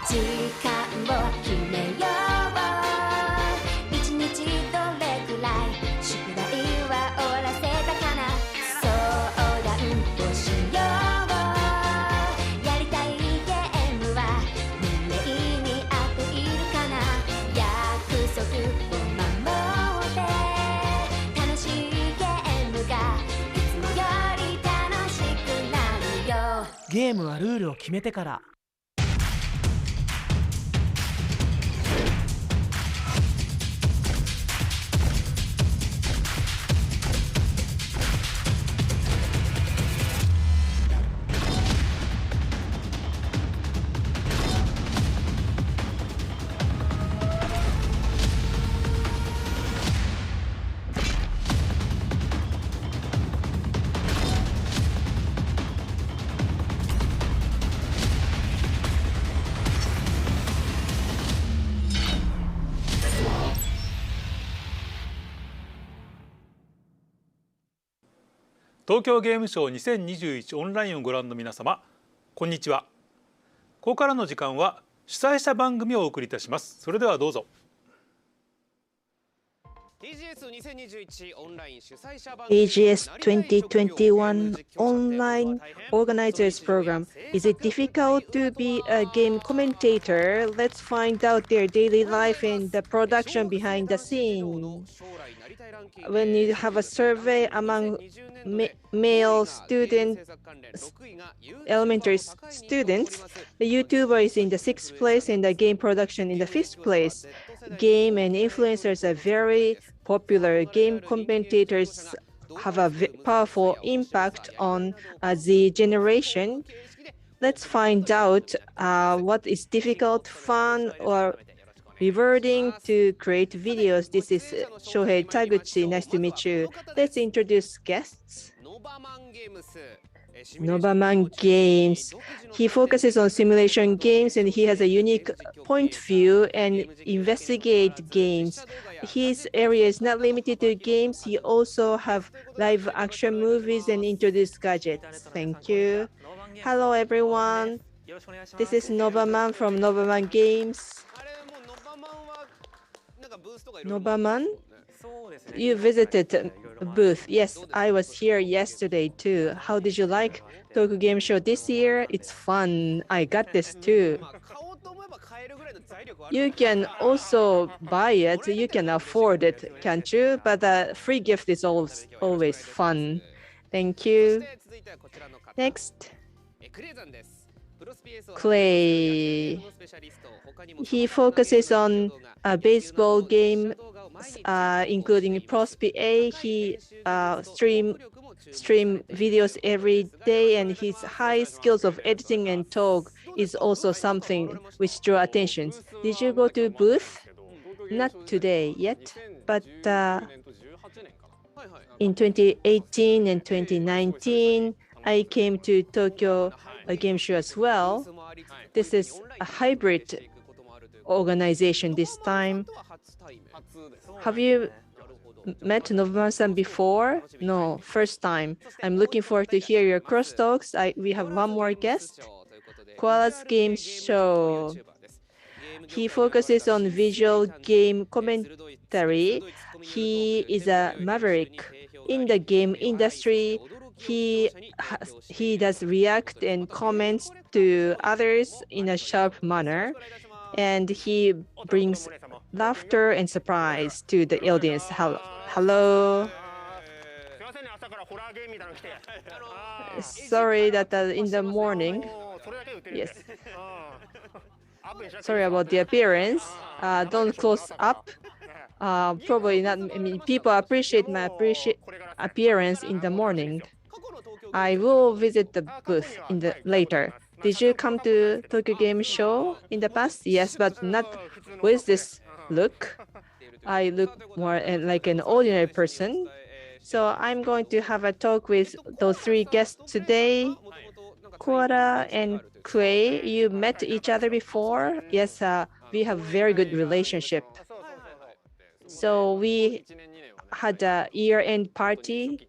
時間を決めよう。一日どれくらい宿題は終わらせたかな。相談をしよう。やりたいゲームは無礼に合っているかな。約束を守って楽しいゲームがいつもより楽しくなるよ。ゲームはルールを決めてから。東京ゲームショウ2021オンラインをご覧の皆様、こんにちは。ここからの時間は主催者番組をお送りいたします。それではどうぞ。TGS 2021 Online Organizers Program. Is it difficult to be a game commentator? Let's find out their daily life and the production behind the scene. When you have a survey among male students, elementary students, the YouTuber is in the 6th place and the game production in the 5th place. Game and influencers are very popular. Game commentators have a powerful impact on the generation. Let's find out what is difficult, fun, or rewarding to create videos. This is Shohei Taguchi. Nice to meet you. Let's introduce guests. Nobaman Games. He focuses on simulation games and he has a unique point of view and investigate games. His area is not limited to games. He also have live action movies and introduce gadgets. Thank you. Hello everyone. This is Nobaman from Nobaman Games. Nobaman? You visited a booth. Yes, I was here yesterday too. How did you like Tokyo Game Show this year? It's fun. I got this too. You can also buy it. You can afford it, can't you? But the free gift is always fun. Thank you. Next. Clay. He focuses on a baseball game, including ProSPA. He stream videos every day, and his high skills of editing and talk is also something which drew attention. Did you go to booth? Not today yet, but in 2018 and 2019, I came to Tokyo Game Show as well. This is a hybrid organization this time. Have you met Nobuman-san before? No, first time. I'm looking forward to hear your crosstalks. We have one more guest. Koala's Game Show. He focuses on visual game commentary. He is a maverick in the game industry. He does react and comments to others in a sharp manner, and he brings laughter and surprise to the audience. Hello. Sorry that in the morning. Yes. Sorry about the appearance. Don't close up. Probably not. I mean, people appreciate my appearance in the morning. I will visit the booth later. Did you come to Tokyo Game Show in the past? Yes, but not with this look. I look more like an ordinary person. So I'm going to have a talk with those three guests today. Koala and Clay, you met each other before? Yes, we have very good relationship. So we had a year-end party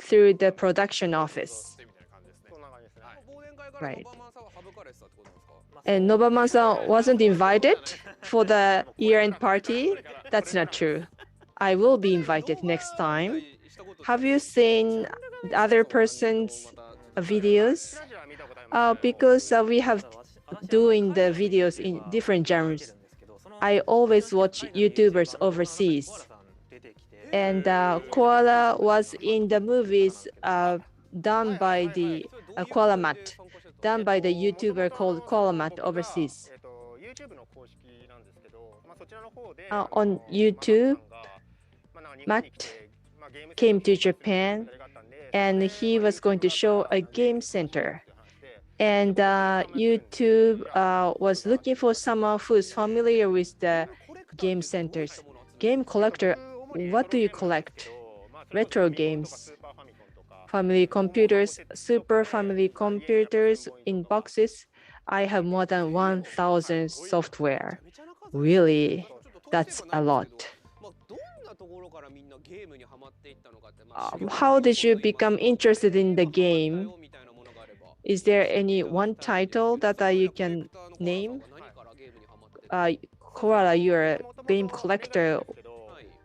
through the production office. Right. And Nobuman-san wasn't invited for the year-end party? That's not true. I will be invited next time. Have you seen the other person's videos? Because we have doing the videos in different genres. I always watch YouTubers overseas. And Koala was in the movies done by the Koala Matt, done by the YouTuber called Koala Matt overseas. On YouTube, Matt came to Japan, and he was going to show a game center. And YouTube was looking for someone who is familiar with the game centers. Game collector, what do you collect? Retro games, family computers, super family computers in boxes. I have more than 1,000 software. Really, that's a lot. How did you become interested in the game? Is there any one title that you can name? Koala, you're a game collector.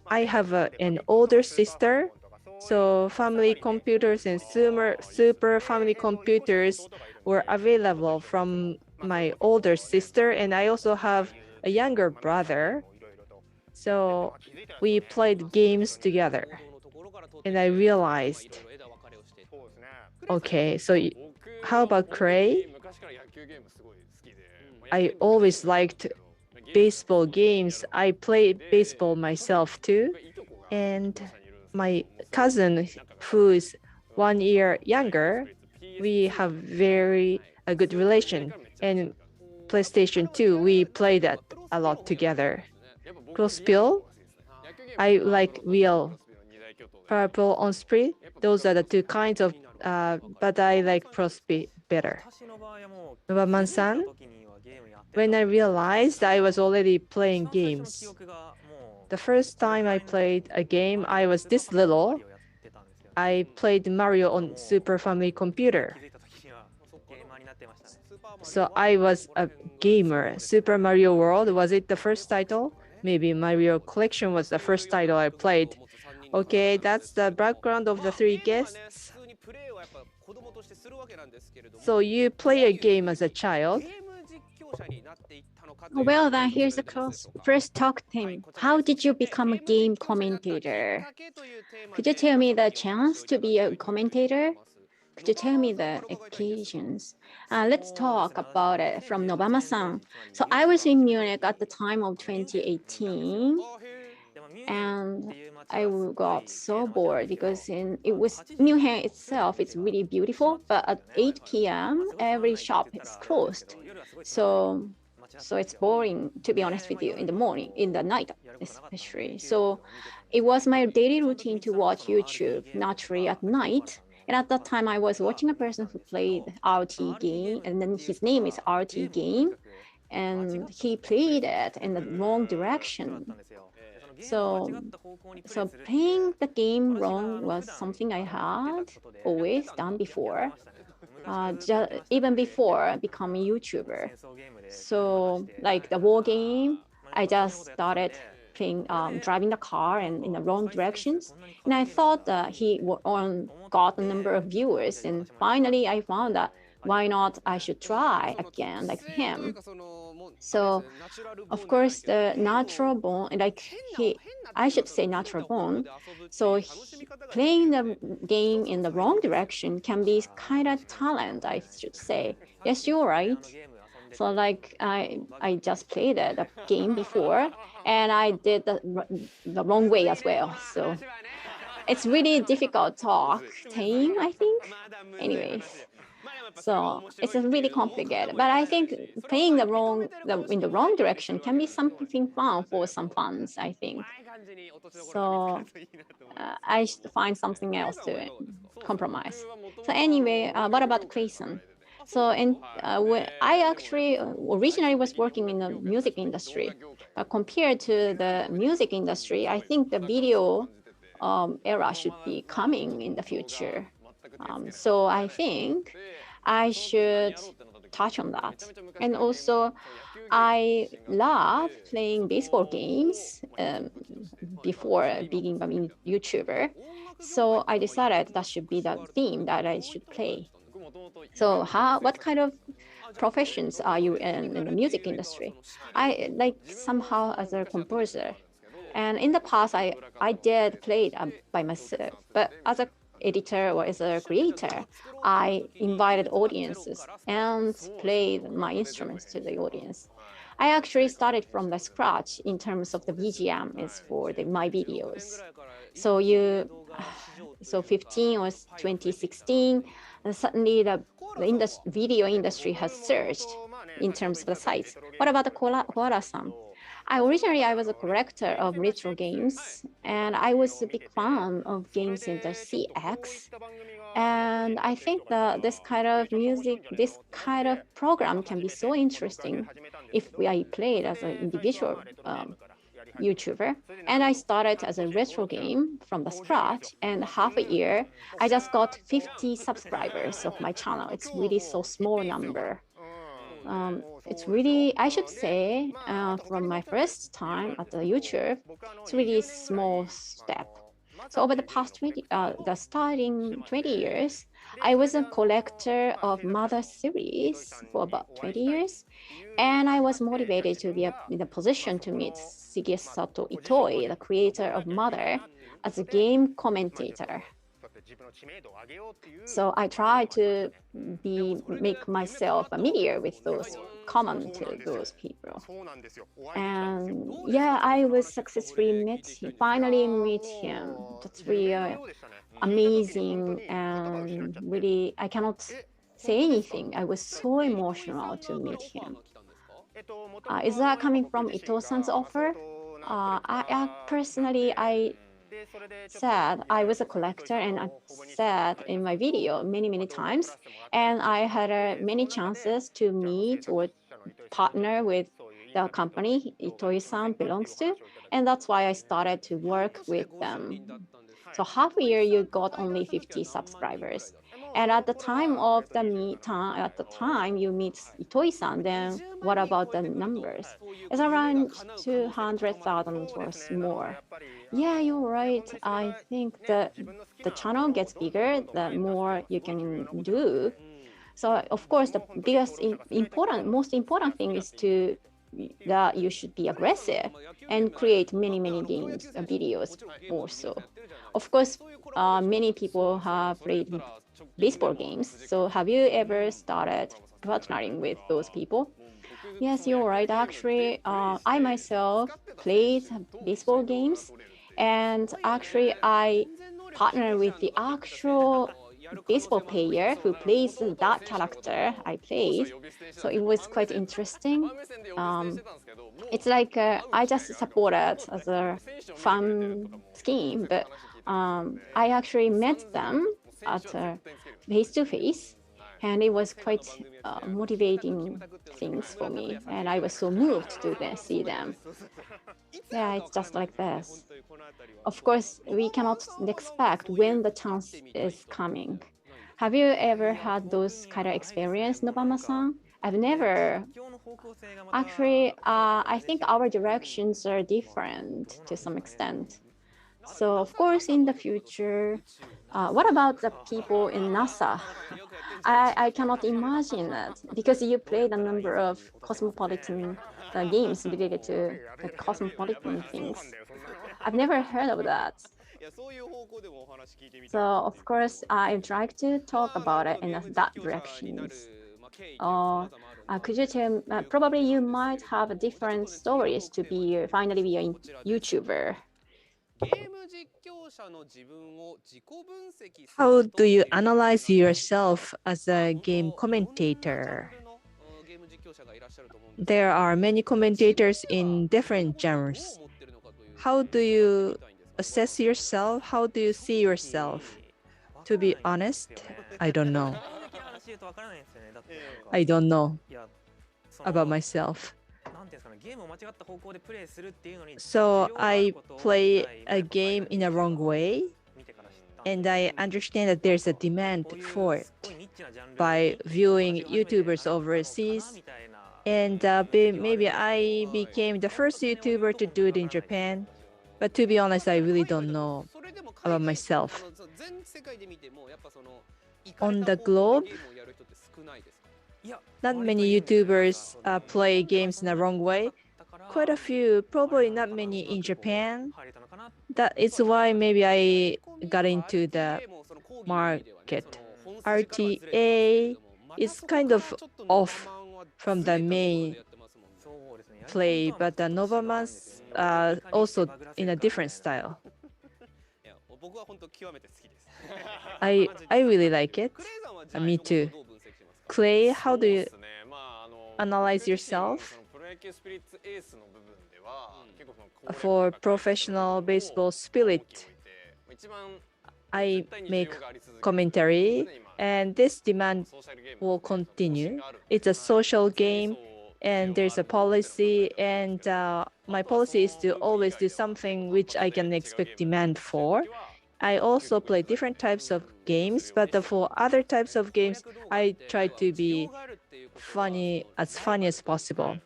I have an older sister, so family computers and super family computers were available from my older sister, and I also have a younger brother. So we played games together, and I realized, okay, so how about Cray? I always liked baseball games. I played baseball myself too. And my cousin, who is 1 year younger, we have very a good relation. And PlayStation 2, we played that a lot together. Crosspill, I like Real Purple on Spree. Those are the two kinds of, but I like Crosspill better. Nobaman-san, when I realized I was already playing games, the first time I played a game, I was this little. I played Mario on Super Family computer. So I was a gamer. Super Mario World, was it the first title? Maybe Mario Collection was the first title I played. Okay, that's the background of the three guests. So you play a game as a child? Well, then here's the first talk thing. How did you become a game commentator? Could you tell me the chance to be a commentator? Could you tell me the occasions? Let's talk about it from Nobama-san. So I was in Munich at the time of 2018, and I got so bored because it was Munich itself. It's really beautiful, but at 8 p.m. every shop is closed. So it's boring, to be honest with you, in the morning, in the night especially. So it was my daily routine to watch YouTube, naturally at night. And at that time, I was watching a person who played RT game, and then his name is RT game, and he played it in the wrong direction. So playing the game wrong was something I had always done before, even before becoming YouTuber. So like the war game, I just started playing, driving the car and in the wrong directions. And I thought that he got a number of viewers. And finally, I found that why not I should try again like him. So of course, the natural born, I should say natural born. So playing the game in the wrong direction can be kind of talent, I should say. Yes, you're right. So like I just played the game before, and I did the wrong way as well. So it's really difficult talk team, I think. Anyways. So it's really complicated, but I think playing in the wrong direction can be something fun for some fans, I think. So I should find something else to compromise. So anyway, what about Clayson? So I actually originally was working in the music industry. Compared to the music industry, I think the video era should be coming in the future. So I think I should touch on that. And also, I love playing baseball games before being a YouTuber. So I decided that should be the theme that I should play. So what kind of professions are you in the music industry? I like somehow as a composer. And in the past, I did play it by myself, but as a editor or as a creator, I invited audiences and played my instruments to the audience. I actually started from the scratch in terms of the BGM is for my videos. So 15 or 2016, and suddenly the video industry has surged in terms of the sites. What about the Koala-san? I was a collector of retro games, and I was a big fan of games in the CX. And I think that this kind of music, this kind of program can be so interesting if I play it as an individual YouTuber, and I started as a retro game from the scratch. And half a year, I just got 50 subscribers of my channel. It's really so small number. It's really, I should say, from my first time at the YouTube, it's really small step. So over the past the starting 20 years, I was a collector of Mother series for about 20 years, and I was motivated to be in a position to meet Shigesato Itoi, the creator of Mother, as a game commentator. So I try to make myself familiar with those common to those people. And yeah, I was successfully finally meet him. That's really amazing, and really I cannot say anything. I was so emotional to meet him. Is that coming from Ito-san's offer? I said I was a collector, and I said in my video many times, and I had many chances to meet or partner with the company Itoi-san belongs to, and that's why I started to work with them. So half a year, you got only 50 subscribers. And at the time of the you meet Itoi-san, then what about the numbers? It's around 200,000 or more. Yeah, you're right. I think the channel gets bigger, the more you can do. So of course, the most important thing is that you should be aggressive and create many games, videos also. Of course, many people have played baseball games. So have you ever started partnering with those people? Yes, you're right. Actually, I myself played baseball games, and actually I partnered with the actual baseball player who plays that character I played. So it was quite interesting. It's like I just supported as a fun scheme, but I actually met them at face to face, and it was quite motivating things for me, and I was so moved to see them. Yeah, it's just like this. Of course, we cannot expect when the chance is coming. Have you ever had those kind of experience, Nobama-san? I've never. Actually, I think our directions are different to some extent. So of course, in the future, what about the people in NASA? I cannot imagine that, because you played a number of cosmopolitan games related to the cosmopolitan things. I've never heard of that. So of course, I'd like to talk about it in that direction. Could you tell? Probably you might have different stories to finally be a YouTuber. How do you analyze yourself as a game commentator? There are many commentators in different genres. How do you assess yourself? How do you see yourself? To be honest, I don't know. I don't know about myself. So I play a game in a wrong way, and I understand that there's a demand for it by viewing YouTubers overseas. And maybe I became the first YouTuber to do it in Japan. But to be honest, I really don't know about myself. On the globe, not many YouTubers play games in the wrong way. Quite a few, probably not many in Japan. That is why maybe I got into the market. RTA is kind of off from the main play, but the Novamas also in a different style. I really like it. Me too. Clay, how do you analyze yourself? For professional baseball spirit, I make commentary, and this demand will continue. It's a social game, and there's a policy, and my policy is to always do something which I can expect demand for. I also play different types of games, but for other types of games, I try to be funny as possible.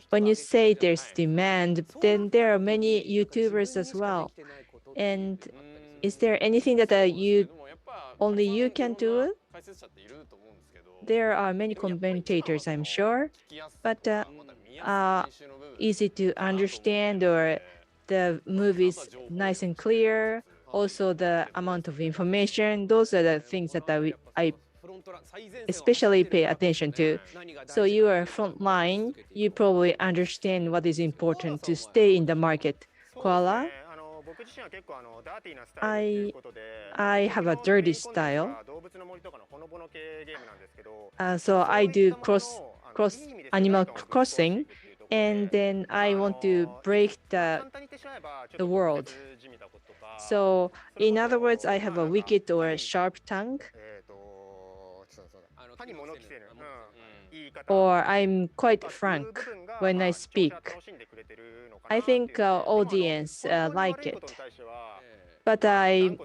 When you say there's demand, then there are many YouTubers as well. And is there anything that only you can do? There are many commentators, I'm sure, but easy to understand, or the movie's nice and clear. Also, the amount of information. Those are the things that I especially pay attention to. So you are frontline. You probably understand what is important to stay in the market. Koala, I have a dirty style. So I do cross Animal Crossing, and then I want to break the world. So in other words, I have a wicked or a sharp tongue, or I'm quite frank when I speak. I think audience like it, but I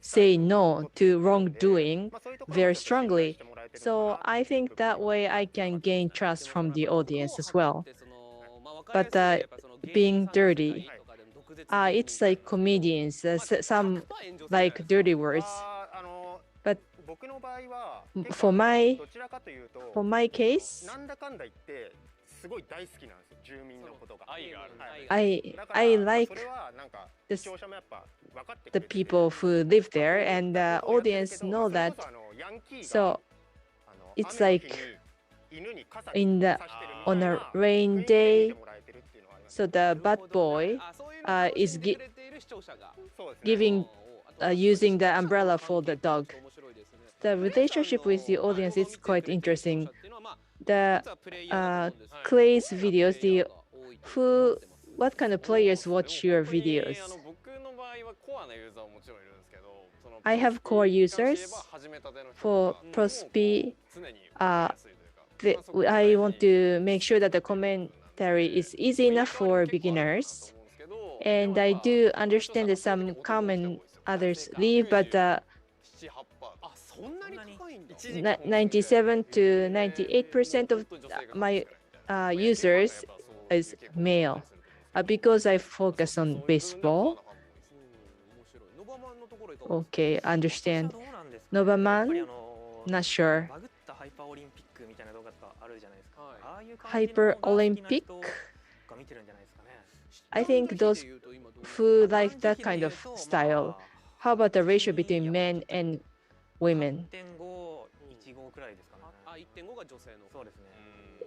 say no to wrongdoing very strongly. So I think that way I can gain trust from the audience as well. But being dirty, it's like comedians, some like dirty words. But for my case, I like the people who live there, and the audience know that. So it's like on a rain day, so the bad boy is using the umbrella for the dog. The relationship with the audience is quite interesting. The Clay's videos, what kind of players watch your videos? I have core users. For Prospi, I want to make sure that the commentary is easy enough for beginners. And I do understand that some comment others leave, but 97 to 98% of my users is male, because I focus on baseball. Okay, understand. Novaman, not sure. Hyper Olympic. I think those who like that kind of style. How about the ratio between men and women?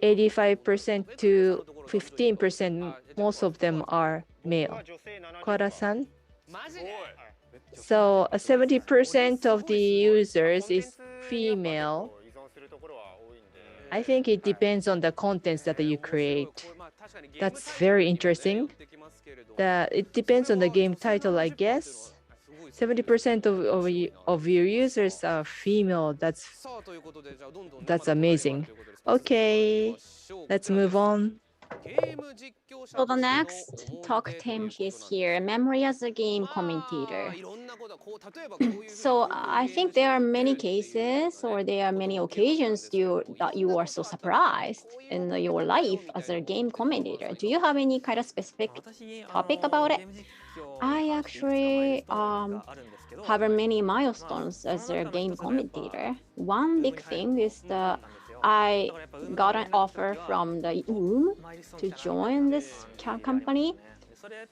85% to 15%, most of them are male. Kwara-san? So 70% of the users is female. I think it depends on the contents that you create. That's very interesting. It depends on the game title, I guess. 70% of your users are female. That's amazing. Okay, let's move on. So the next talk team is here, memory as a game commentator. So I think there are many cases, or there are many occasions that you are so surprised in your life as a game commentator. Do you have any kind of specific topic about it? I actually have many milestones as a game commentator. One big thing is I got an offer from the to join this company,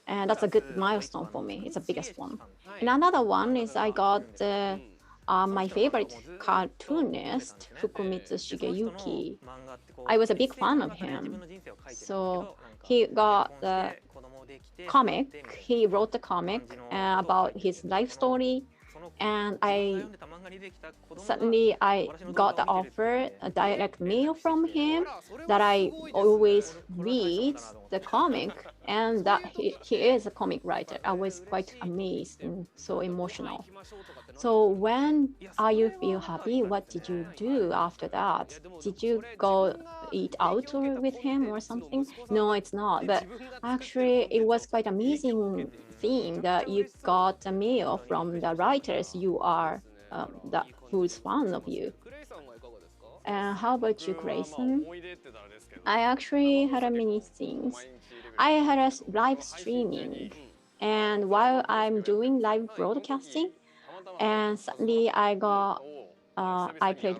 and that's a good milestone for me. It's the biggest one. And another one is I got my favorite cartoonist, Fukumitsu Shigeyuki. I was a big fan of him. So he got the comic. He wrote the comic about his life story. And suddenly I got the offer, a direct mail from him, that I always read the comic and that he is a comic writer. I was quite amazed and so emotional. So when you feel happy, what did you do after that? Did you go eat out or with him or something? No, it's not. But actually, it was quite amazing thing that you got a mail from the writers you are who's fan of you. And how about you, Grayson? I actually had many things. I had a live streaming, and while I'm doing live broadcasting, and suddenly I played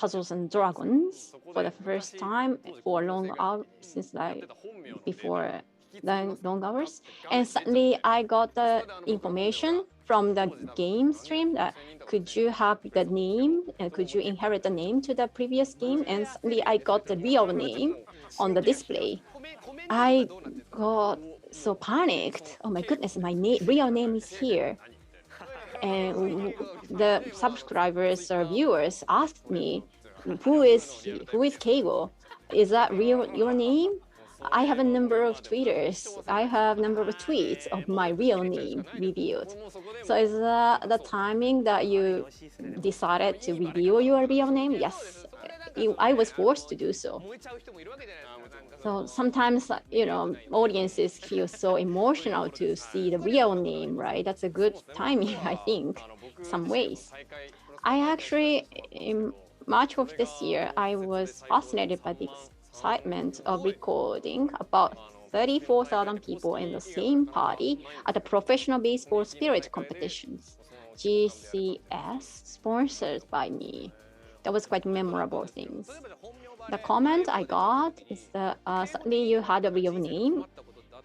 Puzzles and Dragons for the first time for long hours since before the long hours, and suddenly I got the information from the game stream that could you have the name and could you inherit the name to the previous game, and suddenly I got the real name on the display. I got so panicked. Oh my goodness, my real name is here. And the subscribers or viewers asked me, who is he? Who is Keigo? Is that your name? I have a number of tweeters. I have a number of tweets of my real name revealed. So is that the timing that you decided to reveal your real name? Yes, I was forced to do so. So sometimes, audiences feel so emotional to see the real name, right? That's a good timing, I think, some ways. I actually, in March of this year, I was fascinated by the excitement of recording about 34,000 people in the same party at the Professional Baseball Spirit Competitions, GCS, sponsored by me. That was quite memorable things. The comment I got is that suddenly you had a real name,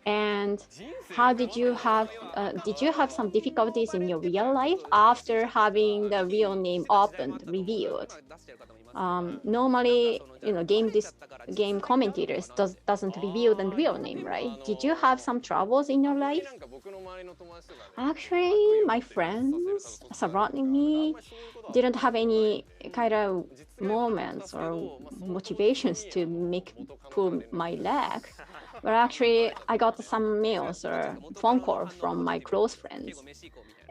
and how did you have some difficulties in your real life after having the real name opened, revealed? Normally, game commentators doesn't reveal the real name, right? Did you have some troubles in your life? Actually, my friends surrounding me didn't have any kind of moments or motivations to pull my leg. But actually, I got some mails or phone calls from my close friends.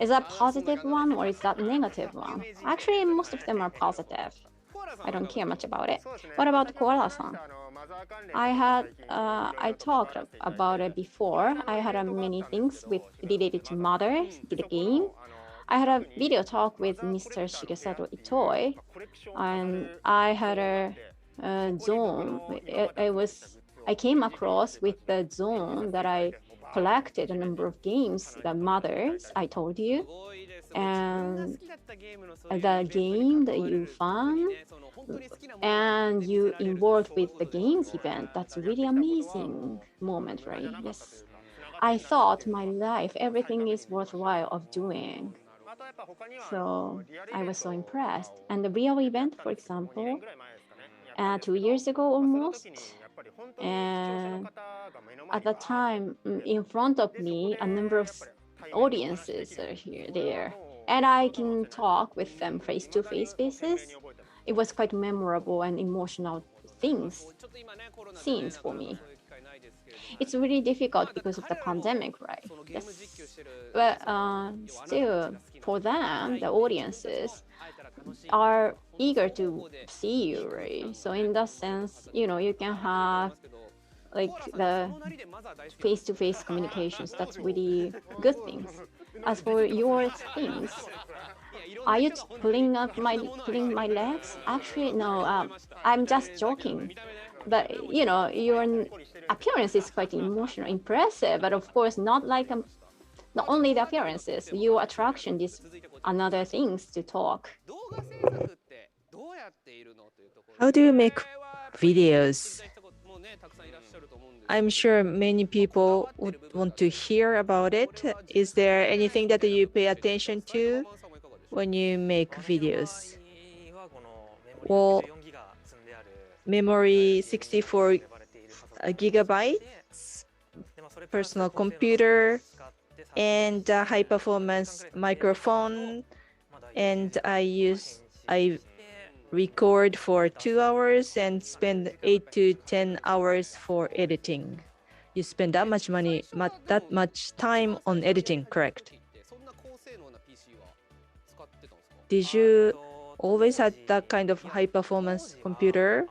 Is that positive one or is that negative one? Actually, most of them are positive. I don't care much about it. What about Koala-san? I talked about it before. I had many things related to Mother, the game. I had a video talk with Mr. Shigesato Itoi, and I had a zone. I came across with the zone that I collected a number of games, the Mothers, I told you, and the game that you found, and you involved with the games event. That's a really amazing moment, right? Yes. I thought my life, everything is worthwhile of doing. So I was so impressed. And the real event, for example, 2 years ago almost, and at the time, in front of me, a number of audiences are there, and I can talk with them face-to-face basis. It was quite memorable and emotional scenes for me. It's really difficult because of the pandemic, right? Yes. But still, for them, the audiences are eager to see you, right? So in that sense, you can have like the face-to-face communications. That's really good things. As for your things, are you pulling my legs? Actually, no. I'm just joking. But your appearance is quite emotional, impressive. But of course, not only the appearances. Your attraction is another things to talk. How do you make videos? I'm sure many people would want to hear about it. Is there anything that you pay attention to when you make videos? Well, memory 64 gigabytes, personal computer, and high performance microphone. And I record for 2 hours and spend 8 to 10 hours for editing. you spend that much money, that much time on editing, correct? Did you always had that kind of high performance computer?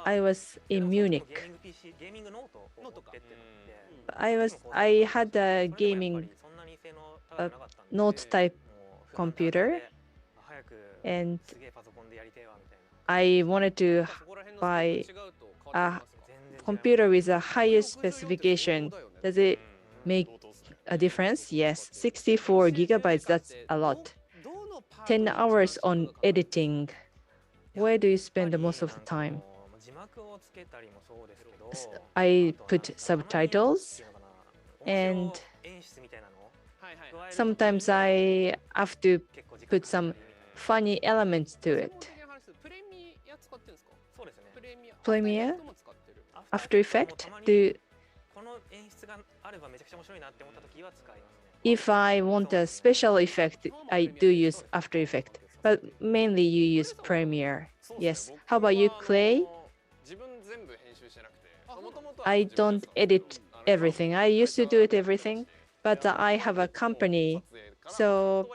I was in Munich. I had a gaming note type computer, and I wanted to buy a computer with the highest specification. Does it make a difference? Yes, 64 gigabytes, that's a lot. 10 hours on editing. Where do you spend the most of the time? I put subtitles, and sometimes I have to put some funny elements to it. Premiere? After Effects? If I want a special effect, I do use After Effects, but mainly you use Premiere. Yes. How about you, Clay? I don't edit everything. I used to do it everything, but I have a company, so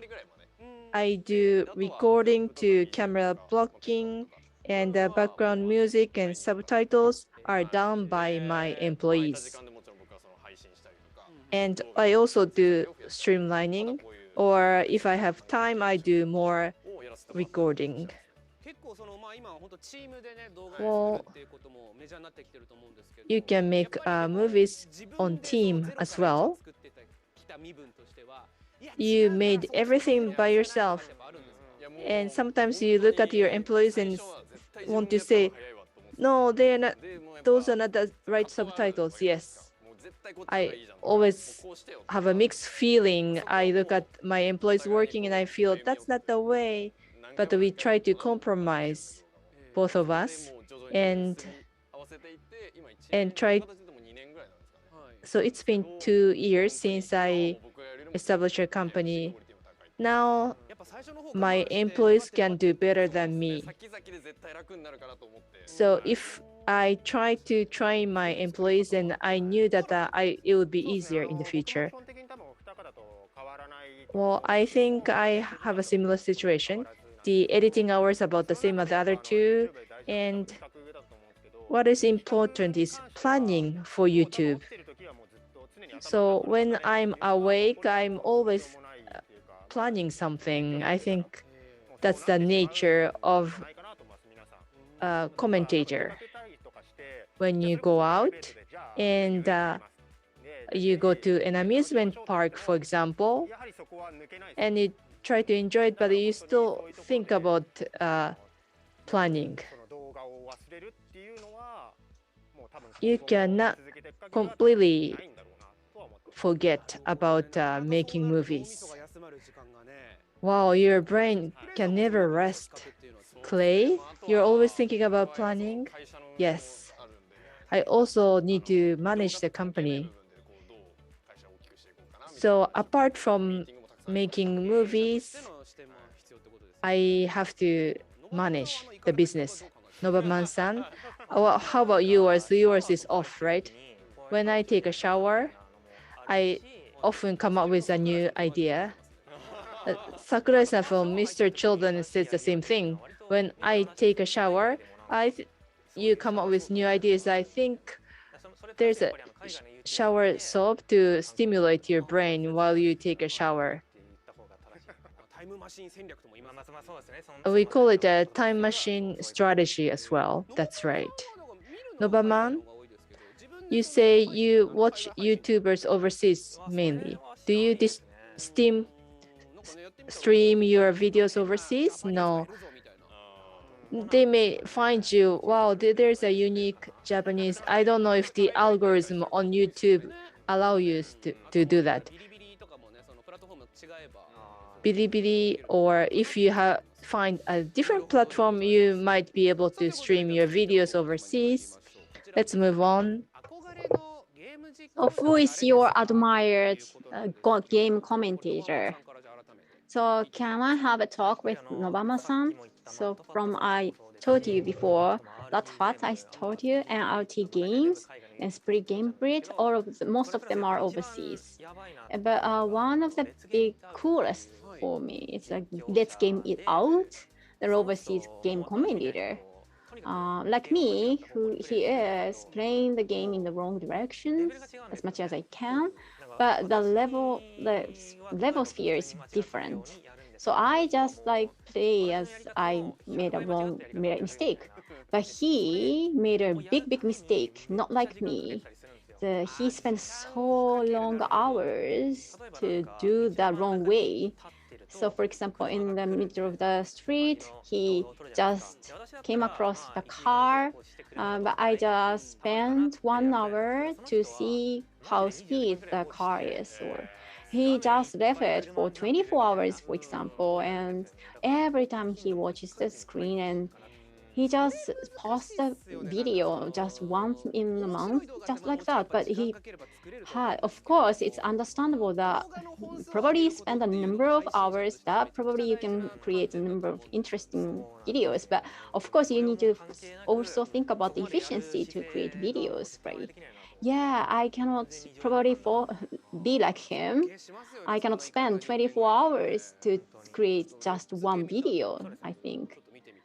I do recording to camera blocking, and the background music and subtitles are done by my employees. And I also do streamlining, or if I have time, I do more recording. Well, you can make movies on team as well. You made everything by yourself, and sometimes you look at your employees and want to say, no, they are not, those are not the right subtitles. Yes, I always have a mixed feeling. I look at my employees working and I feel that's not the way, but we try to compromise, both of us, and try. So it's been 2 years since I established a company. Now my employees can do better than me. So if I try to train my employees, and I knew that it would be easier in the future. Well, I think I have a similar situation. The editing hours about the same as the other two, and what is important is planning for YouTube. So when I'm awake, I'm always planning something. I think that's the nature of a commentator. When you go out and you go to an amusement park, for example, and you try to enjoy it, but you still think about planning. You cannot completely forget about making movies. Wow, your brain can never rest. Clay, you're always thinking about planning? Yes. I also need to manage the company. So apart from making movies, I have to manage the business. Nobaman-san, how about yours? Yours is off, right? When I take a shower, I often come up with a new idea. Sakurai-san from Mr. Children says the same thing. When I take a shower, you come up with new ideas. I think there's a shower soap to stimulate your brain while you take a shower. We call it a time machine strategy as well. That's right. Nobaman, you say you watch YouTubers overseas mainly. Do you stream your videos overseas? No. They may find you, wow, there's a unique Japanese. I don't know if the algorithm on YouTube allow you to do that. Bilibili, or if you find a different platform, you might be able to stream your videos overseas. Let's move on. Who is your admired game commentator? So can I have a talk with Nobama-san? So from I told you before, that's what I told you, NRT games. Esprit Game Breed, most of them are overseas. But one of the big coolest for me is like Let's Game It Out, the overseas game commentator. Like me, who he is playing the game in the wrong directions as much as I can, but the level sphere is different. So I just like play as I made a mistake, but he made a big mistake, not like me. He spent so long hours to do the wrong way. So for example, in the middle of the street, he just came across the car, but I just spent 1 hour to see how speed the car is. Or he just left it for 24 hours, for example, and every time he watches the screen and he just posts a video just once in a month, just like that. But he had, of course, it's understandable that probably spend a number of hours that probably you can create a number of interesting videos. But of course, you need to also think about the efficiency to create videos, right? Yeah, I cannot probably be like him. I cannot spend 24 hours to create just one video, I think.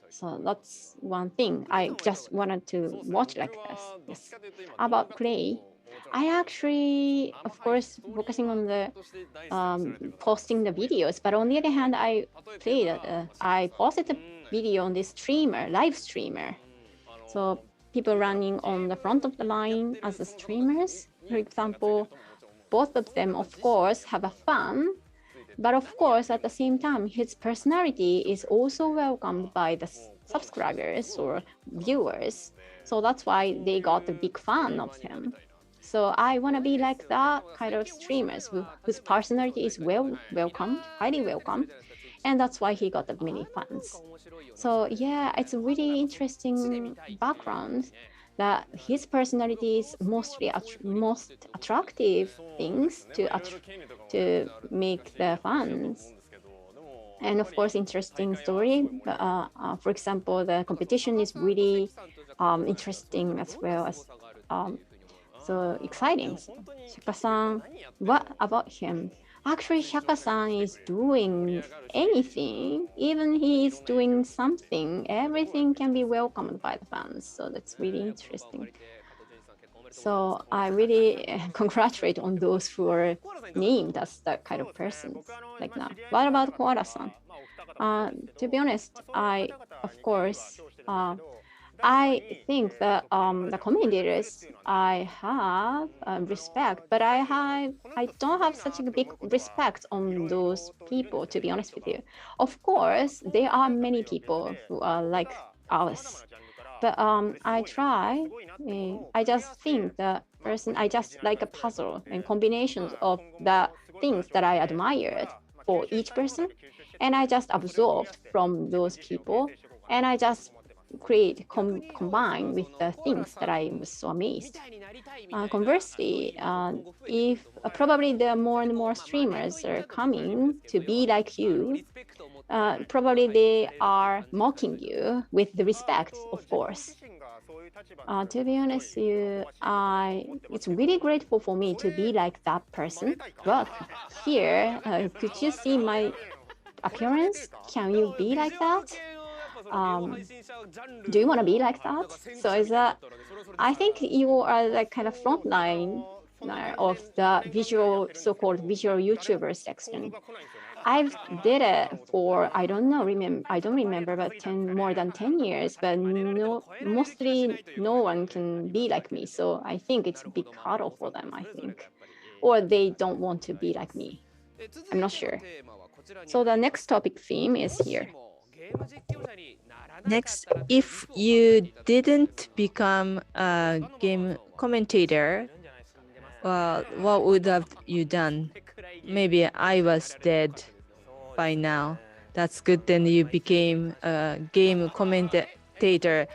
So that's one thing. I just wanted to watch like this. Yes. About Clay, I actually, of course, focusing on the posting the videos, but on the other hand, I posted a video on this streamer, live streamer. So people running on the front of the line as the streamers, for example, both of them, of course, have a fun. But of course, at the same time, his personality is also welcomed by the subscribers or viewers. So that's why they got a big fan of him. So I want to be like that kind of streamers whose personality is welcomed, highly welcomed. And that's why he got many fans. So yeah, it's a really interesting background that his personality is most attractive things to make the fans. And of course, interesting story. For example, the competition is really interesting as well as so exciting. Shaka-san, what about him? Actually, Shaka-san is doing anything, even he is doing something, everything can be welcomed by the fans. So that's really interesting. So I really congratulate on those who are named as that kind of persons like that. What about Koala-san? To be honest, I think that the commentators I have respect, but I don't have such a big respect on those people, to be honest with you. Of course, there are many people who are like us, but I just think the person, I just like a puzzle and combinations of the things that I admired for each person, and I just absorbed from those people, and I just combine with the things that I was so amazed. Conversely, if probably there are more and more streamers are coming to be like you, probably they are mocking you with the respect, of course. To be honest with you, it's really grateful for me to be like that person. But here, could you see my appearance? Can you be like that? Do you want to be like that? So is that, I think you are like kind of frontline of the so-called visual YouTuber section. I've did it for, I don't remember, but more than 10 years, but mostly no one can be like me. So I think it's a big hurdle for them, I think. Or they don't want to be like me. I'm not sure. So the next topic theme is here. Next, if you didn't become a game commentator, what would have you done? Maybe I was dead by now. That's good. Then you became a game commentator.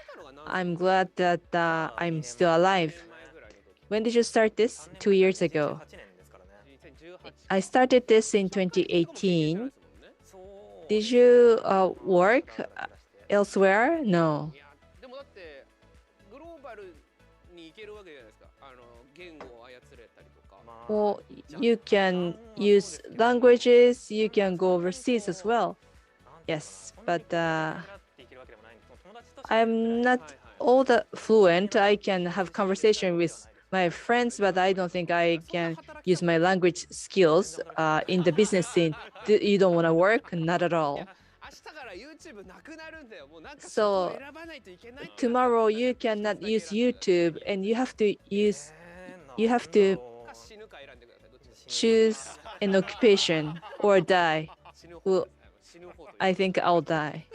I'm glad that I'm still alive. When did you start this? 2 years ago. I started this in 2018. Did you work elsewhere? No. Well, you can use languages, you can go overseas as well. Yes, but I'm not all that fluent. I can have conversation with my friends, but I don't think I can use my language skills in the business scene. You don't want to work? Not at all. So tomorrow you cannot use YouTube, and you have to choose an occupation or die. Well, I think I'll die.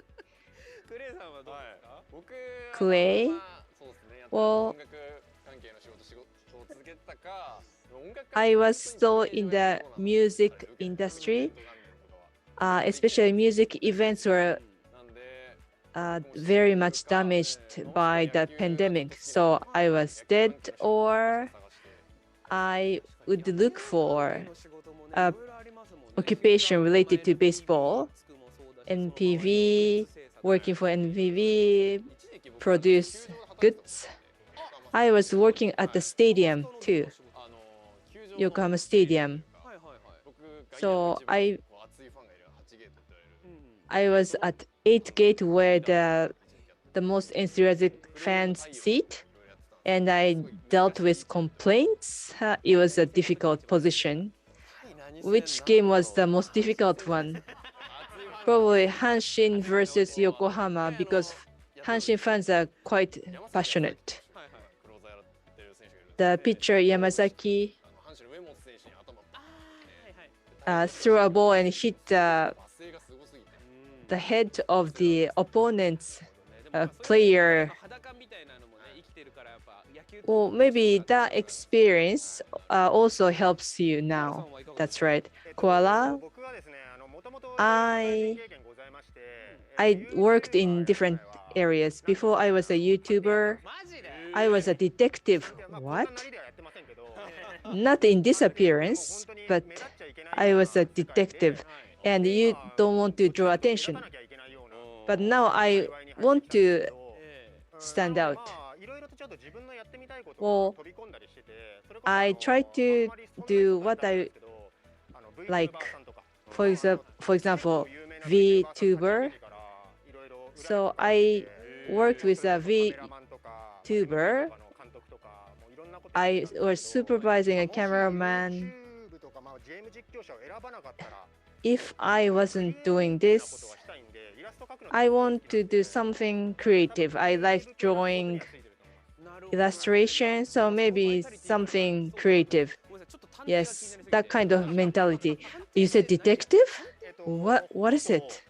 Clay? Well, I was still in the music industry, especially music events were very much damaged by the pandemic. So I was dead, or I would look for a occupation related to baseball, NPV, working for NPV, produce goods. I was working at the stadium too, Yokohama Stadium. So I was at 8th gate where the most enthusiastic fans sit, and I dealt with complaints. It was a difficult position. Which game was the most difficult one? Probably Hanshin versus Yokohama, because Hanshin fans are quite passionate. The pitcher Yamazaki threw a ball and hit the head of the opponent's player. Well, maybe that experience also helps you now. That's right. Koala, I worked in different areas. Before I was a YouTuber, I was a detective. What? Not in this appearance, but I was a detective, and you don't want to draw attention. But now I want to stand out. Well, I try to do what I like. For example, VTuber. So I worked with a VTuber. I was supervising a cameraman. If I wasn't doing this, I want to do something creative. I like drawing, illustration, so maybe something creative. Yes, that kind of mentality. You said detective? What is it?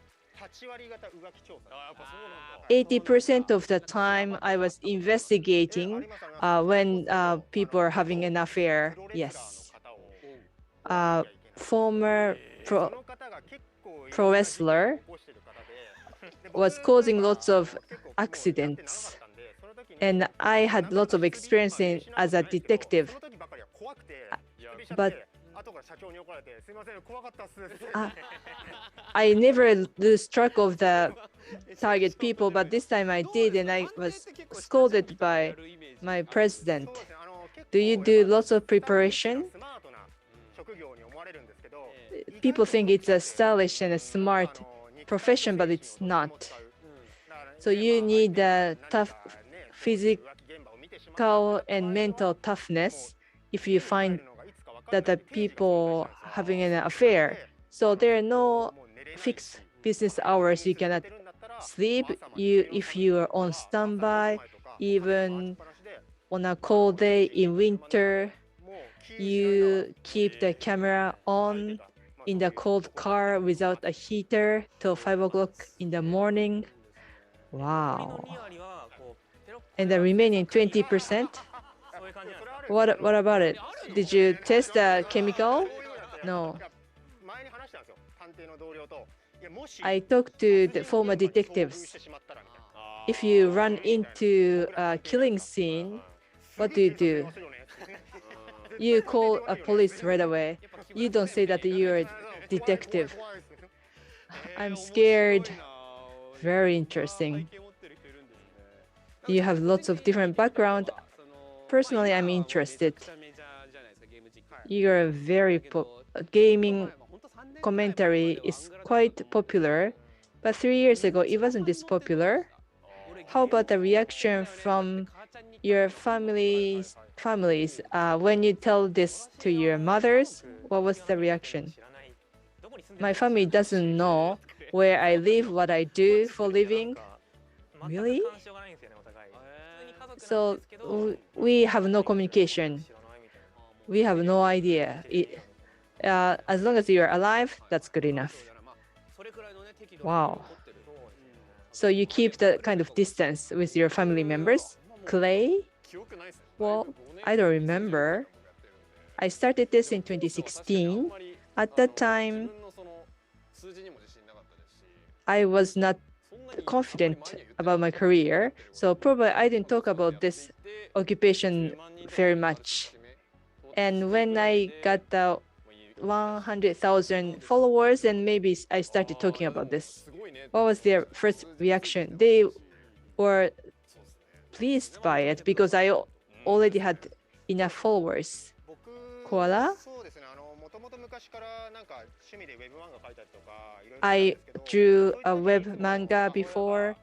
80% of the time I was investigating when people are having an affair. Yes. Former pro wrestler was causing lots of accidents, and I had lots of experience as a detective. But I never lose track of the target people, but this time I did, and I was scolded by my president. Do you do lots of preparation? People think it's a stylish and a smart profession, but it's not. So you need a tough physical and mental toughness if you find that the people having an affair. So there are no fixed business hours. You cannot sleep. If you are on standby, even on a cold day in winter, you keep the camera on in the cold car without a heater till 5 o'clock in the morning. Wow. And the remaining 20%? What about it? Did you test the chemical? No. I talked to the former detectives. If you run into a killing scene, what do? You call a police right away. You don't say that you're a detective. I'm scared. Very interesting. You have lots of different background. Personally, I'm interested. You're gaming commentary is quite popular, but 3 years ago it wasn't this popular. How about the reaction from your families when you tell this to your mothers? What was the reaction? My family doesn't know where I live, what I do for living. Really? So we have no communication. We have no idea. As long as you're alive, that's good enough. Wow. So you keep the kind of distance with your family members? Clay? Well, I don't remember. I started this in 2016. At that time, I was not confident about my career, so probably I didn't talk about this occupation very much. And when I got the 100,000 followers, and maybe I started talking about this. What was their first reaction? They were pleased by it because I already had enough followers. Koala? I drew a web manga before,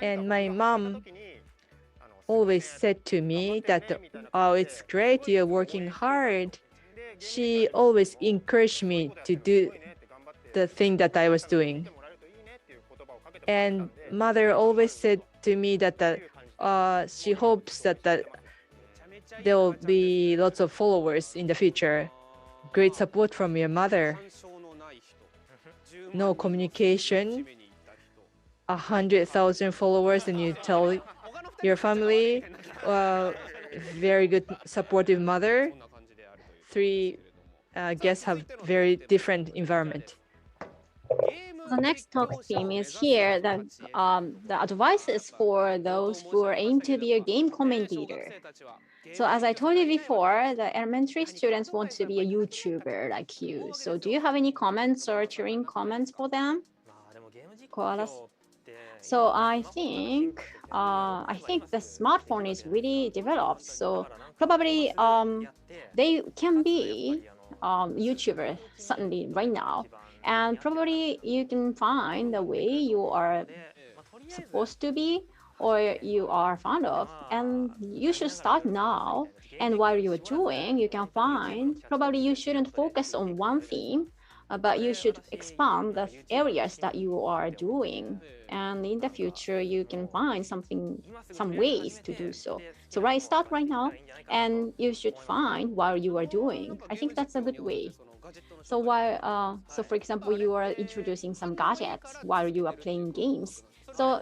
and my mom always said to me that, oh, it's great, you're working hard. She always encouraged me to do the thing that I was doing. And mother always said to me that she hopes that there will be lots of followers in the future. Great support from your mother. No communication, 100,000 followers, and you tell your family, very good supportive mother. Three guests have very different environment. The next talk theme is here. The advice is for those who are aim to be a game commentator. So as I told you before, the elementary students want to be a YouTuber like you. So do you have any comments or cheering comments for them? Koalas? So I think the smartphone is really developed. So probably they can be YouTuber suddenly right now. And probably you can find the way you are supposed to be or you are fond of, and you should start now. And while you're doing, you can find, probably you shouldn't focus on one theme, but you should expand the areas that you are doing. And in the future, you can find some ways to do so. So start right now, and you should find while you are doing. I think that's a good way. So so for example, you are introducing some gadgets while you are playing games. So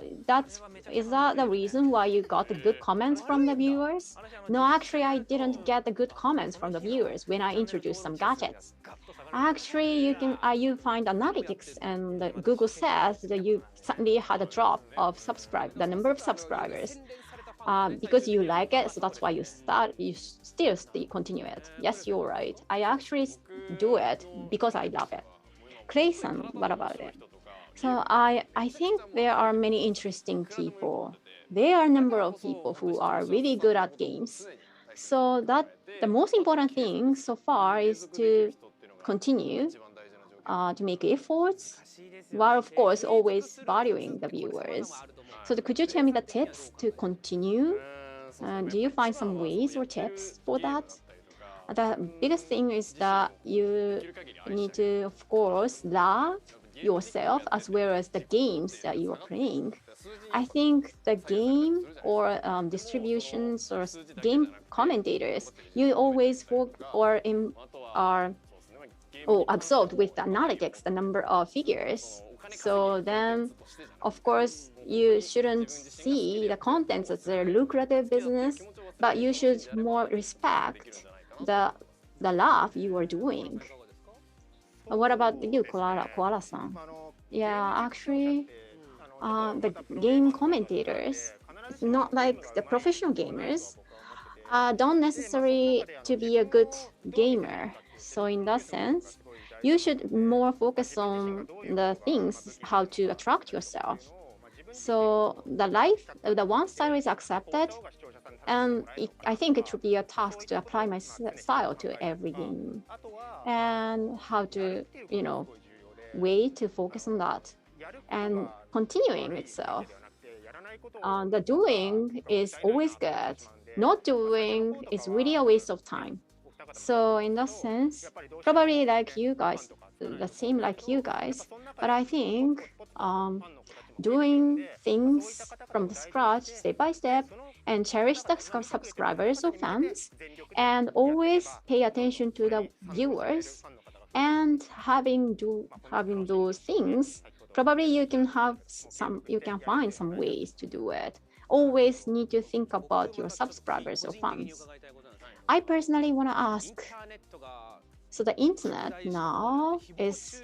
is that the reason why you got the good comments from the viewers? No, actually, I didn't get the good comments from the viewers when I introduced some gadgets. Actually, you find analytics, and Google says that you suddenly had a drop of the number of subscribers. Because you like it, so that's why you still continue it. Yes, you're right. I actually do it because I love it. Clayson, what about it? So I think there are many interesting people. There are a number of people who are really good at games. So the most important thing so far is to continue to make efforts, while of course always valuing the viewers. So could you tell me the tips to continue? Do you find some ways or tips for that? The biggest thing is that you need to, of course, love yourself as well as the games that you are playing. I think the game or distributions or game commentators, you always are absorbed with the analytics, the number of figures. So then, of course, you shouldn't see the contents as a lucrative business, but you should more respect the love you are doing. What about you, Koala-san? Yeah, actually, the game commentators, not like the professional gamers, don't necessarily to be a good gamer. So in that sense, you should more focus on the things, how to attract yourself. So the one style is accepted, And I think it should be a task to apply my style to every game, and how to, way to focus on that and continuing itself. The doing is always good. Not doing is really a waste of time. So in that sense, probably like you guys, the same like you guys, but I think doing things from the scratch, step by step, and cherish the subscribers or fans, and always pay attention to the viewers, and having those things, probably you can find some ways to do it. Always need to think about your subscribers or fans. I personally want to ask, so the internet now is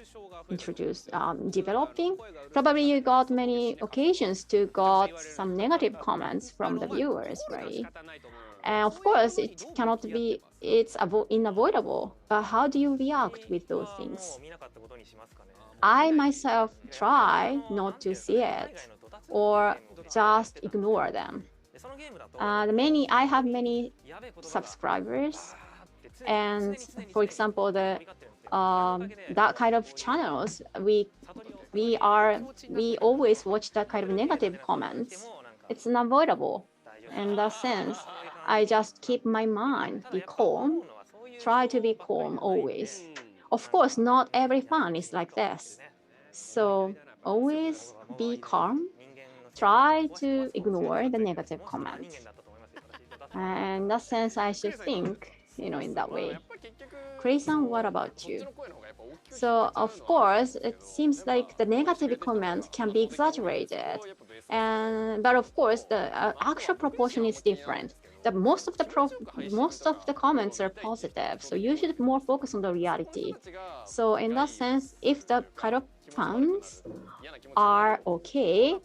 introduced, developing. Probably you got many occasions to got some negative comments from the viewers, right? And of course, it cannot be, it's unavoidable. But how do you react with those things? I myself try not to see it or just ignore them. I have many subscribers, and for example, that kind of channels, we always watch that kind of negative comments. It's unavoidable. In that sense, I just keep my mind be calm, try to be calm always. Of course, not every fan is like this. So always be calm, try to ignore the negative comments. And in that sense, I should think, in that way. Chris-san, what about you? So of course, it seems like the negative comment can be exaggerated, but of course, the actual proportion is different. Most of the comments are positive, so you should more focus on the reality. So in that sense, if the kind of fans are okay,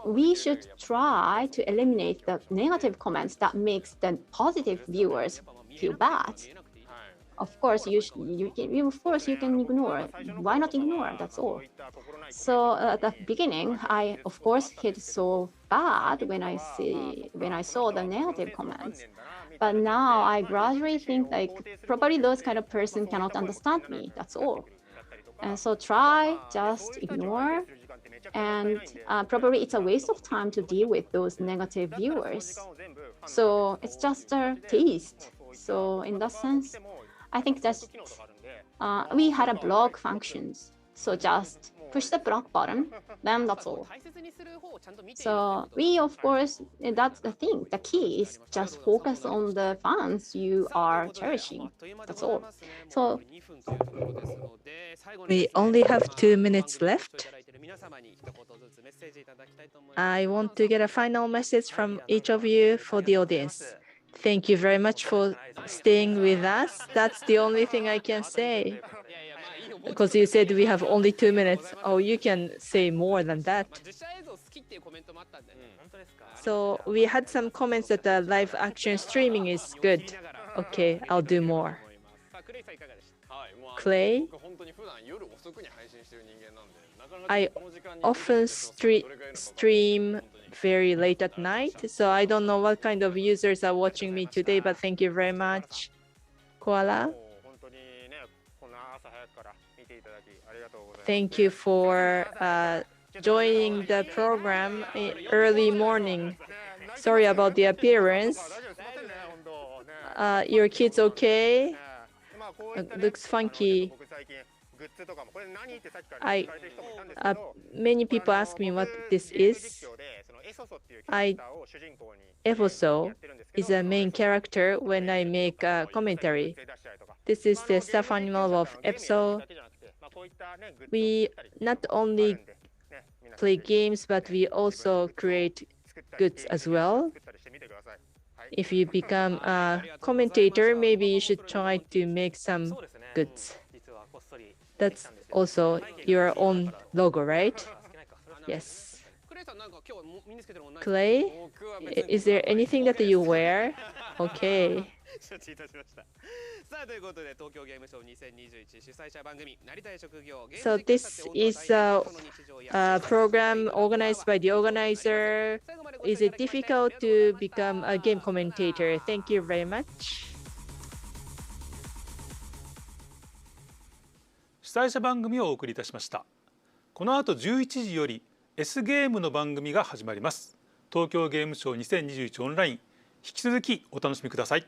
we should try to eliminate the negative comments that makes the positive viewers feel bad. Of course, you can ignore. Why not ignore? That's all. So at the beginning, I of course hit so bad when I saw the negative comments. But now I gradually think like probably those kind of person cannot understand me. That's all. And so try just ignore, and probably it's a waste of time to deal with those negative viewers. So it's just a taste. So in that sense, I think that we had a block functions. So just push the block button, then that's all. So we, of course, that's the thing. The key is just focus on the fans you are cherishing. That's all. So We only have 2 minutes left. I want to get a final message from each of you for the audience. Thank you very much for staying with us. That's the only thing I can say. Because you said we have only 2 minutes. Oh, you can say more than that. So we had some comments that the live action streaming is good. Okay, I'll do more. Clay? I often stream very late at night, so I don't know what kind of users are watching me today, but thank you very much. Koala? Thank you for joining the program early morning. Sorry about the appearance. Your kid's okay? Looks funky. Many people ask me what this is. Evoso is a main character when I make a commentary. This is the stuffed animal of Evoso. We not only play games, but we also create goods as well. If you become a commentator, maybe you should try to make some goods. That's also your own logo, right? Yes. Clay, is there anything that you wear? Okay. 承知いたしました。さあということで東京ゲームショウ2021主催者番組なりたい職業ゲー So ム実況者 this って is a program organized by the organizer. Is it difficult to become a game commentator? Thank you very much. 主催者番組をお送りいたしました。この後11時より S ゲームの番組が始まります。東京ゲームショウ2021オンライン、引き続きお楽しみください。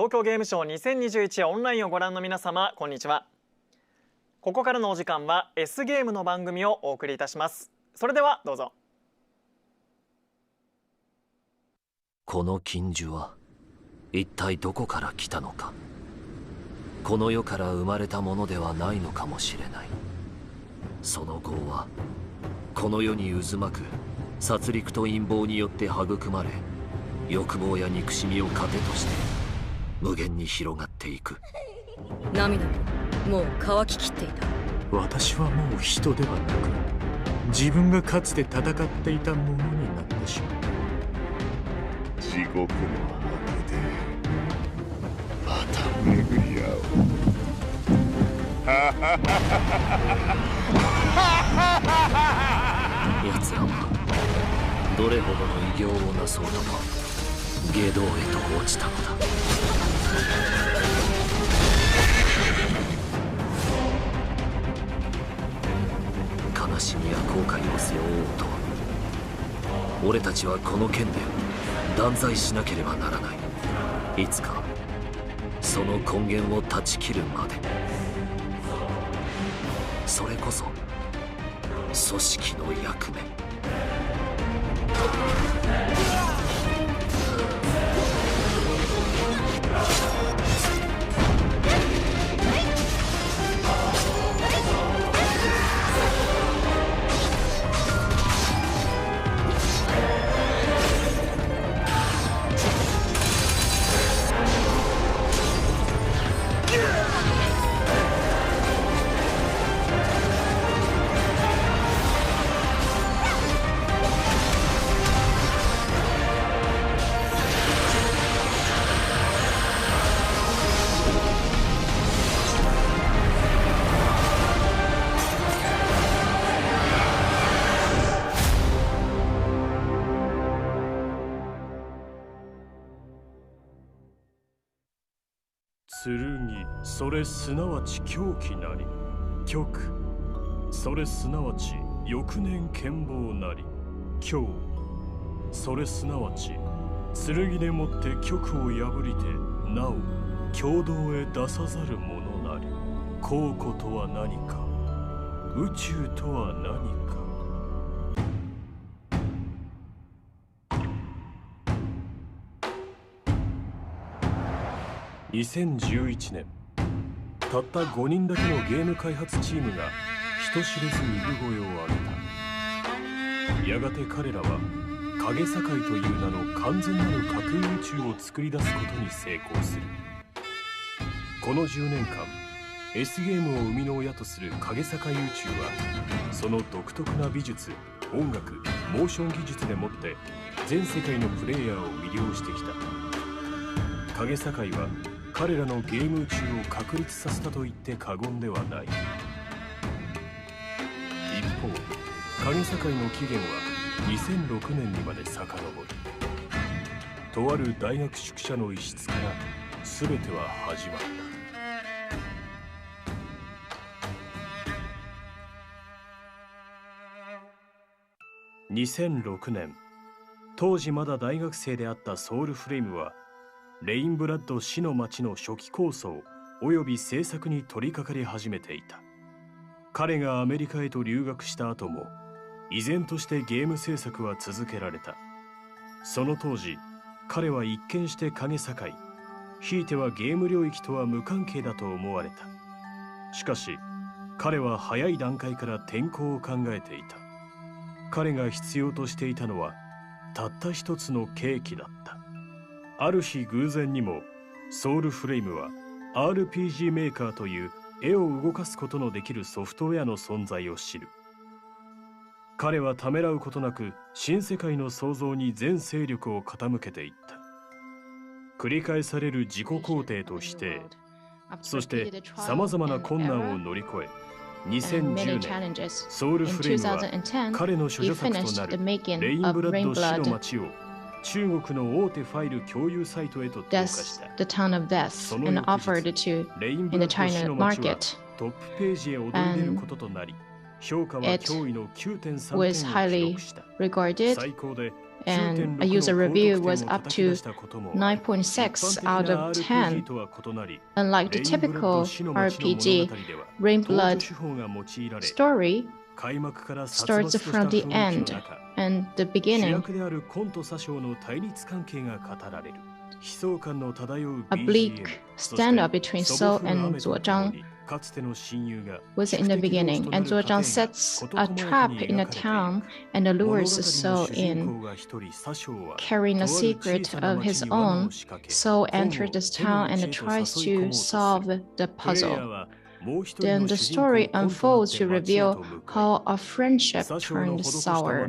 東京ゲームショウ2021オンラインをご覧の皆様、こんにちは。ここからのお時間は S ゲームの番組をお送りいたします。それではどうぞ。この金樹は一体どこから来たのか。この世から生まれたものではないのかもしれない。その業はこの世に渦巻く殺戮と陰謀によって育まれ、欲望や憎しみを糧として無限に広がっていく。涙ももう乾ききっていた。私はもう人ではなく、自分がかつて戦っていたものになってしまう。地獄の果てでまた巡り合おう。奴らはどれほどの偉業をなそうとも下道へと落ちたのだ。悲しみや後悔を背負おうと俺たちはこの剣で断罪しなければならない。いつかその根源を断ち切るまで。それこそ組織の役目。剣、それすなわち狂気なり。極、それすなわち翌年剣謀なり。強、それすなわち剣でもって極を破りてなお共同へ出さざるものなり。公庫とは何か、宇宙とは何か。2011年、たった5人だけのゲーム開発チームが人知れず産声を上げた。やがて彼らは影境という名の完全なる架空宇宙を作り出すことに成功する。この10年間 S ゲームを生みの親とする影境宇宙は、その独特な美術、音楽、モーション技術でもって全世界のプレイヤーを魅了してきた。影境は彼らのゲーム宇宙を確立させたと言って過言ではない。一方、影境の起源は2006年にまで遡り、とある大学宿舎の一室から全ては始まった。2006年、当時まだ大学生であったソウルフレームはレインブラッド死の町の初期構想および制作に取り掛かり始めていた。彼がアメリカへと留学した後も依然としてゲーム制作は続けられた。その当時、彼は一見して影境、ひいてはゲーム領域とは無関係だと思われた。しかし彼は早い段階から転向を考えていた。彼が必要としていたのはたった一つのケーキだった。ある日偶然にもソウルフレイムは RPG メーカーという絵を動かすことのできるソフトウェアの存在を知る。彼はためらうことなく新世界の創造に全勢力を傾けていった。繰り返される自己肯定として、そしてさまざまな困難を乗り越え、2010年ソウルフレイムは彼の諸女作となるレインブラッド死の町を中国の大手ファイル共有サイトへと投下した。その翌日、レインブラッド死の町はトップページへ躍り出ることとなり、評価は驚異の 9.3 点を記録した。最高で and a user review was up to 9.6 out of 10. Unlike the typical RPG, Rainblood story starts from the end and the beginning. A bleak standoff between So and Zuozhang was in the beginning, and Zuozhang sets a trap in a town and lures So in. Carrying a secret of his own, So enters this town and tries to solve the puzzle. Then the story unfolds to reveal how a friendship turned sour.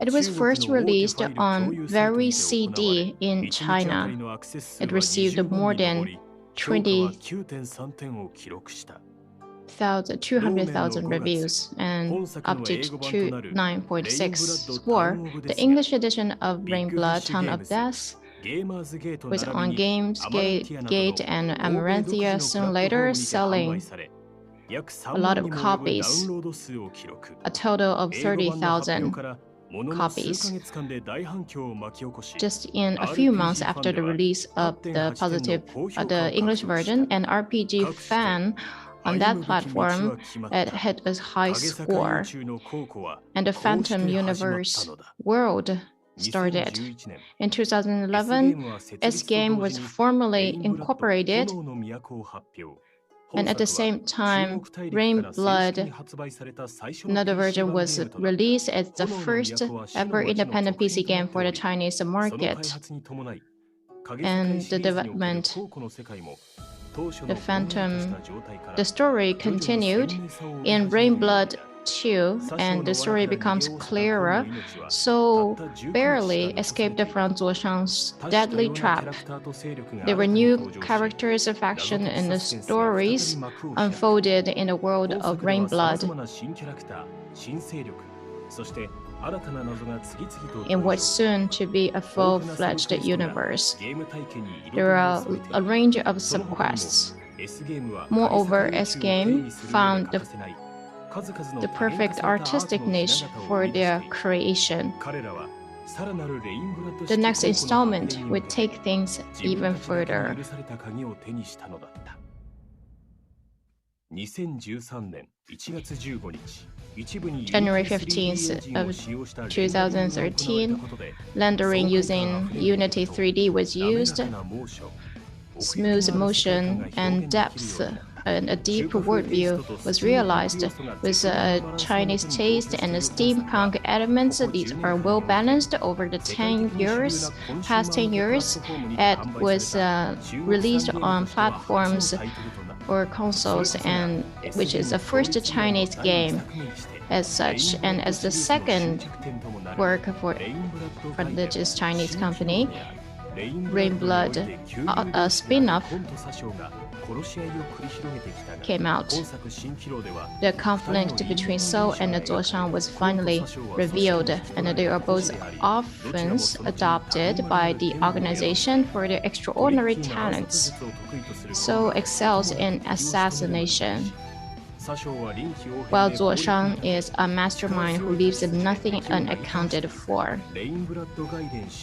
It was first released on Very CD in China. It received more than 200,000 reviews and updated to 9.6 score. The English edition of Rainblood Town of Death was on Gamesgate and Amaranthia soon later, selling a lot of copies, a total of 30,000 copies. Just in a few months after the release of the English version, an RPG fan on that platform it hit a high score, and the Phantom Universe world started. In 2011, its game was formally incorporated, and at the same time, Rainblood, another version, was released as the first ever independent PC game for the Chinese market. And the development, the story continued in Rainblood 2, and the story becomes clearer. So barely escaped from Zuoshang's deadly trap. There were new characters, faction, and the stories unfolded in the world of Rainblood, in what's soon to be a full-fledged universe. There are a range of subquests. Moreover, S-Game found the perfect artistic niche for their creation. The next installment would take things even further. January 15th of 2013, rendering using Unity 3D was used. Smooth motion and depth and a deep worldview was realized with a Chinese taste and steampunk elements. These are well balanced over the past 10 years. It was released on platforms or consoles, and which is the first Chinese game as such, and as the second work for this Chinese company. Rainblood, a spin-off, came out. The conflict between So and Zuoshang was finally revealed, and they are both orphans adopted by the organization for their extraordinary talents. So excels in assassination, while Zuoshang is a mastermind who leaves nothing unaccounted for.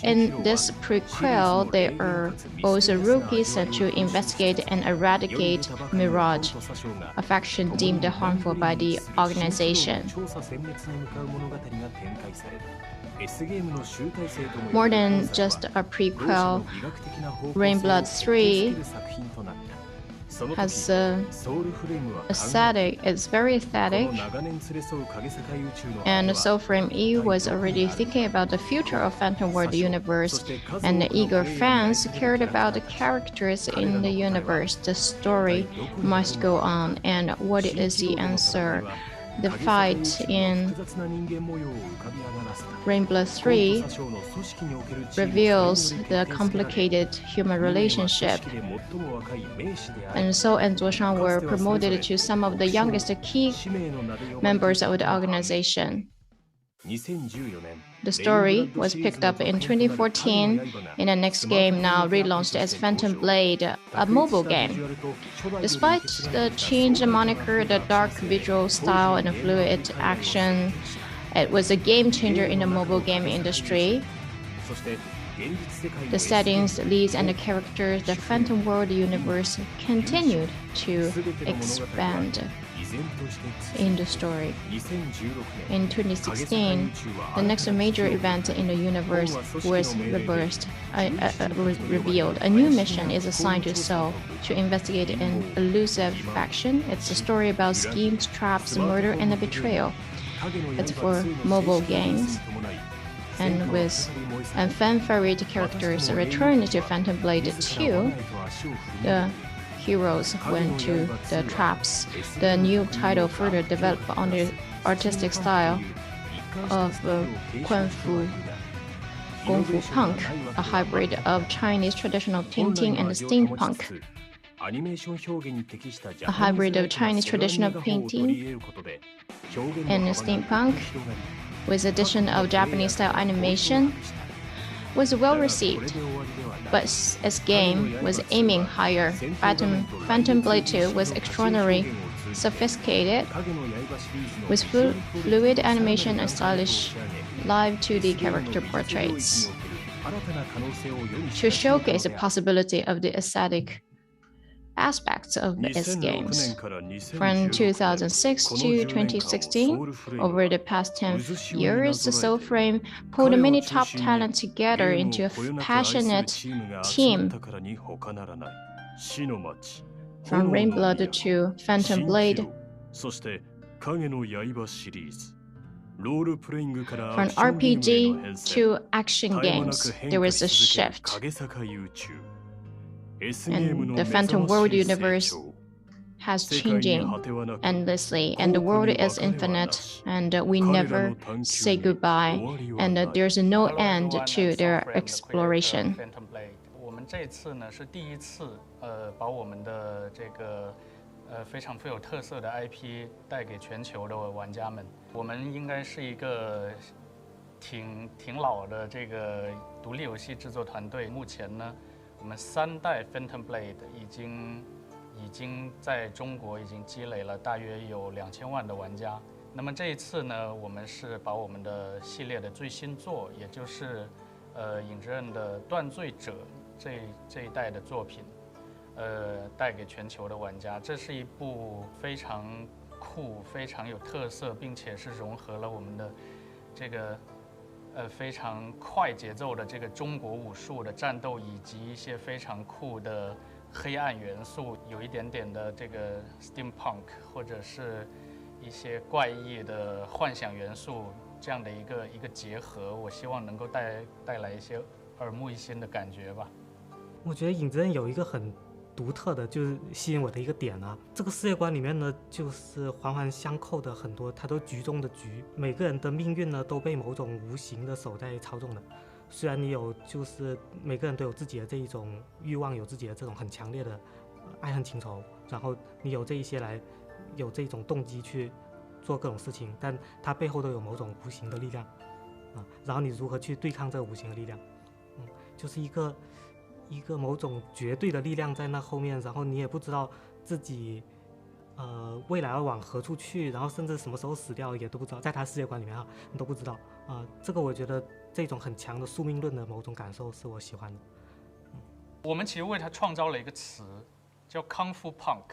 In this prequel, they are both rookies sent to investigate and eradicate Mirage, a faction deemed harmful by the organization. More than just a prequel, Rainblood 3 has aesthetic. It's very aesthetic, and Soulframe E was already thinking about the future of Phantom World universe, and the eager fans cared about the characters in the universe. The story must go on, and what is the answer? The fight in Rainblood 3 reveals the complicated human relationship, and So and Zuoshang were promoted to some of the youngest key members of the organization. The story was picked up in 2014 in the next game, now relaunched as Phantom Blade, a mobile game. Despite the change in moniker, the dark visual style, and the fluid action, it was a game changer in the mobile game industry. The settings, the leads, and the characters, the Phantom World universe continued to expand in the story. In 2016, the next major event in the universe was revealed. A new mission is assigned to Seoul to investigate an elusive faction. It's a story about schemes, traps, murder, and a betrayal. It's for mobile games. And fan-favorite characters returned to Phantom Blade 2. The heroes went to the traps. The new title further developed on the artistic style of Kung Fu Punk, a hybrid of Chinese traditional painting and steampunk. A hybrid of Chinese traditional painting and steampunk, with addition of Japanese-style animation, was well received, but its game was aiming higher. Phantom Blade 2 was extraordinarily sophisticated, with fluid animation and stylish live 2D character portraits. To showcase the possibility of the aesthetic aspects of its games. From 2006 to 2016, over the past 10 years, the Soul Frame pulled many top talent together into a passionate team. From Rainblood to Phantom Blade, from RPG to action games, there was a shift. And the Phantom World universe has changing endlessly, and the world is infinite, and we never say goodbye, and there's no end to their exploration. 我们这次呢是第一次，把我们的这个非常富有特色的 IP 带给全球的玩家们。我们应该是一个挺老的这个独立游戏制作团队，目前呢。 我们3代 Phantom Blade 已经在中国已经积累了大约有2000万的玩家。那么这一次呢，我们是把我们的系列的最新作，也就是影之刃的断罪者这一代的作品，带给全球的玩家。这是一部非常酷、非常有特色，并且是融合了我们的这个。 非常快节奏的这个中国武术的战斗，以及一些非常酷的黑暗元素，有一点点的这个 steampunk 或者是一些怪异的幻想元素这样的一个结合，我希望能够带来一些耳目一新的感觉吧。我觉得影之刃有一个很独特的，就是吸引我的一个点啊。这个世界观里面呢，就是环环相扣的很多，它都局中的局，每个人的命运呢都被某种无形的手在操纵的。虽然你有，就是每个人都有自己的这一种欲望，有自己的这种很强烈的爱恨情仇，然后你有这一些来，有这种动机去做各种事情，但它背后都有某种无形的力量啊。然后你如何去对抗这个无形的力量？就是一个某种绝对的力量在那后面，然后你也不知道自己未来要往何处去，然后甚至什么时候死掉也都不知道，在他世界观里面你都不知道这个我觉得这种很强的宿命论的某种感受是我喜欢的。我们其实为它创造了一个词，叫康复 punk。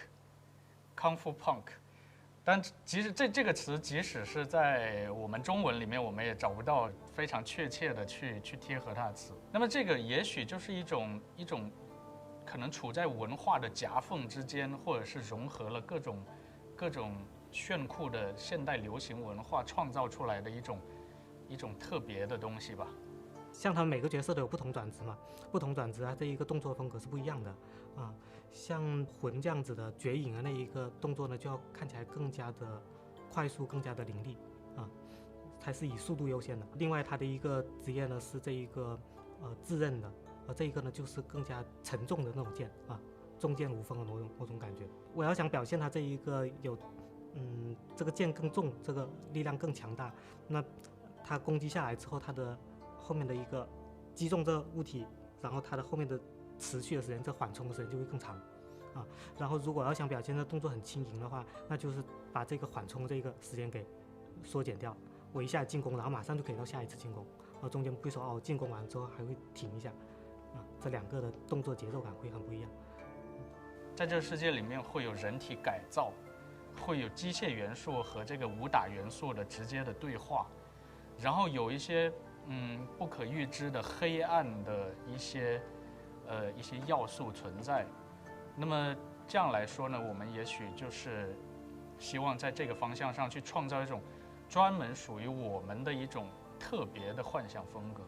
但即使这个词，即使是在我们中文里面，我们也找不到非常确切的去贴合它的词。那么这个也许就是一种可能处在文化的夹缝之间，或者是融合了各种炫酷的现代流行文化创造出来的一种特别的东西吧。像他们每个角色都有不同转职嘛，不同转职这一个动作风格是不一样的啊。像魂这样子的绝影的那一个动作呢，就要看起来更加的快速，更加的凌厉啊，它是以速度优先的。另外，他的一个职业呢是这一个自刃的，这一个呢就是更加沉重的那种剑啊，重剑无锋的某种感觉。我要想表现他这一个有这个剑更重，这个力量更强大，那它攻击下来之后，它的后面的一个击中这物体，然后它的后面的持续的时间，这缓冲的时间就会更长啊。然后如果要想表现的动作很轻盈的话，那就是把这个缓冲这个时间给缩减掉。我一下进攻，然后马上就可以到下一次进攻，中间不会说哦进攻完之后还会停一下啊，这两个的动作节奏感会很不一样。在这个世界里面会有人体改造，会有机械元素和这个武打元素的直接的对话，然后有一些不可预知的黑暗的一些要素存在。那么这样来说呢，我们也许就是希望在这个方向上去创造一种专门属于我们的一种特别的幻想风格。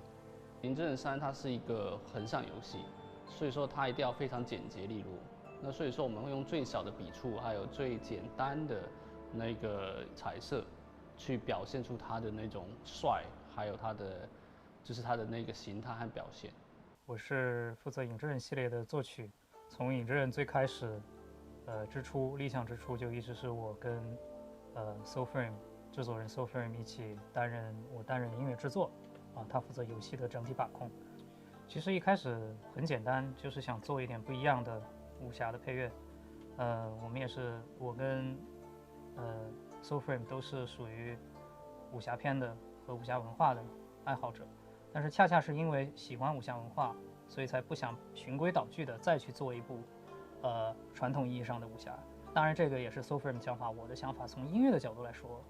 零真人3它是一个横向游戏，所以说它一定要非常简洁利落。那所以说我们会用最小的笔触，还有最简单的那个彩色，去表现出它的那种帅，还有它的那个形态和表现。我是负责影之刃系列的作曲，从影之刃最开始，立项之初就一直是我跟SoFrame 制作人 SoFrame 一起担任音乐制作，他负责游戏的整体把控。其实一开始很简单，就是想做一点不一样的武侠的配乐。我跟SoFrame 都是属于武侠片的和武侠文化的爱好者，但是恰恰是因为喜欢武侠文化，所以才不想循规蹈矩的再去做一部传统意义上的武侠。当然这个也是 SoFrame 的想法，我的想法从音乐的角度来说，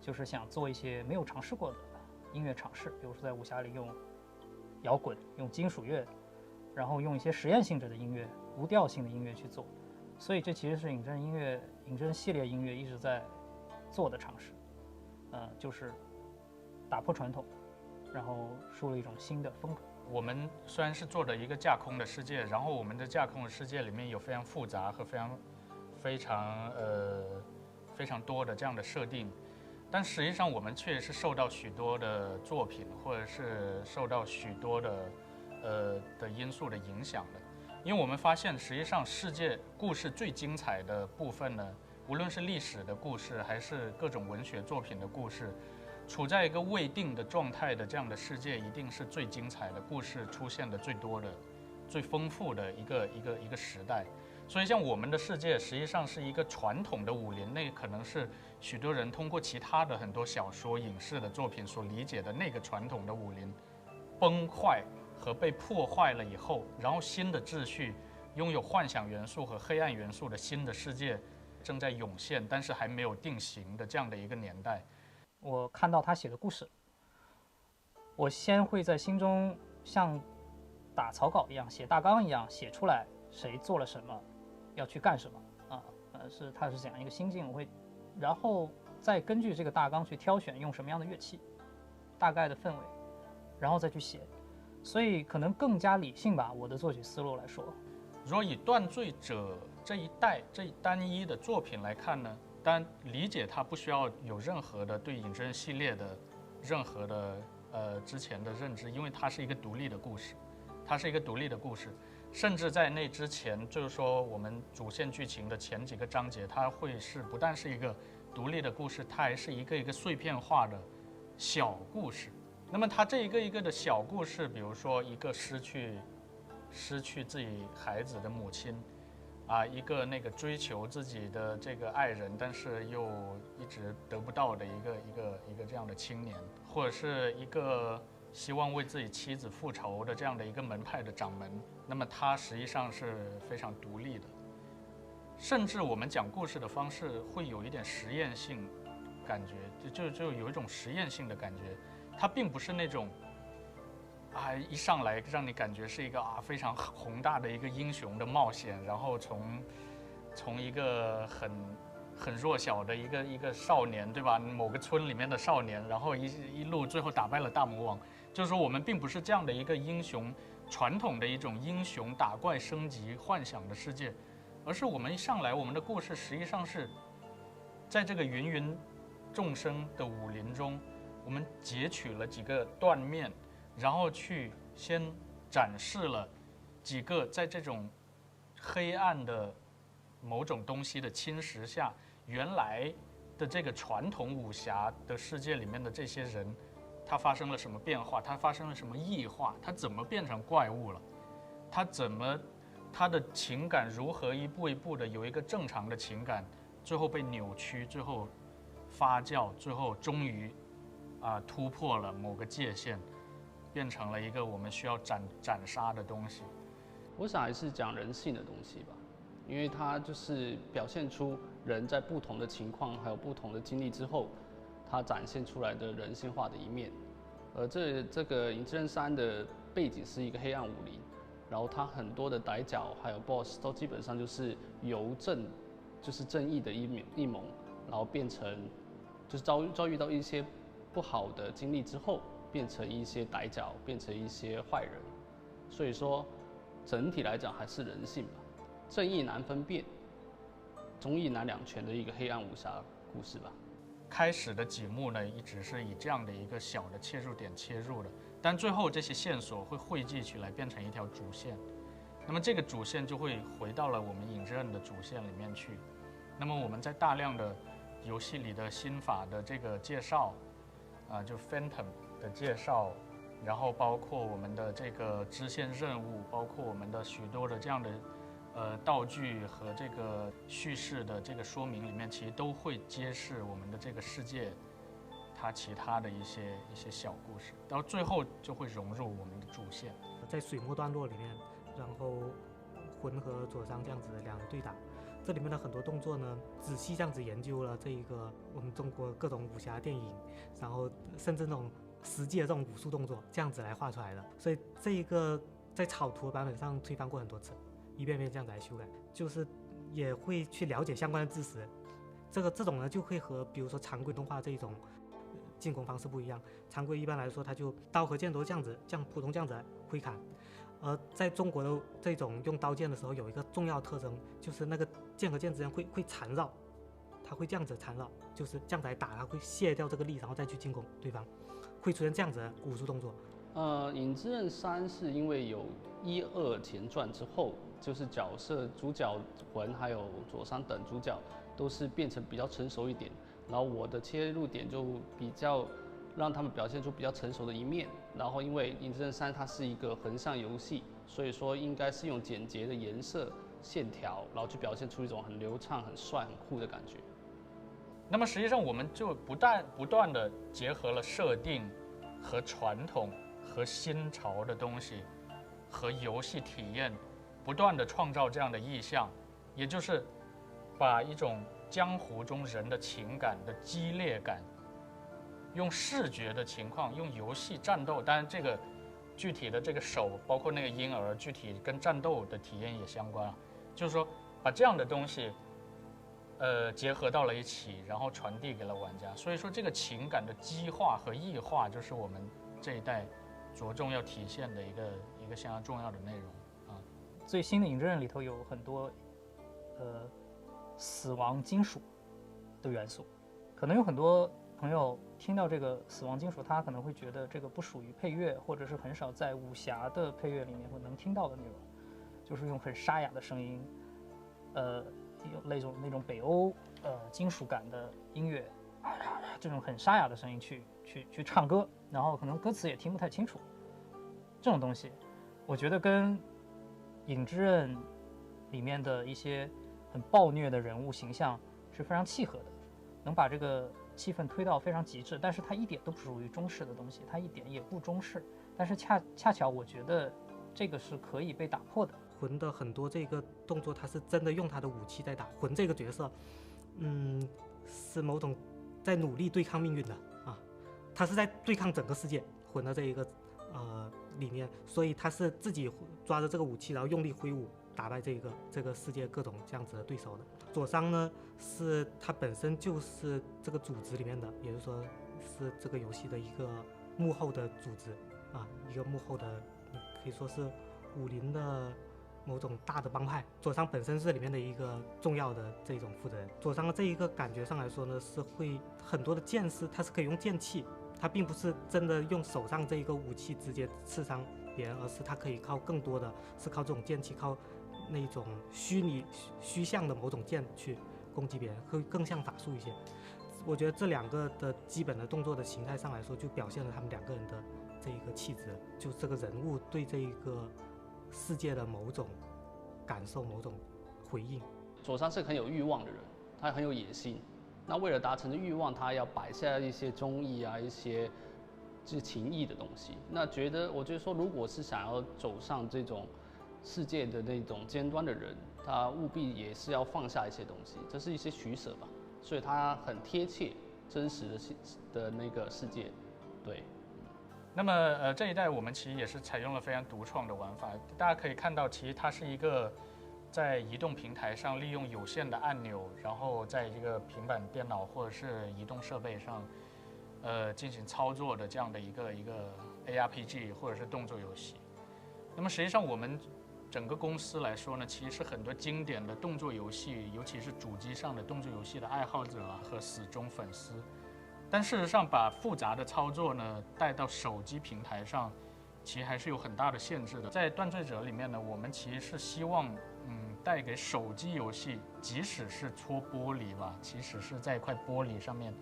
就是想做一些没有尝试过的音乐尝试，比如说在武侠里用摇滚、用金属乐，然后用一些实验性质的音乐、无调性的音乐去做。所以这其实是影真系列音乐一直在做的尝试，就是打破传统，然后树立一种新的风格。我们虽然是做的一个架空的世界，然后我们的架空的世界里面有非常复杂和非常多的这样的设定，但实际上我们却是受到许多的作品或者是受到许多的因素的影响的。因为我们发现实际上世界故事最精彩的部分呢，无论是历史的故事还是各种文学作品的故事，处在一个未定的状态的这样的世界一定是最精彩的，故事出现的最多的最丰富的一个时代。所以像我们的世界实际上是一个传统的武林，那可能是许多人通过其他的很多小说影视的作品所理解的那个传统的武林崩坏和被破坏了以后，然后新的秩序拥有幻想元素和黑暗元素的新的世界正在涌现，但是还没有定型的这样的一个年代。我看到他写的故事，我先会在心中像打草稿一样写大纲一样写出来，谁做了什么，要去干什么啊？他是讲一个心境，我会，然后再根据这个大纲去挑选用什么样的乐器，大概的氛围，然后再去写。所以可能更加理性吧，我的作曲思路来说。如果以断罪者这一单一的作品来看呢，当然理解它不需要有任何的对影真系列的任何的之前的认知，因为它是一个独立的故事，甚至在那之前，就是说我们主线剧情的前几个章节，它会是不但是一个独立的故事，它还是一个一个碎片化的小故事。那么它这一个一个的小故事，比如说一个失去自己孩子的母亲，一个那个追求自己的这个爱人，但是又一直得不到的一个这样的青年，或者是一个希望为自己妻子复仇的这样的一个门派的掌门，那么他实际上是非常独立的。甚至我们讲故事的方式会有一点实验性感觉，就有一种实验性的感觉。它并不是那种一上来让你感觉是一个非常宏大的一个英雄的冒险，然后从一个很弱小的一个少年，对吧？某个村里面的少年，然后一路最后打败了大魔王。就是说我们并不是这样的一个英雄传统的一种英雄打怪升级幻想的世界，而是我们一上来我们的故事实际上是在这个芸芸众生的武林中，我们截取了几个断面，然后去先展示了几个在这种黑暗的某种东西的侵蚀下，原来的这个传统武侠的世界里面的这些人，它发生了什么变化，它发生了什么异化，它怎么变成怪物了，它的情感如何一步一步的有一个正常的情感，最后被扭曲，最后发酵，最后终于突破了某个界限，变成了一个我们需要斩杀的东西。我想还是讲人性的东西吧，因为它就是表现出人在不同的情况还有不同的经历之后，它展现出来的人性化的一面。而这个《影之刃3》的背景是一个黑暗武林，然后它很多的歹角还有 BOSS 都基本上就是由正义的一盟，然后变成就是遭遇到一些不好的经历之后，变成一些歹角，变成一些坏人。所以说，整体来讲还是人性吧，正义难分辨，忠义难两全的一个黑暗武侠故事吧。开始的几幕呢，一直是以这样的一个小的切入点切入的，但最后这些线索会汇集起来变成一条主线，那么这个主线就会回到了我们影之刃的主线里面去。那么我们在大量的游戏里的心法的这个介绍，就 Phantom 的介绍，然后包括我们的这个支线任务，包括我们的许多的这样的道具和这个叙事的这个说明里面，其实都会揭示我们的这个世界它其他的一些小故事，到最后就会融入我们的主线。在水墨段落里面，然后魂和佐桑这样子两人对打，这里面的很多动作呢，仔细这样子研究了这一个我们中国各种武侠电影，然后甚至那种实际的这种武术动作，这样子来画出来的。所以这一个在草图版本上推翻过很多次，一遍遍这样子来修改，就是也会去了解相关的知识。这种呢，就会和比如说常规动画这一种进攻方式不一样。常规一般来说，它就刀和剑都这样子，普通这样子挥砍。而在中国的这种用刀剑的时候，有一个重要特征，就是那个剑和剑之间会缠绕，它会这样子缠绕，就是这样子来打，它会卸掉这个力，然后再去进攻对方，会出现这样子的武术动作。影之刃3是因为有1、2前传之后，就是主角魂还有佐桑等主角都是变成比较成熟一点，然后我的切入点就比较让他们表现出比较成熟的一面。然后因为影之刃3它是一个横向游戏，所以说应该是用简洁的颜色线条，然后去表现出一种很流畅、很帅、很酷的感觉。那么实际上我们就不断的结合了设定和传统和新潮的东西和游戏体验，不断的创造这样的意象，也就是把一种江湖中人的情感的激烈感，用视觉的情况，用游戏战斗，当然这个具体的这个手，包括那个婴儿，具体跟战斗的体验也相关啊，就是说把这样的东西结合到了一起，然后传递给了玩家。所以说这个情感的激化和异化，就是我们这一代着重要体现的一个相当重要的内容啊。最新的影之刃里头有很多死亡金属的元素，可能有很多朋友听到这个死亡金属，他可能会觉得这个不属于配乐，或者是很少在武侠的配乐里面会能听到的内容，就是用很沙哑的声音，有那种北欧金属感的音乐，这种很沙哑的声音去唱歌，然后可能歌词也听不太清楚。这种东西，我觉得跟影之刃里面的一些很暴虐的人物形象是非常契合的，能把这个气氛推到非常极致。但是它一点都不属于中式的东西，它一点也不中式。但是恰巧我觉得这个是可以被打破的。魂的很多这个动作，他是真的用他的武器在打。魂这个角色，是某种在努力对抗命运的啊，他是在对抗整个世界。魂的这一个理念，所以他是自己抓着这个武器，然后用力挥舞，打败这个世界各种这样子的对手的。佐桑呢，是他本身就是这个组织里面的，也就是说是这个游戏的一个幕后的组织啊，一个幕后的可以说是武林的某种大的帮派。佐桑本身是里面的一个重要的这种负责人。佐桑的这一个感觉上来说呢，是会很多的剑士，他是可以用剑气，他并不是真的用手上这一个武器直接刺伤别人，而是他可以靠更多的是靠这种剑气，靠那种虚象的某种剑去攻击别人，会更像法术一些。我觉得这两个的基本的动作的形态上来说，就表现了他们两个人的这一个气质，就这个人物对这一个世界的某种感受、某种回应。佐山是很有欲望的人，他很有野心。那为了达成欲望，他要摆下一些忠义啊，一些就是情义的东西。那我觉得说，如果是想要走上这种世界的那种尖端的人，他务必也是要放下一些东西，这是一些取舍吧。所以他很贴切真实的那个世界，对。那么这一代我们其实也是采用了非常独创的玩法，大家可以看到，其实它是一个在移动平台上利用有限的按钮，然后在一个平板电脑或者是移动设备上，进行操作的这样的一个 ARPG 或者是动作游戏。那么实际上我们整个公司来说呢，其实是很多经典的动作游戏，尤其是主机上的动作游戏的爱好者和死忠粉丝。但事实上，把复杂的操作呢带到手机平台上，其实还是有很大的限制的。在断罪者里面呢，我们其实是希望，带给手机游戏，即使是戳玻璃吧，即使是在一块玻璃上面，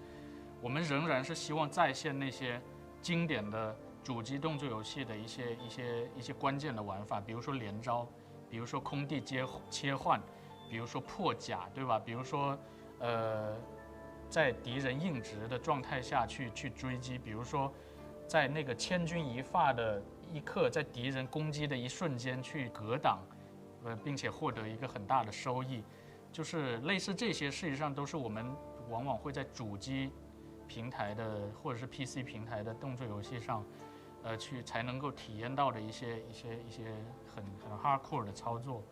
我们仍然是希望再现那些经典的主机动作游戏的一些关键的玩法，比如说连招，比如说空地切换，比如说破甲，对吧？比如说在敌人硬直的状态下去追击，比如说在那个千钧一发的一刻，在敌人攻击的一瞬间去格挡，并且获得一个很大的收益，就是类似这些，事实上都是我们往往会在主机平台的或者是 PC 平台的动作游戏上，才能够体验到的一些很 hardcore 的操作。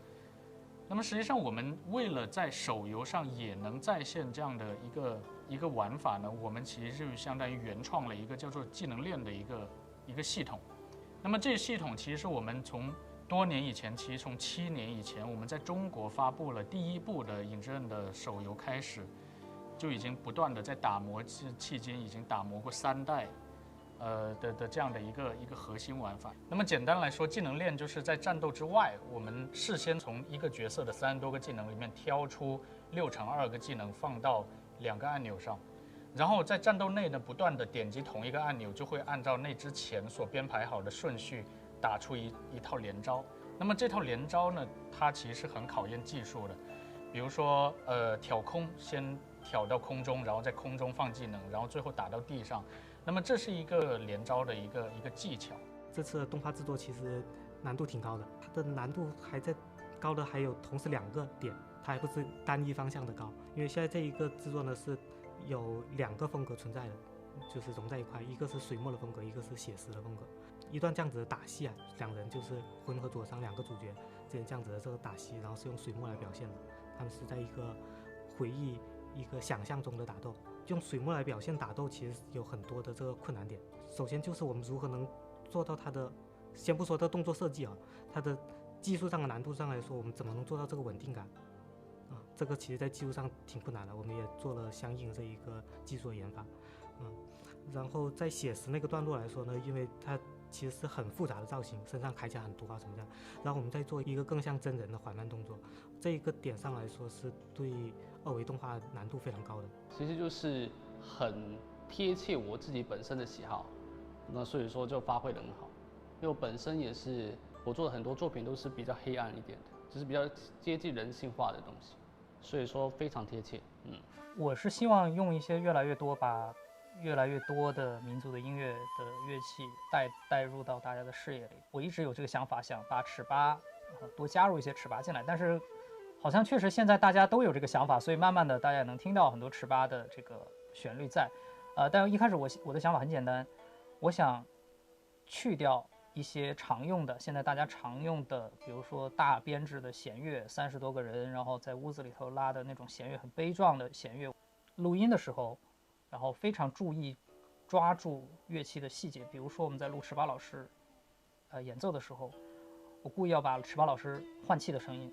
那么实际上，我们为了在手游上也能再现这样的一个玩法呢，我们其实就相当于原创了一个叫做技能链的一个系统。那么这个系统其实是我们从多年以前，其实从7年以前，我们在中国发布了第一部的影之刃的手游开始，就已经不断的在打磨，迄今已经打磨过3代。的这样的一个核心玩法。那么简单来说，技能链就是在战斗之外，我们事先从一个角色的30多个技能里面挑出6×2个技能放到2个按钮上，然后在战斗内呢，不断的点击同一个按钮，就会按照那之前所编排好的顺序打出一套连招。那么这套连招呢，它其实是很考验技术的，比如说挑空，先挑到空中，然后在空中放技能，然后最后打到地上。那么这是一个连招的一个技巧。这次的动画制作其实难度挺高的，它的难度还在高的还有同时2个点，它还不是单一方向的高。因为现在这一个制作呢是有2个风格存在的，就是融在一块，一个是水墨的风格，一个是写实的风格。一段这样子的打戏啊，2人就是浑和佐桑2个主角之间这样子的这个打戏，然后是用水墨来表现的，他们是在一个回忆一个想象中的打斗。用水墨来表现打斗，其实有很多的这个困难点。首先就是我们如何能做到它的，先不说它动作设计啊，它的技术上的难度上来说，我们怎么能做到这个稳定感啊？这个其实在技术上挺困难的，我们也做了相应的这一个技术的研发，然后在写实那个段落来说呢，因为它其实是很复杂的造型，身上铠甲很多啊什么的，然后我们再做一个更像真人的缓慢动作，这一个点上来说是对2维动画难度非常高的。其实就是很贴切我自己本身的喜好，那所以说就发挥得很好。因为我本身也是，我做的很多作品都是比较黑暗一点的，就是比较接近人性化的东西，所以说非常贴切。我是希望用一些把越来越多的民族的音乐的乐器带入到大家的视野里。我一直有这个想法，想把尺八多加入一些尺八进来，但是好像确实现在大家都有这个想法，所以慢慢的大家也能听到很多尺八的这个旋律在。但一开始我的想法很简单，我想去掉一些常用的，现在大家常用的，比如说大编制的弦乐，30多个人，然后在屋子里头拉的那种弦乐，很悲壮的弦乐。录音的时候，然后非常注意抓住乐器的细节，比如说我们在录尺八老师演奏的时候，我故意要把尺八老师换气的声音，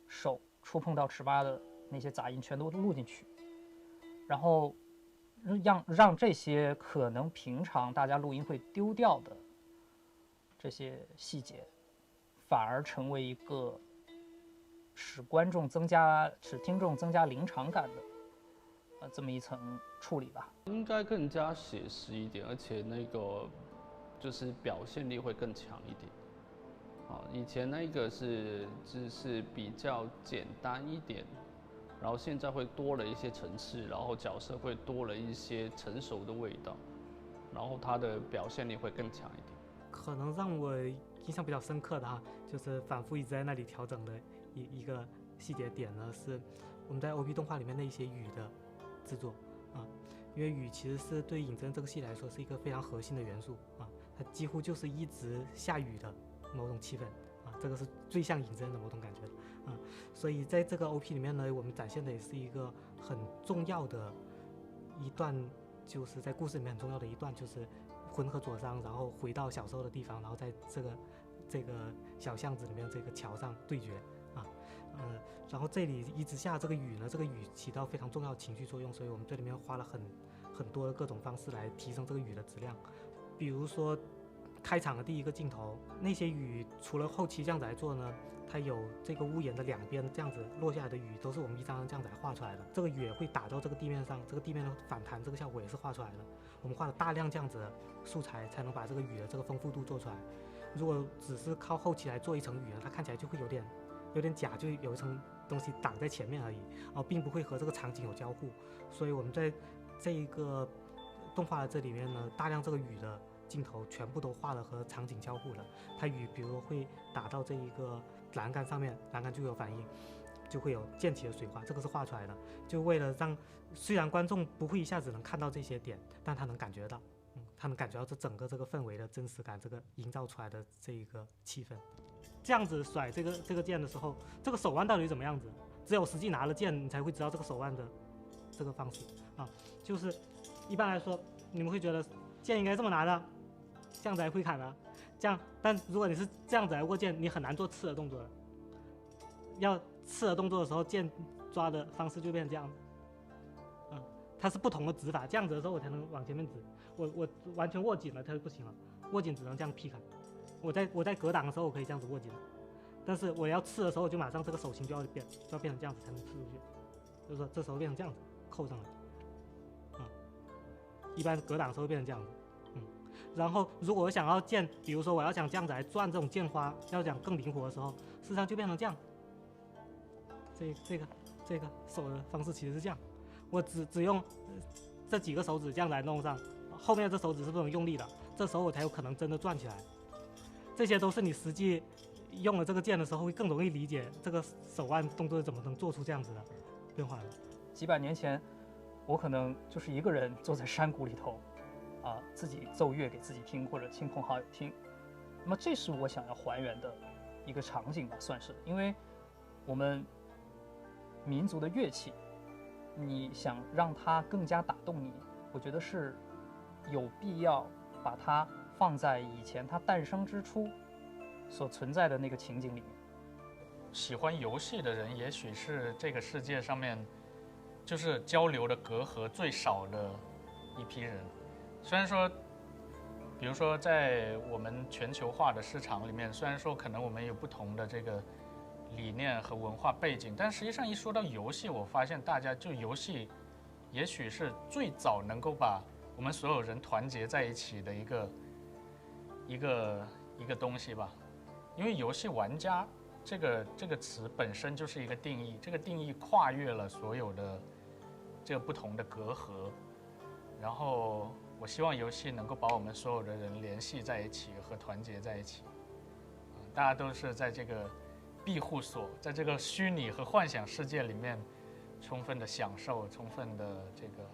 手触碰到尺八的那些杂音全都录进去，然后让这些可能平常大家录音会丢掉的这些细节，反而成为一个使听众增加临场感的这么一层处理吧。应该更加写实一点，而且那个就是表现力会更强一点。以前那个就是比较简单一点，然后现在会多了一些层次，然后角色会多了一些成熟的味道，然后它的表现力会更强一点。可能让我印象比较深刻的哈，就是反复一直在那里调整的一个细节点呢，是我们在 OP 动画里面的一些雨的制作啊，因为雨其实是对影真这个戏来说是一个非常核心的元素啊，它几乎就是一直下雨的某种气氛啊，这个是最像影真的某种感觉的啊，所以在这个 OP 里面呢，我们展现的也是一个很重要的一段，就是在故事里面很重要的一段，就是魂和佐桑，然后回到小时候的地方，然后在这个小巷子里面这个桥上对决啊，然后这里一直下这个雨呢，这个雨起到非常重要的情绪作用，所以我们这里面花了很多的各种方式来提升这个雨的质量，比如说开场的第一个镜头，那些雨除了后期这样子来做呢，它有这个屋檐的两边这样子落下来的雨都是我们一张张这样子来画出来的，这个雨也会打到这个地面上，这个地面的反弹这个效果也是画出来的，我们画了大量这样子的素材才能把这个雨的这个丰富度做出来。如果只是靠后期来做一层雨呢，它看起来就会有点假，就有一层东西挡在前面而已，并不会和这个场景有交互。所以我们在这一个动画的这里面呢，大量这个雨的镜头全部都画了和场景交互的。它雨比如说会打到这一个栏杆上面，栏杆就有反应，就会有溅起的水花，这个是画出来的，就为了让虽然观众不会一下子能看到这些点，但他能感觉到。他能感觉到这整个这个氛围的真实感，这个营造出来的这一个气氛。这样子甩这个剑的时候，这个手腕到底怎么样子？只有实际拿了剑，你才会知道这个手腕的这个方式啊。就是一般来说，你们会觉得剑应该这么拿的，这样子来挥砍的，这样。但如果你是这样子来握剑，你很难做刺的动作的。要刺的动作的时候，剑抓的方式就变成这样子。它是不同的指法，这样子的时候我才能往前面指。我完全握紧了，它就不行了，握紧只能这样劈开。我在格挡的时候我可以这样子握紧了，但是我要刺的时候，我就马上这个手型就要变成这样子才能刺出去，就是说这时候变成这样子扣上来，一般格挡的时候变成这样子，然后如果我想要剑，比如说我要想这样子来转这种剑花，要想更灵活的时候，事实上就变成这样。这个手的方式其实是这样。我只用这几个手指这样来弄上，后面这手指是不能用力的，这时候我才有可能真的转起来。这些都是你实际用了这个剑的时候会更容易理解这个手腕动作怎么能做出这样子的变化的。几百年前，我可能就是一个人坐在山谷里头，自己奏乐给自己听，或者亲朋好友听。那么这是我想要还原的一个场景吧，算是，因为我们民族的乐器。你想让它更加打动你，我觉得是有必要把它放在以前它诞生之初所存在的那个情景里面。喜欢游戏的人，也许是这个世界上面就是交流的隔阂最少的一批人。虽然说，比如说在我们全球化的市场里面，虽然说可能我们有不同的这个理念和文化背景，但实际上一说到游戏，我发现大家就游戏，也许是最早能够把我们所有人团结在一起的一个东西吧。因为游戏玩家这个词本身就是一个定义，这个定义跨越了所有的这个不同的隔阂，然后我希望游戏能够把我们所有的人联系在一起和团结在一起，大家都是在这个庇护所，在这个虚拟和幻想世界里面，充分的享受，充分的这个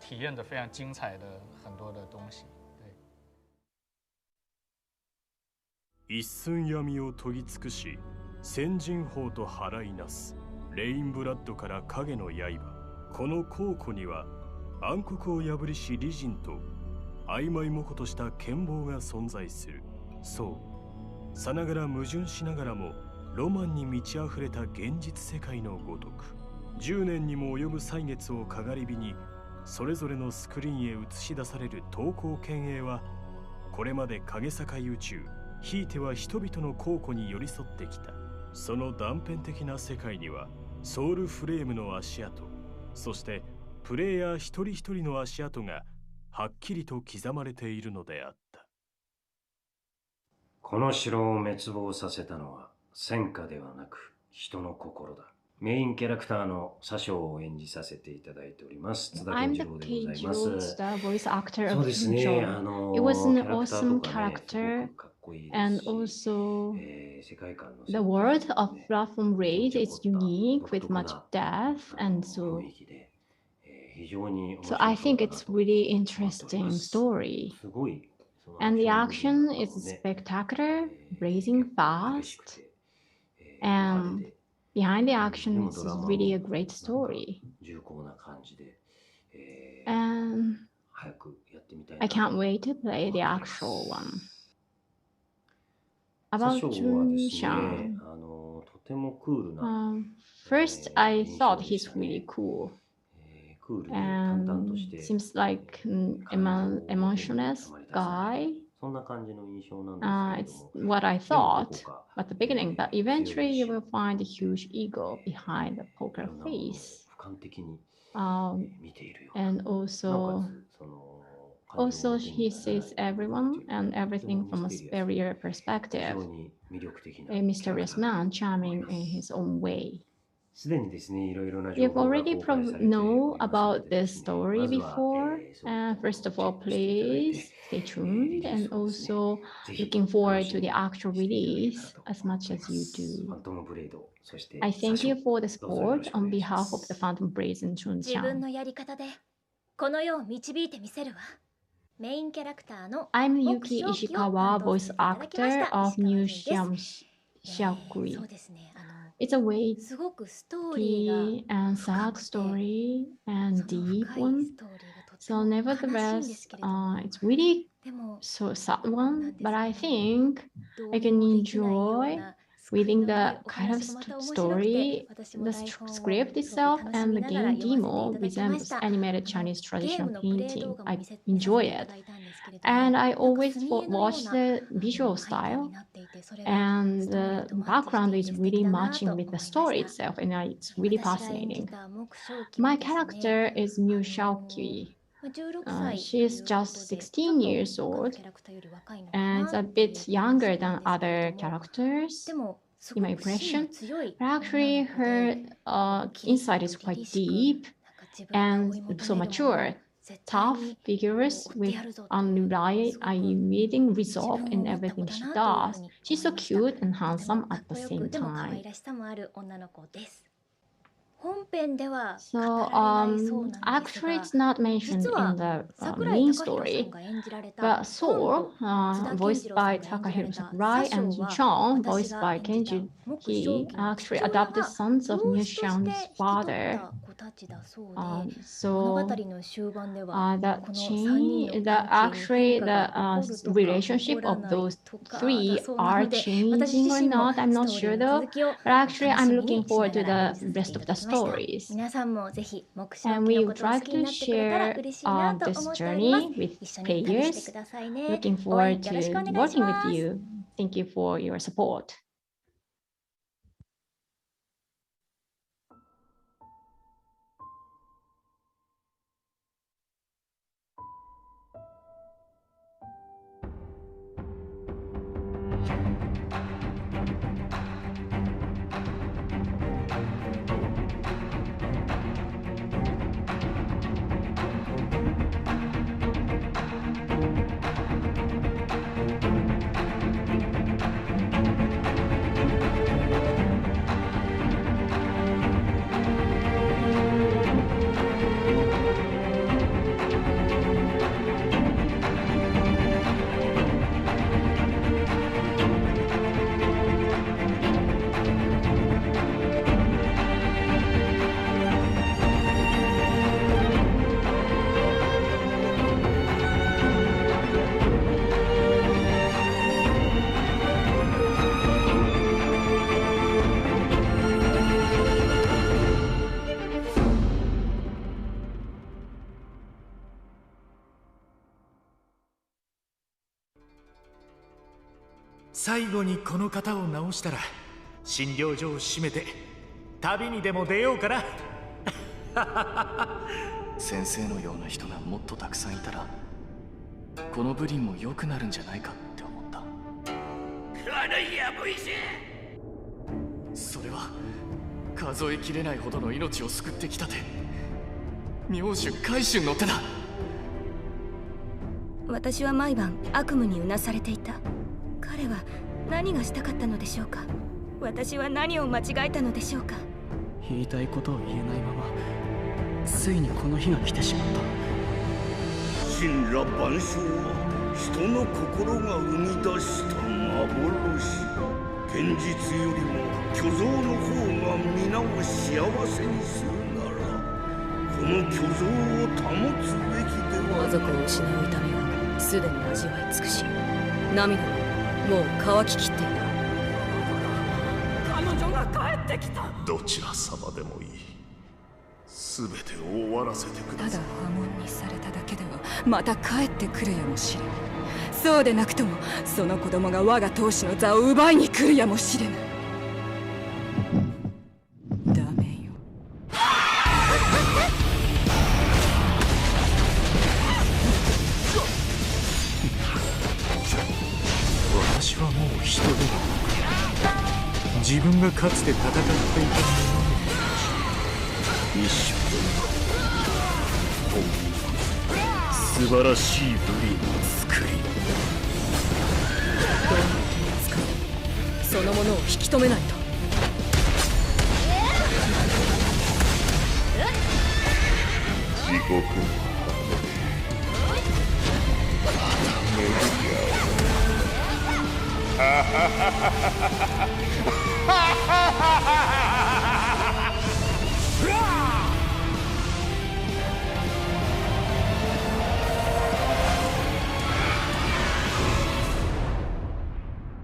体验着非常精彩的很多的东西。对。一寸闇を研ぎ尽くし、先人法と払いなすレインブラッドから影の刃。この鉱庫には暗黒を破りし理人と曖昧模糊とした剣謀が存在する。そうさながら矛盾しながらもロマンに満ち溢れた現実世界のごとく、10年にも及ぶ歳月をかがり火にそれぞれのスクリーンへ映し出される刀工剣影は、これまで影境宇宙、ひいては人々の鉱庫に寄り添ってきた。その断片的な世界にはソウルフレームの足跡、そしてプレイヤー一人一人の足跡がはっきりと刻まれているのであった。この城を滅亡させたのは戦火ではなく人の心だ。メインキャラクターの佐生を演じさせていただいております津田健 I'm 次 the 郎でござい Teil, ます。 the voice actor そう of ですね、 Teil. It was キ an ャラクター awesome とかね、すご character, くかっこいいで and すし、 also 世界観の the 設定 world も of ね、 Platform 生き Raid 残 is った unique 独 with 特 much な depth, and 雰 so 囲気で、非常に面 so 白 I そう think だな it's と really 思っておりま interesting す。 story. すごいそのア And クシ the ョン部分 action なんか is もね、 spectacular, 結 blazing 構激しく fast, て、派 and 手で、 behind the で action も is ドラマ really も a great なんか story. 重厚な感じで、And 早くやってみたい I なと can't wait to play 思っ the ております。 actual one. 佐 About 生はですね、 Junshan, とてもクールな、 first I 印 thought 象で he's したね。 really cool クールで淡々とし and て、 seems like an 感情を表に emotionless あまり出さない、 guy. そんな感じの印象なんですけれ It's ども、 what I でもどこ thought か、 at the beginning, but 強い eventually 意 you 志を will find a huge ego behind the い poker ろんなものを face. 俯瞰的に Um, 見ているような、 and なおか also, つその感情を also 表に he 出さない sees 部分 everyone っていうの and がとても everything ミ from a ステリアスで、 superior 非 perspective. 常に魅力的な A キャラク mysterious ターだ man と思い charming ま in す。 his own way. すでにですね、いろいろな情 You've 報が already 公開されて know おりますの about でで this すね、 story まずは、 before. そういったものを First of チェ all, ックしていただいて、 please stay リ tuned リー and スをですね、 also ぜひ looking 楽 forward し to み the に actual していただけた release らと as 思って much おり as ま you す。 do. ファントムブレード、そして I 佐 thank 生、 you for the どうぞよろ support しくお on 願いしま behalf of the す。 Phantom Brazen 自分 Chunchan. のやり方でこの世を導いてみせるわ。メインキャラクターの I'm 僕 Yuki 正気を担 Ishikawa, 当させ voice ていただきまし actor た of 石川 New 純です。 Xiaokui. そうですね、It's a weighty すごくストーリーが and 深 sad くて、 story そ and の deep 深い one. ストーリーがとて So も悲しいんで nevertheless, すけれども、 it's really でも so sad な one, んです but か I ね、 think ど I うに can もできないよう enjoy な救い reading のない the お kind of 話がまた面白くて、 story. 私 The も台本をすご script く itself 楽し and み the ながら game 読ませてい demo ただきまし resembles た。 animated Chinese ゲー traditional ムのプレイ動 painting. 画も I 見せて enjoy いた it. だいたんですけれども、 And I なんか always 墨絵のよう watch な the visual 背景 style, になっていて、それがス and トーリー the とマッチして background い is て素敵 really だな matching と思い with ま the し story た。 itself, and it's really 私が演じ fascinating. た木正気 My もですね、 character is New Xiaokui. 16歳と She い is うこと just で、ちょっ 16 years と他の old キャラクターより若いのか and な a っていう bit 印象 younger な than んですけれ other ども、 characters でもす in ご my く芯の impression. 強い But 女 actually, の子で、 her キリスト inside と is 凛 quite 々しく、 deep なんか自分が and 追い求 so めるものを mature, 絶対 tough, に vigorous, 追って with やるぞという、すごく unremitting 自 resolve 分を in 持った子 everything だ she なというふ does. うに She's 思 so いました。 cute and とても handsome か at っこ the よく、 same でも可 time. 愛らしさもある女の子です。本編では語 So られないそうなのです actually, が、 it's not mentioned 実は in the 桜井 main 貴弘さん story, が演じられた but ポン Soul, と津田健 voiced 次郎さ by んが演じら Takahiro れた Sakurai 佐 and 生は、 Chon, 私 voiced が by 演じた Kenji 木正 He, 気の父 actually 親 adopted が sons of 養 New 子として Xiang's 引き取っ father. た子たちだそうで、 So 物語の終盤では that この3 chain, 人の the 関係に actually 変化が the 起こるとか起 relationship こら of ない those とかだ three そうな are ので、私 changing 自 or 身も not. I'm ス not トーリ sure ーの though. 続きを But actually, 楽 I'm しみ looking にしな forward が to ら演 the じさせて rest い of た the だきました。 stories. 皆さんもぜひ木正 And 気の we こ would とを好 like きに to なってくれたら share 嬉しいなと this 思っております。 journey with 一緒に旅してく players. ださいね。 Looking 応援 forward よろしくお to 願いし working ま with す。 you. Thank you for your support. 最後にこの方を治したら診療所を閉めて旅にでも出ようかな。先生のような人がもっとたくさんいたらこのブリンも良くなるんじゃないかって思った。それは数えきれないほどの命を救ってきた手、明寿海春の手だ。私は毎晩悪夢にうなされていた。彼は何がしたかったのでしょうか。私は何を間違えたのでしょうか。言いたいことを言えないままついにこの日が来てしまった。神羅万象は人の心が生み出した幻。現実よりも虚像の方が皆を幸せにするなら、この虚像を保つべきではない。家族を失う痛みはすでに味わい尽くし、涙はもう乾ききっていた。彼女が帰ってきた。どちら様でもいい。全てを終わらせてください。ただ破門にされただけではまた帰ってくるやもしれない。そうでなくともその子供が我が当主の座を奪いに来るやもしれない。ダメよ。私はもう人ではなく、自分がかつて戦っていたもの一緒素晴らしいブリーを作り、どんな手を使う、そのものを引き止めないと。地獄のまた巡り合う。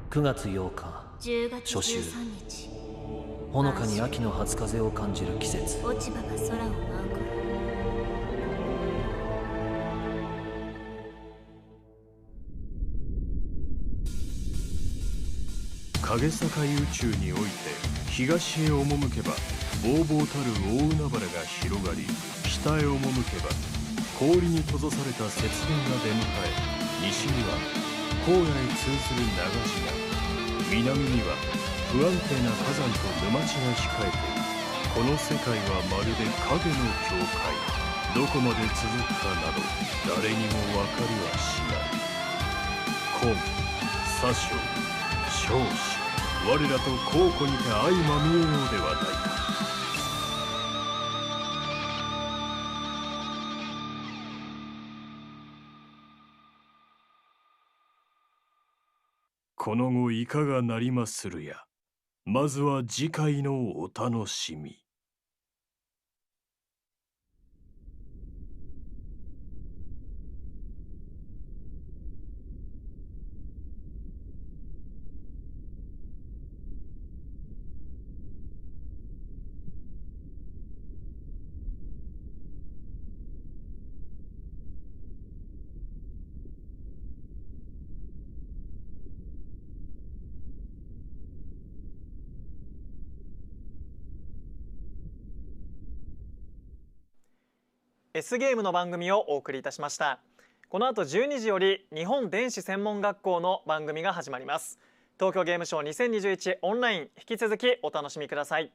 9月8日10月初秋、13日、ほのかに秋の初風を感じる季節。落ち葉が空を舞う頃。影坂宇宙において東へ赴けばぼうぼうたる大海原が広がり、北へ赴けば氷に閉ざされた雪原が出迎え、西には荒野へ通ずる流しが、南には不安定な火山と沼地が控えて、この世界はまるで影の境界。どこまで続くかなど誰にも分かりはしない。今左将少子、我らと交互にて相まみえようではないか。この後いかがなりまするや。まずは次回のお楽しみ。S ゲームの番組をお送りいたしました。この後12時より日本電子専門学校の番組が始まります。東京ゲームショウ2021オンライン、引き続きお楽しみください。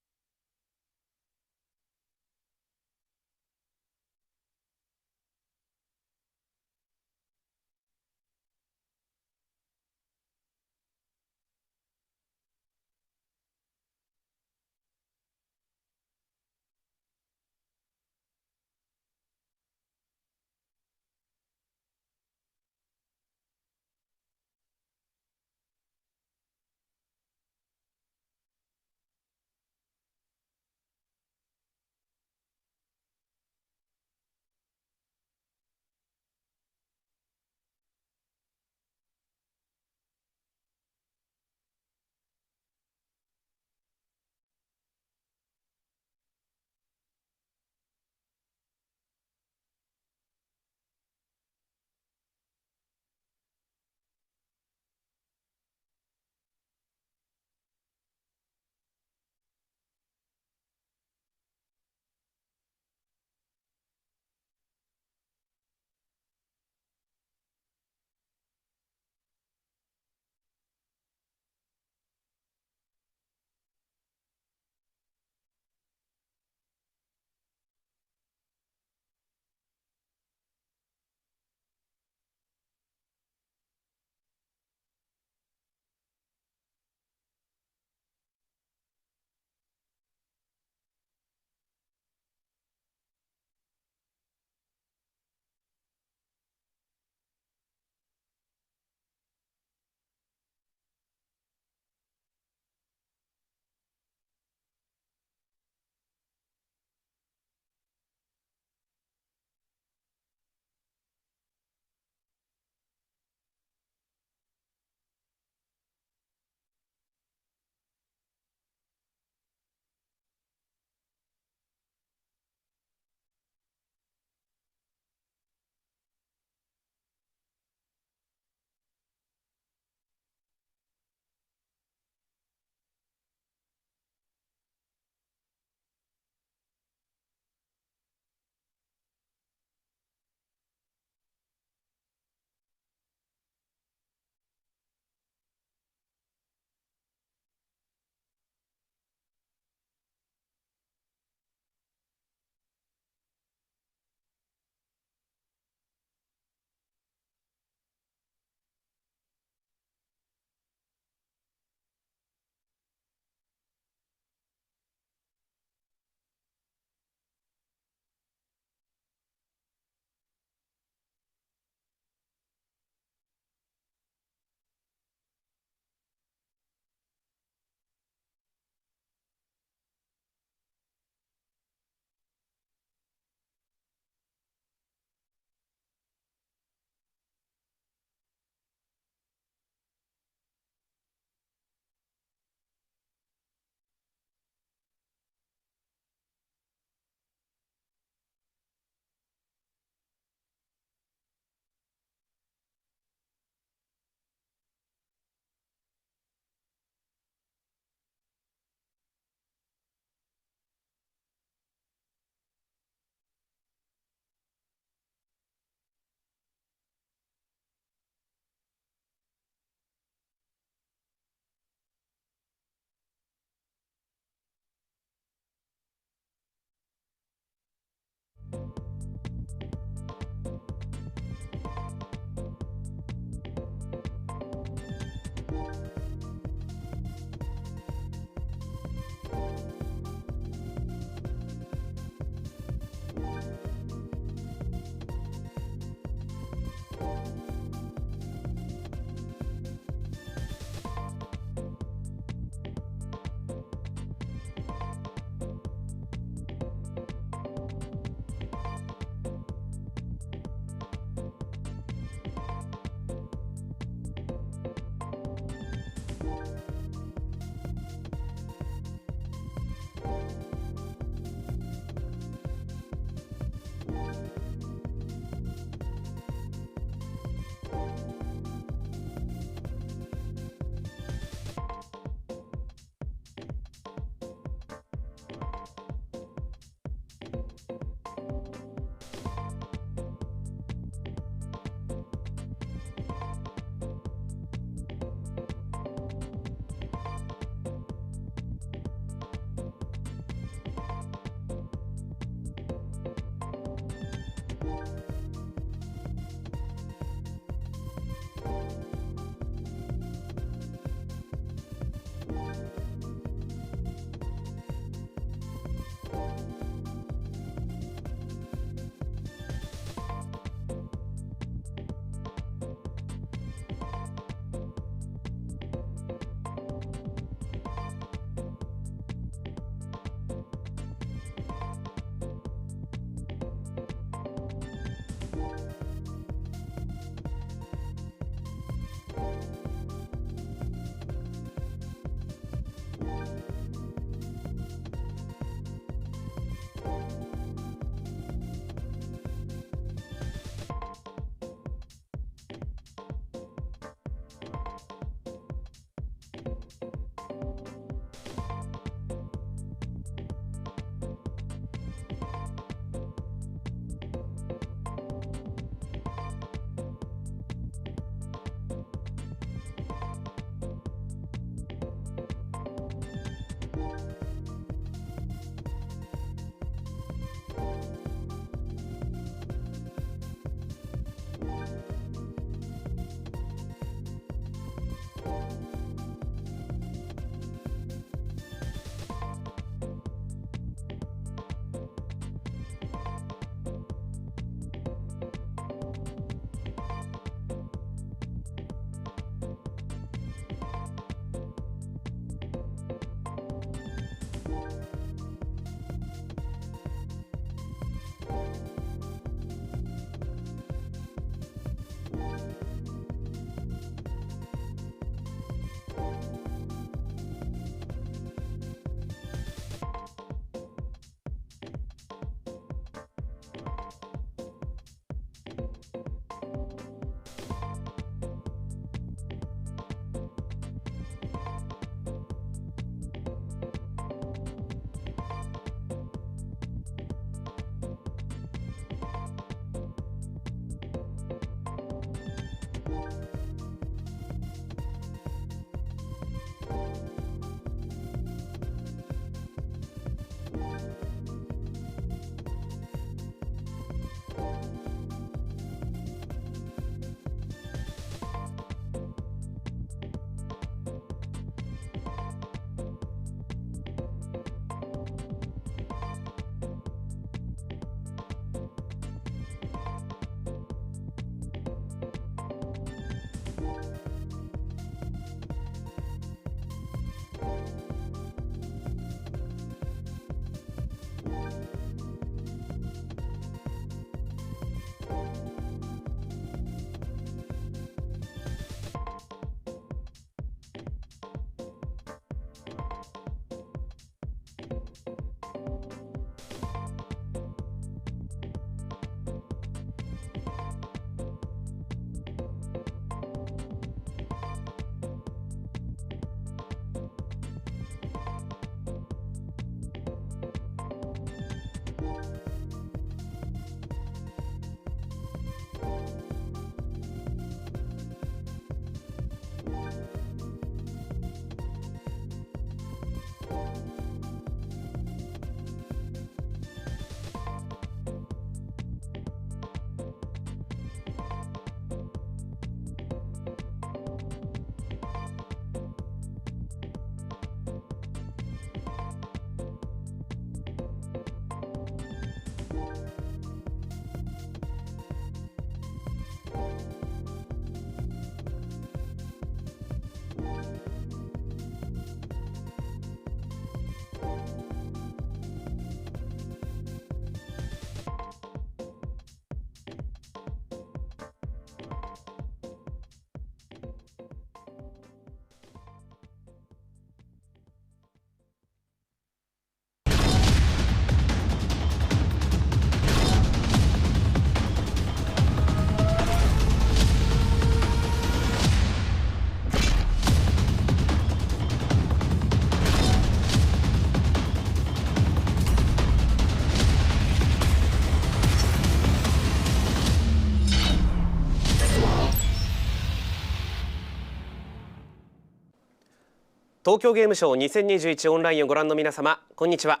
東京ゲームショウ2021オンラインをご覧の皆様、こんにちは。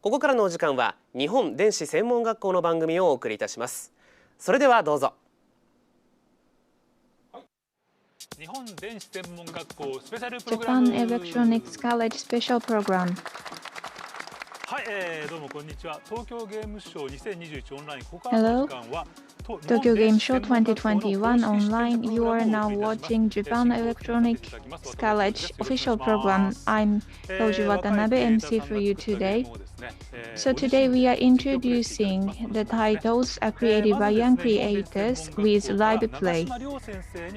ここからのお時間は日本電子専門学校の番組をお送りいたします。それではどうぞ。日本電子専門学校スペシャルプログラム Japan Electronics College Special Program。はい、どうもこんにちは。東京ゲームショウ2021オンライン、ここからの時間はTokyo Game Show 2021 online. You are now watching Japan Electronics College official program. I'm Toji Watanabe, MC for you today. So today we are introducing the titles created by young creators with live play.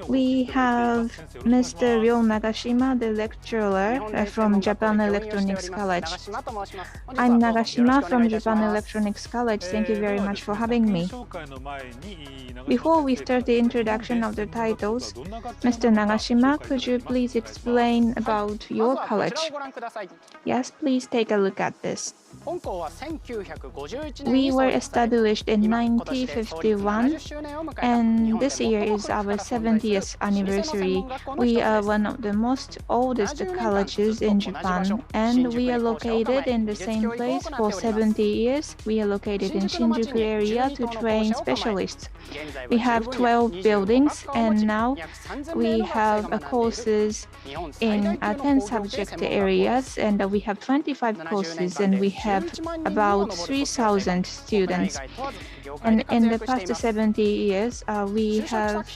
We have Mr. Ryo Nagashima, the lecturer from Japan Electronics College. I'm Nagashima from Japan Electronics College. Thank you very much for having me. Before we start the introduction of the titles, Mr. Nagashima, could you please explain about your college? Yes, please take a look at this. We were established in 1951, and this year is our 70th anniversary. We are one of the most oldest colleges in Japan, and we are located in the same place for 70 years. We are located in Shinjuku area to train specialists. We have 12 buildings, and now we have courses in 10 subject areas, and we have 25 courses, and we have about 3,000 students. And in the past 70 years, we have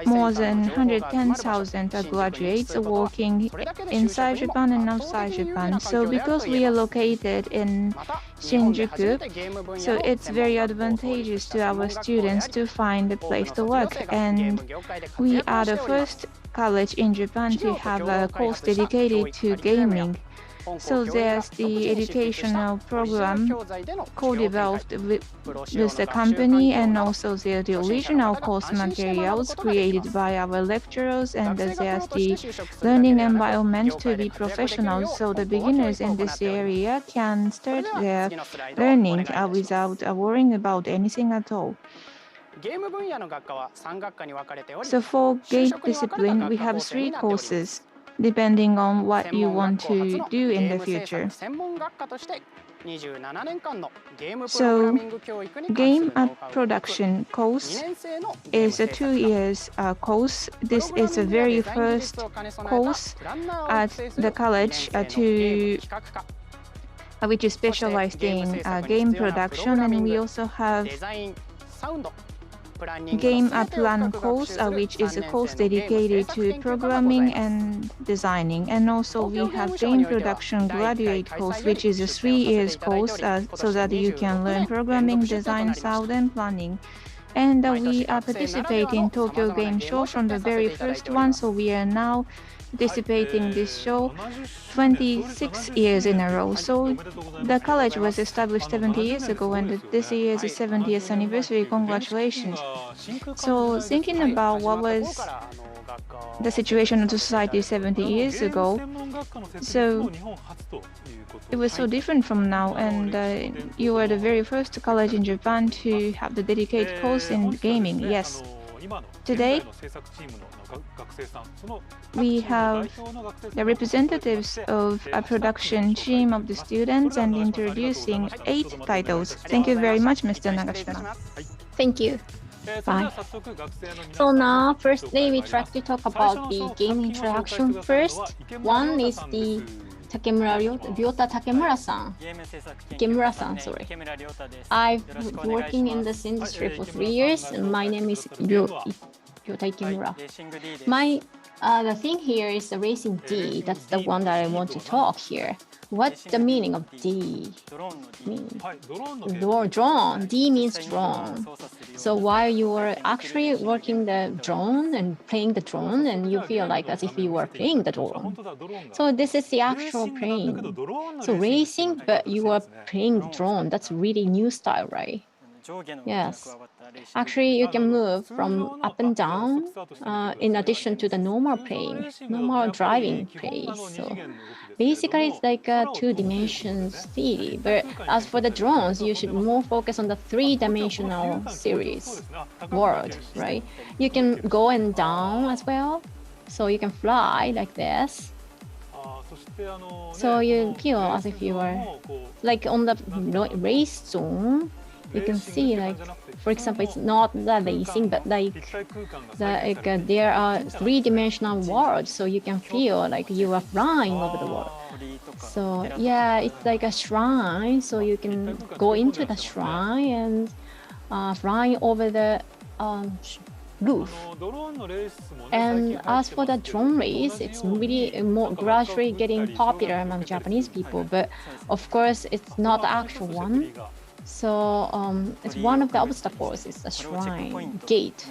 more than 110,000 graduates working inside Japan and outside Japan. So because we are located in Shinjuku, so it's very advantageous to our students to find a place to work. And we are the first college in Japan to have a course dedicated to gaming. So there's the educational program co-developed with the company, and also there's the original course materials created by our lecturers, and there's the learning environment to be professional, so the beginners in this area can start their learning without worrying about anything at all. So for game discipline, we have 3 courses, depending on what you want to do in the future. So, game production course is a 2 years course. This is the very first course at the college which is specialized in game production, and we also have game plan course, which is a course dedicated to programming and designing, and also we have game production graduate course, which is a 3 years course, so that you can learn programming, design, sound, and planning. And we are participating in Tokyo Game Show from the very first one, so we are now participating in this show 26 years in a row. So the college was established 70 years ago, and this year is the 70th anniversary. Congratulations. So thinking about what was the situation of the society 70 years ago, so it was so different from now, and you were the very first college in Japan to have the dedicated course in gaming. Yes. Today, we have the representatives of a production team of the students and introducing 8 titles. Thank you very much, Mr. Nagashima. Thank you. Bye. So now, firstly, we try to talk about the game introduction first. One is the Ryota Takemura-san. Takemura-san, sorry. I've been working in this industry for 3 years, and my name is Ryota Takemura. The thing here is the racing D. That's the one that I want to talk here. What's the meaning of D? Drone. D means drone. So while you are actually working the drone and playing the drone, and you feel like as if you are playing the drone. So this is the actual plane. So racing, but you are playing drone. That's really new style, right? Yes. Actually, you can move from up and down in addition to the normal plane, normal driving place. So basically, it's like a 2 dimensions theory. But as for the drones, you should more focus on the 3-dimensional series world, right? You can go and down as well. So you can fly like this. So you feel as if you are like on the race zone. You can see, like, for example, it's not the racing, but there are three-dimensional worlds, so you can feel like you are flying over the world. So yeah, it's like a shrine, so you can go into the shrine and flying over the roof. And as for the drone race, it's really more gradually getting popular among Japanese people, but of course it's not the actual one. So it's one of the obstacles is the shrine gate.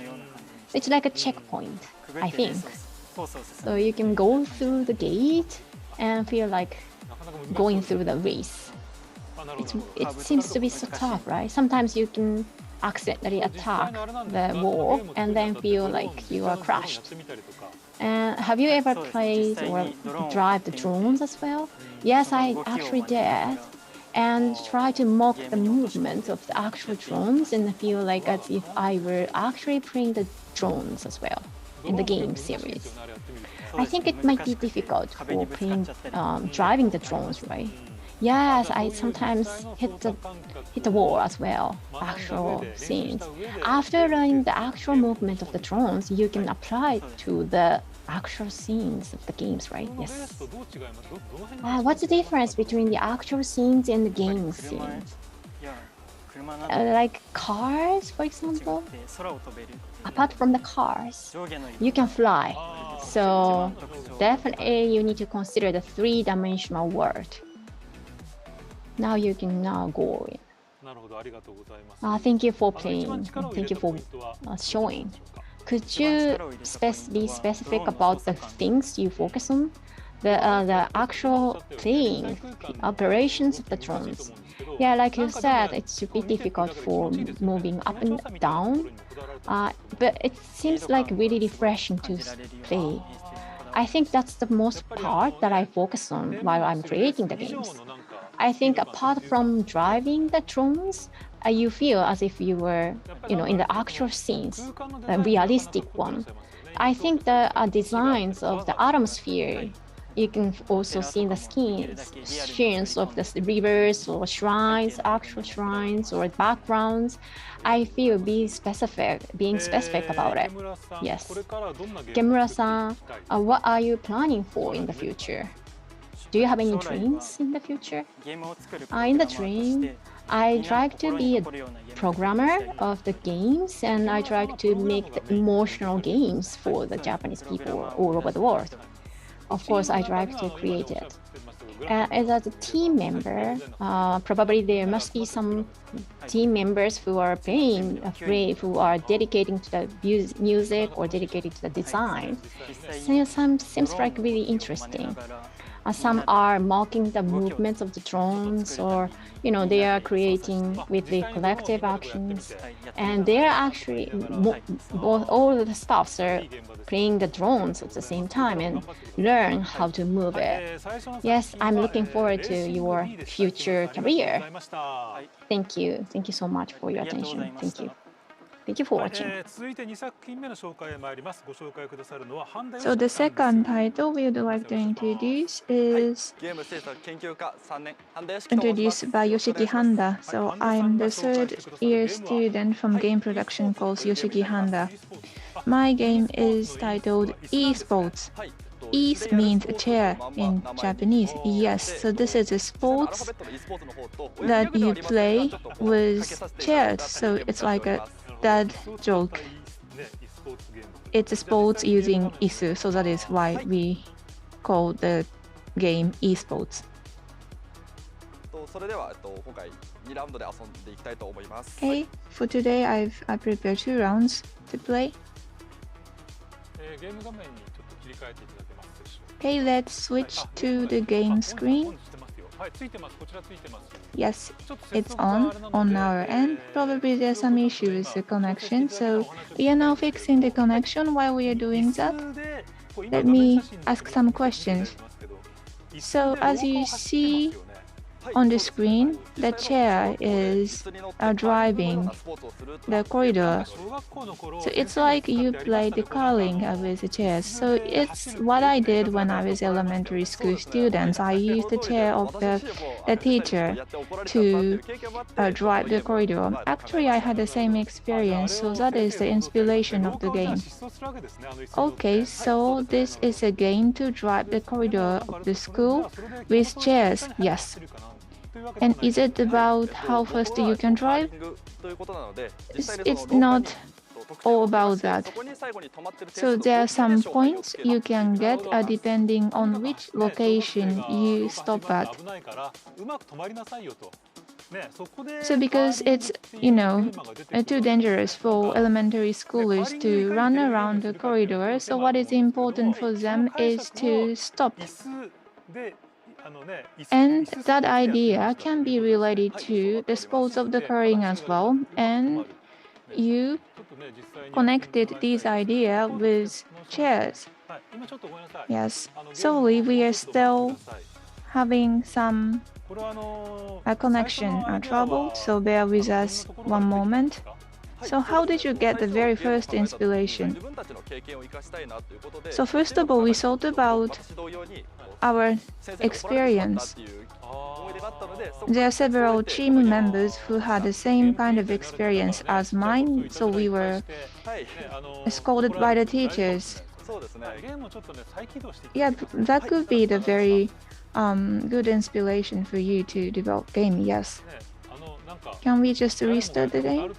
It's like a checkpoint, I think. So you can go through the gate and feel like going through the race. It seems to be so tough, right? Sometimes you can accidentally attack the wall and then feel like you are crushed. Have you ever played or drive the drones as well? Yes, I actually did. And try to mock the movement of the actual drones and feel like as if I were actually playing the drones as well in the game series. I think it might be difficult for playing driving the drones, right? Yes, I sometimes hit the wall as well, actual scenes. After learning the actual movement of the drones, you can apply it to the actual scenes of the games, right? Yes. What's the difference between the actual scenes and the game scenes? Like cars, for example? Apart from the cars, you can fly. So definitely you need to consider the three-dimensional world. Now you can go in. Thank you for playing. Thank you for showing. Could you be specific about the things you focus on? The actual playing, the operations of the drones. Yeah, like you said, it should be difficult for moving up and down, but it seems like really refreshing to play. I think that's the most part that I focus on while I'm creating the games. I think apart from driving the drones, you feel as if you were, in the actual scenes, a realistic one. I think the designs of the atmosphere, you can also see in the scenes of the rivers or shrines, actual shrines or backgrounds. I feel being specific about it. Yes. Kemura-san, what are you planning for in the future? Do you have any dreams in the future? In the dream, I try to be a programmer of the games, and I try to make the emotional games for the Japanese people all over the world. Of course, I try to create it. As a team member, probably there must be some team members who are who are dedicating to the music or dedicated to the design. So some seems like really interesting. Some are mocking the movements of the drones, or they are creating with the collective actions, and they are actually all of the staffs are playing the drones at the same time and learn how to move it. Yes, I'm looking forward to your future career. Thank you so much for your attention. Thank you. Thank you for watching. So the second title we would like to introduce is introduced by Yoshiki Handa. So I'm the third-year student from game production called Yoshiki Handa. My game is titled eSports. E means chair in Japanese. Yes, so this is a sports that you play with chairs. So it's like a dad joke. It's a sports using isu, so that is why we call the game eSports. Okay, for today I prepared 2 rounds to play. Okay, let's switch to the game screen. Yes, it's on our end. Probably there's some issue with the connection, so we are now fixing the connection. While we are doing that, let me ask some questions. So as you see on the screen, the chair is driving the corridor. So it's like you play the curling with the chairs. So it's what I did when I was elementary school students. I used the chair of the teacher to drive the corridor. Actually, I had the same experience, so that is the inspiration of the game. Okay, so this is a game to drive the corridor of the school with chairs. Yes. And is it about how fast you can drive? It's not all about that. So there are some points you can get depending on which location you stop at. So because it's, too dangerous for elementary schoolers to run around the corridor, so what is important for them is to stop. And that idea can be related to the sports of the curling as well. And you connected this idea with chairs. Yes, sorry, we are still having some connection trouble, so bear with us one moment. So how did you get the very first inspiration? So first of all, we thought about our experience. There are several team members who had the same kind of experience as mine, so we were scolded by the teachers. Yeah, that could be the very good inspiration for you to develop game, yes. Can we just restart the game?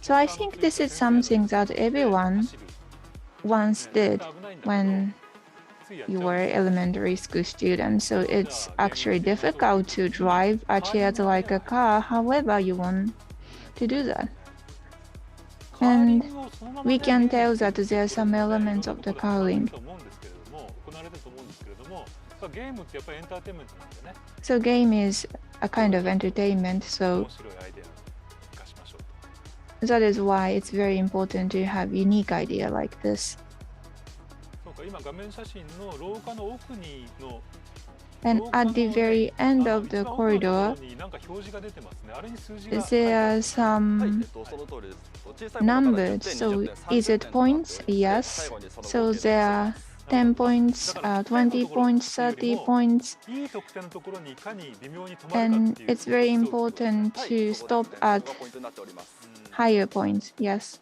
So I think this is something that everyone once did when you were elementary school student. So it's actually difficult to drive a chair like a car, however you want to do that. And we can tell that there are some elements of the curling. So game is a kind of entertainment, so that is why it's very important to have unique idea like this. And at the very end of the corridor, there are some numbers. So is it points? Yes. So there are 10 points, 20 points, 30 points. And it's very important to stop at higher points. Yes.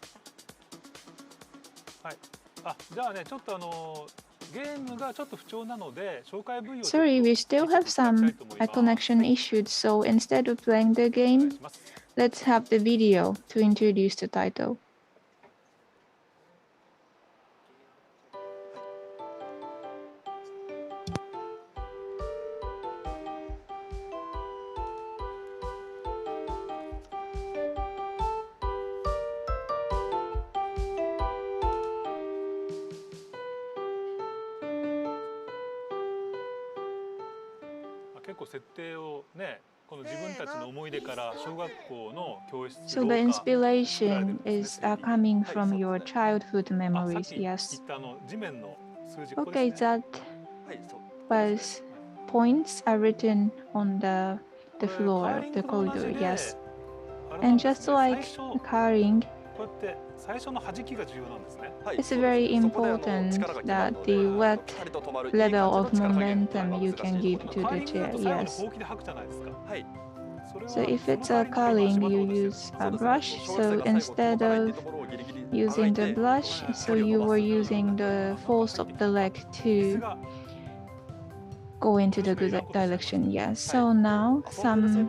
Sorry, we still have some connection issues, so instead of playing the game, let's have the video to introduce the title. So the inspiration is coming from your childhood memories, yes. Okay, that was points are written on the floor of the corridor, yes. And just like curling, it's very important that the what level of momentum you can give to the chair, yes. So if it's a curling, you use a brush. So instead of using the brush, so you were using the force of the leg to go into the good direction, yes. So now some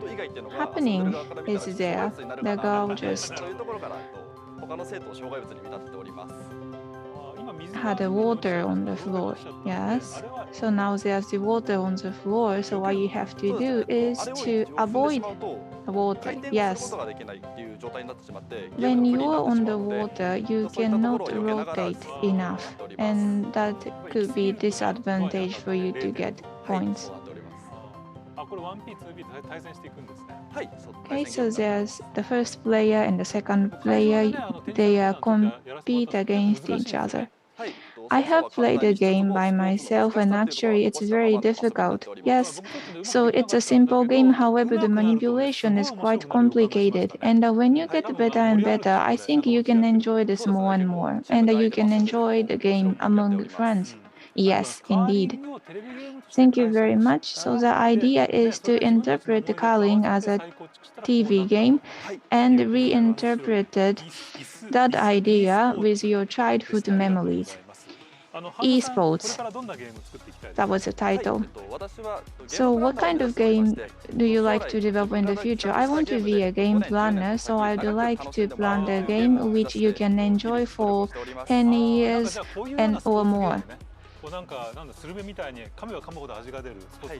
happening is there. The girl just had the water on the floor, yes. So now there's the water on the floor, so what you have to do is to avoid the water, yes. When you are on the water, you cannot rotate enough, and that could be disadvantage for you to get points. Okay, so there's the first player and the second player, they compete against each other. I have played the game by myself, and actually it's very difficult. Yes, so it's a simple game, however, the manipulation is quite complicated. And when you get better and better, I think you can enjoy this more and more, and you can enjoy the game among friends. Yes, indeed. Thank you very much. So the idea is to interpret the curling as a TV game and reinterpreted that idea with your childhood memories. Esports. That was the title. So what kind of game do you like to develop in the future? I want to be a game planner, so I'd like to plan a game which you can enjoy for 10 years and or more.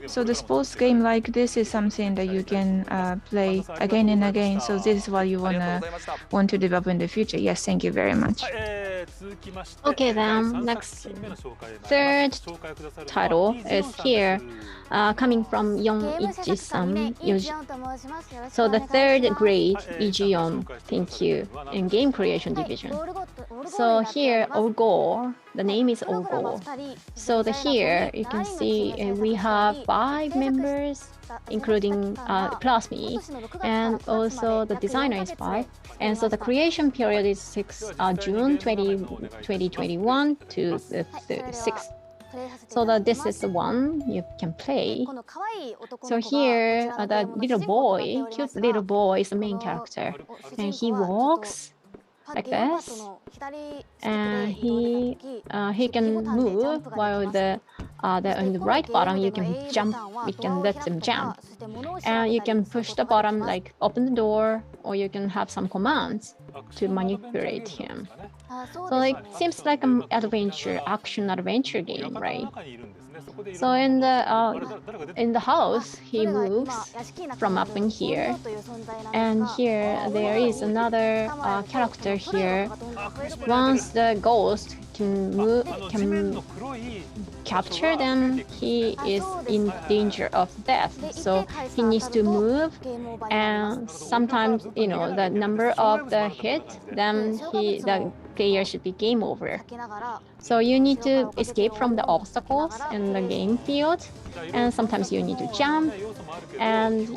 So the sports game like this is something that you can play again and again. So this is what you want to develop in the future. Yes, thank you very much. Okay, then next third title is here, coming from Yon-ichi-san. So the third grade Ijion, thank you, in game creation division. So here, Olgo, the name is Olgo. So here you can see we have 5 members, including plus me, and also the designer is 5. And so the creation period is June 2021 to the 6th. So this is the one you can play. So here, the little boy, cute little boy is the main character, and he walks like this, and he can move while on the right button you can jump. You can let them jump, and you can push the button like open the door, or you can have some commands to manipulate him. So it seems like an action adventure game, right? So in the house, he moves from up in here, and here there is another character here. Once the ghost can capture them, he is in danger of death. So he needs to move, and sometimes the number of the hit, then the player should be game over. So you need to escape from the obstacles in the game field, and sometimes you need to jump, and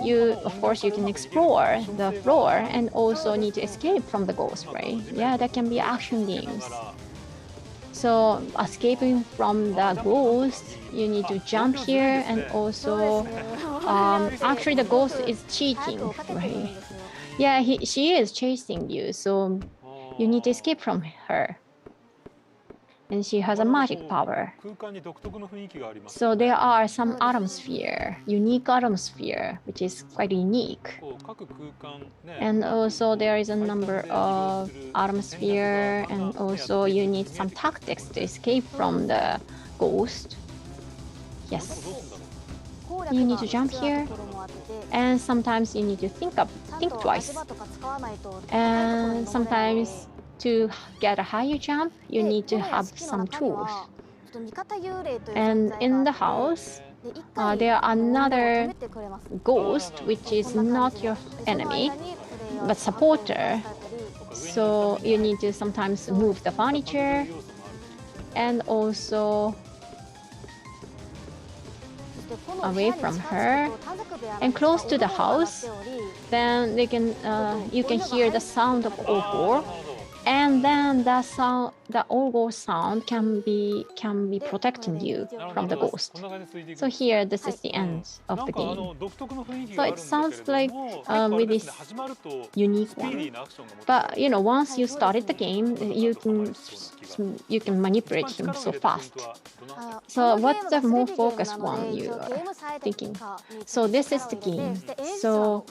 of course you can explore the floor and also need to escape from the ghost, right? Yeah, that can be action games. So escaping from the ghost, you need to jump here, and also actually the ghost is cheating, right? Yeah, she is chasing you, so you need to escape from her. And she has a magic power. So there are some unique atmosphere, which is quite unique. And also there is a number of atmosphere, and also you need some tactics to escape from the ghost. Yes. You need to jump here, and sometimes you need to think twice. And sometimes to get a higher jump, you need to have some tools. And in the house, there are another ghost, which is not your enemy, but supporter. So you need to sometimes move the furniture, and also away from her and close to the house. Then you can hear the sound of Olgo, and then the Olgo sound can be protecting you from the ghost. So here, this is the end of the game. So it sounds like with this unique one. But once you started the game, you can manipulate him so fast. So what's the more focused one you are thinking? So this is the game. So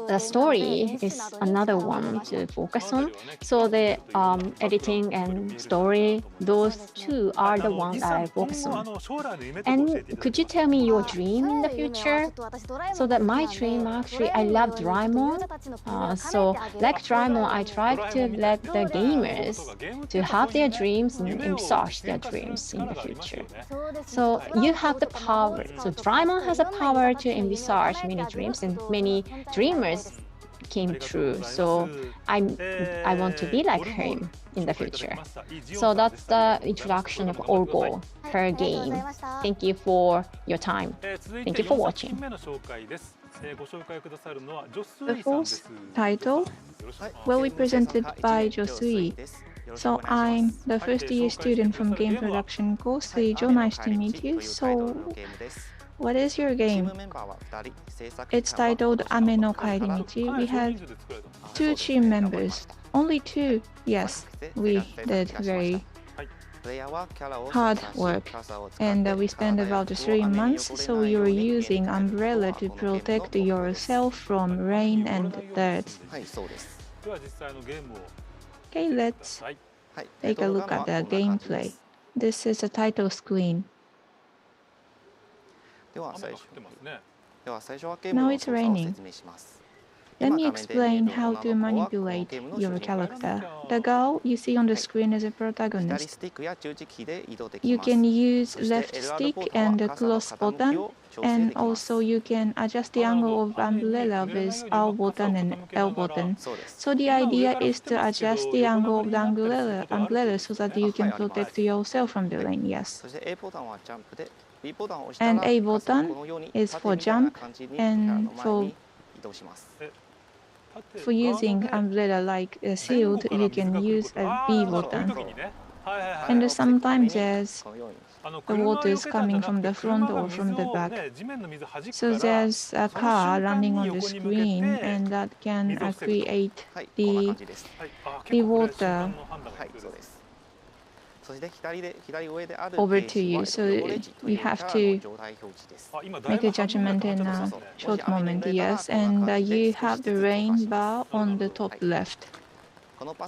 the story is another one to focus on. So the editing and story, those two are the ones that I focus on. And could you tell me your dream in the future? So that my dream, actually, I love Doraemon. So like Doraemon, I try to let the gamers to have their dreams and envisage their dreams in the future. So you have the power. So Doraemon has a power to envisage many dreams, and many dreamers came true. So I want to be like him in the future. So that's the introduction of Orgo, her game. Thank you for your time. Thank you for watching. The fourth title will be presented by Josui. So I'm the first year student from game production course. Jo, nice to meet you. So what is your game? It's titled Ame no Kairimichi. We had 2 team members. Only 2. Yes, we did very hard work, and we spent about 3 months. So you're using umbrella to protect yourself from rain and dirt. Okay, let's take a look at the gameplay. This is a title screen. Now it's raining. Let me explain how to manipulate your character. The girl you see on the screen is a protagonist. You can use left stick and the close button, and also you can adjust the angle of umbrella with R button and L button. So the idea is to adjust the angle of the umbrella so that you can protect yourself from the rain, yes. And A button is for jump, and for using umbrella like a shield, you can use a B button. And sometimes there's the water is coming from the front or from the back. So there's a car running on the screen, and that can create the water over to you. So you have to make a judgment in a short moment, yes. And you have the rain bar on the top left.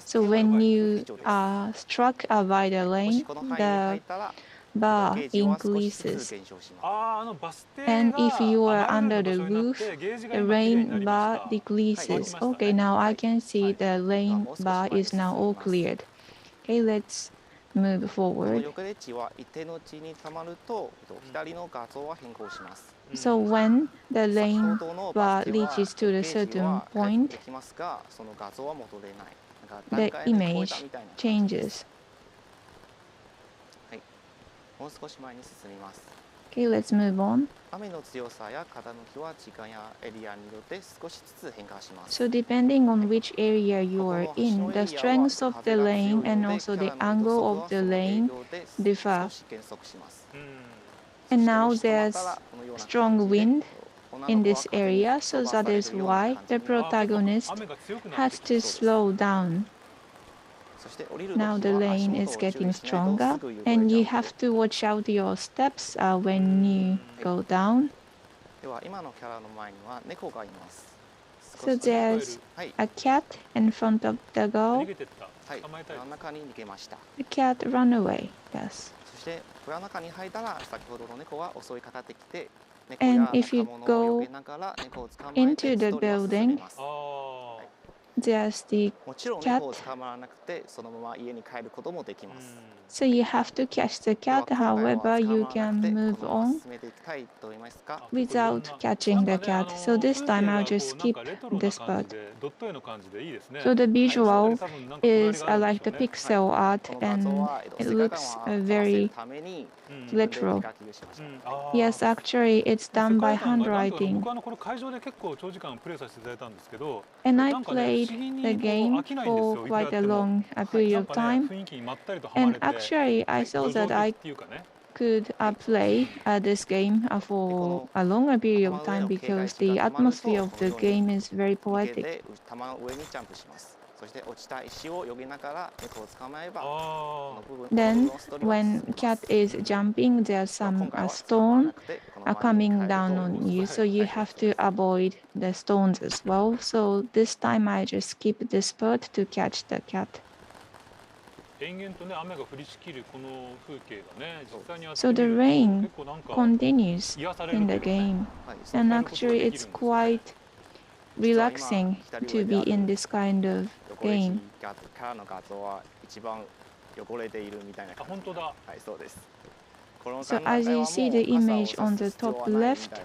So when you are struck by the rain, the bar increases. And if you are under the roof, the rain bar decreases. Okay, now I can see the rain bar is now all cleared. Okay, let's move forward. So when the rain bar reaches to a certain point, the image changes. Okay, let's move on. So depending on which area you are in, the strength of the rain and also the angle of the rain differ. And now there's strong wind in this area, so that is why the protagonist has to slow down. Now the rain is getting stronger, and you have to watch out your steps when you go down. So there's a cat in front of the girl. The cat ran away, yes. And if you go into the building, there's the cat. So you have to catch the cat, however, you can move on without catching the cat. So this time I'll just skip this part. So the visual is like the pixel art, and it looks very literal. Yes, actually it's done by handwriting. And I played the game for quite a long period of time. And actually I thought that I could play this game for a longer period of time because the atmosphere of the game is very poetic. Then, when cat is jumping, there's some stone coming down on you, so you have to avoid the stones as well. So this time I just skip this part to catch the cat. So the rain continues in the game, and actually it's quite relaxing to be in this kind of game. So as you see the image on the top left,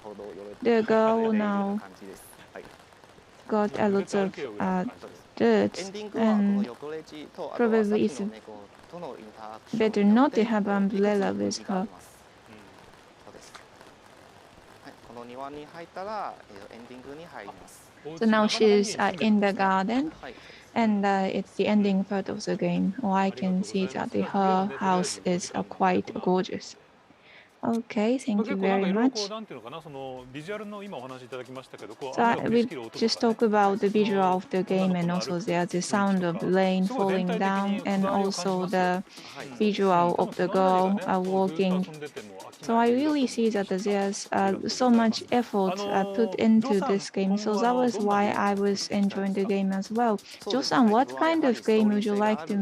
the girl now got a lot of dirt, and probably it's better not to have umbrella with her. So now she's in the garden, and it's the ending part of the game. Or I can see that her house is quite gorgeous. Okay, thank you very much. So we just talk about the visual of the game, and also there's the sound of rain falling down, and also the visual of the girl walking. So I really see that there's so much effort put into this game. So that was why I was enjoying the game as well. Jo-san, what kind of game would you like to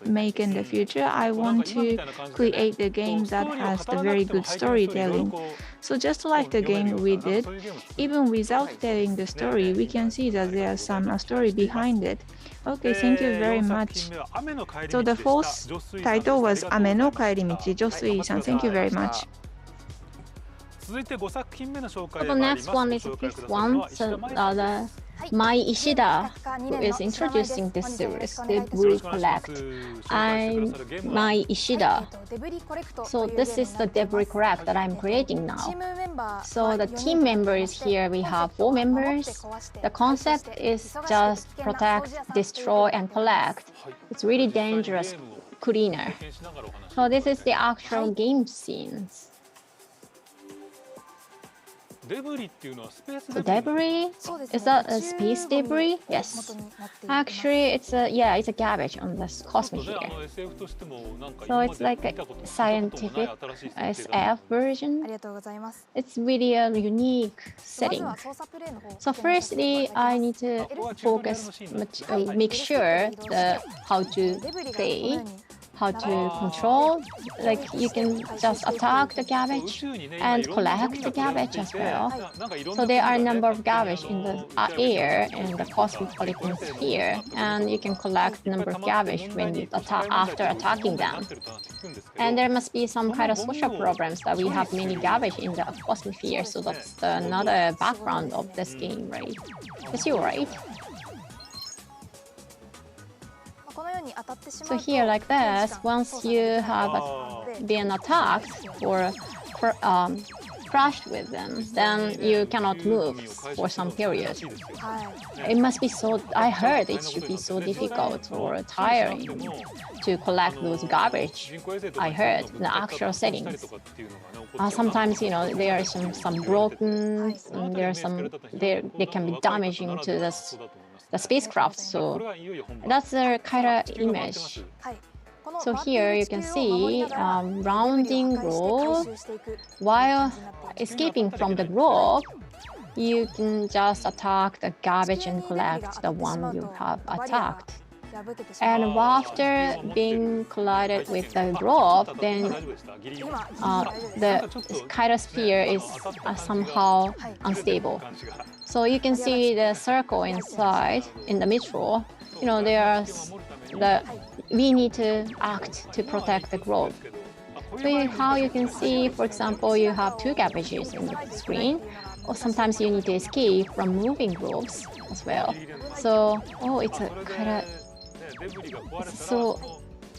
make in the future? I want to create a game that has the very good storytelling. So just like the game we did, even without telling the story, we can see that there's some story behind it. Okay, thank you very much. So the fourth title was Ame no Kairimichi. Josui-san, thank you very much. So the next one is the fifth one. So Mai Ishida, who is introducing this series, Debris Collect. I'm Mai Ishida. So this is the Debris Collect that I'm creating now. So the team members here, we have 4 members. The concept is just protect, destroy, and collect. It's really dangerous cleaner. So this is the actual game scenes. So debris, is that a space debris? Yes. Actually, it's a garbage on this cosmos here. So it's like a scientific SF version. It's really a unique setting. So firstly, I need to focus, make sure how to play, how to control. Like you can just attack the garbage and collect the garbage as well. So there are a number of garbage in the air and the cosmopolitan sphere, and you can collect the number of garbage when you after attacking them. And there must be some kind of social programs that we have many garbage in the cosmosphere. So that's another background of this game, right? Yes, you're right. So here like this, once you have been attacked or crashed with them, then you cannot move for some period. It must be so, I heard it should be so difficult or tiring to collect those garbage. I heard in the actual settings. Sometimes, you know, there are some broken, and they can be damaging to the spacecraft. So that's the kind of image. So here you can see rounding globe. While escaping from the globe, you can just attack the garbage and collect the one you have attacked. And after being collided with the globe, then the chyrosphere is somehow unstable. So you can see the circle inside in the middle. You know, we need to act to protect the globe. So how you can see, for example, you have 2 garbages in the screen, or sometimes you need to escape from moving globes as well. So, it's a kind of... So,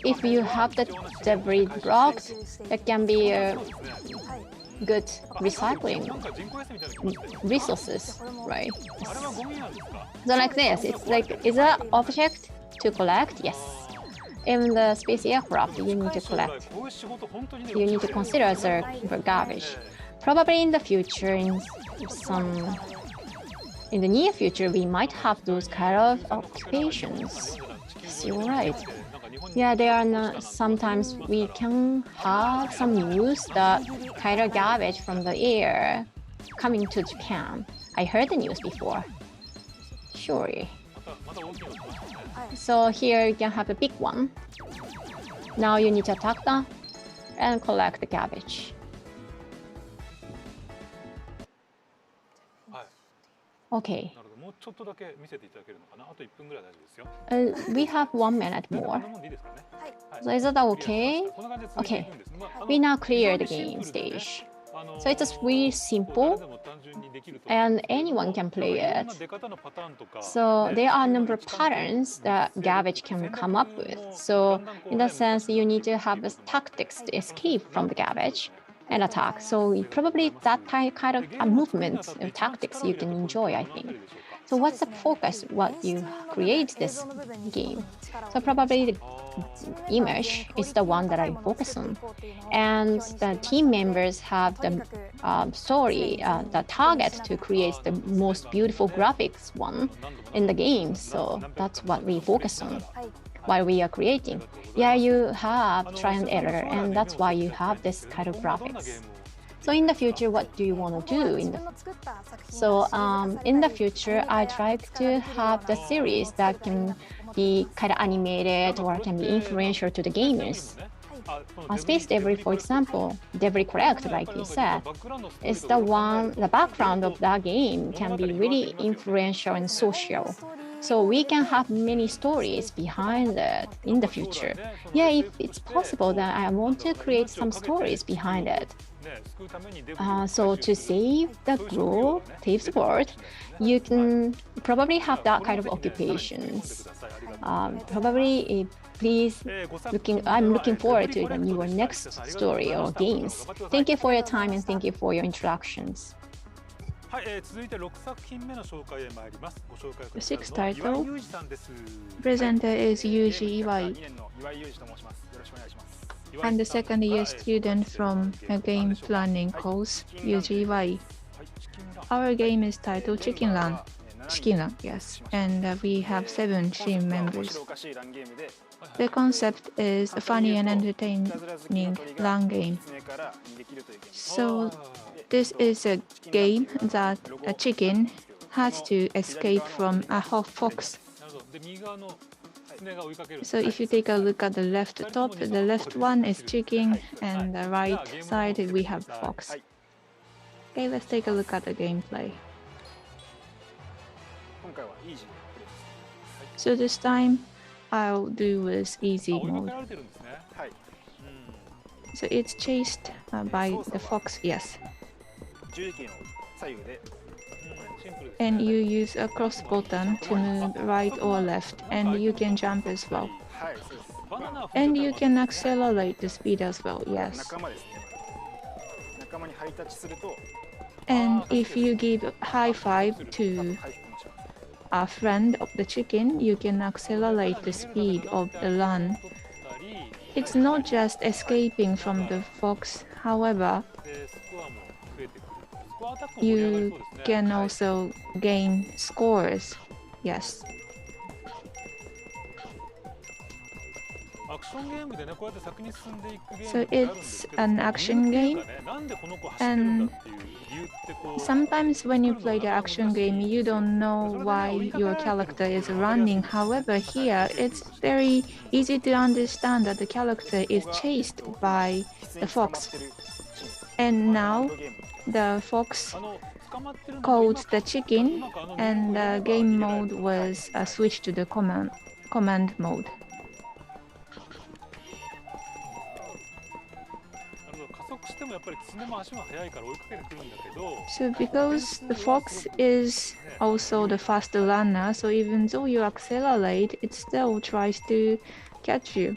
if you have the debris blocked, that can be a good recycling resources, right? So like this, it's like, is an object to collect? Yes. In the space aircraft, you need to collect. You need to consider the garbage. Probably in the future, in the near future, we might have those kind of occupations. Yes, you're right. Yeah, there are sometimes we can have some news that kind of garbage from the air coming to Japan. I heard the news before. Surely. So here you can have a big one. Now you need to attack them and collect the garbage. Okay. We have 1 minute more. So is that okay? Okay. We now clear the game stage. So it's just really simple and anyone can play it. So there are a number of patterns that garbage can come up with. So in that sense, you need to have tactics to escape from the garbage and attack. So probably that kind of movement of tactics you can enjoy, I think. So what's the focus, what you create this game? So probably the image is the one that I focus on. And the team members have the story, the target to create the most beautiful graphics one in the game. So that's what we focus on while we are creating. Yeah, you have trial and error, and that's why you have this kind of graphics. So in the future, what do you want to do? In the future, I try to have the series that can be kind of animated or can be influential to the gamers. Space Debris, for example, Debris Collect, like you said, is the background of that game can be really influential and social. So we can have many stories behind it in the future. Yeah, if it's possible, then I want to create some stories behind it. So to save the group, Tape's world, you can probably have that kind of occupations. Please, I'm looking forward to your next story or games. Thank you for your time and thank you for your introductions. The sixth title, presenter is Yuji Iwai. I'm the second year student from a game planning course, Yuji Iwai. Our game is titled Chicken Run. Chicken Run, yes. And we have 7 team members. The concept is a funny and entertaining run game. So this is a game that a chicken has to escape from a fox. So if you take a look at the left top, the left one is chicken and the right side we have fox. Okay, let's take a look at the gameplay. So this time I'll do with easy mode. So it's chased by the fox, yes. And you use a cross button to move right or left, and you can jump as well. And you can accelerate the speed as well, yes. And if you give high five to a friend of the chicken, you can accelerate the speed of the run. It's not just escaping from the fox, however, you can also gain scores, yes. So it's an action game, and sometimes when you play the action game, you don't know why your character is running. However, here it's very easy to understand that the character is chased by the fox. And now the fox caught the chicken, and the game mode was switched to the command mode. So because the fox is also the faster runner, so even though you accelerate, it still tries to catch you.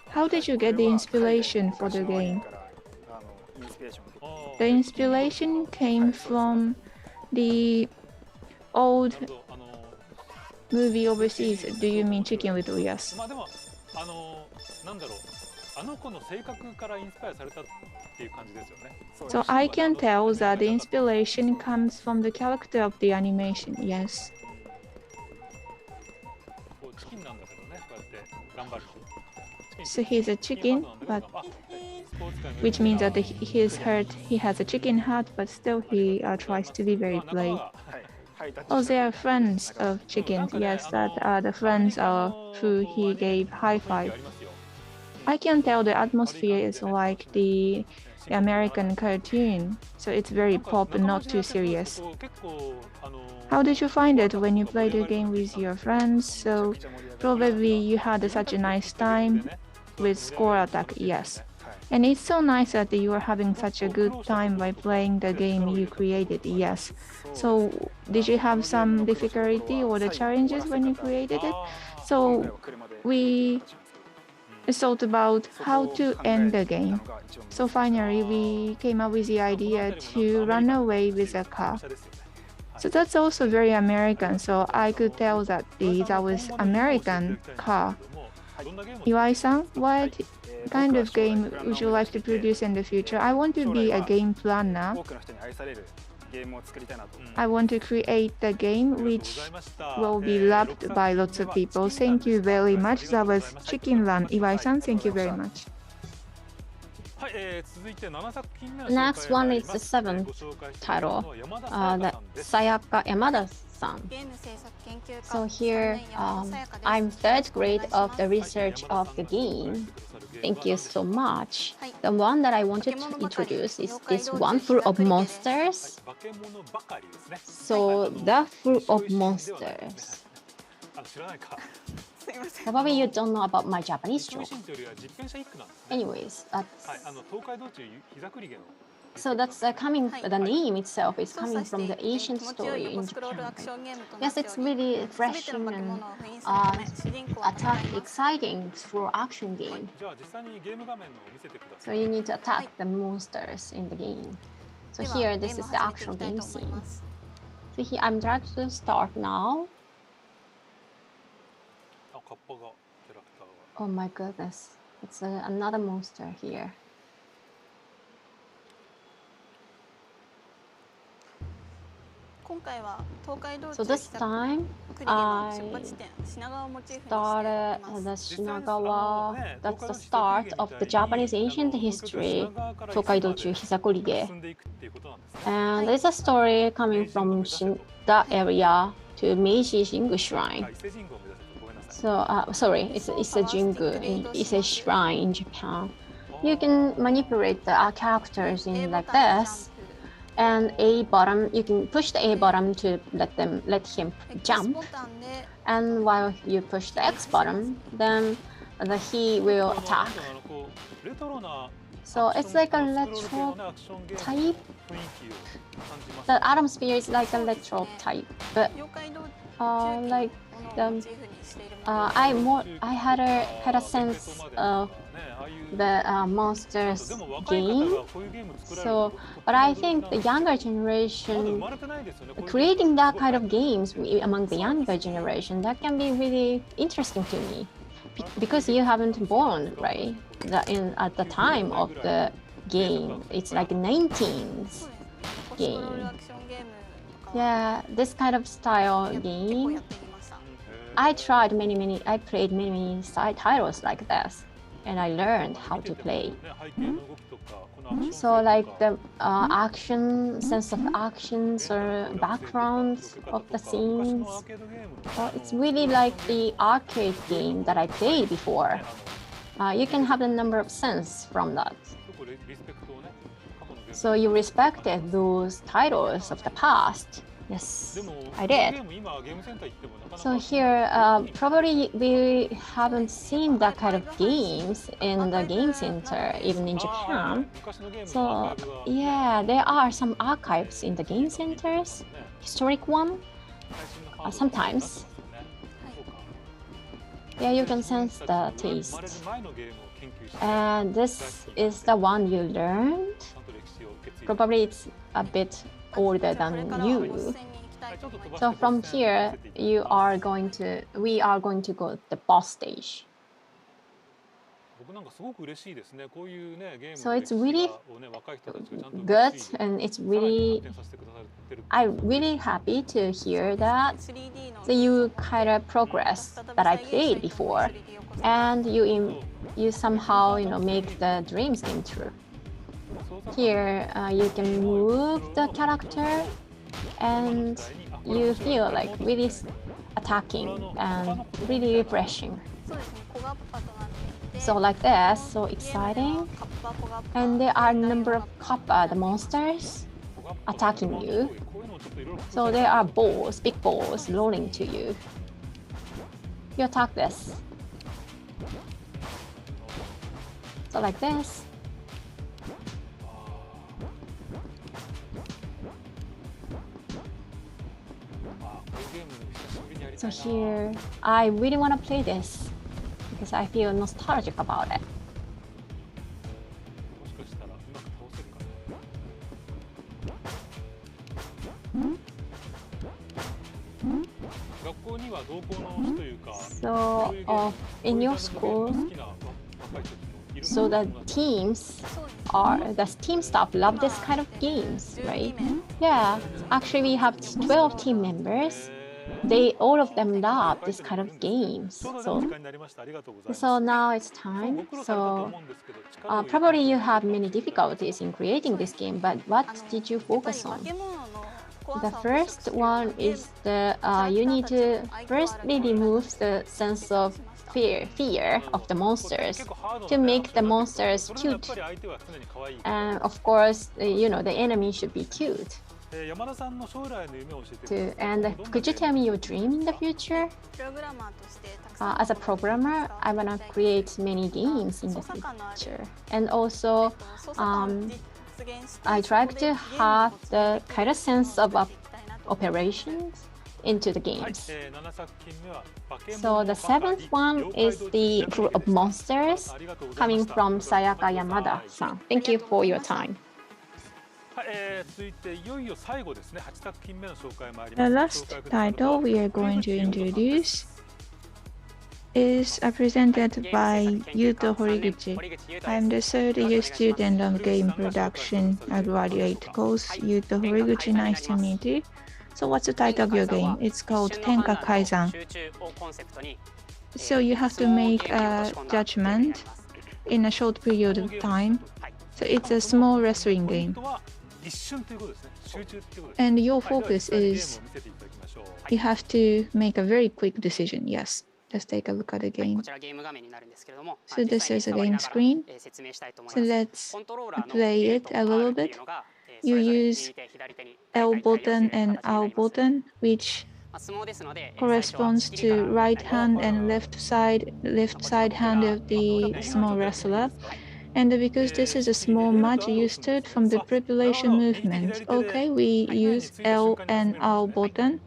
How did you get the inspiration for the game? The inspiration came from the old movie overseas. Do you mean Chicken Little? Yes. So I can tell that the inspiration comes from the character of the animation, yes. So he's a chicken, but which means that he's hurt. He has a chicken heart, but still he tries to be very brave. Oh, they are friends of chickens. Yes, that are the friends who he gave high five. I can tell the atmosphere is like the American cartoon, so it's very pop and not too serious. How did you find it when you played the game with your friends? So probably you had such a nice time. with score attack, yes. And it's so nice that you are having such a good time by playing the game you created, yes. So did you have some difficulty or the challenges when you created it? So we thought about how to end the game. So finally we came up with the idea to run away with a car. So that's also very American, so I could tell that that was American car. Iwai-san, what kind of game would you like to produce in the future? I want to be a game planner. I want to create a game which will be loved by lots of people. Thank you very much. That was Chicken Run. Iwai-san, thank you very much. Next one is the seventh title, the Sayaka Yamada-san. So here, I'm third grade of the research of the game. Thank you so much. The one that I wanted to introduce is this one full of monsters. So the full of monsters. Probably you don't know about my Japanese joke. Anyways, so that's the name itself is coming from the ancient story in Japan. Yes, it's really refreshing and exciting for action game. So you need to attack the monsters in the game. So here, this is the actual game scene. So here, I'm trying to start now. Oh my goodness, it's another monster here. So this time I started the Shinagawa. That's the start of the Japanese ancient history, Tokaido-chu Hisakurige. And it's a story coming from the area to Meiji Jingu Shrine. So sorry, it's a Jingu, it's a shrine in Japan. You can manipulate the characters in like this, and A button, you can push the A button to let him jump, and while you push the X button, then he will attack. So it's like a retro type. The atmosphere is like a retro type, but like I had a sense of the monsters game. So, but I think the younger generation creating that kind of games among the younger generation, that can be really interesting to me, because you haven't born right at the time of the game. It's like 19th game. Yeah, this kind of style game. I played many side titles like this, and I learned how to play. So like the sense of actions or backgrounds of the scenes. So it's really like the arcade game that I played before. You can have a number of sense from that. So you respected those titles of the past. Yes, I did. So here, probably we haven't seen that kind of games in the game center, even in Japan. So yeah, there are some archives in the game centers, historic one, sometimes. Yeah, you can sense the taste. And this is the one you learned. Probably it's a bit older than you. So from here, we are going to go to the boss stage. So it's really good, and I'm really happy to hear that you kind of progress that I played before, and you somehow make the dreams come true. Here you can move the character, and you feel like really attacking and really refreshing. So like this, so exciting. And there are a number of kappa, the monsters, attacking you. So there are balls, big balls rolling to you. You attack this. So like this. So here, I really want to play this because I feel nostalgic about it. So, in your school, so the team staff love this kind of games, right? Yeah, actually we have 12 team members. All of them love this kind of games. So now it's time. So probably you have many difficulties in creating this game, but what did you focus on? The first one is you need to firstly remove the sense of fear of the monsters to make the monsters cute. And of course, the enemy should be cute. And could you tell me your dream in the future? As a programmer, I want to create many games in the future. And also, I try to have the kind of sense of operations into the games. So the seventh one is the group of monsters coming from Sayaka Yamada-san. Thank you for your time. The last title we are going to introduce is presented by Yuto Horiguchi. I am the third year student of game production graduate course. Yuto Horiguchi, nice to meet you. So what's the title of your game? It's called Tenka Kaizan. So you have to make a judgment in a short period of time. So it's a small wrestling game. And your focus is you have to make a very quick decision. Yes. Let's take a look at the game. So this is a game screen. So let's play it a little bit. You use L button and R button, which corresponds to right hand and left side hand of the small wrestler. And because this is a small match, you start from the preparation movement. Okay, we use L and R button.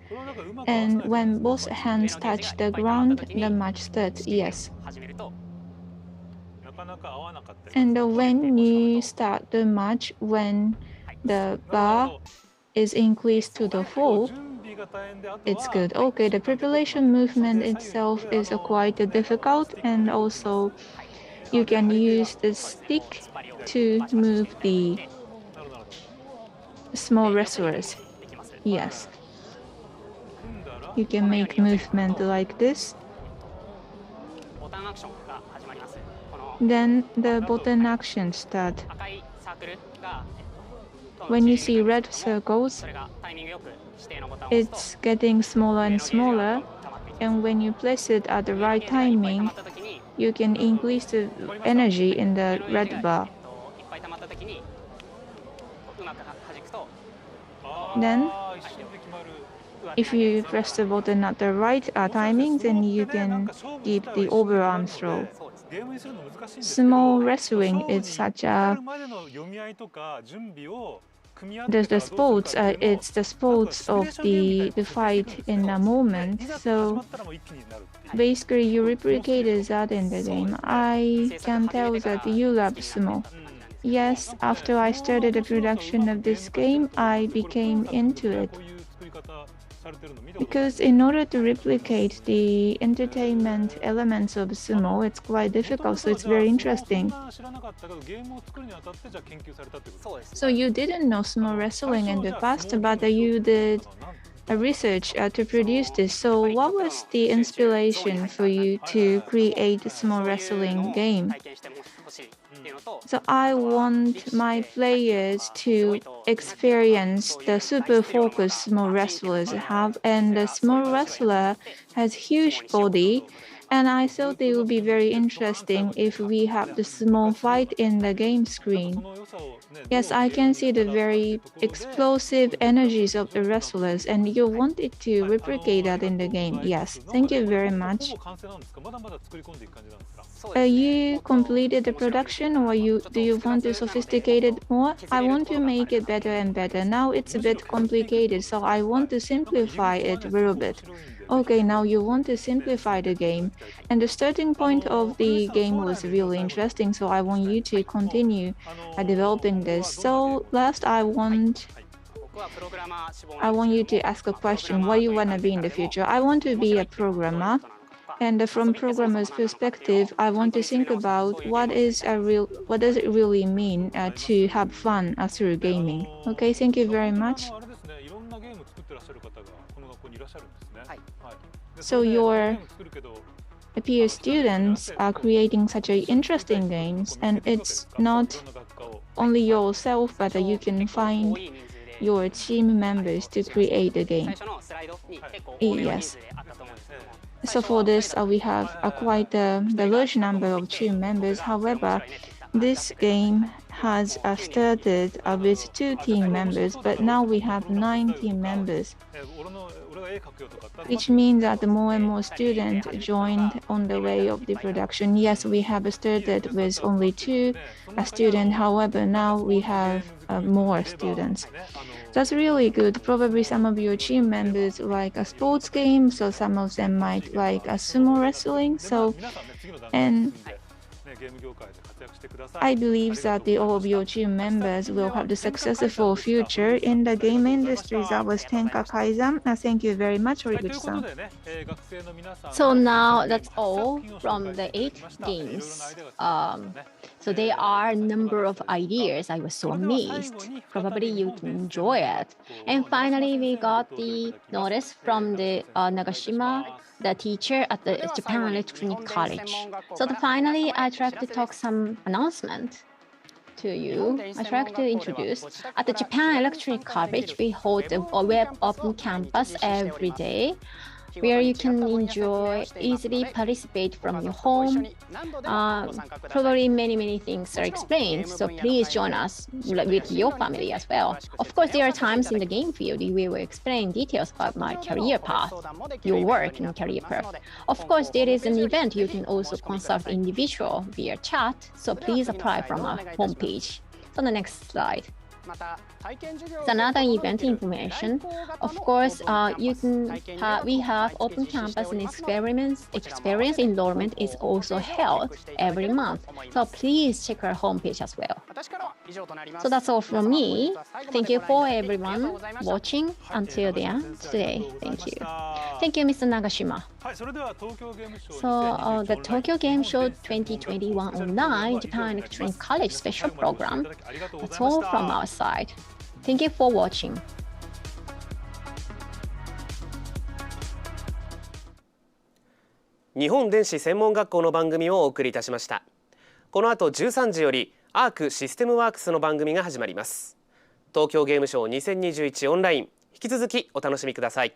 And when both hands touch the ground, the match starts. Yes. And when you start the match, when the bar is increased to the full, it's good. Okay, the preparation movement itself is quite difficult, and also you can use the stick to move the small wrestlers. Yes. You can make movement like this. Then the button actions start. When you see red circles, it's getting smaller and smaller. And when you place it at the right timing, you can increase the energy in the red bar. Then, if you press the button at the right timing, then you can give the overarm throw. Small wrestling is such a the sports. It's the sports of the fight in the moment. So basically, you replicated that in the game. I can tell that you love sumo. Yes, after I started the production of this game, I became into it. Because in order to replicate the entertainment elements of sumo, it's quite difficult, so it's very interesting. So you didn't know sumo wrestling in the past, but you did a research to produce this. So what was the inspiration for you to create a sumo wrestling game? So I want my players to experience the super focus sumo wrestlers have, and the sumo wrestler has huge body And I thought it would be very interesting if we have the small fight in the game screen. Yes, I can see the very explosive energies of the wrestlers, and you wanted to replicate that in the game. Yes, thank you very much. You completed the production, or do you want to sophisticate it more? I want to make it better and better. Now it's a bit complicated, so I want to simplify it a little bit. Okay, now you want to simplify the game. And the starting point of the game was really interesting, so I want you to continue developing this. So last I want you to ask a question. What do you want to be in the future? I want to be a programmer. And from programmer's perspective, I want to think about what does it really mean to have fun through gaming. Okay, thank you very much. So your peer students are creating such interesting games, and it's not only yourself, but you can find your team members to create the game. Yes. So for this, we have quite a large number of team members. However, this game has started with 2 team members, but now we have 9 team members, which means that more and more students joined on the way of the production. Yes, we have started with only 2 students. However, now we have more students. That's really good. Probably some of your team members like a sports game, so some of them might like a sumo wrestling. And I believe that all of your team members will have the successful future in the game industry. That was Tenka Kaizen. Thank you very much, Horiguchi-san. So now that's all from the 8 games. So there are a number of ideas. I was so amazed. Probably you can enjoy it. And finally, we got the notice from the Nagashima, the teacher at the Japan Electronic College. So finally, I try to talk some announcement to you. I try to introduce. At the Japan Electronic College, we hold a web open campus every day, where you can easily participate from your home. Probably many things are explained, so please join us with your family as well. Of course, there are times in the game field we will explain details about my career path, your work and career path. Of course, there is an event you can also consult individual via chat, so please apply from our homepage. So the next slide. It's another event information. Of course, we have open campus and experience enrollment is also held every month. So please check our homepage as well. So that's all from me. Thank you for everyone watching until the end today. Thank you. Thank you, Mr. Nagashima. So the Tokyo Game Show 2021 Online Japan Electronic College Special Program. That's all from our side. Thank you for watching. 日本電子専門学校の番組をお送りいたしました。この後13時よりアークシステムワークスの番組が始まります。東京ゲームショウ2021オンライン、引き続きお楽しみください。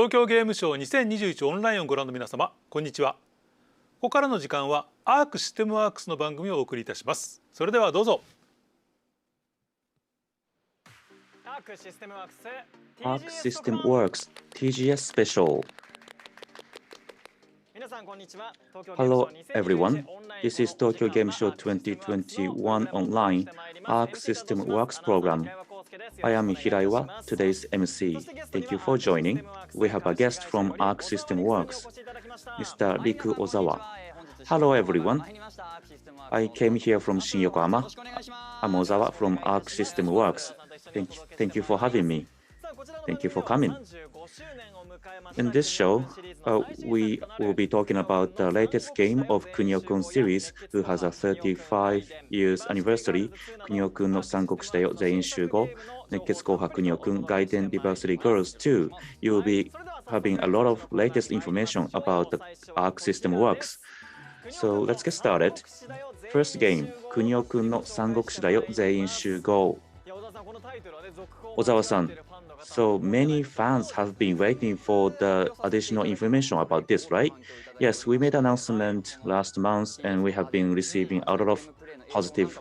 東京ゲームショー2021オンラインをご覧の皆様、こんにちは。ここからの時間はアークシステムワークスの番組をお送りいたします。それではどうぞ。Arc System Works Arc System Works TGS Special. Hello everyone, this is Tokyo Game Show 2021 online Arc System Works program. I am Hiraiwa, today's MC. Thank you for joining. We have a guest from Arc System Works, Mr. Riku Ozawa. Hello everyone. I came here from Shin Yokohama. I'm Ozawa from Arc System Works. Thank you for having me. Thank you for coming. In this show, we will be talking about the latest game of Kunio-kun series, who has a 35 years anniversary, Kunio-kun no Sankoku Shida yo Zein Shugo, Nekketsu Kouha Kunio-kun Gaiden Anniversary Girls 2. You will be having a lot of latest information about the Arc System Works. So let's get started. First game, Kunio-kun no Sankoku Shida yo Zein Shugo. Ozawa-san, so many fans have been waiting for the additional information about this, right? Yes, we made an announcement last month and we have been receiving a lot of positive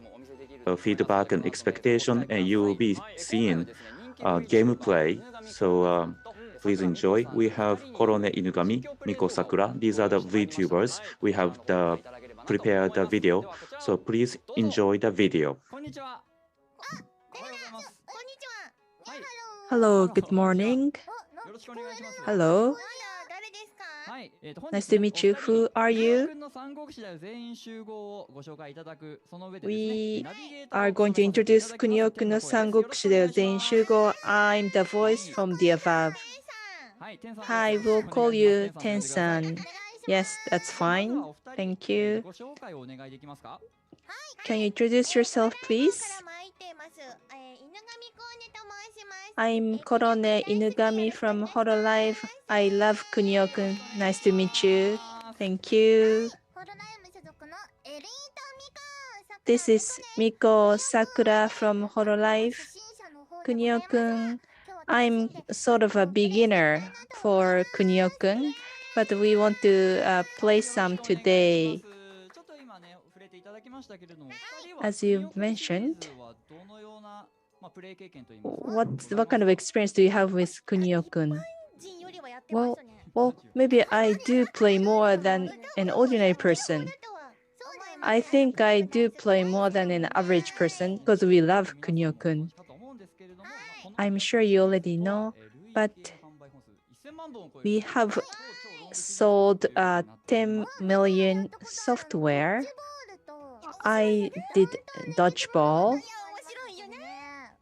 feedback and expectation, and you will be seeing gameplay. So please enjoy. We have Korone Inugami, Miko Sakura. These are the VTubers. We have prepared the video, so please enjoy the video. Hello, good morning. Hello. Nice to meet you. Who are you? We are going to introduce Kunio-kun no Sangoku Shida yo Zein Shugo. I'm the voice from the above. Hi, we'll call you Ten-san. Yes, that's fine. Thank you. Can you introduce yourself, please? I'm Korone Inugami from Hololive. I love Kunio-kun. Nice to meet you. Thank you. This is Miko Sakura from Hololive. Kunio-kun, I'm sort of a beginner for Kunio-kun, but we want to play some today. As you mentioned, what kind of experience do you have with Kunio-kun? Well, maybe I do play more than an ordinary person. I think I do play more than an average person because we love Kunio-kun. I'm sure you already know, but we have sold 10 million software. I did dodgeball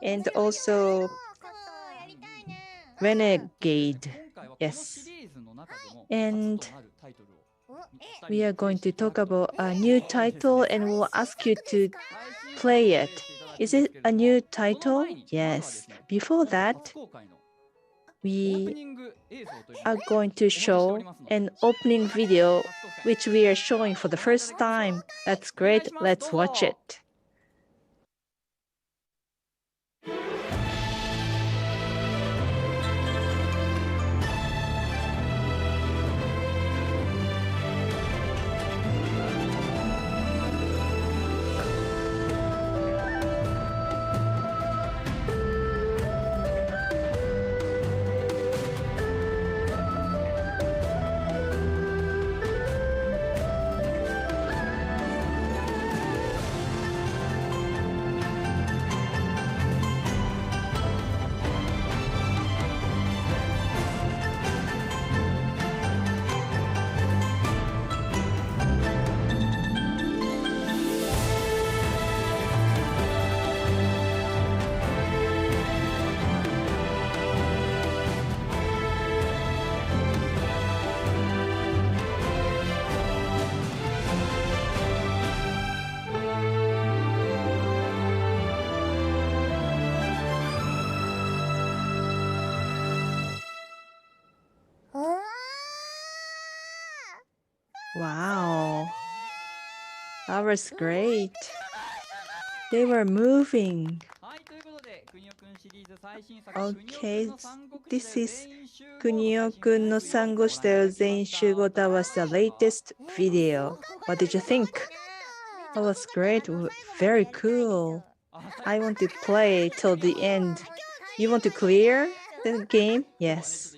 and also Renegade. Yes. And we are going to talk about a new title and we'll ask you to play it. Is it a new title? Yes. Before that, we are going to show an opening video which we are showing for the first time. That's great. Let's watch it. Wow, that was great. They were moving. Okay, this is Kunio-kun no Sango Shita Zen Shugo. That was the latest video. What did you think? That was great. Very cool. I want to play till the end. You want to clear the game? Yes.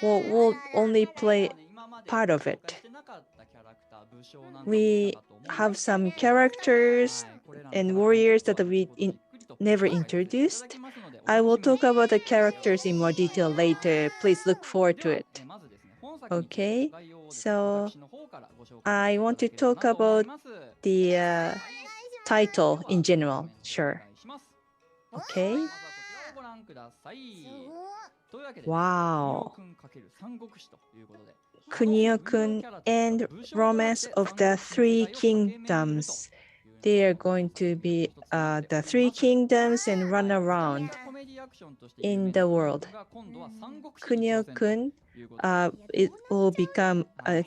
We'll only play part of it. We have some characters and warriors that we never introduced. I will talk about the characters in more detail later. Please look forward to it. Okay, so I want to talk about the title in general. Sure. Okay. Wow. Kunio-kun and Romance of the Three Kingdoms. They are going to be the three kingdoms and run around in the world. Kunio-kun it will become a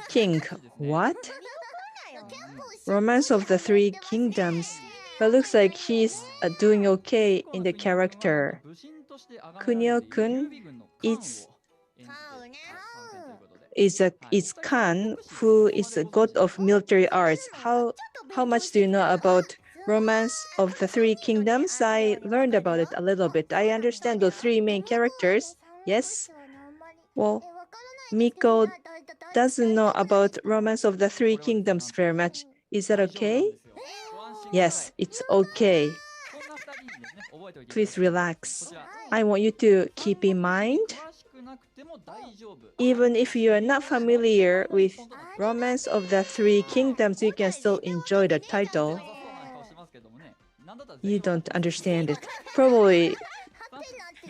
king. What? Romance of the Three Kingdoms. But looks like he's doing okay in the character. Kunio-kun is Khan, who is a god of military arts. How much do you know about Romance of the Three Kingdoms? I learned about it a little bit. I understand the three main characters. Yes. Well, Miko doesn't know about Romance of the Three Kingdoms very much. Is that okay? Yes, it's okay. Please relax. I want you to keep in mind, even if you are not familiar with Romance of the Three Kingdoms, you can still enjoy the title. You don't understand it. Probably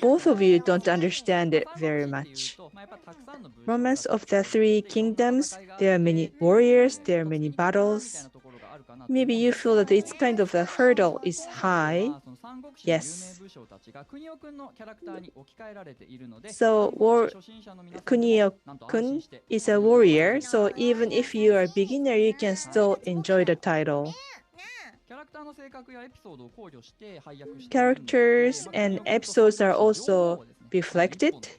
both of you don't understand it very much. Romance of the Three Kingdoms, there are many warriors, there are many battles. Maybe you feel that it's kind of the hurdle is high. Yes. So Kunio-kun is a warrior, so even if you are a beginner, you can still enjoy the title. Characters and episodes are also reflected,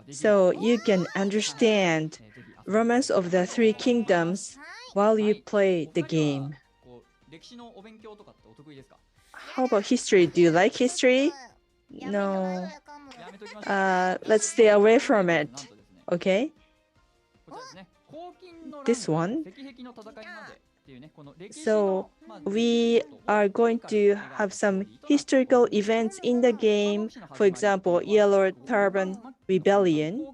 so you can understand Romance of the Three Kingdoms while you play the game. How about history? Do you like history? No. Let's stay away from it. Okay? This one. So we are going to have some historical events in the game. For example, Yellow Turban Rebellion.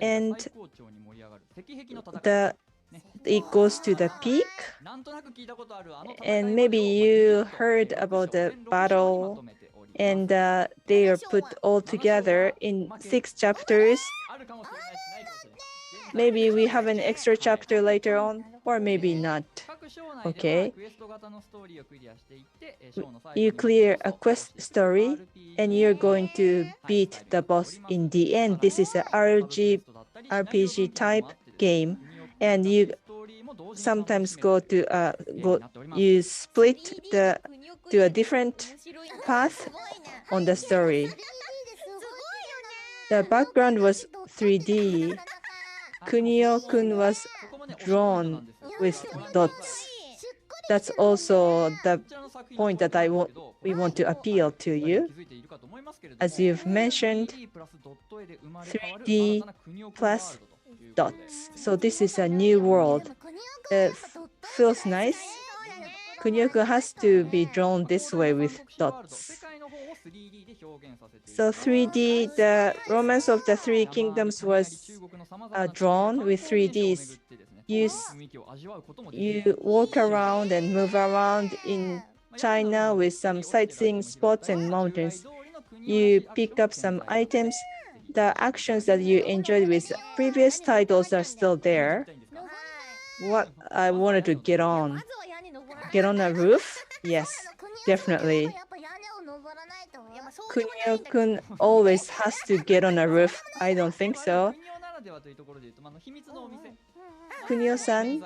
And it goes to the peak. And maybe you heard about the battle, and they are put all together in 6 chapters. Maybe we have an extra chapter later on, or maybe not. Okay. You clear a quest story, and you're going to beat the boss in the end. This is a RPG type game, and you sometimes you split to a different path on the story. The background was 3D. Kunio-kun was drawn with dots. That's also the point that we want to appeal to you. As you've mentioned, 3D plus dots. So this is a new world. It feels nice. Kunio-kun has to be drawn this way with dots. So 3D, the Romance of the Three Kingdoms was drawn with 3Ds. You walk around and move around in China with some sightseeing spots and mountains. You pick up some items. The actions that you enjoyed with previous titles are still there. What I wanted to get on a roof? Yes, definitely. Kunio-kun always has to get on a roof. I don't think so. Kunio-san,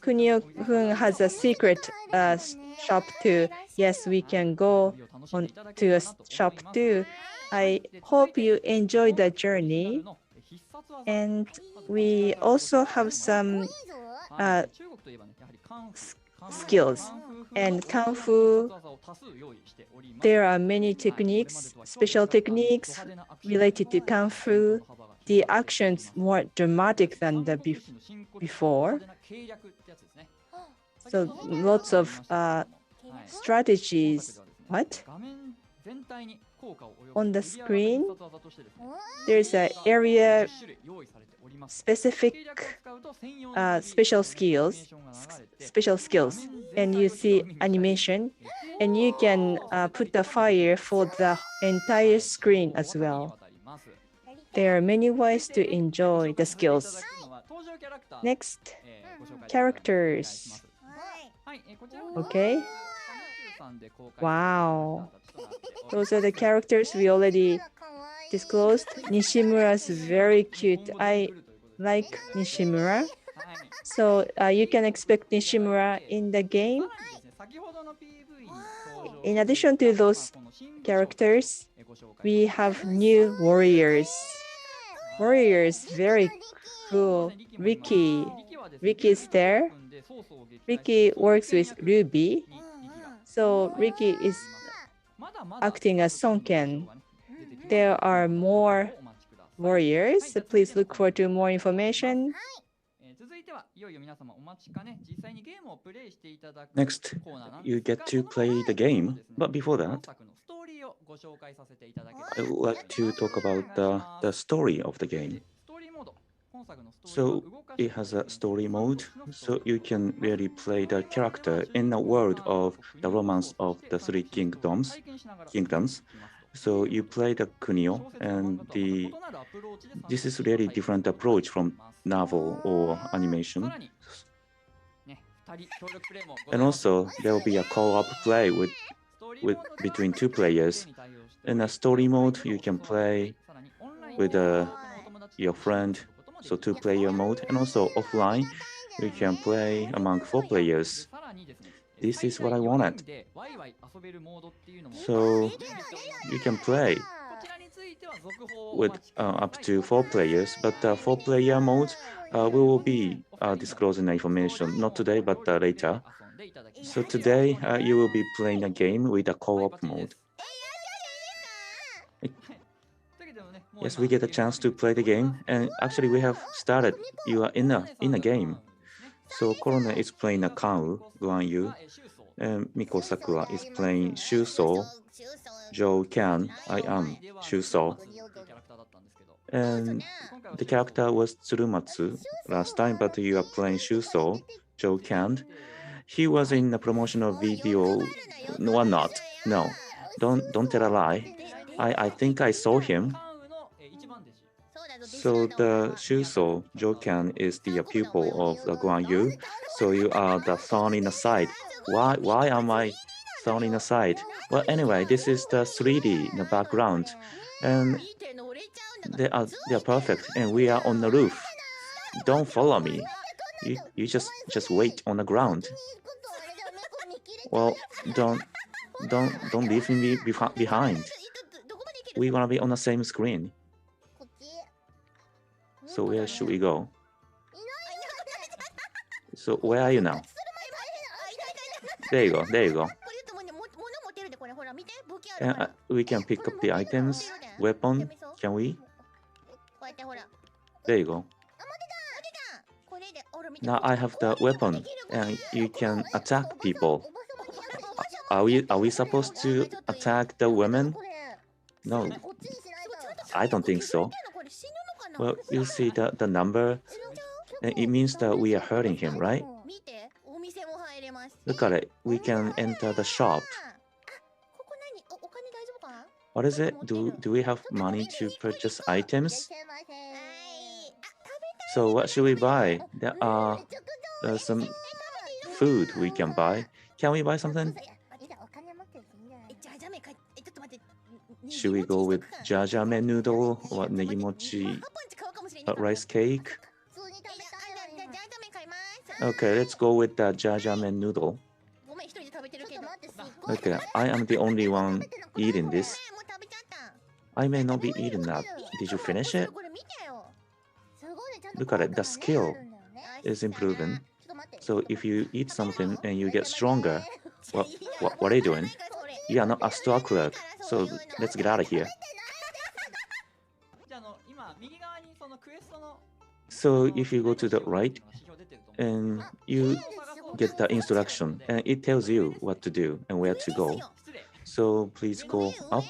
Kunio-kun has a secret shop too. Yes, we can go on to a shop too. I hope you enjoy the journey. And we also have some skills and Kung Fu. There are many techniques, special techniques related to Kung Fu. The actions more dramatic than the before. So lots of strategies. What? On the screen, there's an area specific special skills, and you see animation, and you can put the fire for the entire screen as well. There are many ways to enjoy the skills. Next, characters. Okay. Wow. Those are the characters we already disclosed. Nishimura is very cute. I like Nishimura. So you can expect Nishimura in the game. In addition to those characters, we have new warriors. Warriors, very cool. Ricky is there. Ricky works with Ruby. So Ricky is acting as Sonken. There are more warriors. So please look forward to more information. Next, you get to play the game, but before that, I would like to talk about the story of the game. So it has a story mode, so you can really play the character in the world of the romance of the three kingdoms. So you play the Kunio, and this is really different approach from novel or animation. And also there will be a co-op play with between two players. In a story mode, you can play with your friend, so two-player mode, and also offline, you can play among 4 players. This is what I wanted. So you can play with up to 4 players, but 4-player mode we will be disclosing the information, not today, but later. So today you will be playing a game with a co-op mode. Yes, we get a chance to play the game, and actually we have started. You are in a game. So Korone is playing a Kau, Guan Yu, and Miko Sakura is playing Shuso, Joe Kan, I am Shuso. And the character was Tsurumatsu last time, but you are playing Shuso, Joe Kan. He was in a promotional video, no, not. No, don't tell a lie. I think I saw him. So the Shuso, Jokan, is the pupil of the Guan Yu. So you are the thorn in the side. Why am I thorn in the side? Well, anyway, this is the 3D in the background, and they are perfect. And we are on the roof. Don't follow me. You just wait on the ground. Well, don't leave me behind. We wanna be on the same screen. So where should we go? So where are you now? There you go. And we can pick up the items, weapon, can we? There you go. Now I have the weapon, and you can attack people. Are we supposed to attack the women? No, I don't think so. Well, you see the number, and it means that we are hurting him, right? Look at it. We can enter the shop. What is it? Do we have money to purchase items? So what should we buy? There are some food we can buy. Can we buy something? Should we go with jajame noodle or negimochi? rice cake. Okay, let's go with the jajangmyeon noodle. Okay, I am the only one eating this. I may not be eating that. Did you finish it? Look at it, the skill is improving. So if you eat something and you get stronger, what are you doing? You are not a store clerk, so let's get out of here. So if you go to the right, and you get the instruction, and it tells you what to do and where to go. So please go up.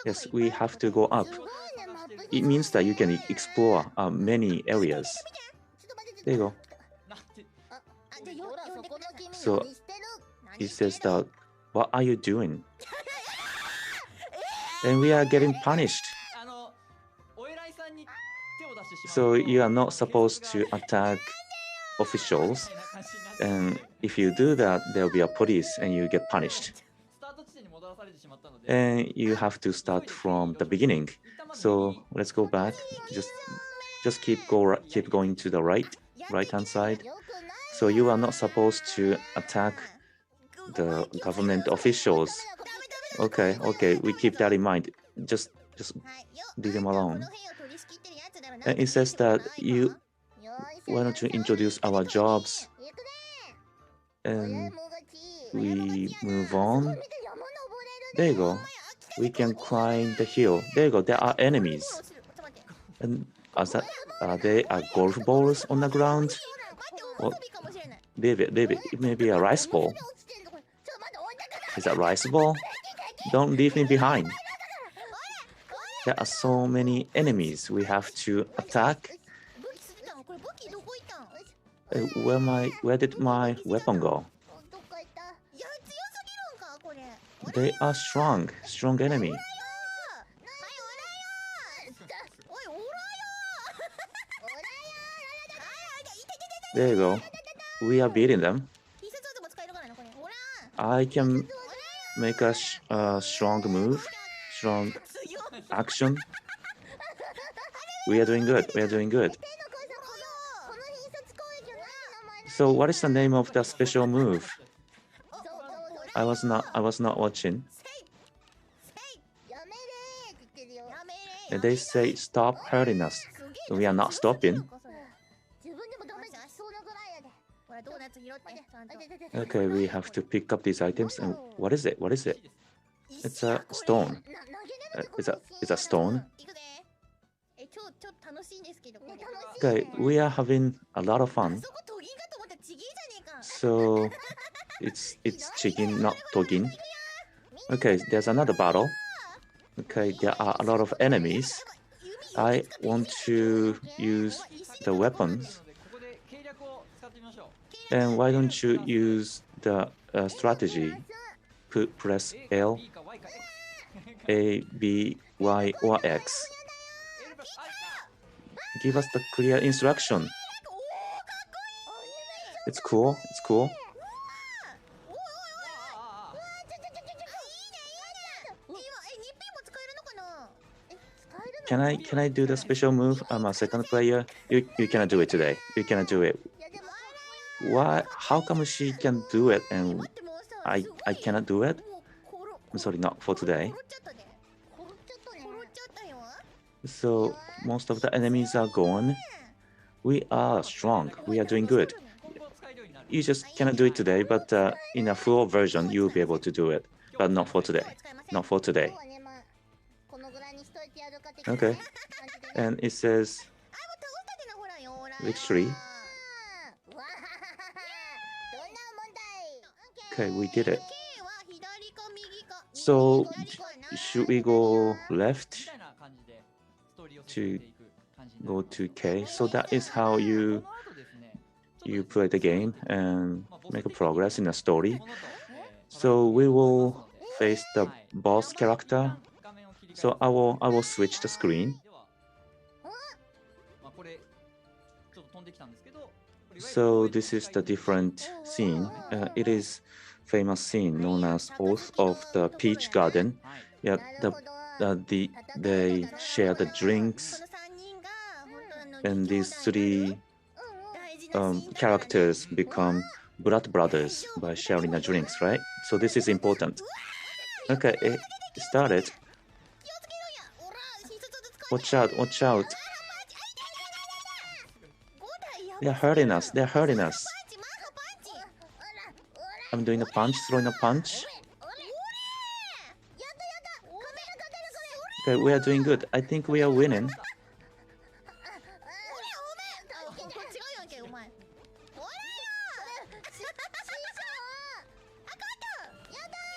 Yes, we have to go up. It means that you can explore many areas. There you go. So it says that, what are you doing? And we are getting punished. So you are not supposed to attack officials. And if you do that, there will be a police and you get punished. And you have to start from the beginning. So let's go back. Just keep going to the right-hand side. So you are not supposed to attack the government officials. Okay, we keep that in mind. Just leave them alone. And it says that why don't you introduce our jobs? And we move on. There you go. We can climb the hill. There you go. There are enemies. And are there golf balls on the ground? Well, leave it. It may be a rice ball. Is that rice ball? Don't leave me behind. There are so many enemies we have to attack. Where did my weapon go? They are strong enemy. There you go. We are beating them. I can make a strong move, strong action. We are doing good. So what is the name of the special move? I was not watching. And they say stop hurting us. We are not stopping. Okay, we have to pick up these items. And what is it? It's a stone. It's a stone. Okay, we are having a lot of fun. So it's chicken, not togin. Okay, there's another battle. Okay, there are a lot of enemies. I want to use the weapons. And why don't you use the strategy? Press L, A, B, Y, or X. Give us the clear instruction. It's cool. Can I do the special move? I'm a second player. You cannot do it today. You cannot do it. Why? How come she can do it and I cannot do it? I'm sorry, not for today. So most of the enemies are gone. We are strong. We are doing good. You just cannot do it today, but in a full version, you'll be able to do it. But not for today. Not for today. Okay. And it says victory. Okay, we did it. So should we go left to go to K? So that is how you play the game and make a progress in the story. So we will face the boss character. So I will switch the screen. So this is the different scene. It is famous scene known as Oath of the Peach Garden. Yeah, they share the drinks, and these three characters become blood brothers by sharing the drinks, right? So this is important. Okay, it started. Watch out, watch out. They're hurting us, they're hurting us. I'm doing a punch, throwing a punch. Okay, we are doing good. I think we are winning.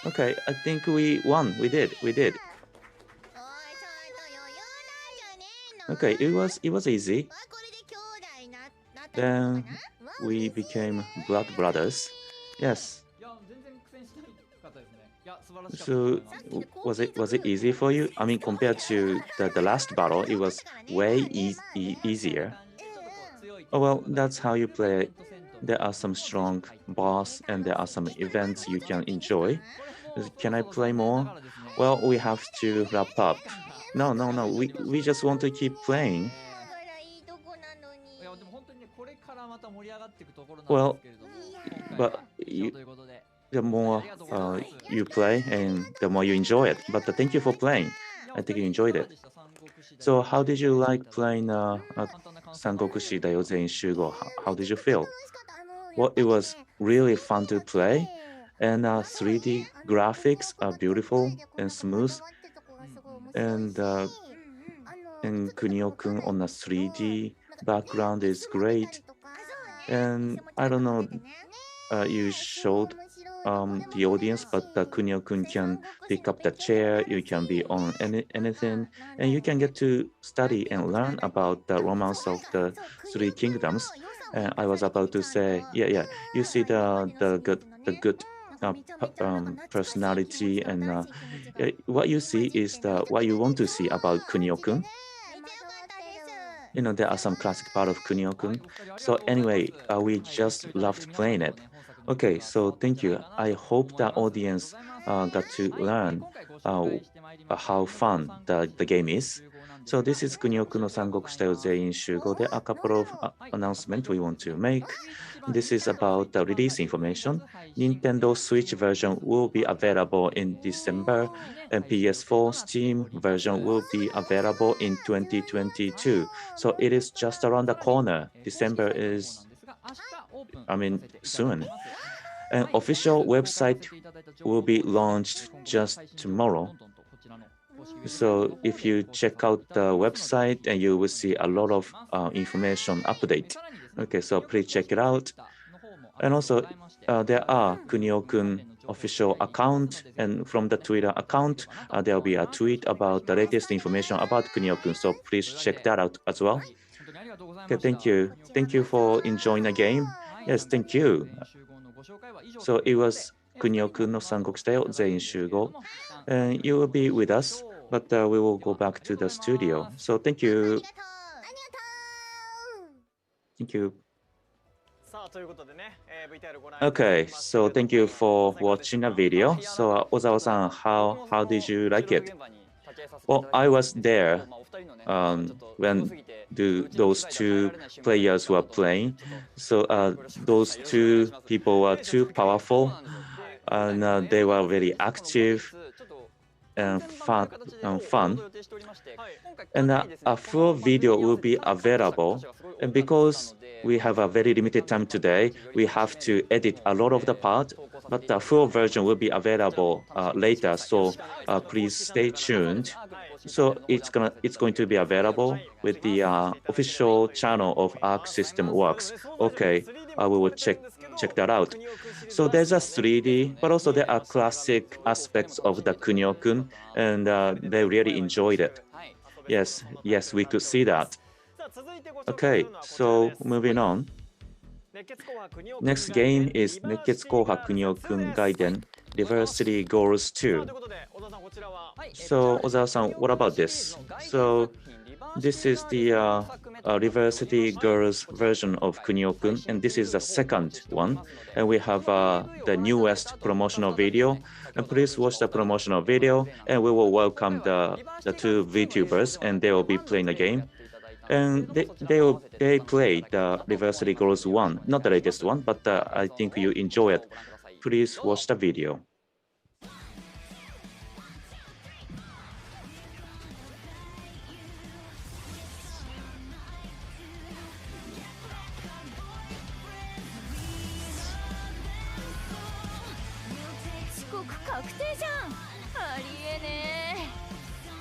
Okay, I think we won. We did. Okay, it was easy. Then we became blood brothers. Yes. So was it easy for you? I mean, compared to the last battle, it was way easier. Oh well, that's how you play. There are some strong boss and there are some events you can enjoy. Can I play more? Well, we have to wrap up. No. We just want to keep playing. Well, but the more you play and the more you enjoy it. But thank you for playing. I think you enjoyed it. So how did you like playing Sangokushi Dayo Zein Shugo? How did you feel? Well, it was really fun to play, and 3D graphics are beautiful and smooth, and Kunio-kun on a 3D background is great. And I don't know, you showed the audience, but Kunio-kun can pick up the chair, you can be on anything, and you can get to study and learn about the romance of the three kingdoms. And I was about to say, yeah, you see the good personality, and what you see is what you want to see about Kunio-kun. You know, there are some classic part of Kunio-kun. So anyway, we just loved playing it. Okay, so thank you. I hope the audience got to learn how fun the game is. So this is Kunio-kun no Sangokushi Dayo Zein Shugo. There are a couple of announcements we want to make. This is about the release information. Nintendo Switch version will be available in December, and PS4 Steam version will be available in 2022. So it is just around the corner. December is, soon. An official website will be launched just tomorrow. So if you check out the website, and you will see a lot of information update. Okay, so please check it out. And also, there are Kunio-kun official account, and from the Twitter account, there will be a tweet about the latest information about Kunio-kun. So please check that out as well. Okay, thank you. Thank you for enjoying the game. Yes, thank you. So it was Kunio-kun no Sangokushi Dayo Zein Shugo. And you will be with us, but we will go back to the studio. So thank you. Thank you. Okay, so thank you for watching the video. So Ozawa-san, how did you like it? Well, I was there when those two players were playing. So those two people were too powerful, and they were very active and fun. And a full video will be available. And because we have a very limited time today, we have to edit a lot of the part, but the full version will be available later. So please stay tuned. So it's going to be available with the official channel of Arc System Works. Okay, we will check that out. So there's a 3D, but also there are classic aspects of the Kunio-kun, and they really enjoyed it. Yes, we could see that. Okay, so moving on. Next game is Nekketsu Kouha Kunio-kun Gaiden Diversity Goals 2. So Ozawa-san, what about this? So This is the University Girls version of Kunio-kun, and this is the second one. And we have the newest promotional video. And please watch the promotional video, and we will welcome the two VTubers, and they will be playing a game. And they played the University Girls 1, not the latest one, but I think you enjoy it. Please watch the video. 確定じゃん。ありえねえ。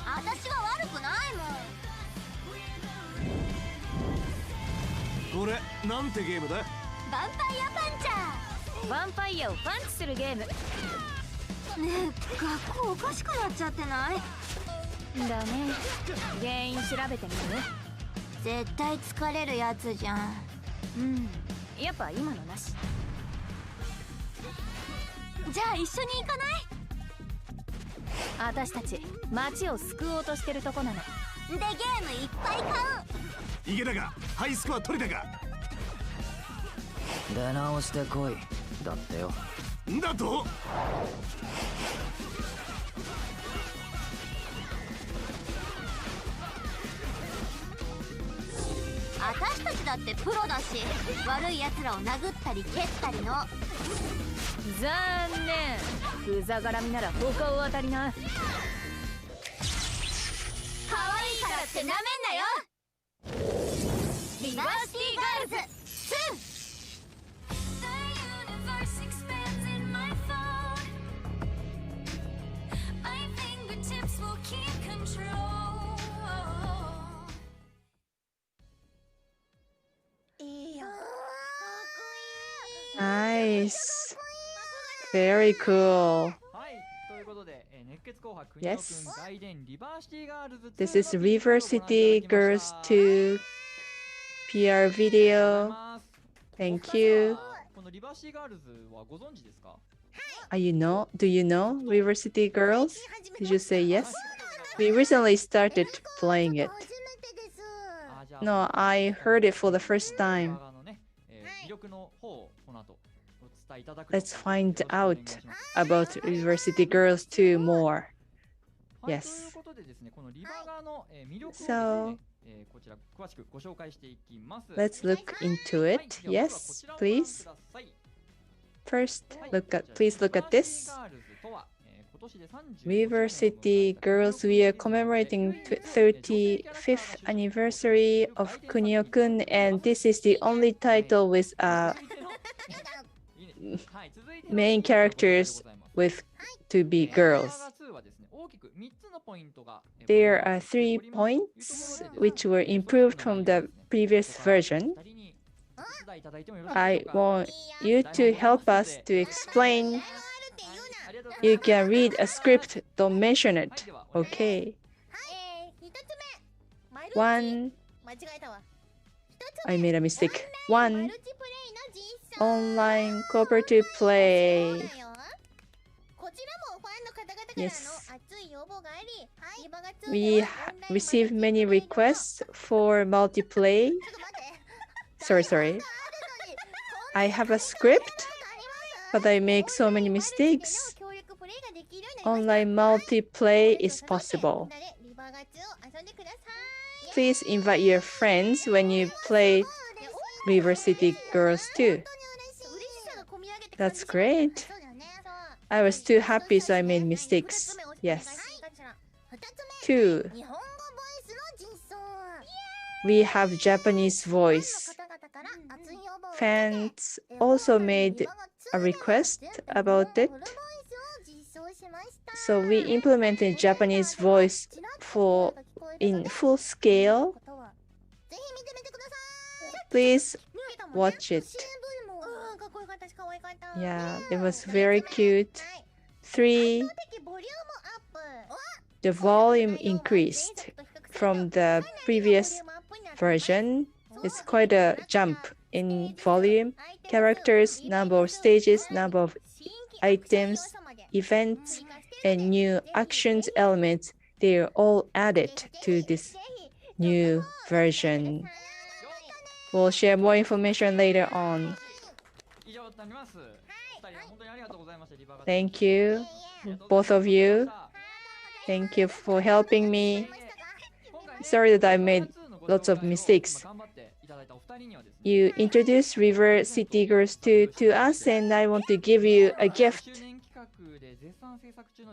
私は悪くないもん。これなんてゲームだ？ヴァンパイアパンチャー。ヴァンパイアをパンチするゲーム。ねえ、学校おかしくなっちゃってない？だね。原因調べてみる？絶対疲れるやつじゃん。うん。やっぱ今のなし。じゃあ一緒に行かない？私たち街を救おうとしてるとこなの。でゲームいっぱい買う。いけたか？ハイスコア取れたか？出直してこいだってよ。んだと？私たちだってプロだし、悪い奴らを殴ったり蹴ったりの。残念。うざがらみなら他を当たりな。可愛いからってなめんなよ。リバーシティガールズ2。Nice. Very cool. Yes. This is River City Girls 2 PR video. Thank you. Do you know River City Girls? Did you say yes? We recently started playing it. No, I heard it for the first time. Let's find out about University Girls 2 more. Yes. So, let's look into it. Yes, please. First, please look at this. University Girls, we are commemorating 35th anniversary of Kunio-kun, and this is the only title with main characters with to be girls. There are 3 points which were improved from the previous version. I want you to help us to explain. You can read a script, don't mention it. Okay. 1. I made a mistake. 1. Online cooperative play. Yes. We received many requests for multiplayer. Sorry. I have a script, but I make so many mistakes. Online multiplayer is possible. Please invite your friends when you play River City Girls 2. That's great. I was too happy, so I made mistakes. Yes. 2. We have Japanese voice. Fans also made a request about it. So we implemented Japanese voice in full scale. Please watch it. Yeah, it was very cute. 3. The volume increased from the previous version. It's quite a jump in volume. Characters, number of stages, number of items, events, and new actions elements, they are all added to this new version. We'll share more information later on. Thank you, both of you. Thank you for helping me. Sorry that I made lots of mistakes. You introduced River City Girls 2 to us, and I want to give you a gift.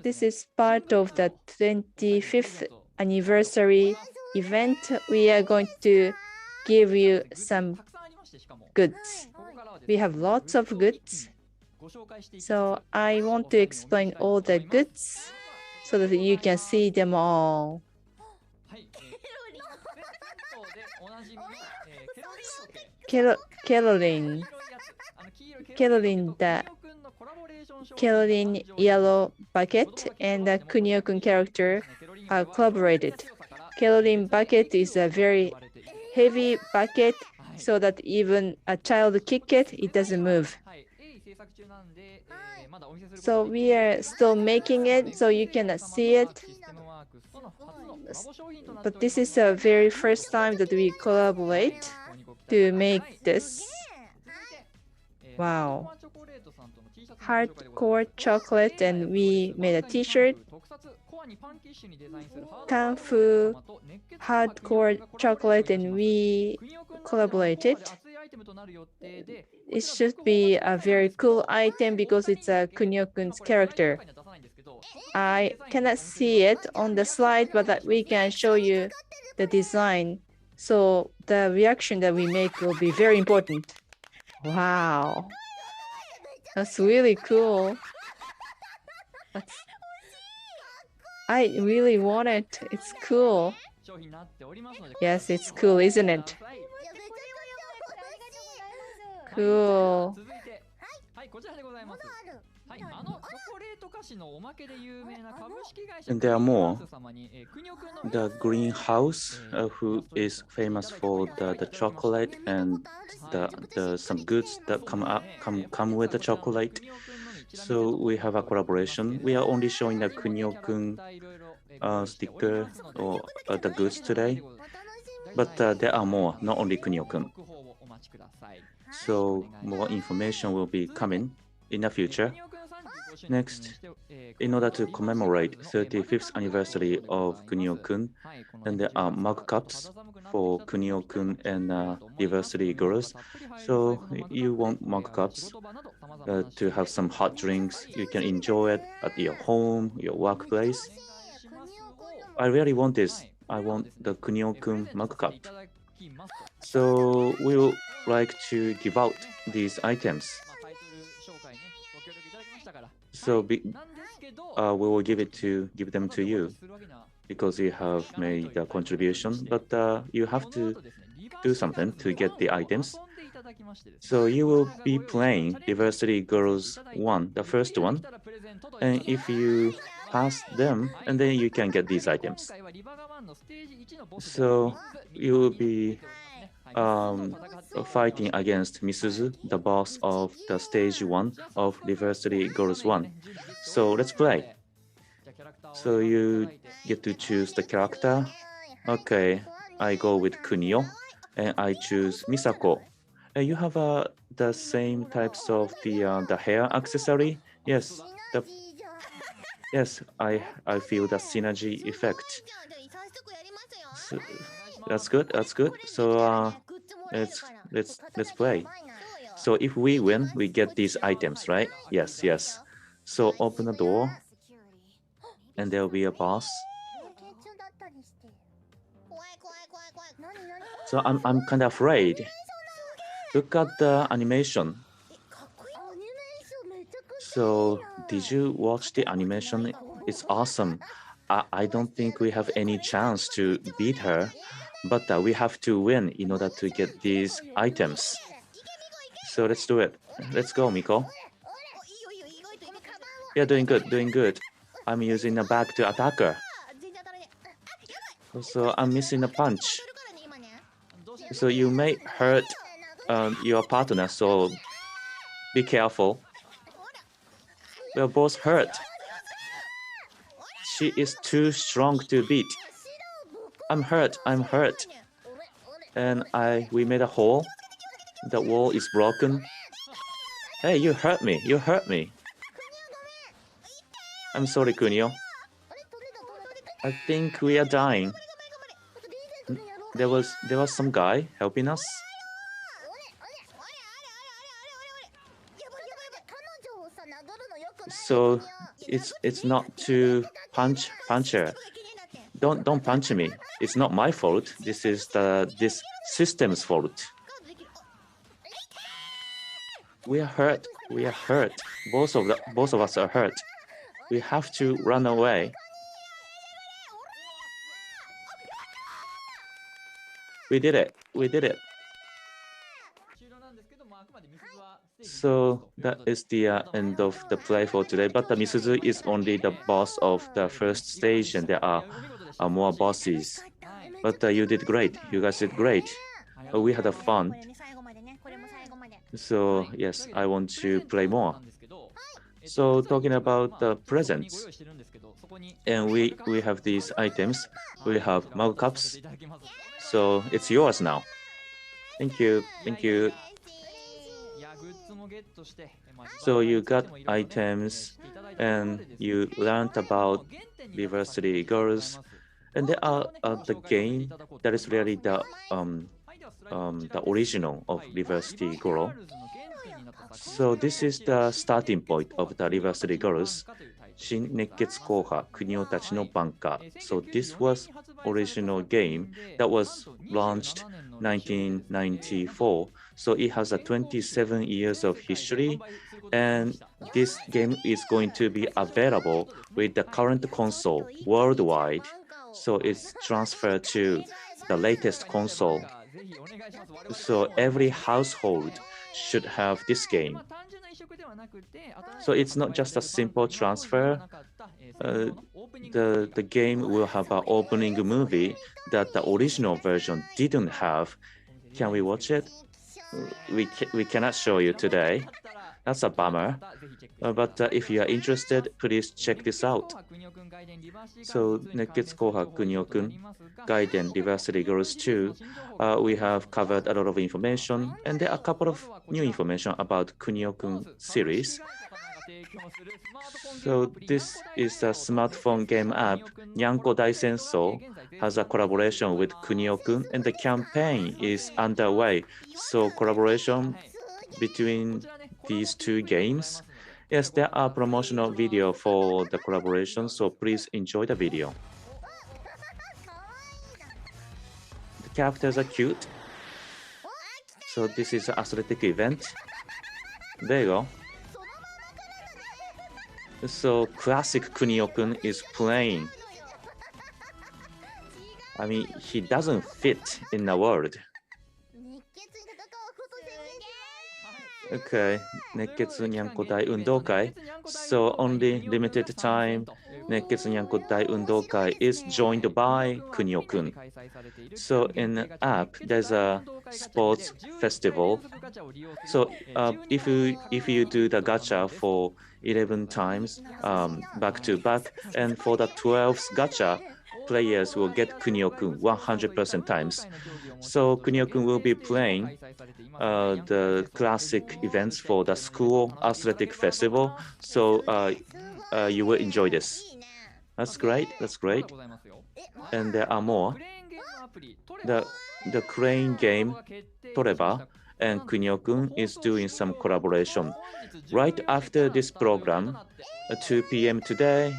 This is part of the 25th anniversary event. We are going to give you some goods. We have lots of goods. So I want to explain all the goods so that you can see them all. Caroline, Caroline Yellow Bucket and the Kunio-kun character are collaborated. Caroline Bucket is a very heavy bucket so that even a child kick it, it doesn't move. So we are still making it so you cannot see it. But this is the very first time that we collaborate to make this. Wow. Hardcore chocolate, and we made a t-shirt. Kung Fu hardcore chocolate, and we collaborated. It should be a very cool item because it's a Kunio-kun's character. I cannot see it on the slide, but we can show you the design. So the reaction that we make will be very important. Wow. That's really cool. I really want it. It's cool. Yes, it's cool, isn't it? Cool. And there are more. The greenhouse, who is famous for the chocolate and the some goods that come with the chocolate. So we have a collaboration. We are only showing the Kunio-kun sticker or the goods today, but there are more, not only Kunio-kun. So more information will be coming in the future. Next, in order to commemorate 35th anniversary of Kunio-kun, and there are mug cups for Kunio-kun and anniversary girls. So you want mug cups to have some hot drinks. You can enjoy it at your home, your workplace. I really want this. I want the Kunio-kun mug cup. So we would like to give out these items. So we will give them to you because you have made a contribution, but you have to do something to get the items. So you will be playing Diversity Girls 1, the first one, and if you pass them, and then you can get these items. So you will be fighting against Misuzu, the boss of the stage 1 of Diversity Girls 1. So let's play. So you get to choose the character. Okay, I go with Kunio, and I choose Misako. You have the same types of the hair accessory. Yes, yes, I feel the synergy effect. So, that's good. That's good. So let's play. So if we win, we get these items, right? Yes, yes. So open the door, and there will be a boss. So I'm kind of afraid. Look at the animation. So did you watch the animation? It's awesome. I don't think we have any chance to beat her, but we have to win in order to get these items. So let's do it. Let's go, Miko. Yeah, doing good, doing good. I'm using a bag to attack her. So I'm missing a punch. So you may hurt your partner, so be careful. We're both hurt. She is too strong to beat. I'm hurt. I'm hurt. And we made a hole. The wall is broken. Hey, you hurt me. You hurt me. I'm sorry, Kunio. I think we are dying. There was some guy helping us. So it's not to punch her. Don't punch me. It's not my fault. This is this system's fault. We are hurt. We are hurt. Both of us are hurt. We have to run away. We did it. We did it. So that is the end of the play for today. But the Misuzu is only the boss of the first stage, and there are more bosses. But you did great. You guys did great. We had a fun. So yes, I want to play more. So talking about the presents, and we have these items. We have mug cups. So it's yours now. Thank you. Thank you. So you got items, and you learned about University Girls, and there are the game that is really the original of University Girl. So this is the starting point of the University Girls. 新熱血硬派国尾たちの挽歌. So this was original game that was launched 1994. So it has a 27 years of history, and this game is going to be available with the current console worldwide. So it's transferred to the latest console. So every household should have this game. So it's not just a simple transfer. The game will have an opening movie that the original version didn't have. Can we watch it? We cannot show you today. That's a bummer. But if you are interested, please check this out. So, 熱血紅白国尾くん Gaiden Diversity Girls 2, we have covered a lot of information, and there are a couple of new information about Kunio-kun series. So this is a smartphone game app. Nyanko Daisenso has a collaboration with Kunio-kun, and the campaign is underway. So collaboration between these two games. Yes, there are promotional video for the collaboration, so please enjoy the video. The characters are cute. So this is an athletic event. There you go. So classic Kunio-kun is playing. I mean, he doesn't fit in the world. Okay, 熱血にゃんこ大運動会. So only limited time, 熱血にゃんこ大運動会 is joined by Kunio-kun. So in the app, there's a sports festival. So if you do the gacha for 11 times back to back, and for the 12th gacha, players will get Kunio-kun 100% times. So Kunio-kun will be playing the classic events for the school athletic festival. So you will enjoy this. That's great. That's great. And there are more. The crane game Toreba and Kunio-kun is doing some collaboration. Right after this program, at 2 p.m. today,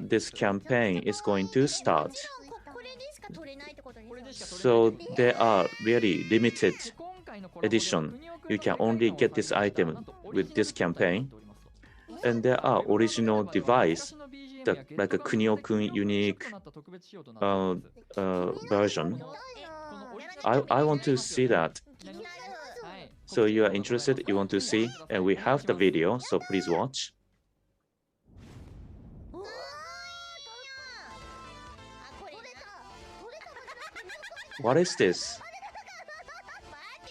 this campaign is going to start. So there are really limited edition. You can only get this item with this campaign. And there are original device, like a Kunio-kun unique version. I want to see that. So you are interested, you want to see, and we have the video, so please watch. What is this?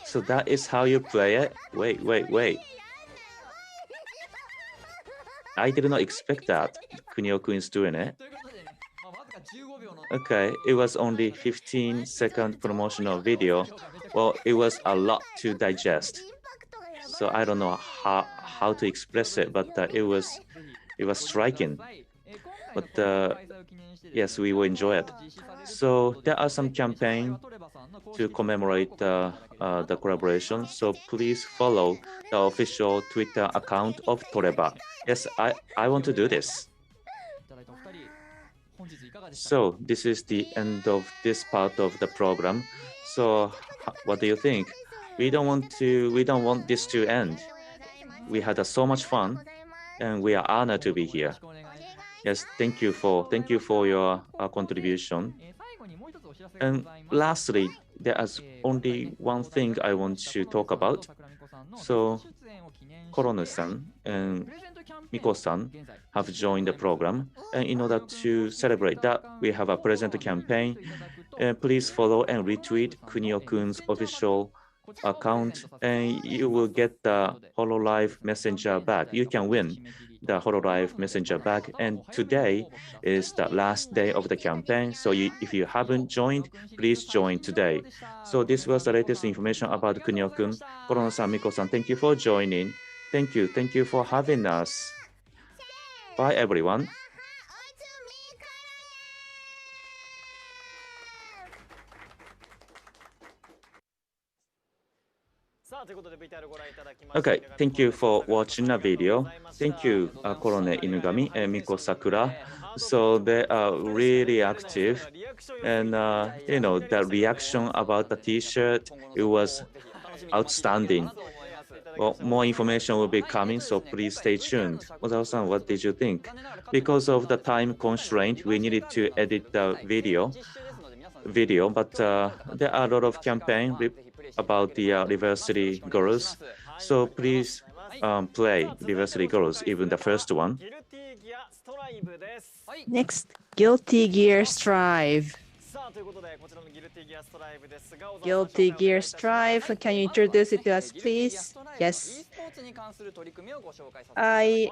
So that is how you play it? Wait. I did not expect that Kunio-kun is doing it. Okay, it was only 15-second promotional video. Well, it was a lot to digest. So I don't know how to express it, but it was striking. But yes, we will enjoy it. So there are some campaign to commemorate the collaboration. So please follow the official Twitter account of Toreba. Yes, I want to do this. So this is the end of this part of the program. So what do you think? We don't want this to end. We had so much fun, and we are honored to be here. Yes, thank you for your contribution. And lastly, there is only one thing I want to talk about. So Korono-san and Miko-san have joined the program. And in order to celebrate that, we have a present campaign. Please follow and retweet Kunio-kun's official account, and you will get the HoloLive Messenger bag. You can win the HoloLive Messenger bag. And today is the last day of the campaign. So if you haven't joined, please join today. So this was the latest information about Kunio-kun. Korono-san, Miko-san, thank you for joining. Thank you. Thank you for having us. Bye, everyone. Okay, thank you for watching the video. Thank you, Korone Inugami and Miko Sakura. So they are really active, and you know, the reaction about the T-shirt, it was outstanding. Well, more information will be coming, so please stay tuned. Ozawa-san, what did you think? Because of the time constraint, we needed to edit the video, but there are a lot of campaigns about the Reversely Girls. So please play Reversely Girls, even the first one. Next, Guilty Gear Strive. Guilty Gear Strive, can you introduce it to us, please? Yes. I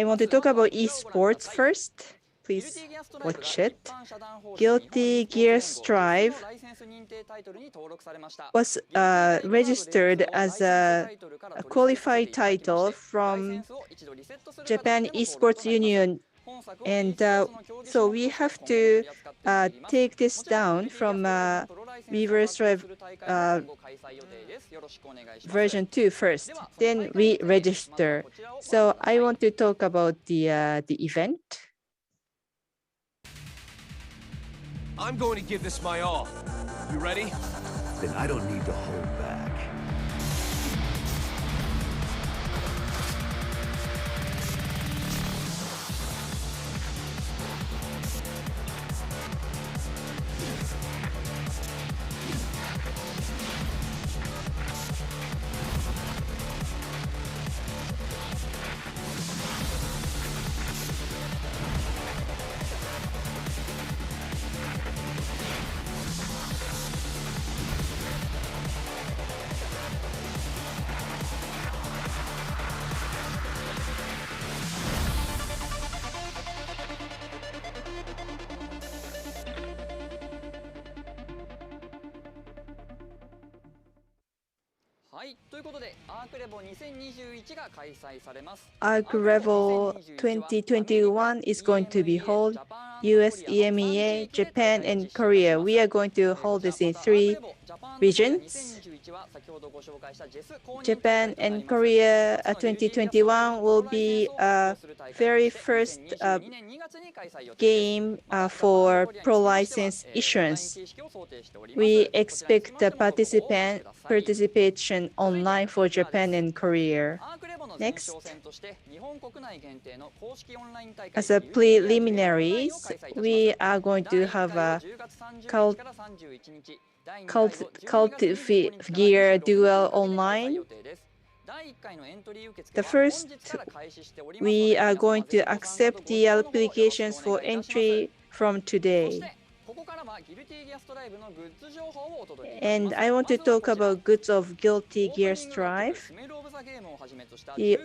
want to talk about esports first. Please watch it. Guilty Gear Strive was registered as a qualified title from Japan Esports Union, and so we have to take this down from Reverse Drive version 2 first. Then we register. So I want to talk about the event. I'm going to give this my all. You ready? Then I don't need to hold back. Arc Revo 2021 is going to be held US, EMEA, Japan, and Korea. We are going to hold this in 3 regions. Japan and Korea 2021 will be very first game for pro license issuance. We expect the participation online for Japan and Korea. Next, as a preliminaries, we are going to have a Cult Gear Duel online. The first, we are going to accept the applications for entry from today. And I want to talk about goods of Guilty Gear Strive. The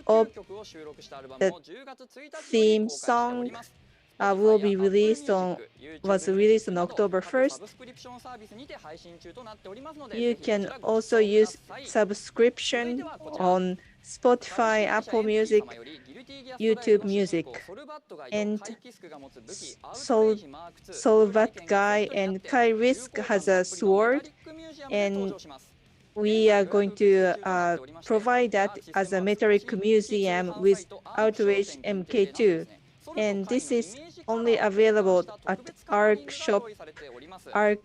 theme song will be released on was released on October 1st. You can also use subscription on Spotify, Apple Music, YouTube Music, and Solvat Guy and Kai Risk has a sword, and we are going to provide that as a metallic museum with Outrage MK2. And this is only available at ARC shop, ARC,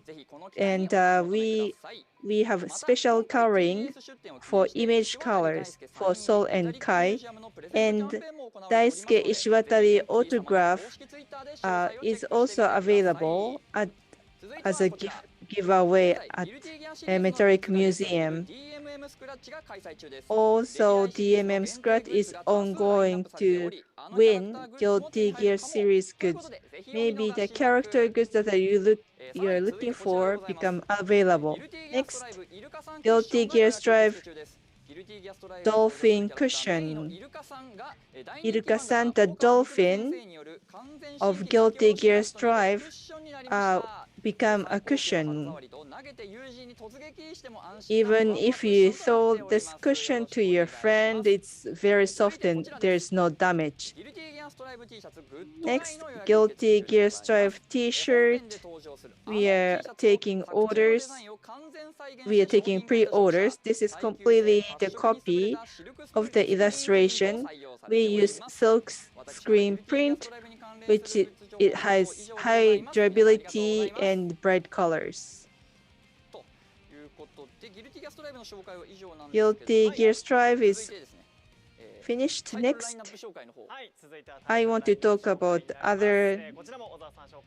and we have special coloring for image colors for Sol and Kai, and Daisuke Ishiwatari autograph is also available as a giveaway at a metallic museum. Also, DMM Scratch is ongoing to win Guilty Gear series goods. Maybe the character goods that you're looking for become available. Next, Guilty Gear Strive Dolphin Cushion. Iruka-san, the dolphin of Guilty Gear Strive become a cushion. Even if you throw this cushion to your friend, it's very soft and there's no damage. Next, Guilty Gear Strive t-shirt. We are taking orders. We are taking pre-orders. This is completely the copy of the illustration. We use silk screen print, which it has high durability and bright colors. Guilty Gear Strive is finished. Next, I want to talk about other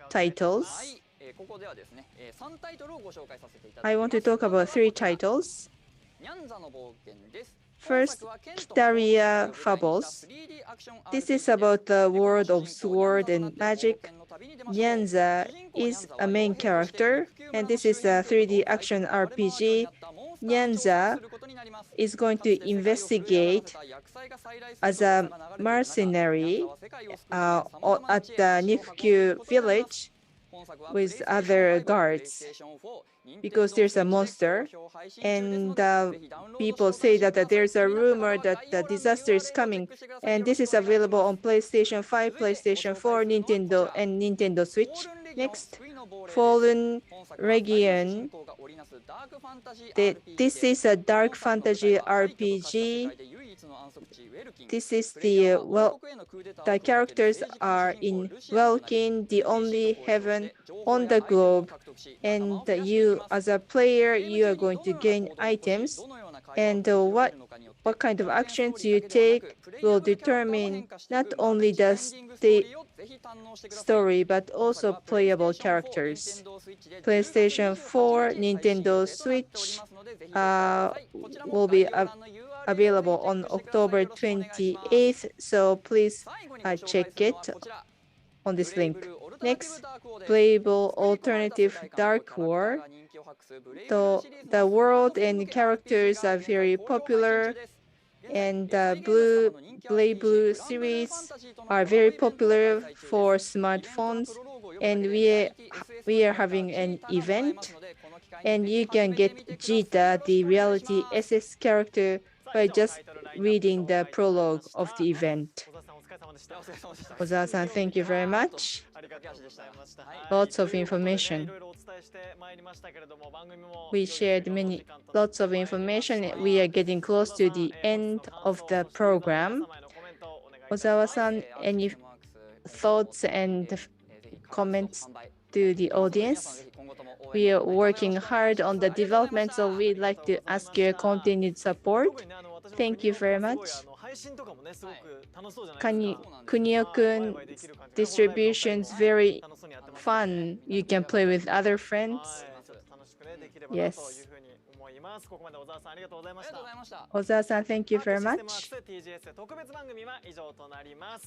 titles. I want to talk about 3 titles. First, Kitaria Fables. This is about the world of sword and magic. Nyanza is a main character, and this is a 3D action RPG. Nyanza is going to investigate as a mercenary at the Nikku village with other guards because there's a monster, and people say that there's a rumor that the disaster is coming, and this is available on PlayStation 5, PlayStation 4, Nintendo, and Nintendo Switch. Next, Fallen Region. This is a dark fantasy RPG. This is the characters are in Welkin, the only heaven on the globe, and you as a player, you are going to gain items, and what kind of actions you take will determine not only the story but also playable characters. PlayStation 4, Nintendo Switch will be available on October 28th, so please check it on this link. Next, playable alternative Dark War. The world and characters are very popular, and the Blade Blue series are very popular for smartphones, and we are having an event, and you can get Jita, the reality SS character, by just reading the prologue of the event. Ozawa-san, thank you very much. Lots of information. We shared lots of information. We are getting close to the end of the program. Ozawa-san, any thoughts and comments to the audience? We are working hard on the development, so we'd like to ask your continued support. Thank you very much. Kunio-kun distributions very fun. You can play with other friends. Yes. Ozawa-san, thank you very much.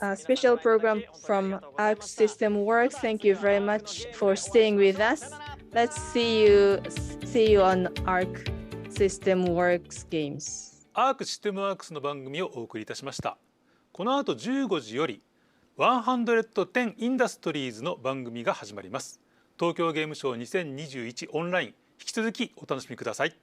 A special program from Arc System Works. Thank you very much for staying with us. Let's see you on Arc System Works games. アークシステムワークスの番組をお送りいたしました。この後15時より110インダストリーズの番組が始まります。東京ゲームショウ2021オンライン、引き続きお楽しみください。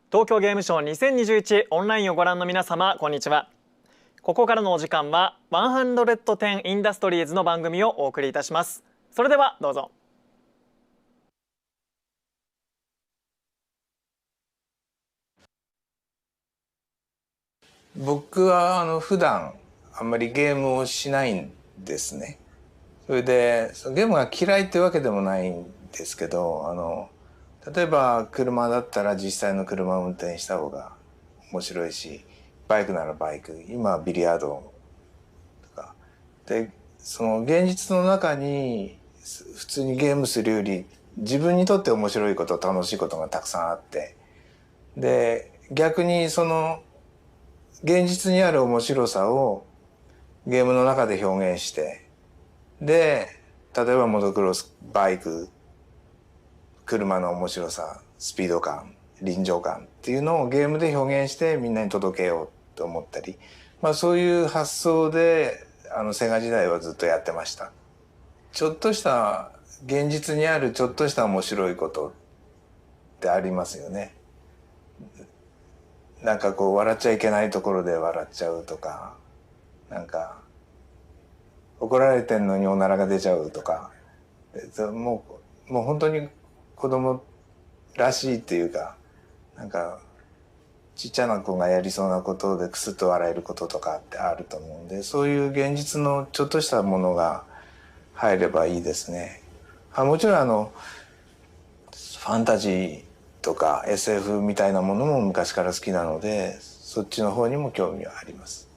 東京ゲームショウ2021オンラインをご覧の皆様、こんにちは。ここからのお時間は110 インダストリーズの番組をお送りいたします。それではどうぞ。僕は普段あんまりゲームをしないんですね。それでゲームが嫌いってわけでもないんですけど、例えば車だったら実際の車を運転した方が面白いし、バイクならバイク、今はビリヤードとかで、その現実の中に普通にゲームするより自分にとって面白いこと、楽しいことがたくさんあって、で逆にその現実にある面白さをゲームの中で表現して、で例えばモトクロス、バイク、車の面白さ、スピード感、臨場感っていうのをゲームで表現してみんなに届けようと思ったり、そういう発想でセガ時代はずっとやってました。ちょっとした現実にあるちょっとした面白いことってありますよね。なんかこう笑っちゃいけないところで笑っちゃうとか、なんか怒られてんのにおならが出ちゃうとか、もう本当に子供らしいっていうか、なんかちっちゃな子がやりそうなことでクスッと笑えることとかってあると思うんで、そういう現実のちょっとしたものが入ればいいですね。もちろんファンタジーとか SF みたいなものも昔から好きなので、そっちの方にも興味はあります。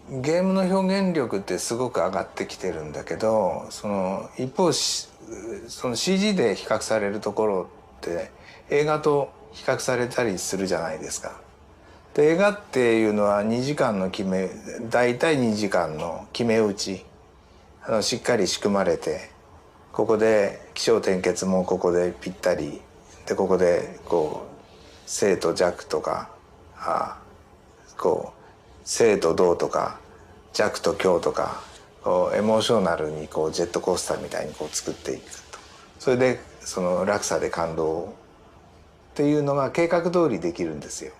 ゲームの表現力ってすごく上がってきてるんだけど、一方その CG で比較されるところって映画と比較されたりするじゃないですか。で映画っていうのは2時間の大体2時間の決め打ち、しっかり仕組まれて、ここで起承転結もここでぴったりで、ここでこう正と弱とか、こう正と動とか弱と強とか、エモーショナルにこうジェットコースターみたいにこう作っていくと、それでその落差で感動っていうのが計画通りできるんですよ。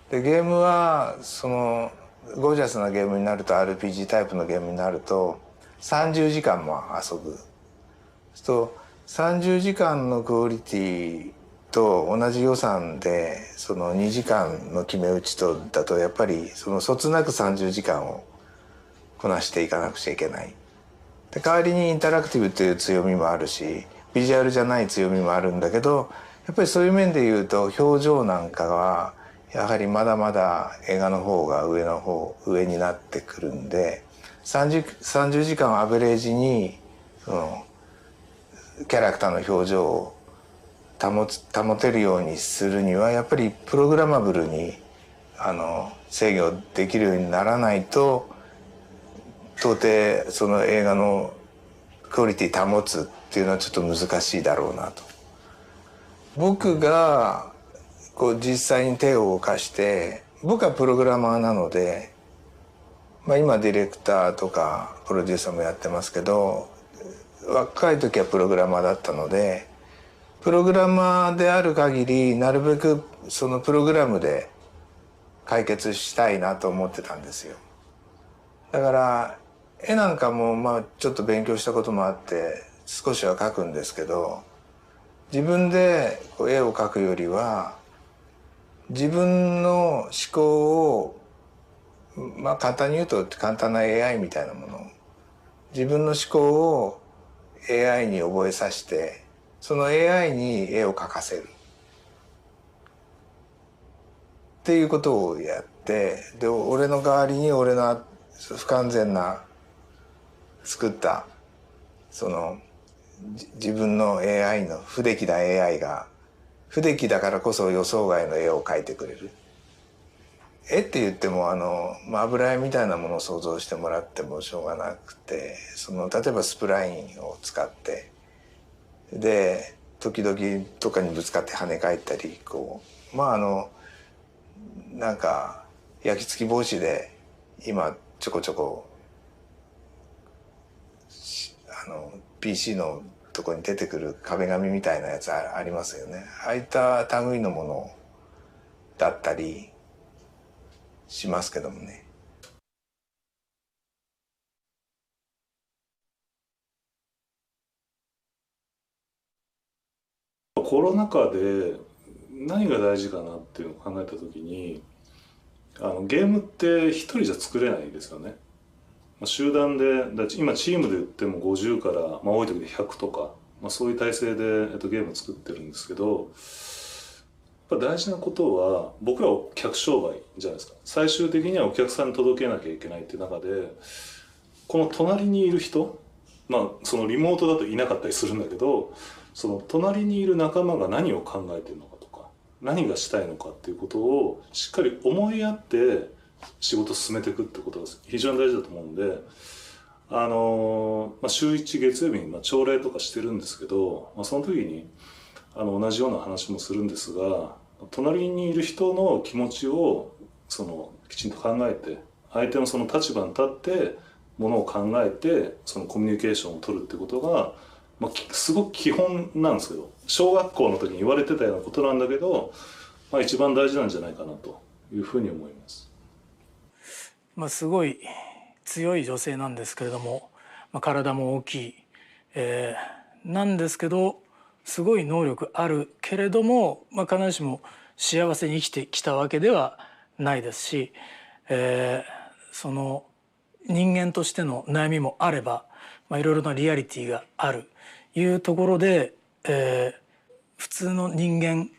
でゲームはそのゴージャスなゲームになると、 RPG タイプのゲームになると30時間も遊ぶと、30時間のクオリティと同じ予算でその2時間の決め打ちとだと、やっぱりそのそつなく30時間をこなしていかなくちゃいけない。で代わりにインタラクティブという強みもあるし、ビジュアルじゃない強みもあるんだけど、やっぱりそういう面で言うと表情なんかはやはりまだまだ映画の方が上になってくるんで、30時間をアベレージにそのキャラクターの表情を保てるようにするには、やっぱりプログラマブルに制御できるようにならないと、到底その映画のクオリティ保つっていうのはちょっと難しいだろうなと。僕がこう実際に手を動かして、僕はプログラマーなので、今ディレクターとかプロデューサーもやってますけど、若い時はプログラマーだったので、プログラマーである限りなるべくそのプログラムで解決したいなと思ってたんですよ。だから絵なんかもちょっと勉強したこともあって少しは描くんですけど、自分で絵を描くよりは自分の思考を簡単に言うと簡単な AI みたいなもの、自分の思考を AI に覚えさせて、その AI に絵を描かせるっていうことをやって、で俺の代わりに俺の不完全な作ったその自分の AI の不出来な AI が不出来だからこそ予想外の絵を描いてくれる。絵って言っても油絵みたいなものを想像してもらってもしょうがなくて、例えばスプラインを使ってで時々とかにぶつかって跳ね返ったり、なんか焼き付き防止で今ちょこちょこPC のとこに出てくる壁紙みたいなやつありますよね。ああいった類のものをだったりしますけどもね。コロナ禍で何が大事かなっていうのを考えた時にゲームって一人じゃ作れないですよね。集団で今チームで言っても50から、多い時で100とか、そういう体制で、ゲームを作ってるんですけど、やっぱ大事なことは僕らは客商売じゃないですか。最終的にはお客さんに届けなきゃいけないっていう中で、この隣にいる人、そのリモートだといなかったりするんだけど、その隣にいる仲間が何を考えてるのかとか何がしたいのかっていうことをしっかり思いやって仕事を進めていくってことが非常に大事だと思うんで、週1月曜日に朝礼とかしてるんですけど、その時に同じような話もするんですが、隣にいる人の気持ちをきちんと考えて、相手のその立場に立ってものを考えてそのコミュニケーションを取るってことが、すごく基本なんですけど、小学校の時に言われてたようなことなんだけど、一番大事なんじゃないかなというふうに思います。すごい強い女性なんですけれども、体も大きい、なんですけどすごい能力あるけれども、必ずしも幸せに生きてきたわけではないですし、その人間としての悩みもあれば、いろいろなリアリティがあるいうところで、普通の人間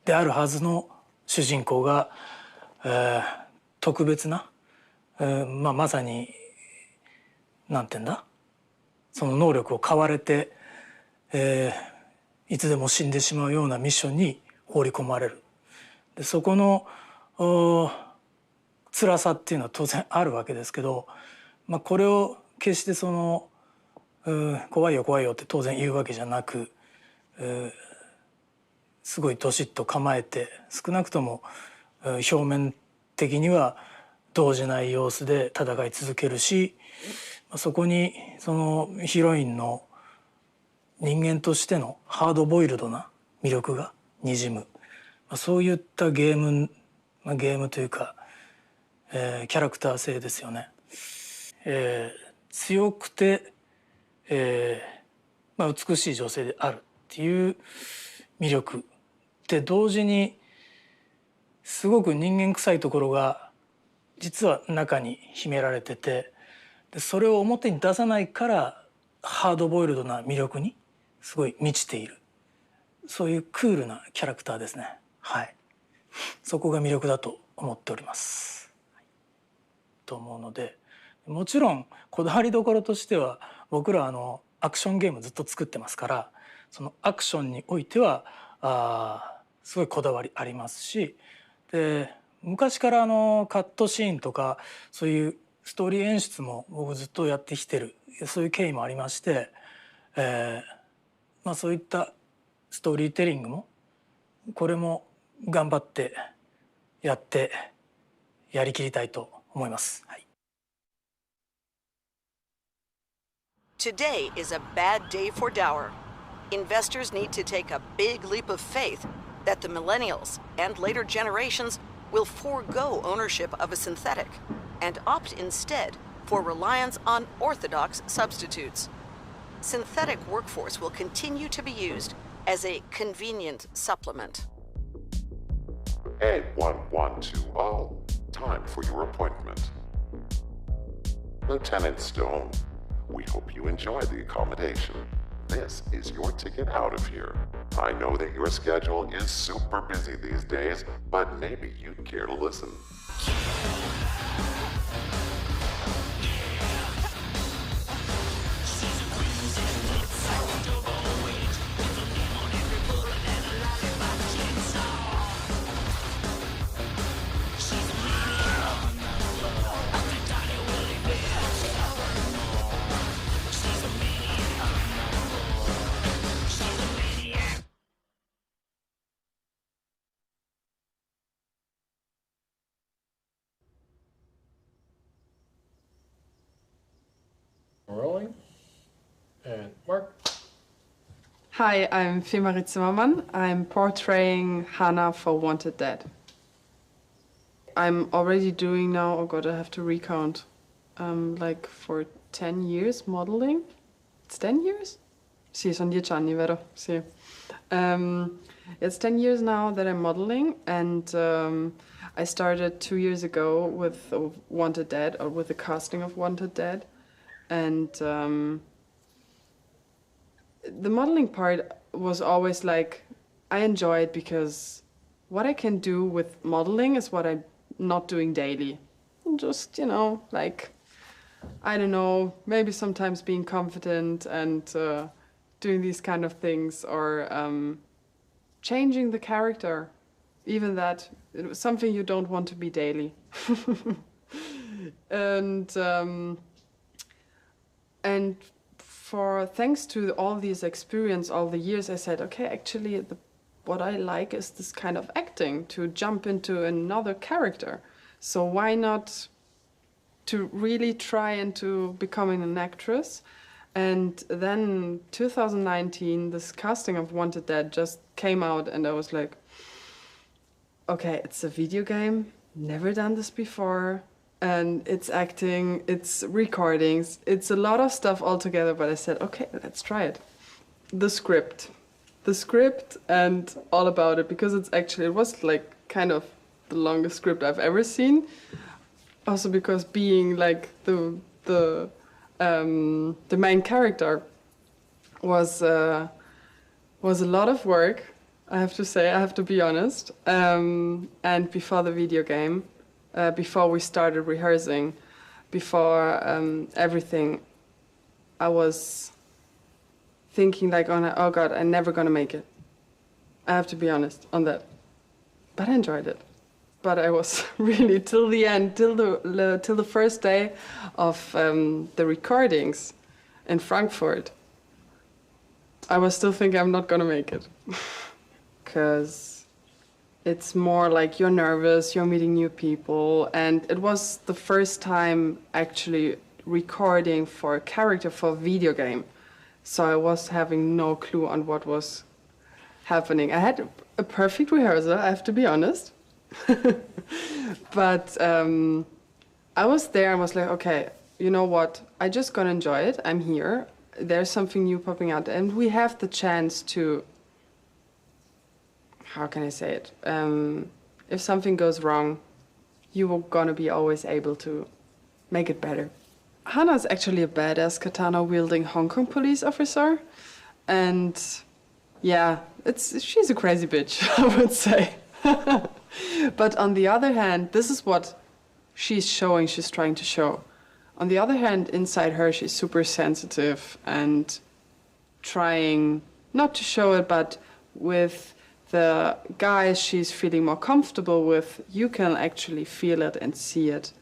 であるはずの主人公が、特別な、まさになんていうんだ、その能力を買われて、いつでも死んでしまうようなミッションに放り込まれる。でそこの辛さっていうのは当然あるわけですけど、これを決して怖いよ怖いよって当然言うわけじゃなく、すごいどしっと構えて、少なくとも表面的には動じない様子で戦い続けるし、そこにそのヒロインの人間としてのハードボイルドな魅力がにじむ、そういったゲームというか、キャラクター性ですよね。強くて、美しい女性であるっていう魅力で、同時にすごく人間臭いところが実は中に秘められてて、でそれを表に出さないからハードボイルドな魅力にすごい満ちている、そういうクールなキャラクターですね。はい、そこが魅力だと思っております。と思うので、もちろんこだわりどころとしては、僕らアクションゲームずっと作ってますから、そのアクションにおいてはすごいこだわりありますし、で昔からカットシーンとかそういうストーリー演出も僕ずっとやってきてる、そういう経緯もありまして、そういったストーリーテリングもこれも頑張ってやりきりたいと思います。はい。Today is a bad day for Dower. Investors need to take a big leap of faith that the millennials and later generations will forego ownership of a synthetic and opt instead for reliance on orthodox substitutes. Synthetic workforce will continue to be used as a convenient supplement. A1120, time for your appointment. Lieutenant Stone, we hope you enjoy the accommodation. This is your ticket out of here. I know that your schedule is super busy these days, but maybe you'd care to listen. Rolling. And Mark. Hi, I'm Fimarit Zimmermann. I'm portraying Hannah for Wanted Dead. I'm already doing now, oh God, I have to recount, like for 10 years modeling. It's 10 years? Sì, sono 10 anni, vero? Sì. It's 10 years now that I'm modeling, and I started 2 years ago with Wanted Dead, or with the casting of Wanted Dead. And the modeling part was always like, I enjoy it because what I can do with modeling is what I'm not doing daily. Just, you know, like, I don't know, maybe sometimes being confident and doing these kind of things, or changing the character. Even that, it was something you don't want to be daily. And for thanks to all these experience, all the years, I said, okay, actually, what I like is this kind of acting, to jump into another character. So why not to really try into becoming an actress? And then 2019, this casting of Wanted Dead just came out, and I was like, okay, it's a video game, never done this before, and it's acting, it's recordings, it's a lot of stuff all together, but I said, okay, let's try it. The script and all about it, because it was like kind of the longest script I've ever seen. Also because being like the main character was a lot of work, I have to say, I have to be honest. And before the video game, before we started rehearsing, before everything, I was thinking like, oh God, I'm never gonna make it. I have to be honest on that. But I enjoyed it. But I was really till the end, till the first day of the recordings in Frankfurt, I was still thinking I'm not gonna make it. Because it's more like you're nervous, you're meeting new people, and it was the first time actually recording for a character for a video game. So I was having no clue on what was happening. I had a perfect rehearsal, I have to be honest. But I was there, I was like, okay, you know what, I just gonna enjoy it, I'm here, there's something new popping out, and we have the chance to, how can I say it, if something goes wrong, you are gonna be always able to make it better. Hannah is actually a badass katana-wielding Hong Kong police officer, and yeah, she's a crazy bitch, I would say. But on the other hand, this is what she's trying to show. On the other hand, inside her, she's super sensitive and trying not to show it, but with the guys she's feeling more comfortable with, you can actually feel it and see it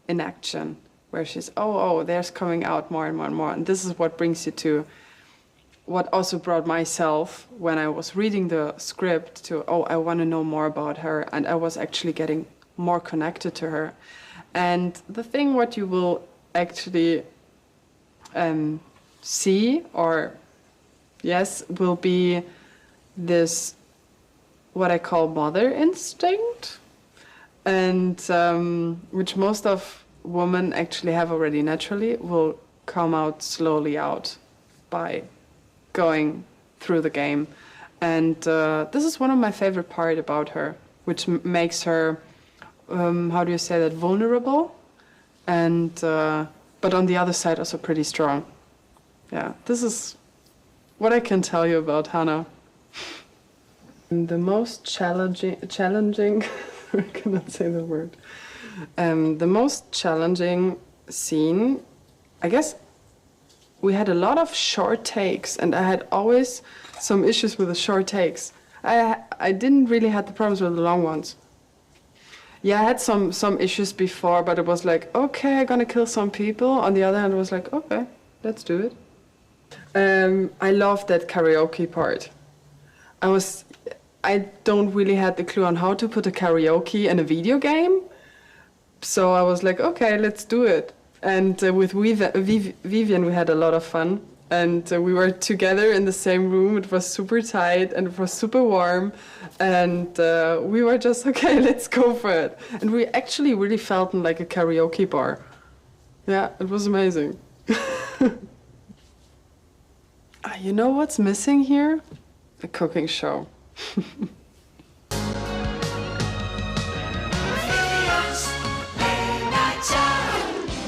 in action, where she's, oh, there's coming out more and more and more. And this is what brings you to what also brought myself, when I was reading the script, to, I want to know more about her, and I was actually getting more connected to her. And the thing what you will actually see, or yes, will be this, what I call mother instinct, and which most of women actually have already naturally, will come out slowly out by going through the game. And this is one of my favorite part about her, which makes her, how do you say that, vulnerable, and but on the other side also pretty strong. Yeah, this is what I can tell you about Hannah. The most challenging I cannot say the word. The most challenging scene, I guess, we had a lot of short takes, and I had always some issues with the short takes. I didn't really have the problems with the long ones. Yeah, I had some issues before, but it was like, okay, I'm gonna kill some people. On the other hand, it was like, okay, let's do it. I loved that karaoke part. I don't really had the clue on how to put a karaoke in a video game. So I was like, okay, let's do it. And with Vivian, we had a lot of fun. And we were together in the same room. It was super tight and it was super warm. And we were just, okay, let's go for it. And we actually really felt like a karaoke bar. Yeah, it was amazing. You know what's missing here? A cooking show.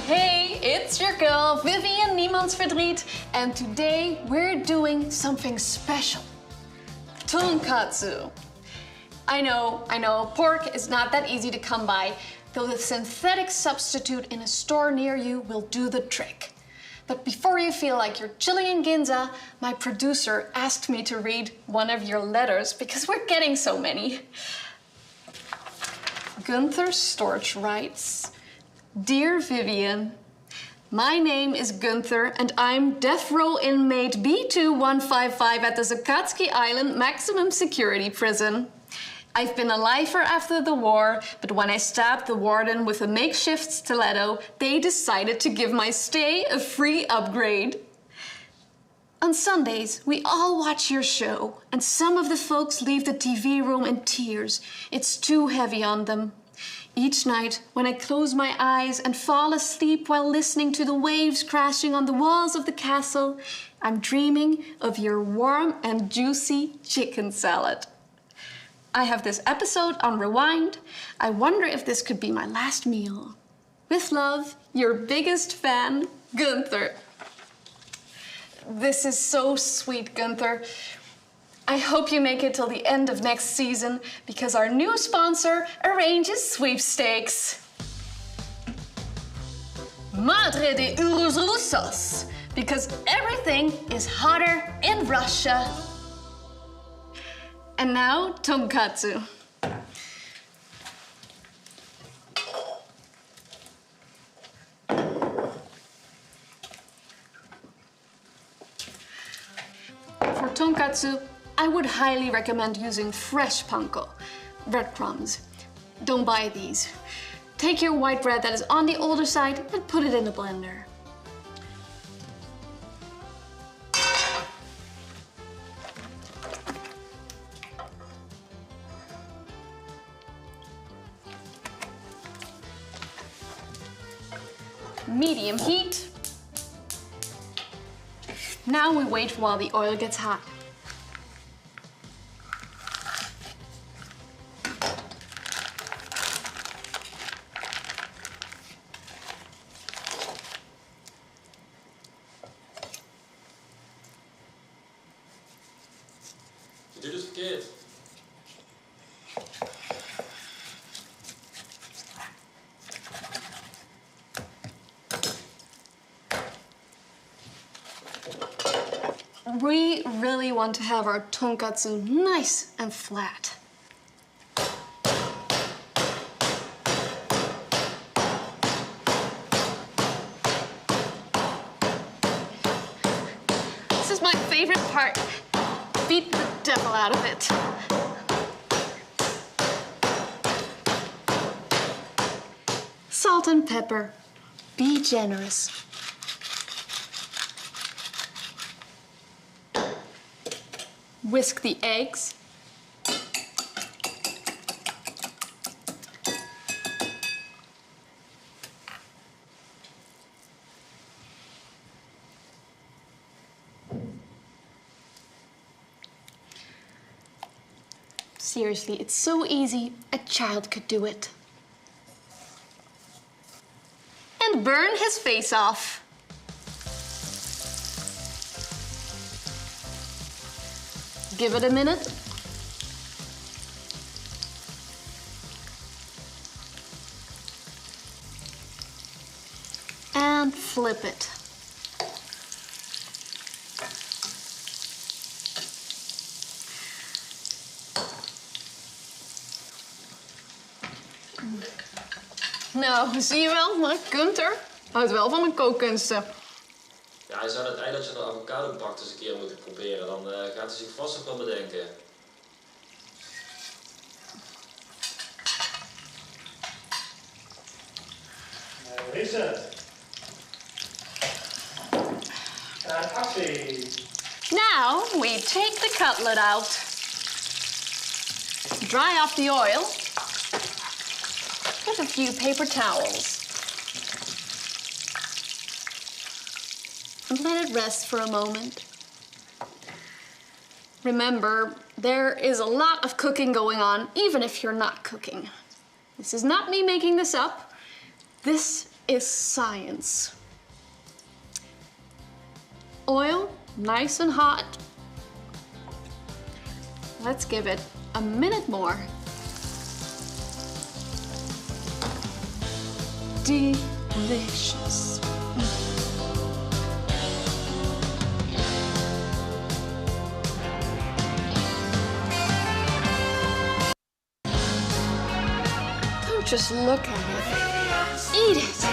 Hey, it's your girl, Vivian Niemandsverdriet, and today we're doing something special. Tonkatsu. I know, pork is not that easy to come by, though the synthetic substitute in a store near you will do the trick. But before you feel like you're chilling in Ginza, my producer asked me to read one of your letters because we're getting so many. Gunther Storch writes, Dear Vivian, my name is Gunther and I'm death row inmate B2155 at the Zakatsky Island Maximum Security Prison. I've been a lifer after the war, but when I stabbed the warden with a makeshift stiletto, they decided to give my stay a free upgrade. On Sundays, we all watch your show, and some of the folks leave the TV room in tears. It's too heavy on them. Each night, when I close my eyes and fall asleep while listening to the waves crashing on the walls of the castle, I'm dreaming of your warm and juicy chicken salad. I have this episode on rewind. I wonder if this could be my last meal. With love, your biggest fan, Gunther. This is so sweet, Gunther. I hope you make it till the end of next season because our new sponsor arranges sweepstakes. Madre de Euros Russos, because everything is hotter in Russia. And now, tonkatsu. For tonkatsu, I would highly recommend using fresh panko, breadcrumbs. Don't buy these. Take your white bread that is on the older side and put it in a blender. Medium heat. Now we wait while the oil gets hot. Je doet het verkeerd. We really want to have our tonkatsu nice and flat. This is my favorite part. Beat the devil out of it. Salt and pepper. Be generous. Whisk the eggs. Seriously, it's so easy, a child could do it. And burn his face off. Give it a minute. And flip it. Nou, zie je wel, maar Gunther houdt wel van mijn kookkunsten. Ja, hij zou het eilandje van de avocado bakt eens een keer moeten proberen. Dan gaat hij zich vast nog wel bedenken. Hoe is het? Actie. Now we take the cutlet out. Dry off the oil with a few paper towels. And let it rest for a moment. Remember, there is a lot of cooking going on, even if you're not cooking. This is not me making this up. This is science. Oil, nice and hot. Let's give it a minute more. Delicious. Don't just look at it. Eat it.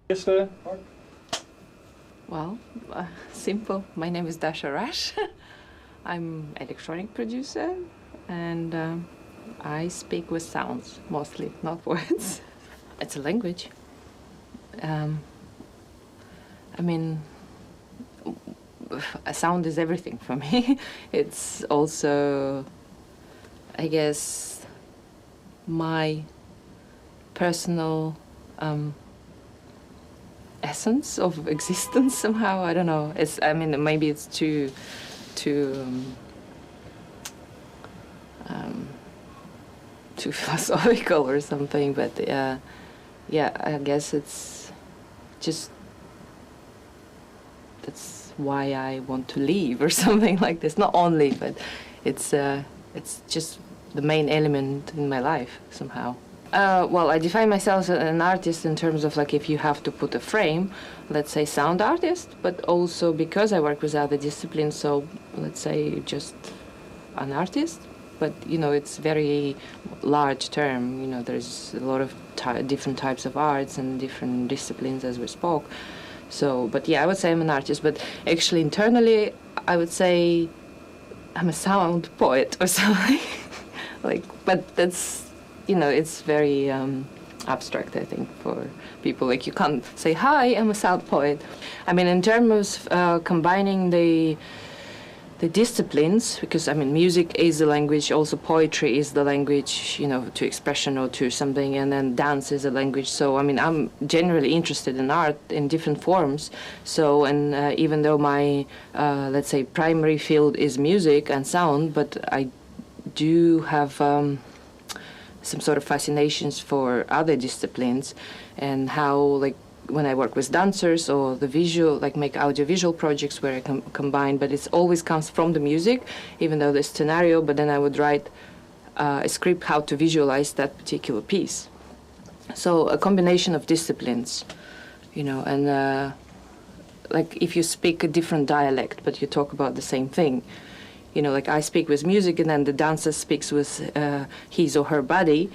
Yes, Mark? Well, simple. My name is Dasha Rash. I'm electronic producer, and I speak with sounds mostly, not words. It's a language. I mean, a sound is everything for me. It's also, I guess, my personal essence of existence somehow. I don't know. It's, I mean, maybe it's too philosophical or something, but yeah, I guess it's just, that's why I want to leave or something like this. Not only, but it's just the main element in my life somehow. Well, I define myself as an artist in terms of, like, if you have to put a frame, let's say sound artist, but also because I work with other disciplines, so let's say just an artist. But, you know, it's very large term. You know, there's a lot of different types of arts and different disciplines, as we spoke. So, but yeah, I would say I'm an artist, but actually internally, I would say I'm a sound poet or something. Like, but that's, you know, it's very abstract, I think, for people. Like, you can't say, hi, I'm a sound poet. I mean, in terms of combining the disciplines, because, I mean, music is the language, also poetry is the language, you know, to expression or to something, and then dance is a language. So, I mean, I'm generally interested in art in different forms. So, and even though my, let's say, primary field is music and sound, but I do have some sort of fascinations for other disciplines, and how, like, when I work with dancers or the visual, like make audiovisual projects where I combine, but it always comes from the music, even though the scenario, but then I would write a script how to visualize that particular piece. So a combination of disciplines, you know, and like if you speak a different dialect, but you talk about the same thing, you know, like I speak with music and then the dancer speaks with his or her body,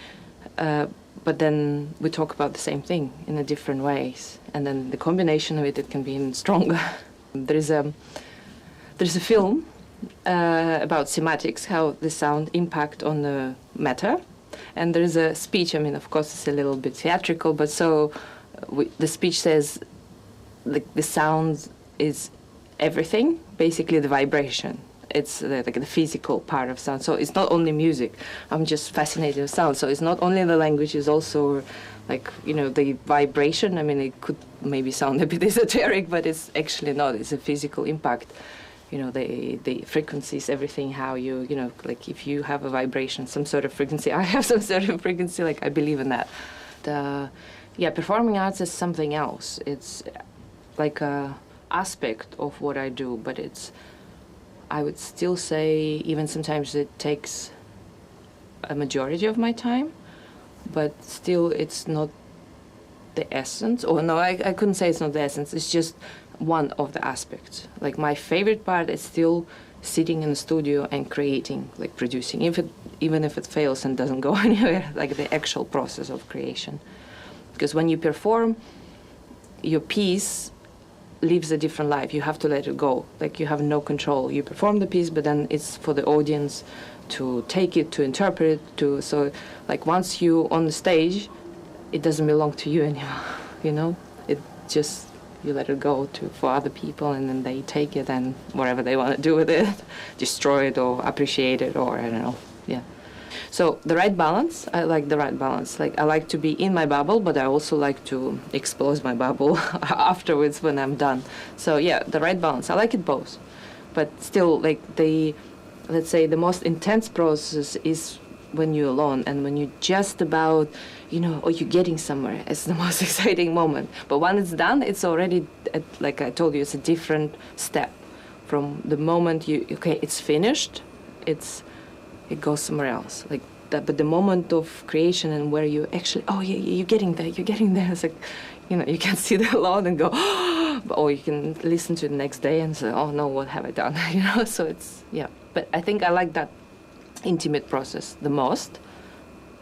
but then we talk about the same thing in a different ways, and then the combination of it can be even stronger. There's a film about sematics, how the sound impact on the matter, and there's a speech. I mean, of course, it's a little bit theatrical, but so the speech says the sound is everything, basically the vibration. It's like the physical part of sound. So it's not only music. I'm just fascinated with sound. So it's not only the language, it's also, like, you know, the vibration. I mean, it could maybe sound a bit esoteric, but it's actually not. It's a physical impact. You know, the frequencies, everything, how you know, like if you have a vibration, some sort of frequency, I have some sort of frequency, like I believe in that. Yeah, performing arts is something else. It's like a aspect of what I do, but it's, I would still say, even sometimes it takes a majority of my time, but still it's not the essence. Or no, I couldn't say it's not the essence. It's just one of the aspects. Like my favorite part is still sitting in the studio and creating, like producing, even if it fails and doesn't go anywhere, like the actual process of creation. Because when you perform, your piece lives a different life. You have to let it go. Like you have no control. You perform the piece, but then it's for the audience to take it, to interpret it, so like once you on the stage, it doesn't belong to you anymore, you know? It just, you let it go for other people, and then they take it and whatever they want to do with it, destroy it or appreciate it, or I don't know, yeah. So the right balance, I like the right balance. Like I like to be in my bubble, but I also like to expose my bubble afterwards when I'm done. So yeah, the right balance. I like it both, but still, like let's say the most intense process is when you're alone and when you're just about, you know, or you're getting somewhere. It's the most exciting moment. But when it's done, it's already, like I told you, it's a different step from the moment okay, it's finished, it goes somewhere else, like that. But the moment of creation and where you actually, oh yeah, you're getting there. It's like, you know, you can see the load and go, or you can listen to it the next day and say, oh no, what have I done? You know, so it's, yeah. But I think I like that intimate process the most.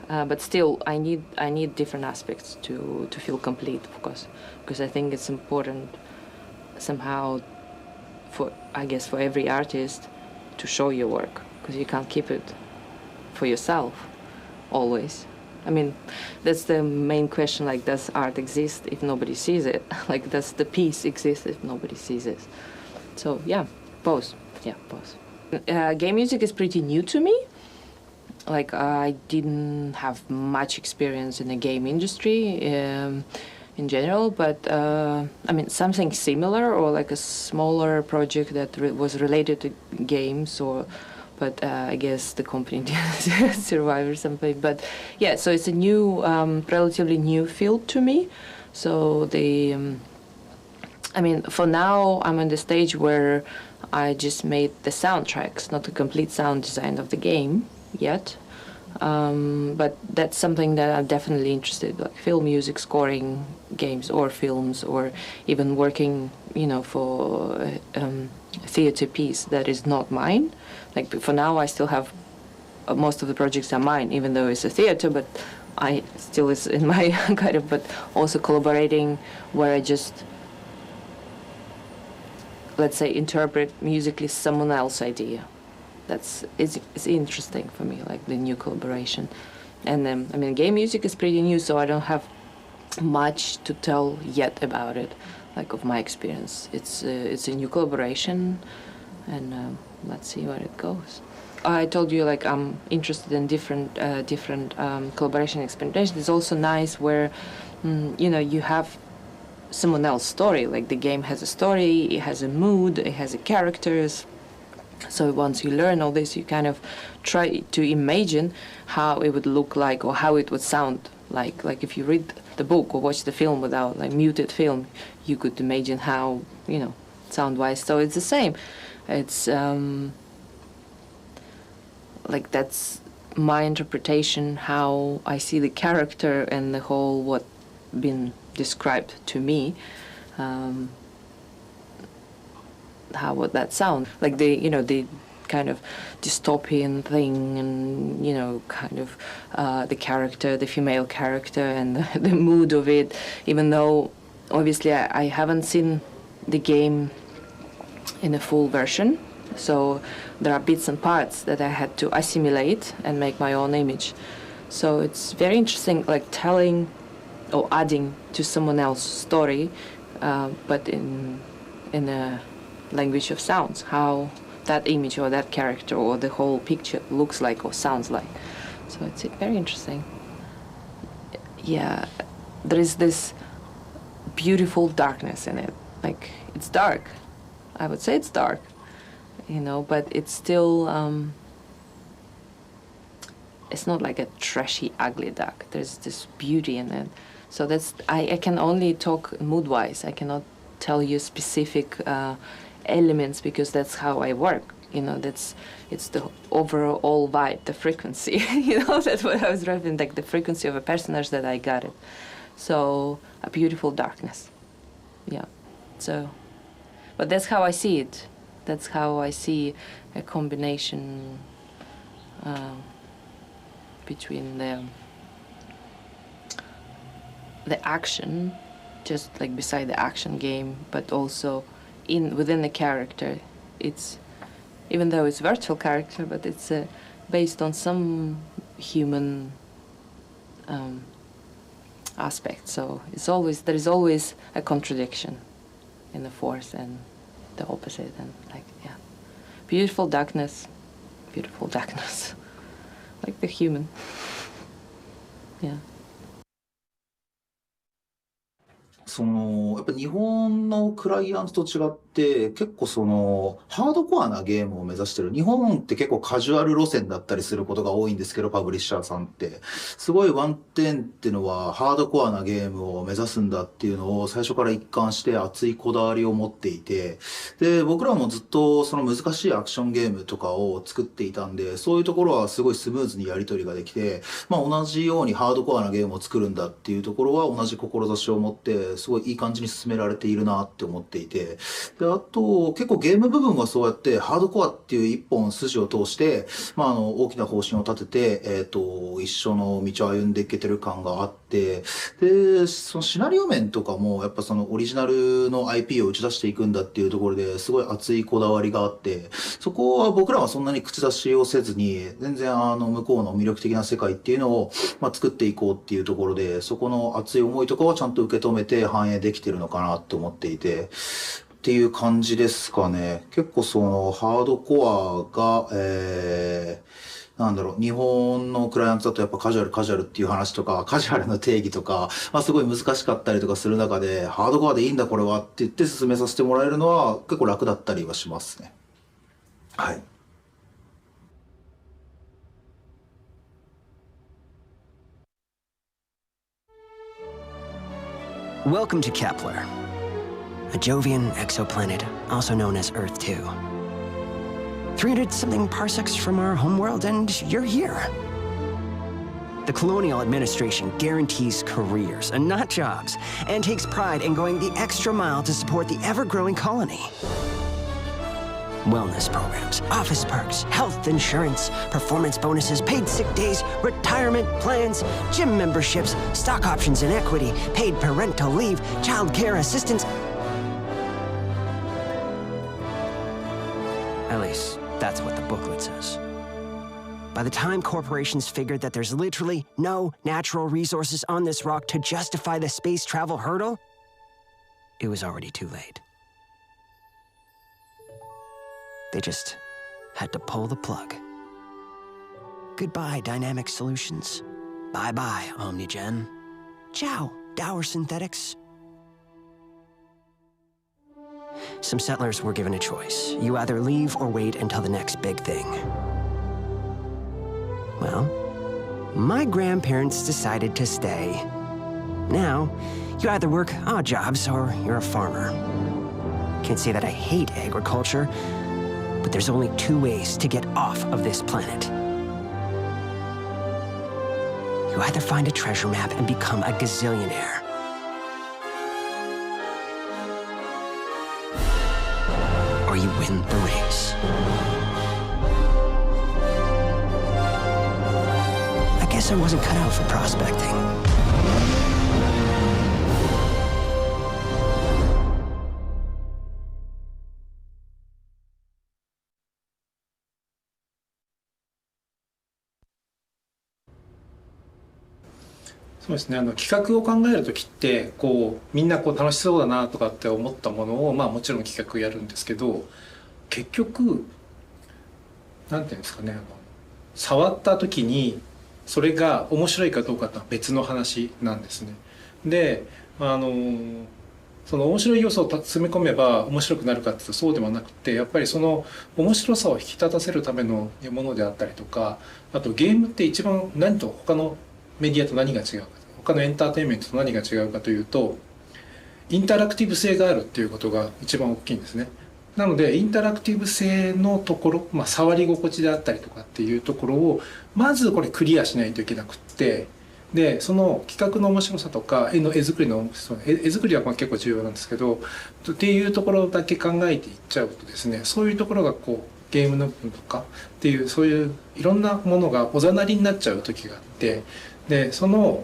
But still, I need different aspects to feel complete, of course, because I think it's important somehow I guess for every artist to show your work, because you can't keep it for yourself always. I mean, that's the main question, like, does art exist if nobody sees it? Like, does the piece exist if nobody sees it? So, yeah, both. Yeah, both. Game music is pretty new to me. Like, I didn't have much experience in the game industry in general, but I mean, something similar, or like a smaller project that was related to games, but I guess the company didn't survive or something. But yeah, so it's a new, relatively new field to me. So I mean, for now, I'm on the stage where I just made the soundtracks, not the complete sound design of the game yet. But that's something that I'm definitely interested in, like film music, scoring games or films, or even working, you know, for a theater piece that is not mine. Like, for now, I still have most of the projects are mine, even though it's a theater, but I still is in my kind of, but also collaborating where I just, let's say, interpret musically someone else's idea. It's interesting for me, like the new collaboration. And I mean, game music is pretty new, so I don't have much to tell yet about it, like of my experience. It's a new collaboration, and let's see where it goes. I told you, like, I'm interested in different collaboration experimentation. It's also nice where, you know, you have someone else's story. Like, the game has a story, it has a mood, it has characters. So once you learn all this, you kind of try to imagine how it would look like, or how it would sound like. Like, if you read the book or watch the film without, like, muted film, you could imagine how, you know, sound-wise. So it's the same. It's like, that's my interpretation, how I see the character and the whole what been described to me. How would that sound? Like, the, you know, the kind of dystopian thing, and, you know, kind of the character, the female character, and the mood of it. Even though, obviously, I haven't seen the game in a full version, so there are bits and parts that I had to assimilate and make my own image. So it's very interesting, like, telling or adding to someone else's story, but in a language of sounds, how that image or that character or the whole picture looks like or sounds like. So it's very interesting. Yeah, there is this beautiful darkness in it. Like, it's dark. I would say it's dark, you know, but it's still, it's not like a trashy, ugly dark. There's this beauty in it. So that's, I can only talk mood-wise. I cannot tell you specific elements, because that's how I work. You know, it's the overall vibe, the frequency. You know, that's what I was referring, like the frequency of a personage that I got it. So a beautiful darkness. Yeah. So But that's how I see it. That's how I see a combination between the action, just like beside the action game, but also within the character. It's, even though it's virtual character, but it's based on some human aspect. So there is always a contradiction in the force and the opposite, and beautiful darkness, like the human. Yeah. やっぱ日本のクライアントと違って結構ハードコアなゲームを目指してる。日本って結構カジュアル路線だったりすることが多いんですけど、パブリッシャーさんってすごいワンテンっていうのはハードコアなゲームを目指すんだっていうのを最初から一貫して熱いこだわりを持っていて、で僕らもずっとその難しいアクションゲームとかを作っていたんで、そういうところはすごいスムーズにやり取りができて、同じようにハードコアなゲームを作るんだっていうところは同じ志を持ってすごいいい感じに進められているなって思っていて、であと結構ゲーム部分はそうやってハードコアっていう一本筋を通して、大きな方針を立てて、一緒の道を歩んでいけてる感があって、でそのシナリオ面とかもやっぱそのオリジナルの IP を打ち出していくんだっていうところですごい熱いこだわりがあって、そこは僕らはそんなに口出しをせずに全然向こうの魅力的な世界っていうのを、作っていこうっていうところで、そこの熱い思いとかはちゃんと受け止めて反映できてるのかなと思っていてっていう感じですかね。結構そのハードコアが、日本のクライアントだとやっぱカジュアルっていう話とか、カジュアルの定義とか、すごい難しかったりとかする中で、ハードコアでいいんだこれはって言って進めさせてもらえるのは結構楽だったりはしますね。はい。Welcome to Kepler, a Jovian exoplanet also known as Earth 2. 300-something parsecs from our homeworld, and you're here. The colonial administration guarantees careers and not jobs, and takes pride in going the extra mile to support the ever-growing colony. Wellness programs, office perks, health insurance, performance bonuses, paid sick days, retirement plans, gym memberships, stock options and equity, paid parental leave, child care assistance. At least, that's what the booklet says. By the time corporations figured that there's literally no natural resources on this rock to justify the space travel hurdle, it was already too late. They just had to pull the plug. Goodbye, Dynamic Solutions. Bye-bye, Omnigen. Ciao, Dower Synthetics. Some settlers were given a choice. You either leave or wait until the next big thing. Well, my grandparents decided to stay. Now, you either work odd jobs or you're a farmer. Can't say that I hate agriculture, but there's only two ways to get off of this planet. You either find a treasure map and become a gazillionaire, or you win the race. I guess I wasn't cut out for prospecting.そうですね、企画を考える時ってみんな楽しそうだなとかって思ったものをもちろん企画やるんですけど、結局なんていうんですかね、触った時にそれが面白いかどうかってのは別の話なんですね。でその面白い要素を詰め込めば面白くなるかっていうとそうではなくて、やっぱりその面白さを引き立たせるためのものであったりとか、あとゲームって一番何と他のメディアと何が違うか、他のエンターテインメントと何が違うかというと、インタラクティブ性があるっていうことが一番大きいんですね。なのでインタラクティブ性のところ、触り心地であったりとかっていうところをまずこれクリアしないといけなくって、でその企画の面白さとか絵作りの面白さ、絵作りはまあ結構重要なんですけどっていうところだけ考えていっちゃうとですね、そういうところがこうゲームの部分とかっていうそういういろんなものがおざなりになっちゃう時があって、でその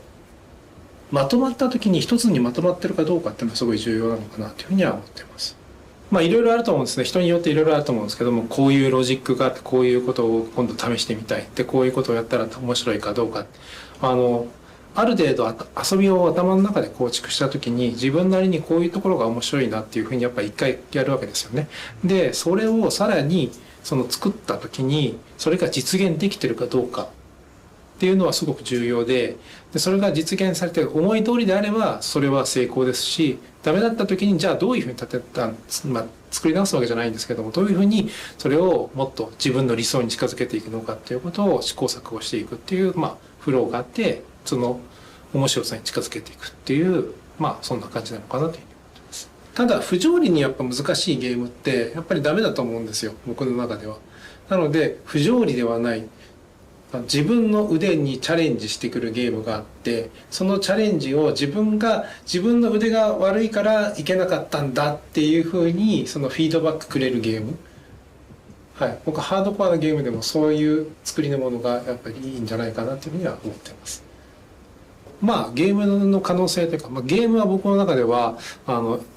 まとまった時に一つにまとまってるかどうかっていうのはすごい重要なのかなというふうには思っています。まあいろいろあると思うんですね。人によっていろいろあると思うんですけども、こういうロジックがあってこういうことを今度試してみたいで、こういうことをやったら面白いかどうか、ある程度遊びを頭の中で構築した時に自分なりにこういうところが面白いなっていうふうにやっぱり一回やるわけですよね。でそれをさらにその作った時にそれが実現できてるかどうかっていうのはすごく重要で、それが実現されて思い通りであればそれは成功ですし、ダメだった時にじゃあどういうふうに作り直すわけじゃないんですけども、どういうふうにそれをもっと自分の理想に近づけていくのかっていうことを試行錯誤していくっていうフローがあって、その面白さに近づけていくっていうそんな感じなのかなというふうに思ってます。ただ不条理にやっぱ難しいゲームってやっぱりダメだと思うんですよ、僕の中では。なので不条理ではない自分の腕にチャレンジしてくるゲームがあって、そのチャレンジを自分の腕が悪いからいけなかったんだっていうふうにそのフィードバックくれるゲーム、はい、僕はハードコアなゲームでもそういう作りのものがやっぱりいいんじゃないかなというふうには思っています。ゲームの可能性というか、ゲームは僕の中では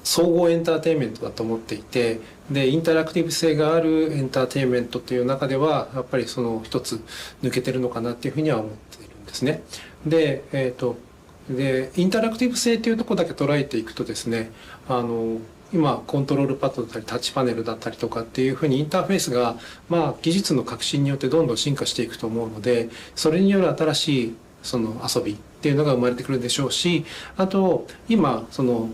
総合エンターテインメントだと思っていて、でインタラクティブ性があるエンターテインメントという中ではやっぱりその一つ抜けてるのかなっていうふうには思っているんですね。でインタラクティブ性というところだけ捉えていくとですね、今コントロールパッドだったりタッチパネルだったりとかっていうふうにインターフェースが技術の革新によってどんどん進化していくと思うので、それによる新しいその遊びっていうのが生まれてくるでしょうし、あと今その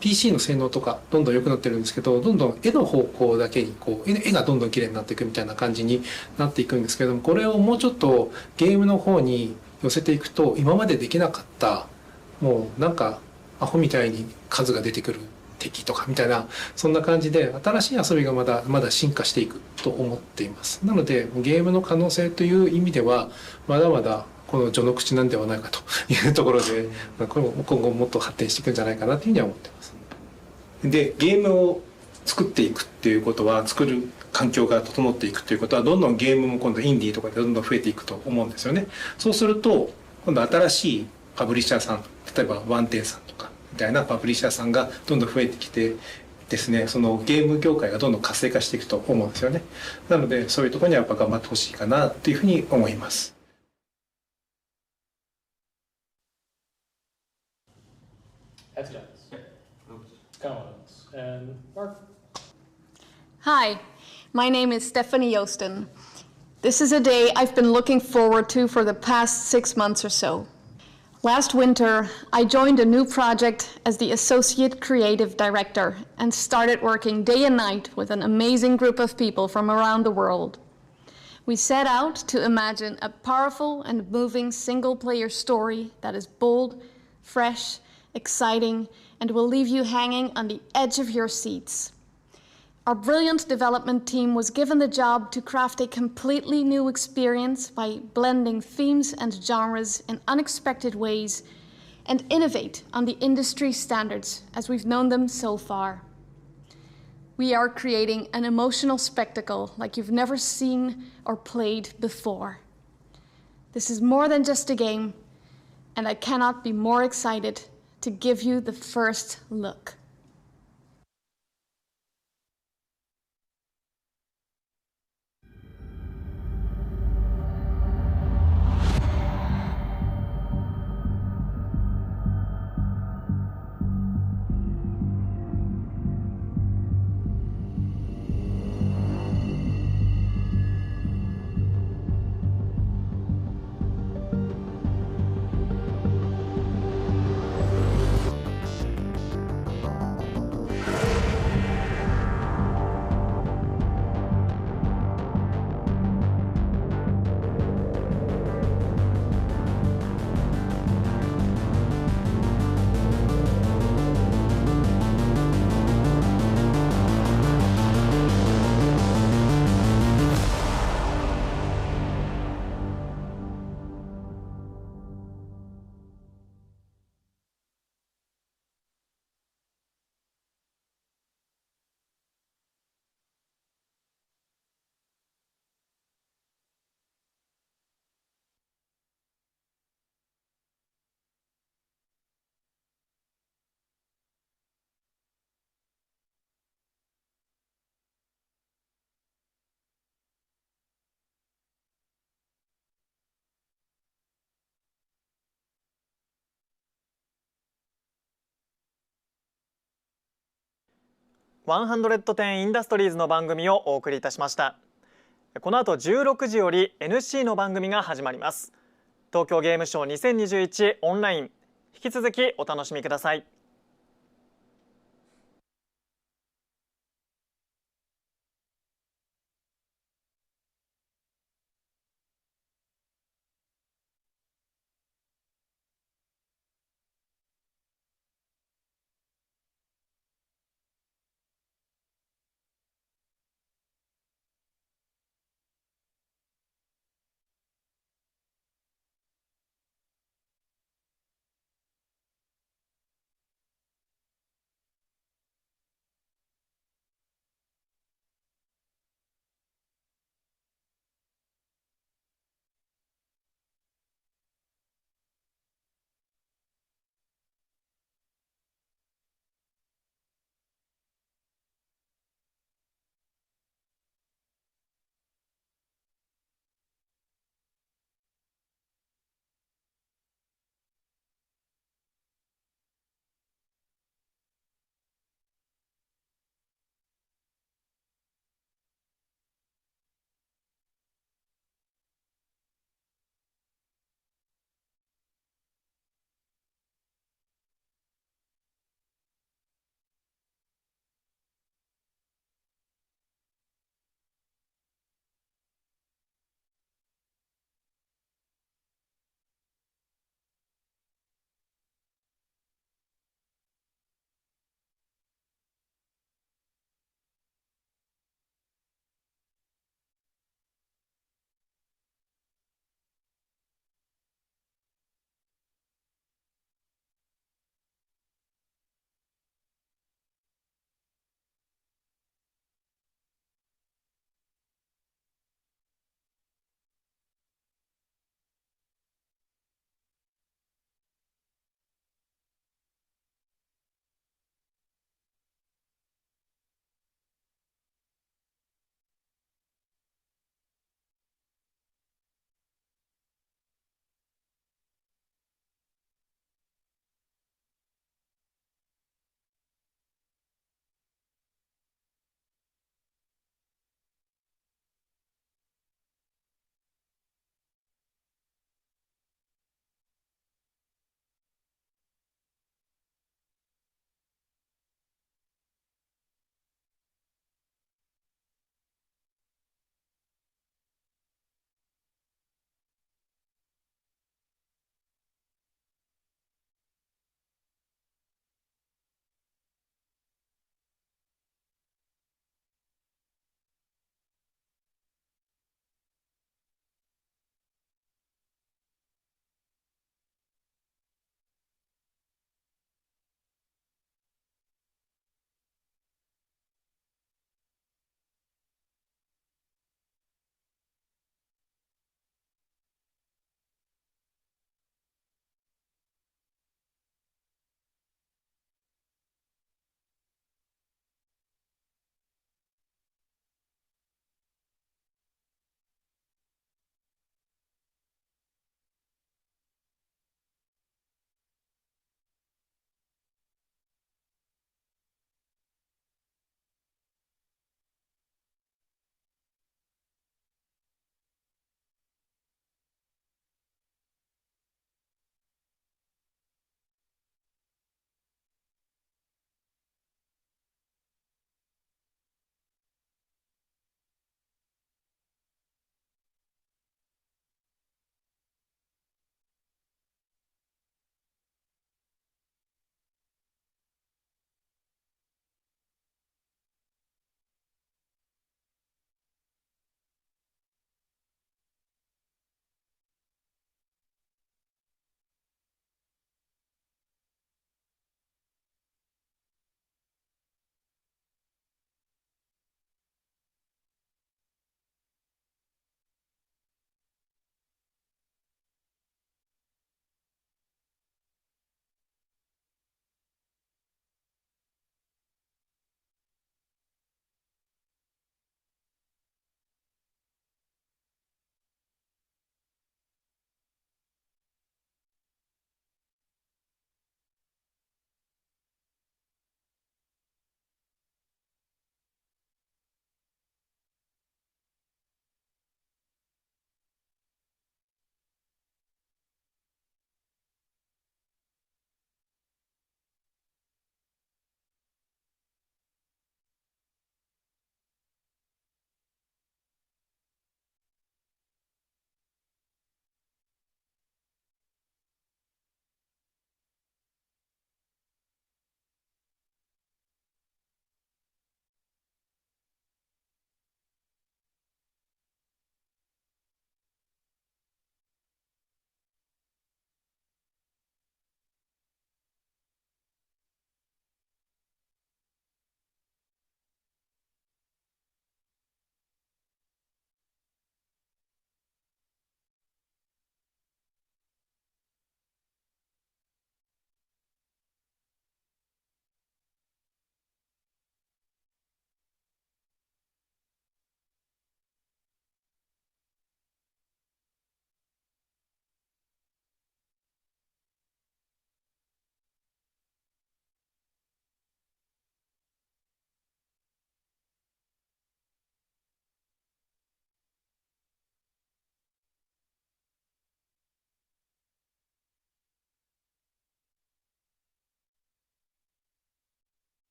PC の性能とかどんどん良くなってるんですけど、どんどん絵の方向だけに絵がどんどん綺麗になっていくみたいな感じになっていくんですけども、これをもうちょっとゲームの方に寄せていくと今までできなかったもうなんかアホみたいに数が出てくる敵とかみたいな、そんな感じで新しい遊びがまだ進化していくと思っています。なのでゲームの可能性という意味ではまだまだこの序の口なんではないかというところで、今後もっと発展していくんじゃないかなというふうには思っています。でゲームを作っていくっていうことは、作る環境が整っていくということは、どんどんゲームも今度インディーとかでどんどん増えていくと思うんですよね。そうすると今度新しいパブリッシャーさん、例えばワンテンさんとかみたいなパブリッシャーさんがどんどん増えてきてですね、そのゲーム業界がどんどん活性化していくと思うんですよね。なのでそういうところにはやっぱ頑張ってほしいかなというふうに思います。Hi, my name is Stephanie Joosten. This is a day I've been looking forward to for the past 6 months or so. Last winter, I joined a new project as the Associate Creative Director and started working day and night with an amazing group of people from around the world. We set out to imagine a powerful and moving single-player story that is bold, fresh, exciting, and will leave you hanging on the edge of your seats. Our brilliant development team was given the job to craft a completely new experience by blending themes and genres in unexpected ways and innovate on the industry standards as we've known them so far. We are creating an emotional spectacle like you've never seen or played before. This is more than just a game, and I cannot be more excited to give you the first look. 110インダストリーズの番組をお送りいたしました。この後16時より NC の番組が始まります。東京ゲームショウ2021オンライン、引き続きお楽しみください。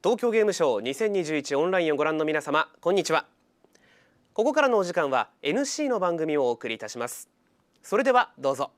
東京ゲームショウ2021オンラインをご覧の皆様、こんにちは。ここからのお時間は NC の番組をお送りいたします。それではどうぞ。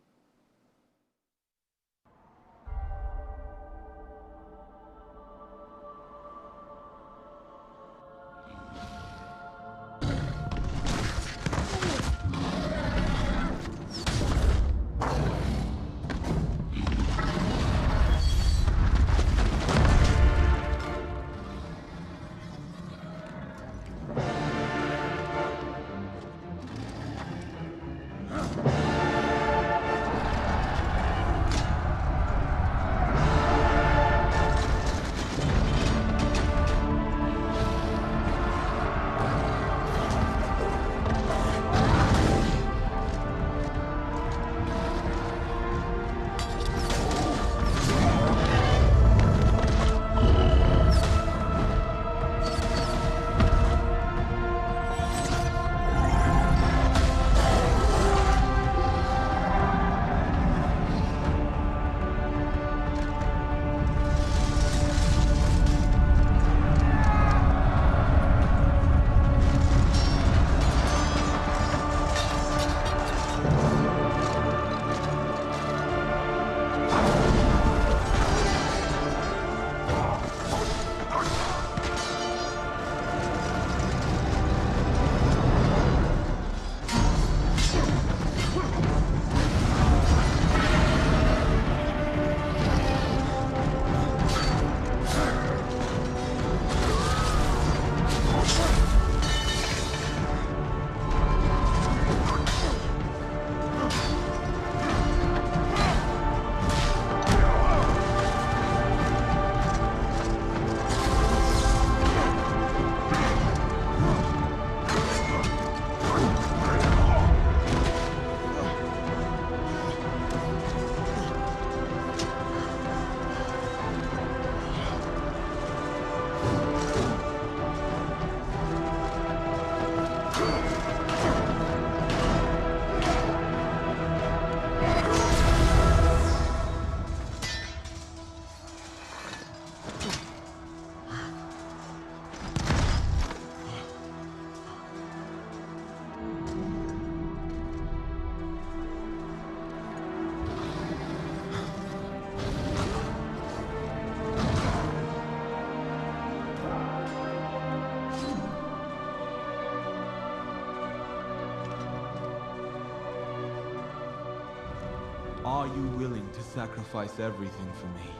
Are you willing to sacrifice everything for me?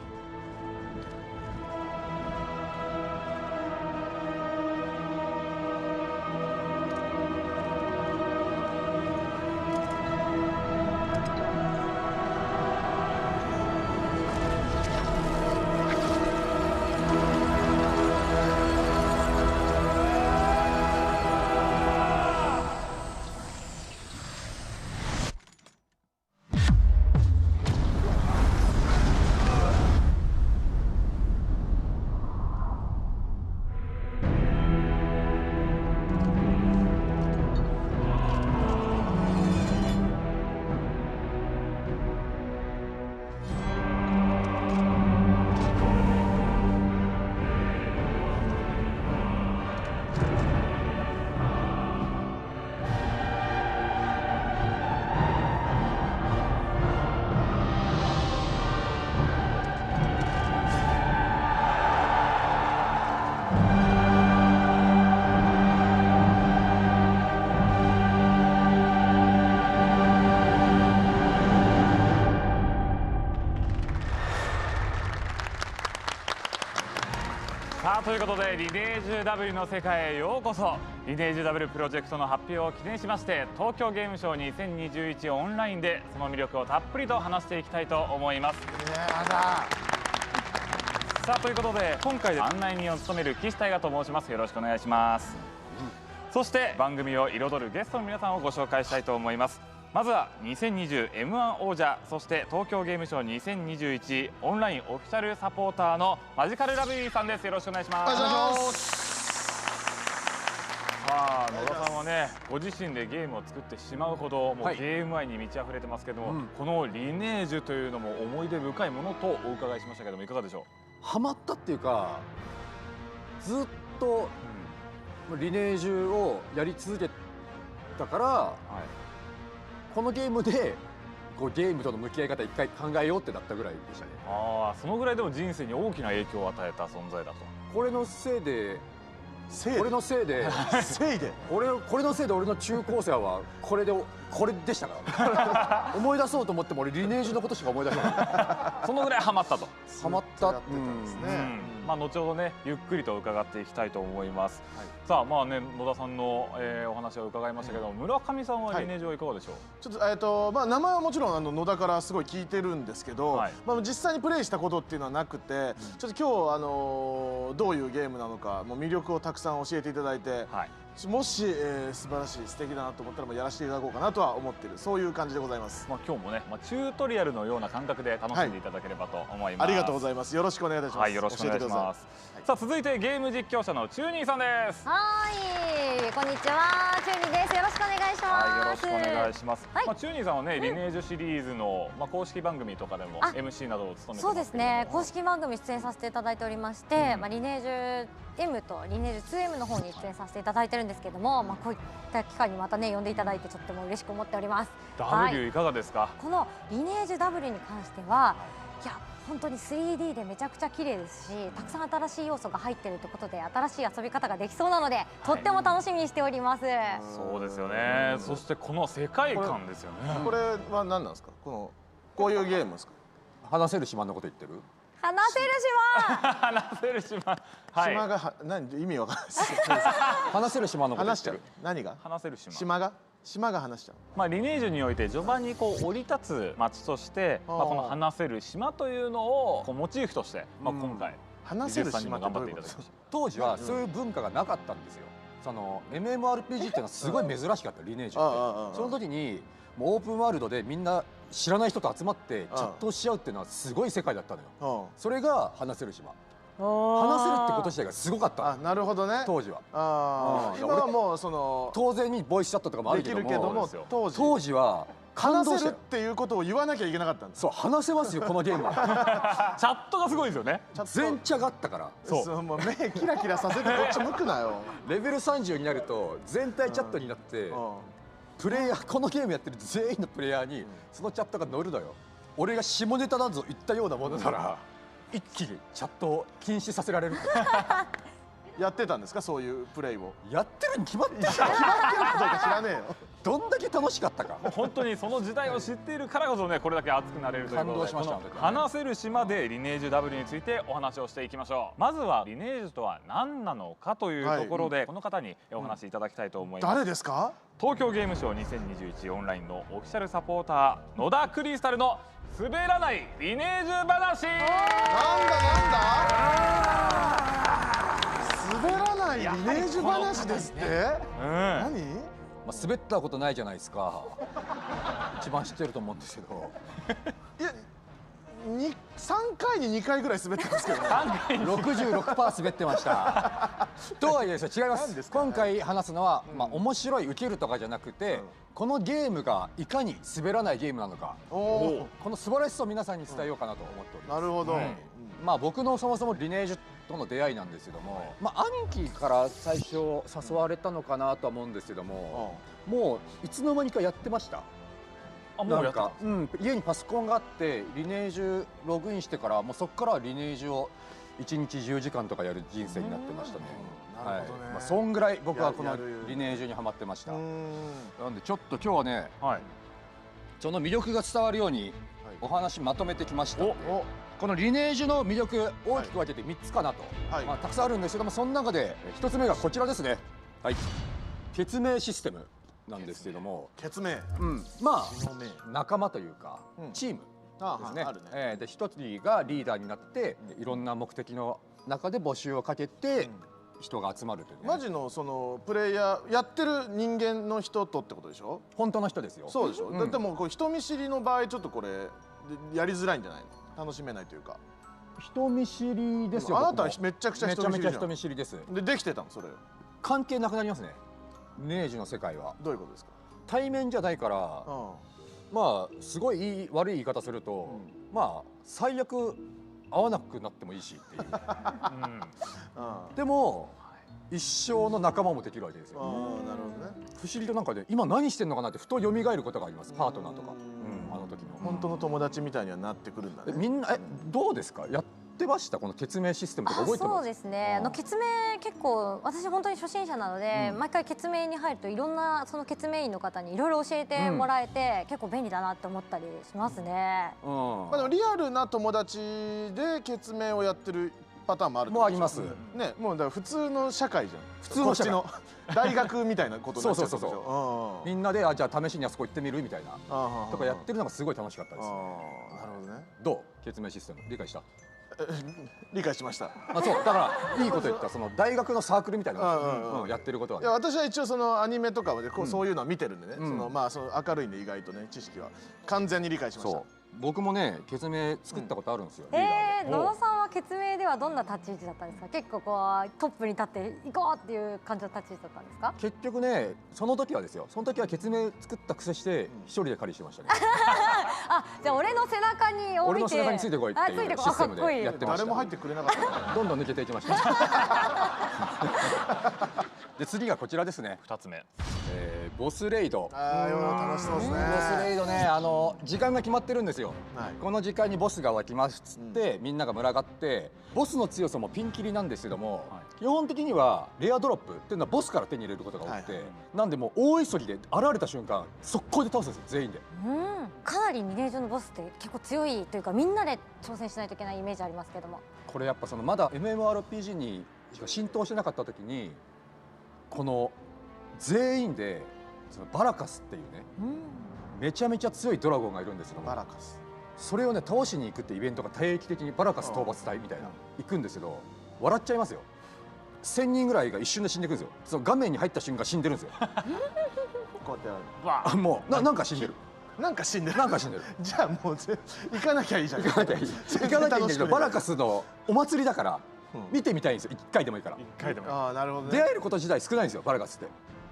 ということでリネージュ W の世界へようこそ。リネージュ W プロジェクトの発表を記念しまして、東京ゲームショウ2021オンラインでその魅力をたっぷりと話していきたいと思います。さあということで今回で案内人を務める岸大我と申します。よろしくお願いします。そして番組を彩るゲストの皆さんをご紹介したいと思います。まずは 2020M1 王者、そして東京ゲームショウ2021オンラインオフィシャルサポーターのマジカルラブリーさんです。よろしくお願いします。さあ野田さんはね、ご自身でゲームを作ってしまうほどもうゲーム愛に満ち溢れてますけども、このリネージュというのも思い出深いものとお伺いしましたけども、いかがでしょう？ハマったっていうか、ずっとリネージュをやり続けたから、このゲームでこうゲームとの向き合い方一回考えようってなったぐらいでしたね。ああ、そのぐらいでも人生に大きな影響を与えた存在だと。これのせいでこれのせいで俺の中高生はこれでしたから思い出そうと思っても俺リネージュのことしか思い出せないそのぐらいハマったと。ハマったってまあ後ほどねゆっくりと伺っていきたいと思います。さあまあね野田さんのお話を伺いましたけど、村上さんはリネージュはいかがでしょう？ちょっとまあ名前はもちろん野田からすごい聞いてるんですけど、まあ実際にプレイしたことっていうのはなくて、ちょっと今日どういうゲームなのかもう魅力をたくさん教えていただいて、もし素晴らしい素敵だなと思ったらもうやらせていただこうかなとは思ってる、そういう感じでございます。まあ今日もね、チュートリアルのような感覚で楽しんでいただければと思います。ありがとうございます。よろしくお願いいたします。はい、よろしくお願いします。さあ続いてゲーム実況者のチューニーさんです。はい、こんにちは、チューニーです。よろしくお願いします。はい、よろしくお願いします。チューニーさんはね、リネージュシリーズの公式番組とかでも MC などを務めてます。そうですね、公式番組出演させていただいておりまして、リネージュM とリネージュ 2M の方に出演させていただいてるんですけども、こういった機会にまたね呼んでいただいてとっても嬉しく思っております。W いかがですか？このリネージュ W に関しては、いや本当に 3D でめちゃくちゃ綺麗ですし、たくさん新しい要素が入っているということで新しい遊び方ができそうなので、とっても楽しみにしております。そうですよね。そしてこの世界観ですよね。これは何なんですか？こういうゲームですか？話せる島のこと言ってる？話せる島話せる島、島が何意味わかんないです。話せる島のこと言ってる？何が？話せる島が話しちゃう。リネージュにおいて序盤に降り立つ町として、この話せる島というのをモチーフとして、今回話せる島ってどういうこと？当時はそういう文化がなかったんですよ。その MMORPG っていうのはすごい珍しかった、リネージュって。その時にもうオープンワールドでみんな知らない人と集まってチャットをし合うっていうのはすごい世界だったのよ。それが話せる島。話せるってこと自体がすごかった。なるほどね。当時は。今はもうその当然にボイスチャットとかもあるけども、当時は話せるっていうことを言わなきゃいけなかったんです。そう、話せますよこのゲームは。チャットがすごいですよね。全茶があったから。そうもう目キラキラさせてこっち向くなよ。レベル30になると全体チャットになって、プレイヤー、このゲームやってる全員のプレイヤーにそのチャットが乗るのよ。俺が下ネタだぞ言ったようなものなら一気にチャットを禁止させられる。やってたんですか、そういうプレイを？やってるに決まってる。決まってるかどうか知らねえよ。どんだけ楽しかったか。本当にその時代を知っているからこそね、これだけ熱くなれるということで、この話せる島でリネージュ W についてお話をしていきましょう。まずはリネージュとは何なのかというところで、この方にお話しいただきたいと思います。誰ですか？東京ゲームショウ2021オンラインのオフィシャルサポーター野田クリスタルの滑らないリネージュ話。なんだ滑らないリネージュ話ですって？何？滑ったことないじゃないですか。一番知ってると思うんですけど。いや3回に2回ぐらい滑ってますけど、66% 滑ってました。とはいえですよ、違います。今回話すのは、面白い受けるとかじゃなくて、このゲームがいかに滑らないゲームなのか、この素晴らしさを皆さんに伝えようかなと思っております。なるほど。僕のそもそもリネージュとの出会いなんですけども、兄貴から最初誘われたのかなとは思うんですけども、もういつの間にかやってました。なんか、家にパソコンがあってリネージュログインしてからもうそこからリネージュを1日10時間とかやる人生になってましたね。なるほどね。そんぐらい僕はこのリネージュにはまってました。なんでちょっと今日はね、その魅力が伝わるようにお話まとめてきました。このリネージュの魅力大きく分けて3つかなと、まあ、たくさんあるんですけども、その中で1つ目がこちらですね。はい、決命システムなんですけども、決命、まあ仲間というか、チームですね。で1人がリーダーになっていろんな目的の中で募集をかけて人が集まるという、マジのそのプレイヤーやってる人間の人とってことでしょ。本当の人ですよ。そうでしょ。だってもうこう人見知りの場合ちょっとこれやりづらいんじゃないの。楽しめないというか。人見知りですよ。あなたはめちゃくちゃ人見知りじゃん。めちゃめちゃ人見知りです。できてたのそれ。関係なくなりますね。リネージュの世界は。どういうことですか。対面じゃないから、まあすごい悪い言い方すると、まあ最悪会わなくなってもいいしっていう。でも一生の仲間もできるわけですよ。なるほどね。不思議となんかね、今何してんのかなってふと蘇ることがあります。パートナーとか、あの時の本当の友達みたいにはなってくるんだね。みんなどうですか。やってましたこの決命システムとか覚えてます？そうですね。決命結構私本当に初心者なので、毎回決命に入るといろんなその決命員の方にいろいろ教えてもらえて、結構便利だなって思ったりしますね。まあでもリアルな友達で決命をやってるパターンもある。もうあります。ね、もうだから普通の社会じゃん。普通の社会こっちの大学みたいなことになっちゃう。そうみんなでじゃあ試しにあそこ行ってみるみたいなとかやってるのがすごい楽しかったです。なるほどね。どう決命システム理解した？理解しました。そうだからいいこと言った。その大学のサークルみたいなやってることは。いや私は一応そのアニメとかでそういうのは見てるんでね。そのまあその明るいんで意外とね知識は完全に理解しました。僕もね決命作ったことあるんですよ。野田さんは決命ではどんな立ち位置だったんですか。結構こうトップに立って行こうっていう感じの立ち位置だったんですか。結局ねその時はですよ。その時は決命作った癖して一人で狩りしてましたね。あ、じゃあ俺の背中に置いて、俺の背中についてこいっていうシステムでやってました。誰も入ってくれなかった。どんどん抜けていきました。で次がこちらですね。2つ目。ボスレイド。楽しそうですね。ボスレイドね、時間が決まってるんですよ。この時間にボスが湧きますっつってみんなが群がって、ボスの強さもピンキリなんですけども、基本的にはレアドロップっていうのはボスから手に入れることが多くて、なんでもう大急ぎで現れた瞬間速攻で倒すんですよ全員で。かなりリネージュのボスって結構強いというかみんなで挑戦しないといけないイメージありますけども。これやっぱそのまだ MMORPG に浸透してなかった時にこの全員でそのバラカスっていうね、めちゃめちゃ強いドラゴンがいるんですよ。バラカス。それをね倒しに行くってイベントが定期的にバラカス討伐隊みたいな行くんですけど、笑っちゃいますよ。1000人ぐらいが一瞬で死んでいくんですよ。その画面に入った瞬間死んでるんですよ。こうやってやる。もうなんか死んでる。なんか死んでる。なんか死んでる。じゃあもう行かなきゃいいじゃん。行かなきゃいい。行かなきゃいいんだけど、バラカスのお祭りだから見てみたいんですよ。1回でもいいから。1回でもいい。ああなるほどね。出会えること自体少ないんですよバラカスって。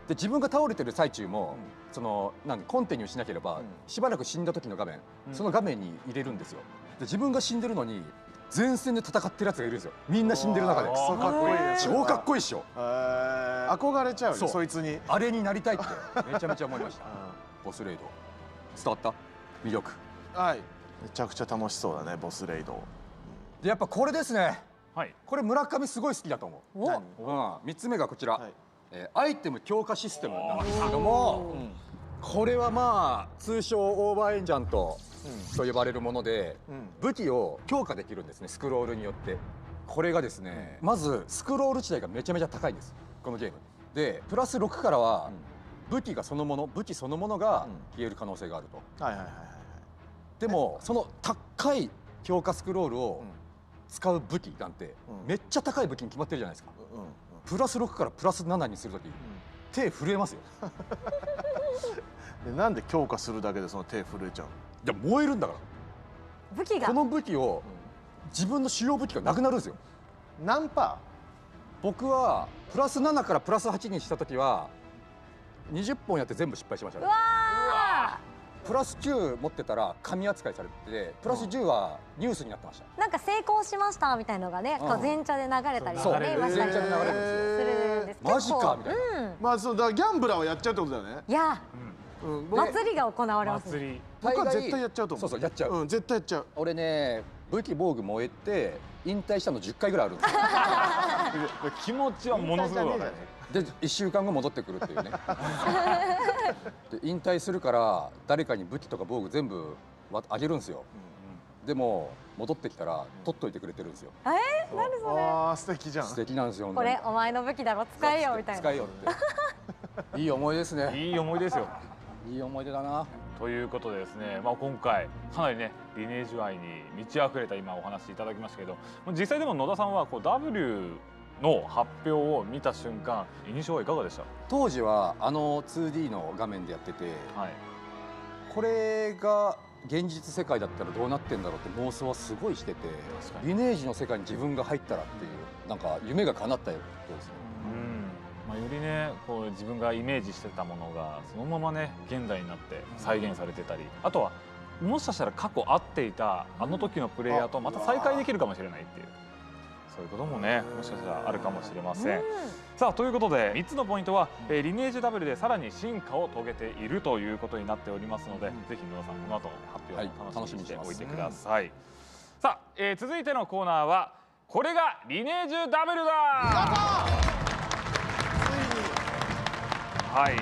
で自分が倒れてる最中も、そのコンティニューしなければ、しばらく死んだ時の画面、その画面に入れるんですよ。で自分が死んでるのに前線で戦ってるやつがいるんですよ。みんな死んでる中で。クソかっこいいね。超かっこいいっしょ。憧れちゃうよそいつに。あれになりたいってめちゃめちゃ思いました。ボスレイド伝わった魅力。はい、めちゃくちゃ楽しそうだねボスレイド。でやっぱこれですね。これ村上すごい好きだと思う。3つ目がこちら。アイテム強化システムなんですけども、これはまあ通称オーバーエンジャントと呼ばれるもので、武器を強化できるんですね、スクロールによって。これがですね、まずスクロール自体がめちゃめちゃ高いんですこのゲームで。プラス6からは武器そのものが消える可能性があると。でもその高い強化スクロールを使う武器なんてめっちゃ高い武器に決まってるじゃないですか。プラス6からプラス7にするとき、手震えますよ。なんで強化するだけでその手震えちゃうの？いや燃えるんだから。武器が。この武器を自分の主要武器がなくなるんですよ。何パー？僕はプラス7からプラス8にしたときは20本やって全部失敗しましたね。プラス9持ってたら神扱いされてて、プラス10はニュースになってました。なんか成功しましたみたいのがね、前茶で流れたりとかね、前茶で流れるんですよ。マジかみたいな。まあそうだ、ギャンブラーはやっちゃうってことだよね。いや、祭りが行われます。僕は絶対やっちゃうと思う。そうやっちゃう。絶対やっちゃう。俺ね、武器防具燃えて引退したの10回ぐらいあるんですよ。気持ちはものすごいわかる。で1週間後戻ってくるっていうね。で引退するから誰かに武器とか防具全部あげるんですよ。でも戻ってきたら取っといてくれてるんですよ。何それ。ああ素敵じゃん。素敵なんですよ。これお前の武器だろ、使えよみたいな。使えよって。いい思い出ですね。いい思い出ですよ。いい思い出だな。ということでですね、今回かなりねリネージュ愛に満ち溢れた今お話いただきましたけど、実際でも野田さんはW の発表を見た瞬間印象はいかがでした？当時は2D の画面でやってて、これが現実世界だったらどうなってんだろうって妄想はすごいしてて、リネージの世界に自分が入ったらっていうなんか夢が叶ったようですね。よりねこう自分がイメージしてたものがそのままね現代になって再現されてたり、あとはもしかしたら過去会っていたあの時のプレイヤーとまた再会できるかもしれないっていう、そういうこともねもしかしたらあるかもしれません。さあということで3つのポイントはリネージュ W でさらに進化を遂げているということになっておりますので、ぜひ野田さんこの後の発表を楽しみにしておいてください。さあ、続いてのコーナーはこれがリネージュ W だ。はい、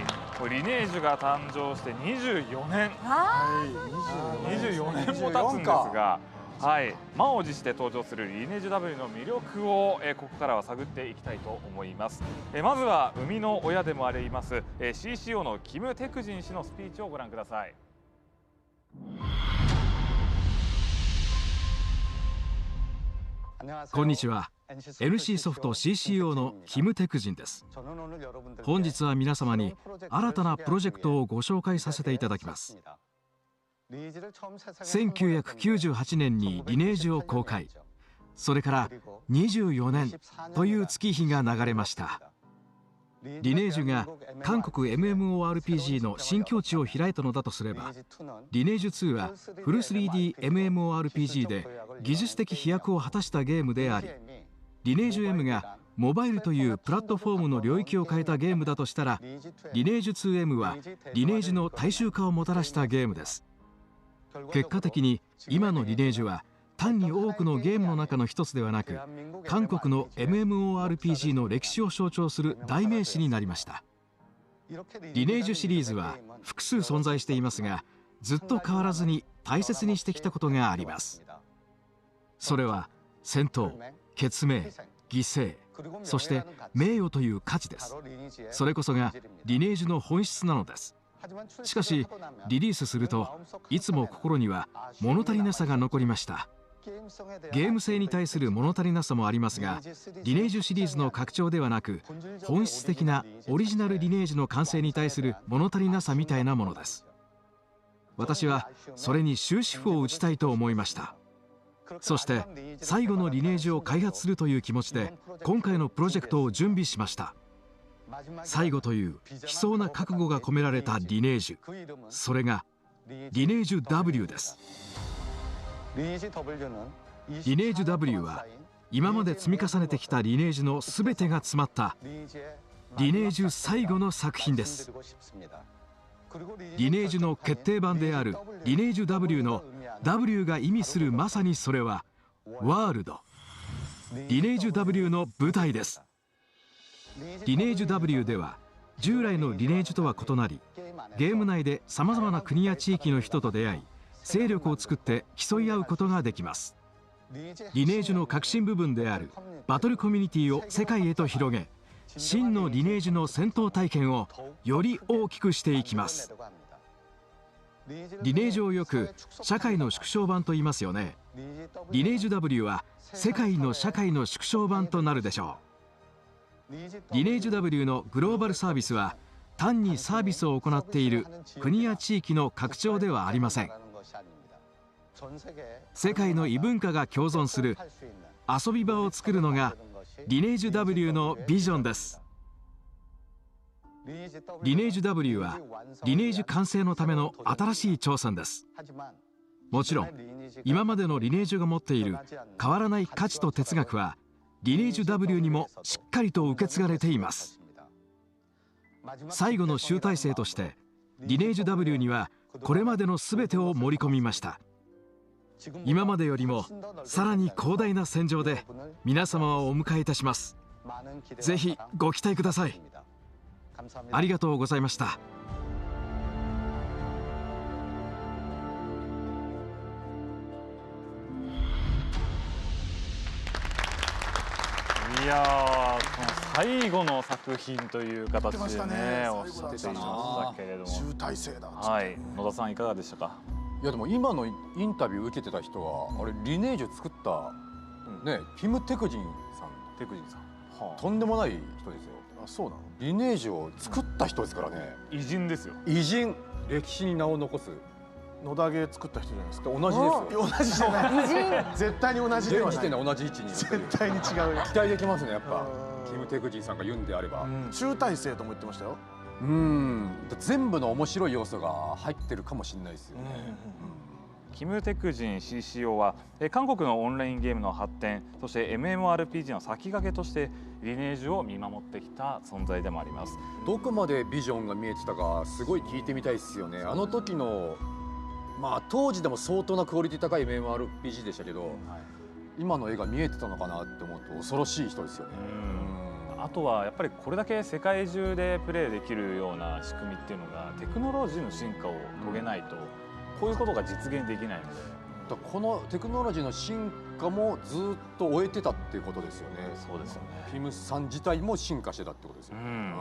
リネージュが誕生して24年、24年も経つんですが、満を持して登場するリネージュ W の魅力をここからは探っていきたいと思います。まずは生みの親でもあります CCO のキム・テクジン氏のスピーチをご覧ください。こんにちは。NC ソフト CCO のキム・テクジンです。本日は皆様に新たなプロジェクトをご紹介させていただきます。1998年にリネージュを公開、それから24年という月日が流れました。リネージュが韓国 MMORPG の新境地を開いたのだとすれば、リネージュ2はフル 3D MMORPG で技術的飛躍を果たしたゲームであり、リネージュ M がモバイルというプラットフォームの領域を変えたゲームだとしたら、リネージュ 2M はリネージュの大衆化をもたらしたゲームです。結果的に今のリネージュは単に多くのゲームの中の一つではなく、韓国の MMORPG の歴史を象徴する代名詞になりました。リネージュシリーズは複数存在していますが、ずっと変わらずに大切にしてきたことがあります。それは戦闘、血命、犠牲、そして名誉という価値です。それこそがリネージュの本質なのです。しかしリリースするといつも心には物足りなさが残りました。ゲーム性に対する物足りなさもありますが、リネージュシリーズの拡張ではなく、本質的なオリジナルリネージュの完成に対する物足りなさみたいなものです。私はそれに終止符を打ちたいと思いました。そして最後のリネージュを開発するという気持ちで今回のプロジェクトを準備しました。最後という悲壮な覚悟が込められたリネージュ、それがリネージュ W です。リネージュ W は今まで積み重ねてきたリネージュの全てが詰まったリネージュ最後の作品です。リネージュの決定版であるリネージュ W の W が意味するまさにそれはワールド、リネージュ W の舞台です。リネージュ W では従来のリネージュとは異なり、ゲーム内でさまざまな国や地域の人と出会い、勢力を作って競い合うことができます。リネージュの核心部分であるバトルコミュニティを世界へと広げ、真のリネージュの戦闘体験をより大きくしていきます。リネージュをよく社会の縮小版と言いますよね。リネージュ W は世界の社会の縮小版となるでしょう。リネージュ W のグローバルサービスは単にサービスを行っている国や地域の拡張ではありません。世界の異文化が共存する遊び場を作るのがリネージュ W のビジョンです。リネージュ W はリネージュ完成のための新しい挑戦です。もちろん今までのリネージュが持っている変わらない価値と哲学はリネージュ W にもしっかりと受け継がれています。最後の集大成としてリネージュ W にはこれまでの全てを盛り込みました。今までよりもさらに広大な戦場で皆様をお迎えいたします。ぜひご期待ください。ありがとうございました。いやー、この最後の作品という形でね、おっしゃっていましたけれども、集大成だ。はい、野田さんいかがでしたか？いやでも今のインタビュー受けてた人は、あれリネージュ作ったね、キム・テクジンさん、とんでもない人ですよ。あ、そうなの？リネージュを作った人ですからね。偉人ですよ。偉人、歴史に名を残す。野田ゲー作った人じゃないですか。同じですよ。同じじゃない。絶対に同じではない。現時点で同じ位置にいる。絶対に違う。期待できますね、やっぱ。キム・テクジンさんが言うんであれば。集大成とも言ってましたよ。全部の面白い要素が入ってるかもしれないですよね。キム・テクジン CCO は韓国のオンラインゲームの発展、そして MMORPG の先駆けとしてリネージュを見守ってきた存在でもあります。どこまでビジョンが見えてたかすごい聞いてみたいですよね。あの時のまあ当時でも相当なクオリティ高い MMORPG でしたけど、今の絵が見えてたのかなって思うと恐ろしい人ですよね。あとはやっぱりこれだけ世界中でプレイできるような仕組みっていうのがテクノロジーの進化を遂げないとこういうことが実現できないので、このテクノロジーの進化もずっと終えてたっていうことですよね。そうですよね。ピムさん自体も進化してたってことですよね。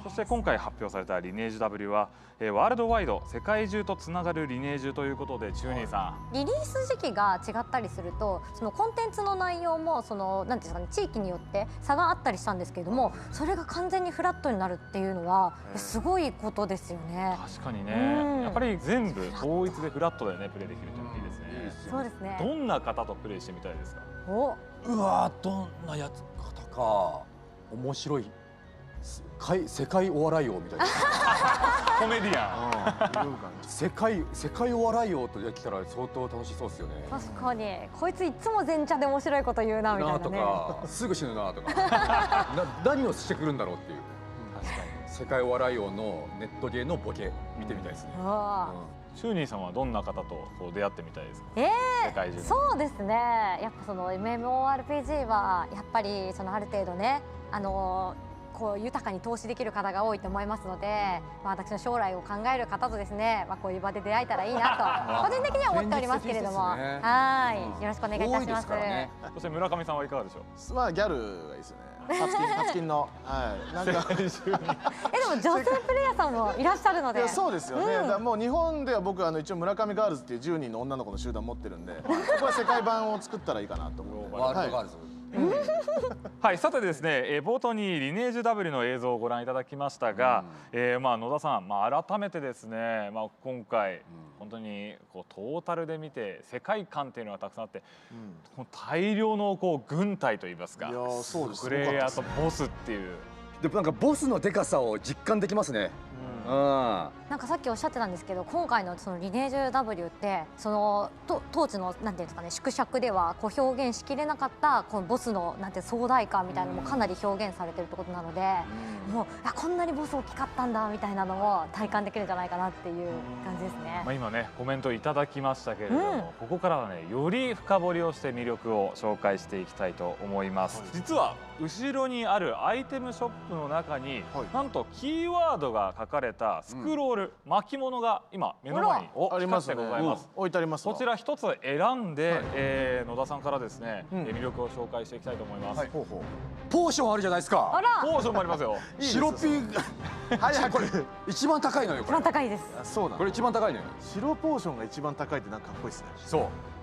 そして今回発表されたリネージュ W はワールドワイド世界中とつながるリネージュということで、チューニーさん、リリース時期が違ったりするとそのコンテンツの内容もそのなんていうんですかね、地域によって差があったりしたんですけれども、それが完全にフラットになるっていうのはすごいことですよね。確かにね、やっぱり全部統一でフラットでねプレイできるっていうのがいいですね。そうですね。どんな方とプレイしてみたいですか？うわー、どんなやつ方か。面白い世界お笑い王みたいなコメディアン世界お笑い王と来たら相当楽しそうですよね。確かにこいついつも前茶で面白いこと言うなみたいなね。とかすぐ死ぬなとか何をしてくるんだろうっていう。確かに世界お笑い王のネットゲーのボケ見てみたいですね。チューニーさんはどんな方とこう出会ってみたいですか？世界中の。そうですね。やっぱその MMORPG はやっぱりそのある程度ね、こう豊かに投資できる方が多いと思いますので、私の将来を考える方とですね、こういう場で出会えたらいいなと個人的には思っておりますけれども、はい、よろしくお願いいたします。そして村上さんはいかがでしょう？まあギャルがいいですよね。パツキンの、はい、なんかでも女性プレイヤーさんもいらっしゃるので。そうですよね。だからもう日本では僕一応村上ガールズっていう10人の女の子の集団持ってるんで、ここは世界版を作ったらいいかなと思って。ワールドガールズ。はい、さてですね、冒頭にリネージュ W の映像をご覧いただきましたが、野田さん、改めてですね、今回本当にこうトータルで見て世界観っていうのがたくさんあって、大量のこう軍隊といいますか、プレイヤーとボスっていう。でもなんかボスのでかさを実感できますね。なんかさっきおっしゃってたんですけど、今回のそのリネージュ W ってその当時のなんていうんですかね、縮尺ではこう表現しきれなかったこのボスのなんて壮大感みたいなのもかなり表現されてるってことなので、もうこんなにボス大きかったんだみたいなのも体感できるんじゃないかなっていう感じですね。今ねコメントいただきましたけれども、ここからはねより深掘りをして魅力を紹介していきたいと思います。実は後ろにあるアイテムショップの中に、なんとキーワードが書かれたスクロール、巻物が今目の前にありますね。ございます。置いてあります。こちら一つ選んで、野田さんからですね、魅力を紹介していきたいと思います。ポーションあるじゃないですか。ポーションもありますよ。白ピーこれ一番高いのよ。一番高いです。そうなの。これ一番高いのよ。白ポーションが一番高いってなんかかっこいいですね。そう。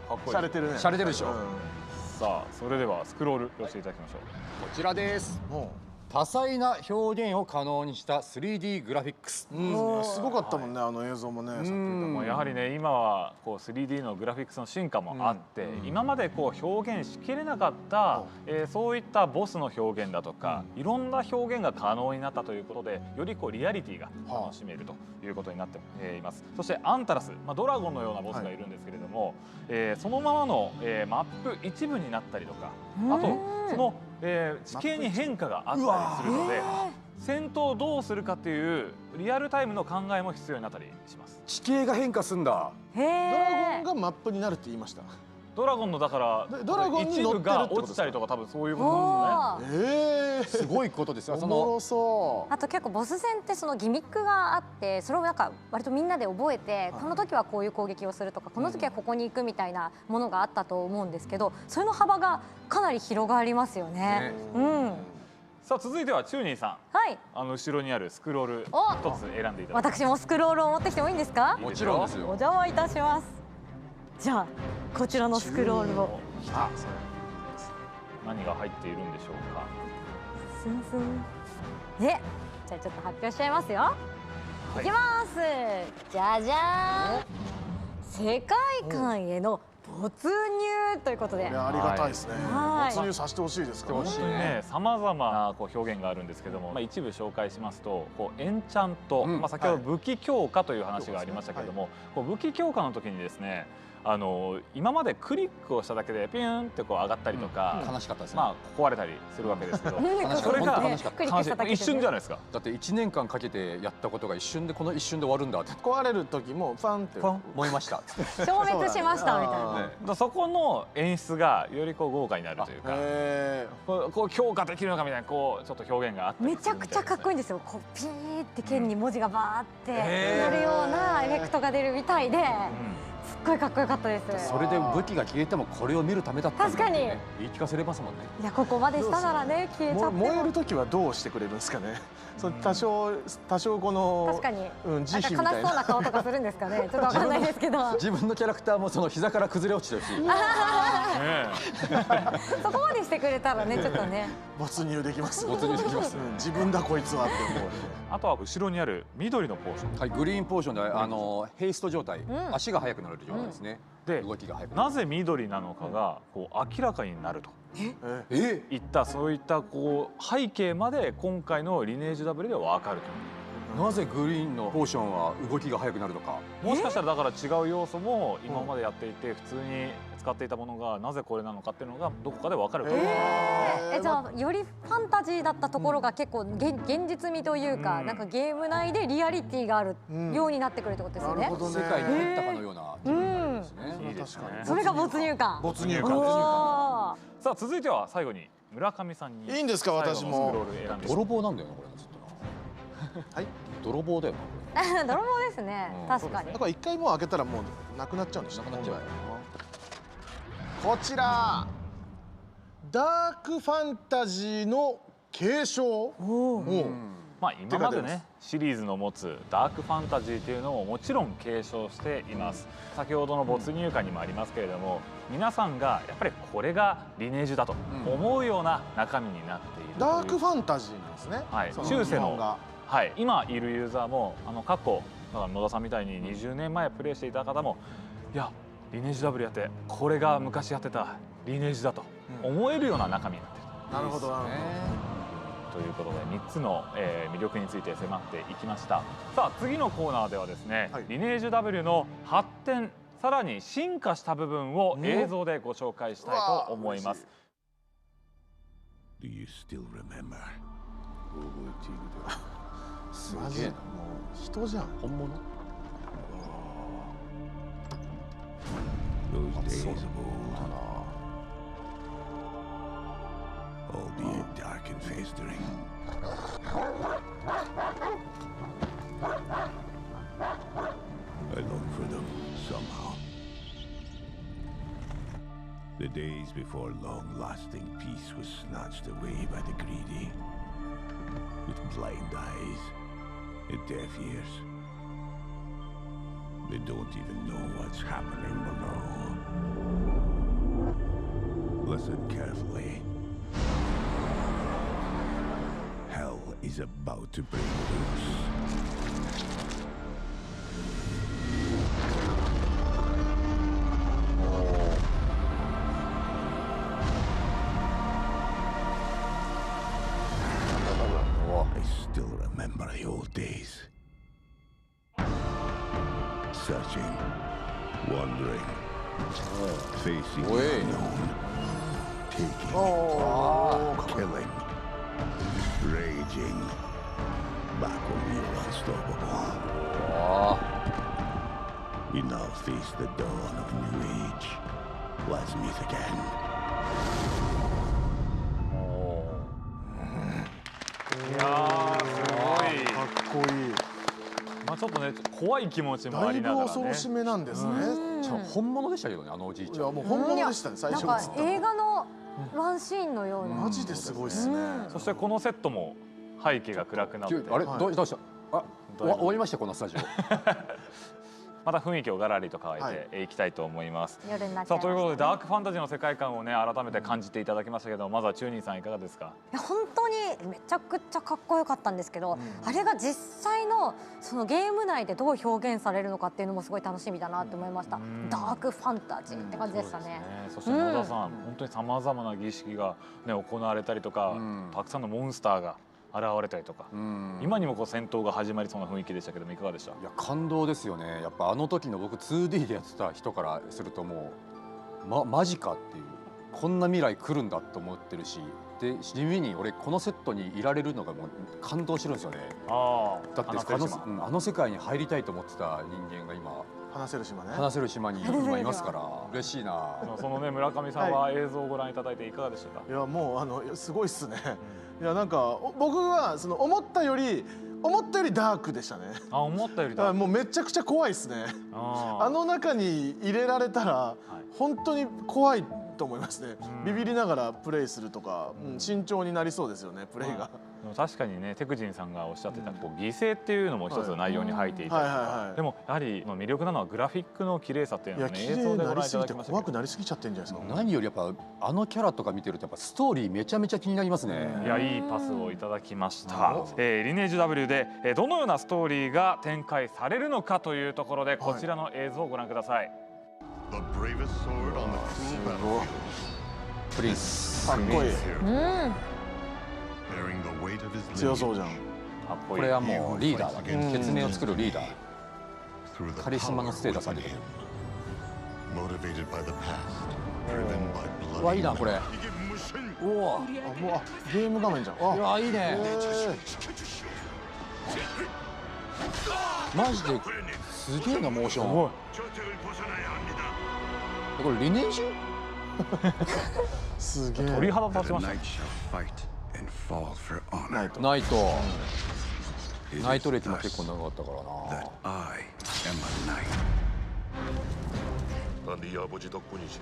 かっこいい。洒落てるね。洒落てるでしょ。さあそれではスクロール寄せていただきましょう。こちらです。多彩な表現を可能にした 3D グラフィックス。すごかったもんね、あの映像もね。やはりね今はこう 3D のグラフィックスの進化もあって、今までこう表現しきれなかった、そういったボスの表現だとか、いろんな表現が可能になったということで、よりこうリアリティが楽しめるということになっています。そしてアンタラス、ドラゴンのようなボスがいるんですけれども、そのままの、マップ一部になったりとか、あとその地形に変化があったりするので、戦闘をどうするかっていうリアルタイムの考えも必要になったりします。地形が変化するんだ。ドラゴンがマップになるって言いました。ドラゴンのだからドラゴンに乗ってるってことですか？一部が落ちたりとか多分そういうことですね。すごいことですよ。おもろそう。あと結構ボス戦ってそのギミックがあって、それをなんか割とみんなで覚えて、この時はこういう攻撃をするとか、この時はここに行くみたいなものがあったと思うんですけど、それの幅がかなり広がりますよね。さあ続いてはチューニーさん、はい、後ろにあるスクロール一つ選んでいただきます。私もスクロールを持ってきてもいいんですか？もちろんですよ。お邪魔いたします。じゃあこちらのスクロールを。何が入っているんでしょうか。スンスン。じゃあちょっと発表しちゃいますよ。いきます。じゃじゃーん。世界観への没入ということで。ありがたいですね。没入させてほしいですから。本当にね、さまざまな表現があるんですけども、一部紹介しますと、エンチャント、先ほど武器強化という話がありましたけれども、武器強化の時にですね、今までクリックをしただけでピューンって上がったりとか、悲しかったですね。壊れたりするわけですけど、それが一瞬じゃないですか。だって1年間かけてやったことが一瞬でこの一瞬で終わるんだって。壊れる時もファンって燃えました。消滅しましたみたいな。そこの演出がより豪華になるというか、強化できるのかみたいなちょっと表現があってめちゃくちゃかっこいいんですよ。ピーって剣に文字がバーってなるようなエフェクトが出るみたいで。すっごいかっこよかったです。それで武器が消えてもこれを見るためだったんだってね、言い聞かせれますもんね。いや、ここまでしたならね、消えちゃっても。燃える時はどうしてくれるんですかね。多少この確かに慈悲みたいな。悲しそうな顔とかするんですかね。ちょっとわかんないですけど。自分のキャラクターもその膝から崩れ落ちてるし。そこまでしてくれたらね、ちょっとね。没入できます。没入できます。自分だこいつはって思う。あとは後ろにある緑のポーション。はい、グリーンポーションでヘイスト状態、足が速くなる状態ですね。で、なぜ緑なのかが明らかになるといったそういった背景まで今回のリネージュ W では分かると。なぜグリーンのポーションは動きが速くなるのか。もしかしたらだから違う要素も今までやっていて普通に使っていたものがなぜこれなのかっていうのがどこかで分かると。じゃあよりファンタジーだったところが結構現実味というか、なんかゲーム内でリアリティがあるようになってくるってことですよね。世界に入ったかのような気分ですね。それが没入感。没入感。さあ続いては最後に村上さんにいいんですか、私も。泥棒なんだよなこれずっとな。はい。泥棒だよな。泥棒ですね。確かに。だから一回もう開けたらもうなくなっちゃうんです。なくなっちゃう。こちらダークファンタジーの継承。今までねシリーズの持つダークファンタジーというのをもちろん継承しています。先ほどの没入感にもありますけれども、皆さんがやっぱりこれがリネージュだと思うような中身になっている。ダークファンタジーなんですね。はい、中世の今いるユーザーも過去だから野田さんみたいに20年前プレイしていた方も、いやリネージュ W やってこれが昔やってたリネージュだと思えるような中身になっている。なるほどなるほど。ということで3つの魅力について迫っていきました。さあ次のコーナーではですね、リネージュ W の発展、さらに進化した部分を映像でご紹介したいと思います。Do you still remember? マジもう人じゃん。本物。Those days of old, albeit dark and festering. I long for them somehow. The days before long-lasting peace was snatched away by the greedy, with blind eyes and deaf ears. They don't even know what's happening below. Listen carefully. Hell is about to break loose. I still remember the old days. Searching, wandering, facing the unknown, taking, killing, raging. Back when we were unstoppable. We now face the dawn of a new age. Let's meet again. いやーすごいかっこいい。まあちょっとね怖い気持ちもありながらね。だいぶ恐ろしめなんですね。本物でしたけどね、あのおじいちゃん。いやもう本物でしたね最初。なんか映画のワンシーンのような。マジですごいですね。そしてこのセットも背景が暗くなって、あれどうした？あ、終わりましたこのスタジオ。また雰囲気をガラリと変えていきたいと思います。夜になっちゃいましたね。さあということでダークファンタジーの世界観をね改めて感じていただきましたけど、まずはチューニーさんいかがですか？いや本当にめちゃくちゃかっこよかったんですけど、あれが実際のそのゲーム内でどう表現されるのかっていうのもすごい楽しみだなと思いました。ダークファンタジーって感じでしたね。そして野田さん、本当にさまざまな儀式がね行われたりとか、たくさんのモンスターが現れたりとか、今にもこう戦闘が始まりそうな雰囲気でしたけどもいかがでした？いや感動ですよね。やっぱあの時の僕 2D でやってた人からするともうマジかっていう、こんな未来来るんだと思ってるし、で地味に俺このセットにいられるのがもう感動してるんですよね。だってあの世界に入りたいと思ってた人間が今話せる島ね。話せる島に今いますから嬉しいな。そのね村上さんは映像をご覧いただいていかがでしたか？いやもうすごいっすね。いやなんか僕はその思ったよりダークでしたね。あ、思ったよりダーク。もうめちゃくちゃ怖いっすね。あの中に入れられたら本当に怖いと思いますね。ビビりながらプレイするとか、慎重になりそうですよねプレイが。確かにねテクジンさんがおっしゃってたこう犠牲っていうのも一つの内容に入っていたりとか、でもやはり魅力なのはグラフィックの綺麗さっていうのをね映像でご覧いただきました。怖くなりすぎちゃってんじゃないですか。何よりやっぱあのキャラとか見てるとやっぱストーリーめちゃめちゃ気になりますね。いやいいパスをいただきました。リネージュ W でどのようなストーリーが展開されるのかというところでこちらの映像をご覧ください。プリンスかっこいい。強そうじゃん。これはもうリーダーだね。血命を作るリーダー。カリスマのステータスが出てくる。うわいいなこれ。うわゲーム画面じゃん。うわいいね。マジですげえなモーション。これリネージュ？すげえ。鳥肌立ちましたね。ナイト歴も結構長かったからな。네 아버지 덕분이지.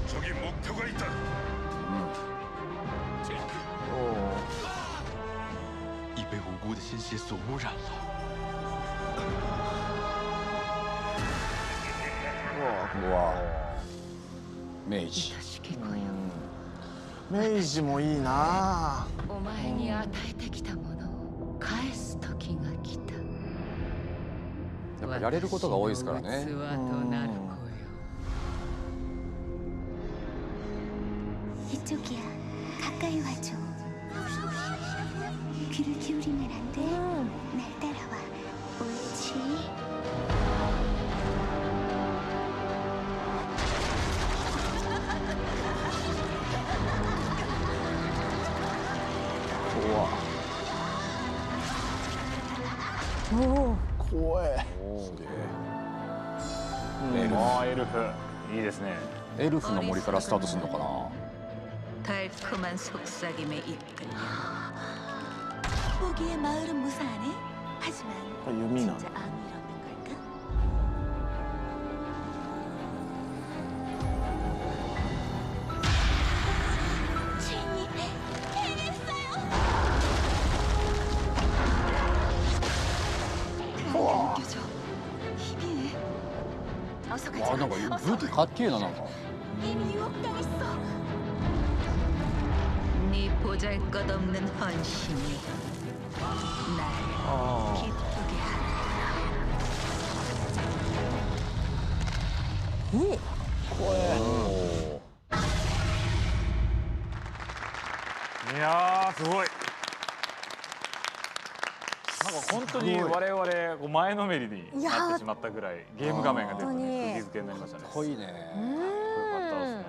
저기 목표가 있다. 이被无辜的鲜血所污染了。うわ明治。明治もいいな。お前に与えてきたものを返す時が来た。やっぱやれることが多いですからね。이쪽이야. 가까이 와줘. 귀를 기울이면 안 돼. 날 따라와. 옳지. 오. 怖え。エルフいいですね。エルフの森からスタートするのかな。 달콤한 속삭임에 이끌려. 보기에 마을은 무사하네. 하지만 유미나. 진짜 암이 일없는 걸까? 주인님, 해냈어요. 남겨줘. 희비해. 어서 가자. 와, 나 이거 왜 이렇게 갓기해 나. 이미 유혹당했어. 네 보잘것없는 헌신이 날 기쁘게いやーすごい。なんか本当に我々前のめりになってしまったぐらいゲーム画面が出て釘付けになりましたね。かっこいいね。かっこよかったですね。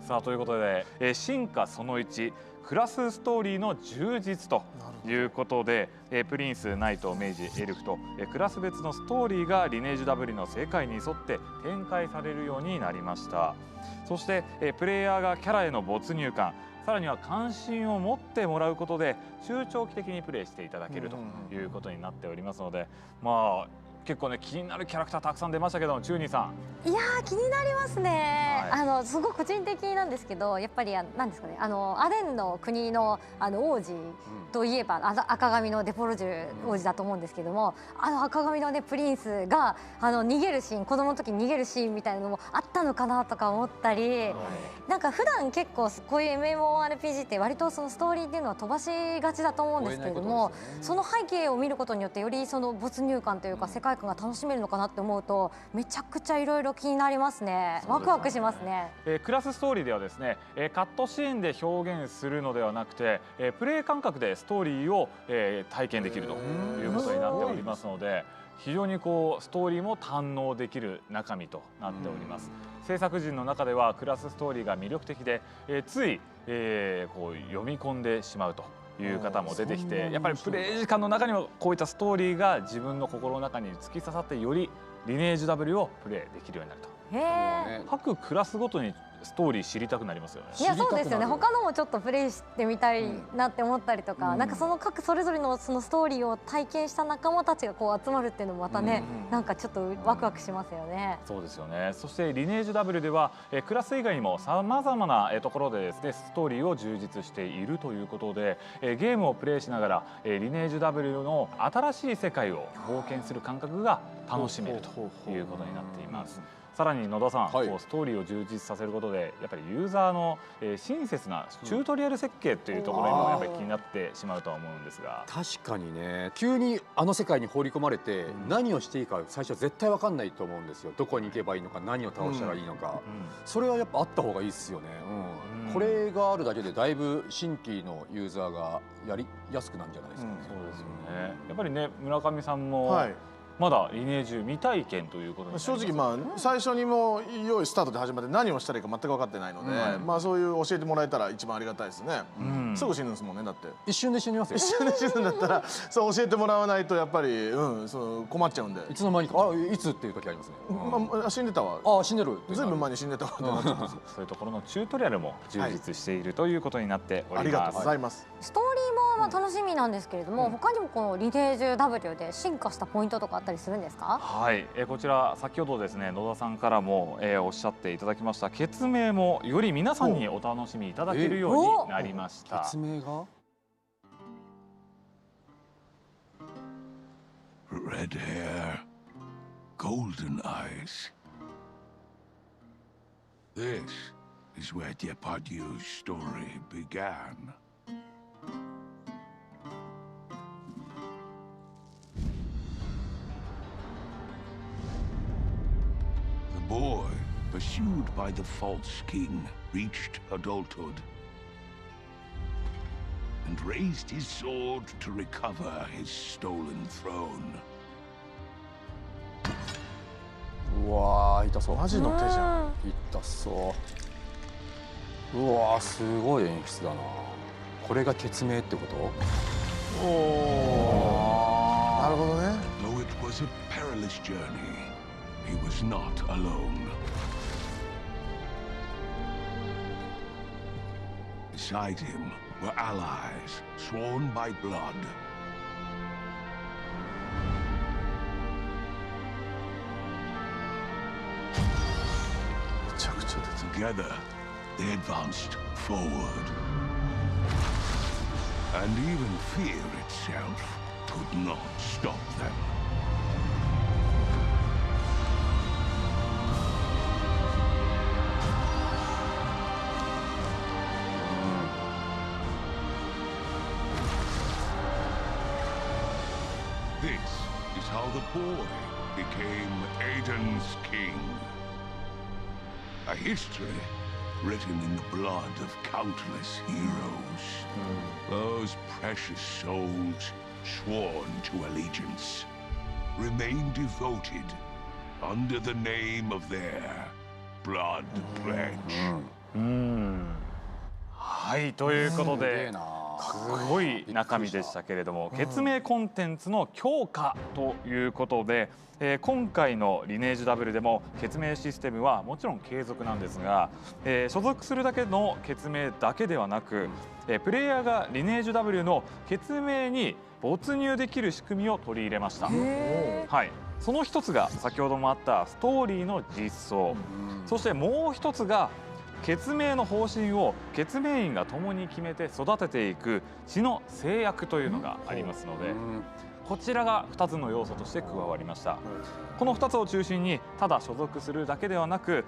さあということで、進化その1クラスストーリーの充実ということで、プリンス、ナイト、メイジ、エルフとクラス別のストーリーがリネージュ W の世界に沿って展開されるようになりました。そしてプレイヤーがキャラへの没入感、さらには関心を持ってもらうことで中長期的にプレイしていただけるということになっておりますので、まあ結構ね気になるキャラクターたくさん出ましたけども、チューニーさん。いやー気になりますね、すごく個人的なんですけど、やっぱりなんですかね、アレンの国の王子といえば、赤髪のデポルジュ王子だと思うんですけども、赤髪のねプリンスが逃げるシーン、子供の時に逃げるシーンみたいなのもあったのかなとか思ったり、なんか普段結構こういう MMORPG って割とそのストーリーっていうのは飛ばしがちだと思うんですけれども、その背景を見ることによってよりその没入感というか世界観が楽しめるのかなって思うと、めちゃくちゃいろいろ気になりますね。ワクワクしますね。クラスストーリーではですね、カットシーンで表現するのではなくて、プレイ感覚でストーリーを体験できるということになっておりますので、非常にこうストーリーも堪能できる中身となっております。制作陣の中ではクラスストーリーが魅力的で、ついこう読み込んでしまうという方も出てきて、やっぱりプレイ時間の中にもこういったストーリーが自分の心の中に突き刺さって、よりリネージュ W をプレイできるようになると。各クラスごとにストーリー知りたくなりますよね。いやそうですよね。他のもちょっとプレイしてみたいなって思ったりとか、なんかその各それぞれのそのストーリーを体験した仲間たちがこう集まるっていうのもまたね、なんかちょっとワクワクしますよね。そうですよね。そしてリネージュ W ではクラス以外にもさまざまなところでですね、ストーリーを充実しているということで、ゲームをプレイしながらリネージュ W の新しい世界を冒険する感覚が楽しめるということになっています。さらに野田さん、こうストーリーを充実させることで、やっぱりユーザーの親切なチュートリアル設計というところにもやっぱり気になってしまうとは思うんですが、確かにね、急にあの世界に放り込まれて何をしていいか最初絶対分かんないと思うんですよ。どこに行けばいいのか、何を倒したらいいのか、それはやっぱあった方がいいですよね。これがあるだけでだいぶ新規のユーザーがやりやすくなるんじゃないですかね。そうですよね。やっぱりね、村上さんも、まだリネージュ未体験ということに正直最初にも用意スタートで始まって何をしたらいいか全く分かってないので、そういう教えてもらえたら一番ありがたいですね。すぐ死ぬんですもんね。だって一瞬で死にますよ。一瞬で死ぬんだったらそう教えてもらわないとやっぱり困っちゃうんで。いつの間にかいつっていう時ありますね。死んでたわ。死んでる。ずいぶん前に死んでたわ。そういうところのチュートリアルも充実しているということになっております。ありがとうございます。ストーリーも楽しみなんですけれども、他にもこのリネージュ W で進化したポイントとかあったりするんですか？はい、こちら先ほどですね、野田さんからも、おっしゃっていただきました決明もより皆さんにお楽しみいただけるようになりました。決明がRed hair, golden eyes. This is where Depardieu's story began. The boy, pursued by the false king, reached adulthood and raised his sword to recover his stolen throne. うわー、痛そう。マジの手じゃん。痛そう。うわー、すごい演出だな。これが決明ってこと？おお。なるほどね。Though it was a perilous journey, he was not alone. Beside him were allies sworn by blood. Together, they advanced forward. And even fear itself could not stop them. This is how the boy became Aiden's king. A history written in the blood of countless heroes. Those precious souls sworn to allegiance remain devoted under the name of their blood pledge. はい、ということですごい中身でしたけれども、決命コンテンツの強化ということで、今回のリネージュ W でも決命システムはもちろん継続なんですが、所属するだけの決命だけではなく、プレイヤーがリネージュ W の決命に没入できる仕組みを取り入れました。はい、その一つが先ほどもあったストーリーの実装、そしてもう一つが決命の方針を決命員が共に決めて育てていく血の誓約というのがありますので、こちらが2つの要素として加わりました。この2つを中心にただ所属するだけではなく、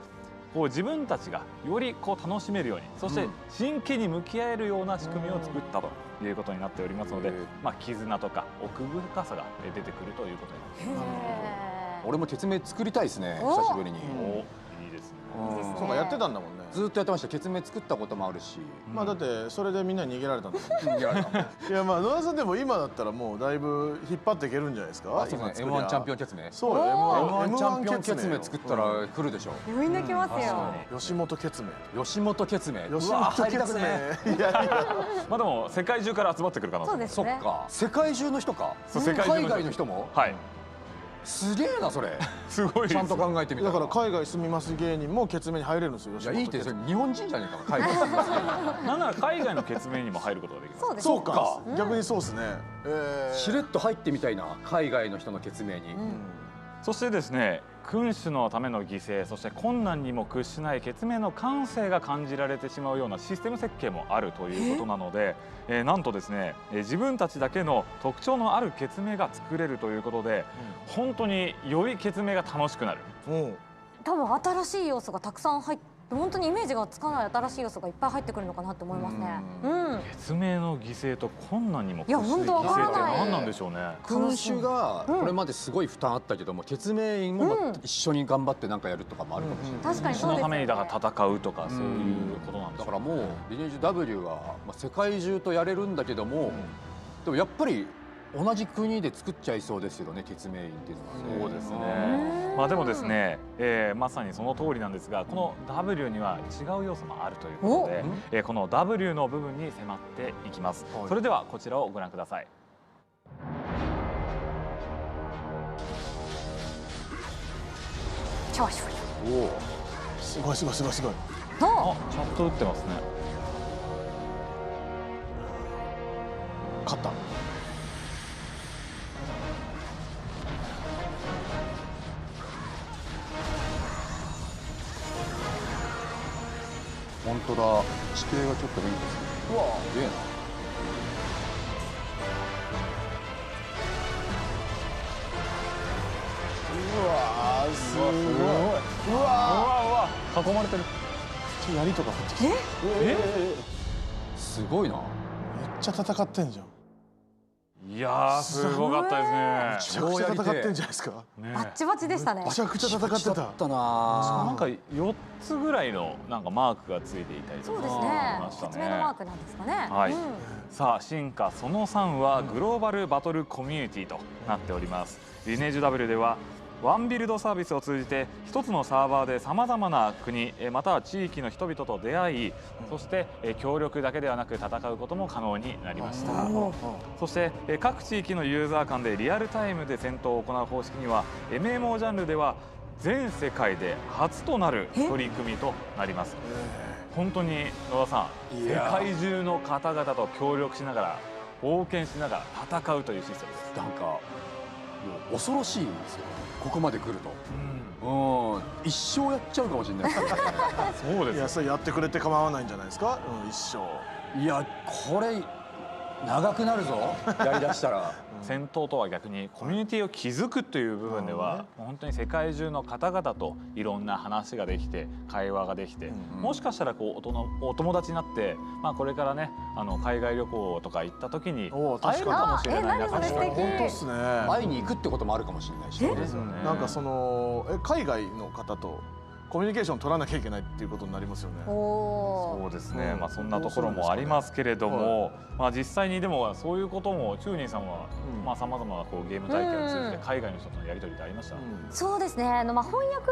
こう自分たちがよりこう楽しめるように、そして真剣に向き合えるような仕組みを作ったということになっておりますので、絆とか奥深さが出てくるということになっています。俺も決命作りたいですね、久しぶりに。いいですね。そうか、やってたんだもんね。ずっとやってました。決命作ったこともあるし、まあだってそれでみんなに逃げられたんだもん。いや、まあ野田さんでも今だったらもうだいぶ引っ張っていけるんじゃないですか。そうですね。M1 チャンピオン決命。そうよ。M1 チャンピオン決命作ったら来るでしょ。みんな来ますよ。吉本決命。吉本決命。吉本決命。まあでも世界中から集まってくる可能性。そうですね。そっか。世界中の人か。海外の人も。はい。すげえなそれ。すごい。ちゃんと考えてみたら。だから海外住みます芸人も決命に入れるんですよ。いや、いいって日本人じゃねえか海外住みます。なんなら海外の決命にも入ることができます。そうです。そうか。逆にそうですね。しれっと入ってみたいな、海外の人の決命に。そしてですね、君主のための犠牲、そして困難にも屈しない決命の感性が感じられてしまうようなシステム設計もあるということなので、なんとですね、自分たちだけの特徴のある決命が作れるということで、本当により決命が楽しくなる。多分新しい要素がたくさん入って、本当にイメージがつかない新しい要素がいっぱい入ってくるのかなと思いますね。決命の犠牲と困難にも屈しない犠牲って何なんでしょうね。君主がこれまですごい負担あったけども、決命員も一緒に頑張って何かやるとかもあるかもしれない。確かにそのためにだから戦うとかそういうことなんでだからもうリネージュ W は世界中とやれるんだけども、でもやっぱり同じ国で作っちゃいそうですよね、決命員っていうのはね。そうですね。まあでもですね、まさにその通りなんですが、この W には違う要素もあるということで、この W の部分に迫っていきます。それではこちらをご覧ください。超シュおお、すごいすごいすごいすごい。あ、ちゃんと打ってますね。勝った。本当だ、地形がちょっと変化する。うわ、すげえな。うわー、すごい。うわ囲まれてる。槍とか降ってきて。すごいな。めっちゃ戦ってんじゃん。いやー、すごかったですね。めちゃくちゃ戦ってんじゃないですか。バッチバチでしたね。めちゃくちゃ戦ってた。なんか4つぐらいのなんかマークがついていたりとかしましたね。決命のマークなんですかね。はい。さあ、進化その3はグローバルバトルコミュニティとなっております。リネージュ W ではワンビルドサービスを通じて一つのサーバーでさまざまな国または地域の人々と出会い、そして協力だけではなく戦うことも可能になりました。そして各地域のユーザー間でリアルタイムで戦闘を行う方式には MMO ジャンルでは全世界で初となる取り組みとなります。本当に野田さん、世界中の方々と協力しながら冒険しながら戦うというシステムです。なんか恐ろしいんですよ、ここまで来ると。一生やっちゃうかもしれないですね。そうです。いや、それやってくれて構わないんじゃないですか。一生。いや、これ長くなるぞ、やりだしたら。戦闘とは逆にコミュニティを築くという部分では本当に世界中の方々といろんな話ができて会話ができて、もしかしたらこうお友達になって、まあこれからね海外旅行とか行った時に会えるかもしれない仲間が。本当ですね。会いに行くってこともあるかもしれないしね。なんかその海外の方とコミュニケーション取らなきゃいけないっていうことになりますよね。そうですね。まあそんなところもありますけれども、まあ実際にでもそういうこともチューニーさんはまあさまざまなこうゲーム体験を通じて海外の人とのやり取りってありました？そうですね。まあ翻訳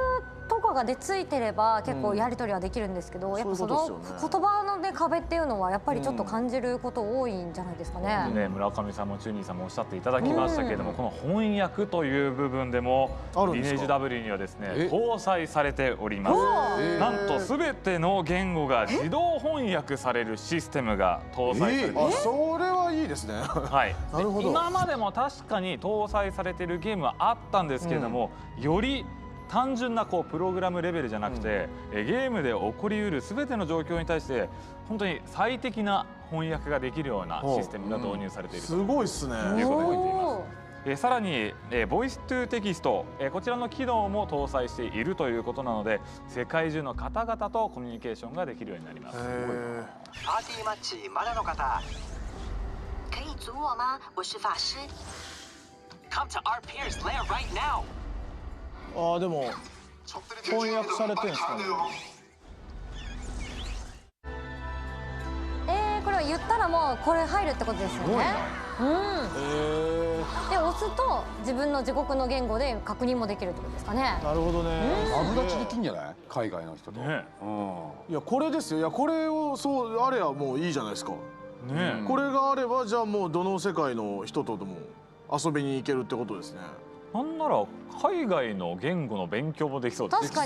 とコアがでついてれば結構やり取りはできるんですけど、やっぱその言葉のね壁っていうのはやっぱりちょっと感じること多いんじゃないですかね。ね、村上さんもチューニーさんもおっしゃっていただきましたけれども、この翻訳という部分でもリネージ W にはですね搭載されております。なんとすべての言語が自動翻訳されるシステムが搭載されています。それはいいですね。はい。なるほど。今までも確かに搭載されているゲームはあったんですけれども、より単純なプログラムレベルじゃなくて、ゲームで起こりうるすべての状況に対して本当に最適な翻訳ができるようなシステムが導入されているということになっています。さらにボイストゥーテキスト、こちらの機能も搭載しているということなので、世界中の方々とコミュニケーションができるようになります。パーティーマッチまだの方。可以组我吗？我是法师。Come to our Pierce lair right now. でも翻訳されてるんですかね。これは言ったらもうこれ入るってことですよね。で押すと自分の自国の言語で確認もできるってことですかね。なるほどね。マブダチできんじゃない？海外の人と。いやこれですよ。いやこれをそうあればもういいじゃないですか。これがあればじゃあもうどの世界の人とでも遊びに行けるってことですね。なんなら海外の言語の勉強もできそうです。確か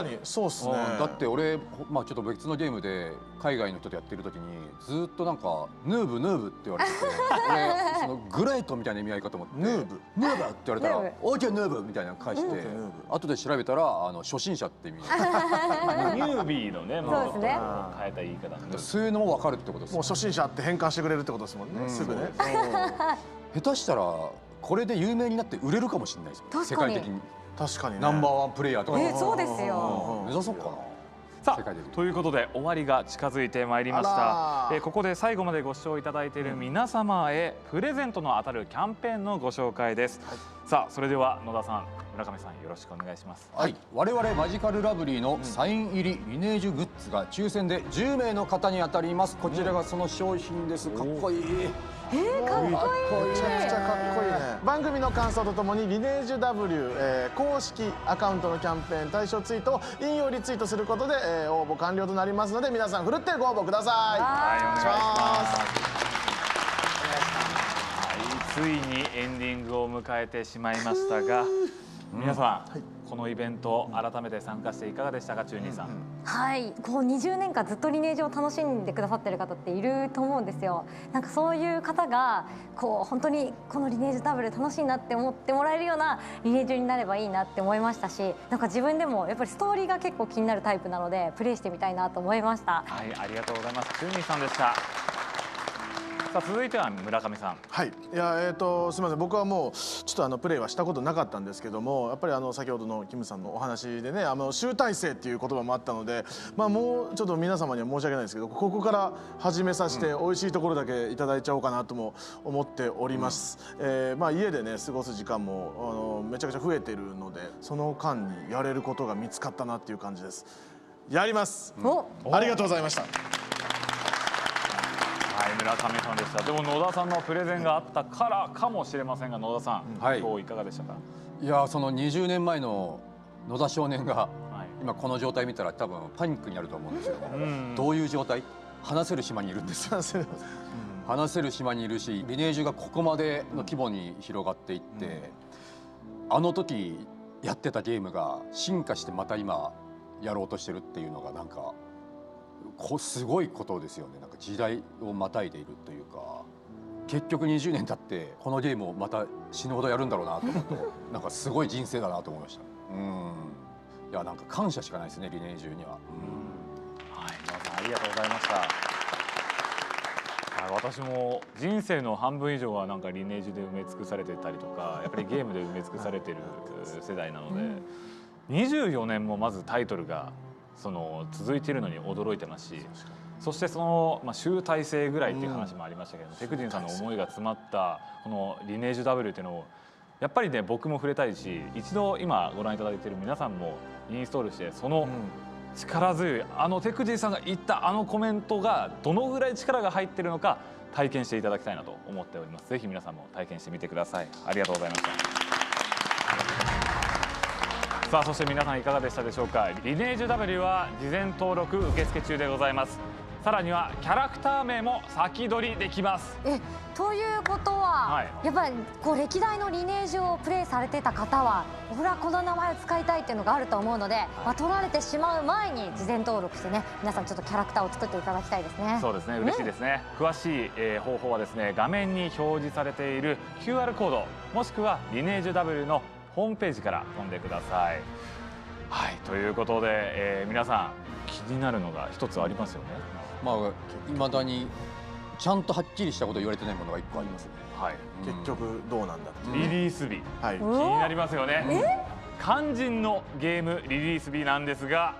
にそうっすね。だって俺ちょっと別のゲームで海外の人とやってる時にずっとなんかヌーブヌーブって言われてて、俺そのグレートみたいな意味合いかと思ってヌーブって言われたらオーケーヌーブみたいなの返して、後で調べたら初心者って意味。ニュービーのね、もう変えた言い方。そういうのも分かるってことです。もう初心者って変換してくれるってことですもんね。すぐね。下手したらこれで有名になって売れるかもしれないですよ。世界的に。確かにね。ナンバーワンプレイヤーとか。そうですよ。目指そうかな。さあということで終わりが近づいてまいりました。ここで最後までご視聴いただいている皆様へプレゼントの当たるキャンペーンのご紹介です。さあそれでは野田さん、村上さんよろしくお願いします。はい、我々マジカルラブリーのサイン入りリネージュグッズが抽選で10名の方に当たります。こちらがその商品です。かっこいい。かっこいい。めちゃくちゃかっこいいね。番組の感想とともにリネージュ W、公式アカウントのキャンペーン対象ツイートを引用リツイートすることで、応募完了となりますので、皆さんふるってご応募ください。はい、お願いします。ついにエンディングを迎えてしまいましたが、皆さん、このイベント改めて参加していかがでしたか、チューニーさん。はい、20年間ずっとリネージを楽しんでくださってる方っていると思うんですよ。なんかそういう方が本当にこのリネージ W 楽しいなって思ってもらえるようなリネージになればいいなって思いましたし、なんか自分でもやっぱりストーリーが結構気になるタイプなのでプレイしてみたいなと思いました。はい、ありがとうございます。チューニーさんでした。さあ続いては村上さん。はい、いやすみません、僕はもうちょっとプレーはしたことなかったんですけども、やっぱり先ほどのキムさんのお話でね、集大成っていう言葉もあったので、もうちょっと皆様には申し訳ないですけど、ここから始めさせて美味しいところだけいただいちゃおうかなとも思っております。家でね過ごす時間もめちゃくちゃ増えてるので、その間にやれることが見つかったなっていう感じです。やります。ありがとうございました。村上さんでした。でも野田さんのプレゼンがあったからかもしれませんが、野田さん、今日いかがでしたか？いや、その20年前の野田少年が今この状態見たら多分パニックになると思うんですよ。どういう状態？話せる島にいるんですよ。話せる島にいるし、リネージュがここまでの規模に広がっていって、あの時やってたゲームが進化してまた今やろうとしてるっていうのがなんかすごいことですよね。なんか時代をまたいでいるというか、結局20年経ってこのゲームをまた死ぬほどやるんだろうなと思うとなんかすごい人生だなと思いました。いや、なんか感謝しかないですね、リネージュには。はい、皆さんありがとうございました。私も人生の半分以上はなんかリネージュで埋め尽くされてたりとか、やっぱりゲームで埋め尽くされてる世代なので、24年もまずタイトルが続いているのに驚いてますし、そして集大成ぐらいっていう話もありましたけど、テクジンさんの思いが詰まったこのリネージュ W っていうのをやっぱりね、僕も触れたいし、一度今ご覧いただいている皆さんもインストールして、その力強いテクジンさんが言ったコメントがどのぐらい力が入っているのか体験していただきたいなと思っております。ぜひ皆さんも体験してみてください。ありがとうございました。さあそして皆さんいかがでしたでしょうか。リネージュ W は事前登録受付中でございます。さらにはキャラクター名も先取りできます。ということは、やっぱりこう歴代のリネージュをプレイされてた方は俺はこの名前を使いたいっていうのがあると思うので、取られてしまう前に事前登録してね、皆さんちょっとキャラクターを作っていただきたいですね。そうですね、嬉しいですね。詳しい、方法はですね、画面に表示されている QR コードもしくはリネージュ W のホームページから飛んでください。はい、ということで、皆さん気になるのが一つありますよね。まあ未だにちゃんとはっきりしたこと言われてないものが一個ありますね。はい。結局どうなんだってリリース日、気になりますよね。肝心のゲームリリース日なんですが、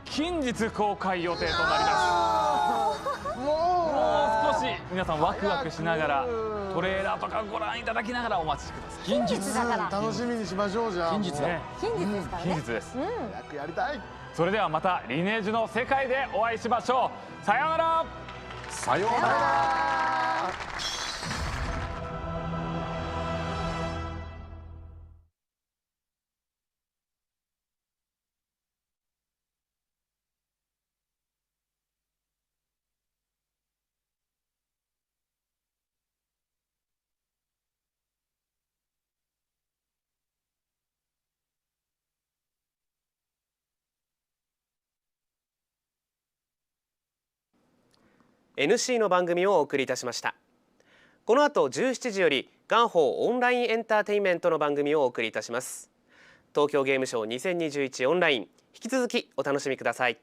近日公開予定となります。もう少し皆さんワクワクしながらトレーラーとかご覧いただきながらお待ちください。近日だから楽しみにしましょう。じゃあ近日だ。近日ですからね。近日です。早くやりたい。それではまたリネージュの世界でお会いしましょう。さようなら。さようなら。NC の番組をお送りいたしました。この後17時より元宝オンラインエンターテインメントの番組をお送りいたします。東京ゲームショウ2021オンライン、引き続きお楽しみください。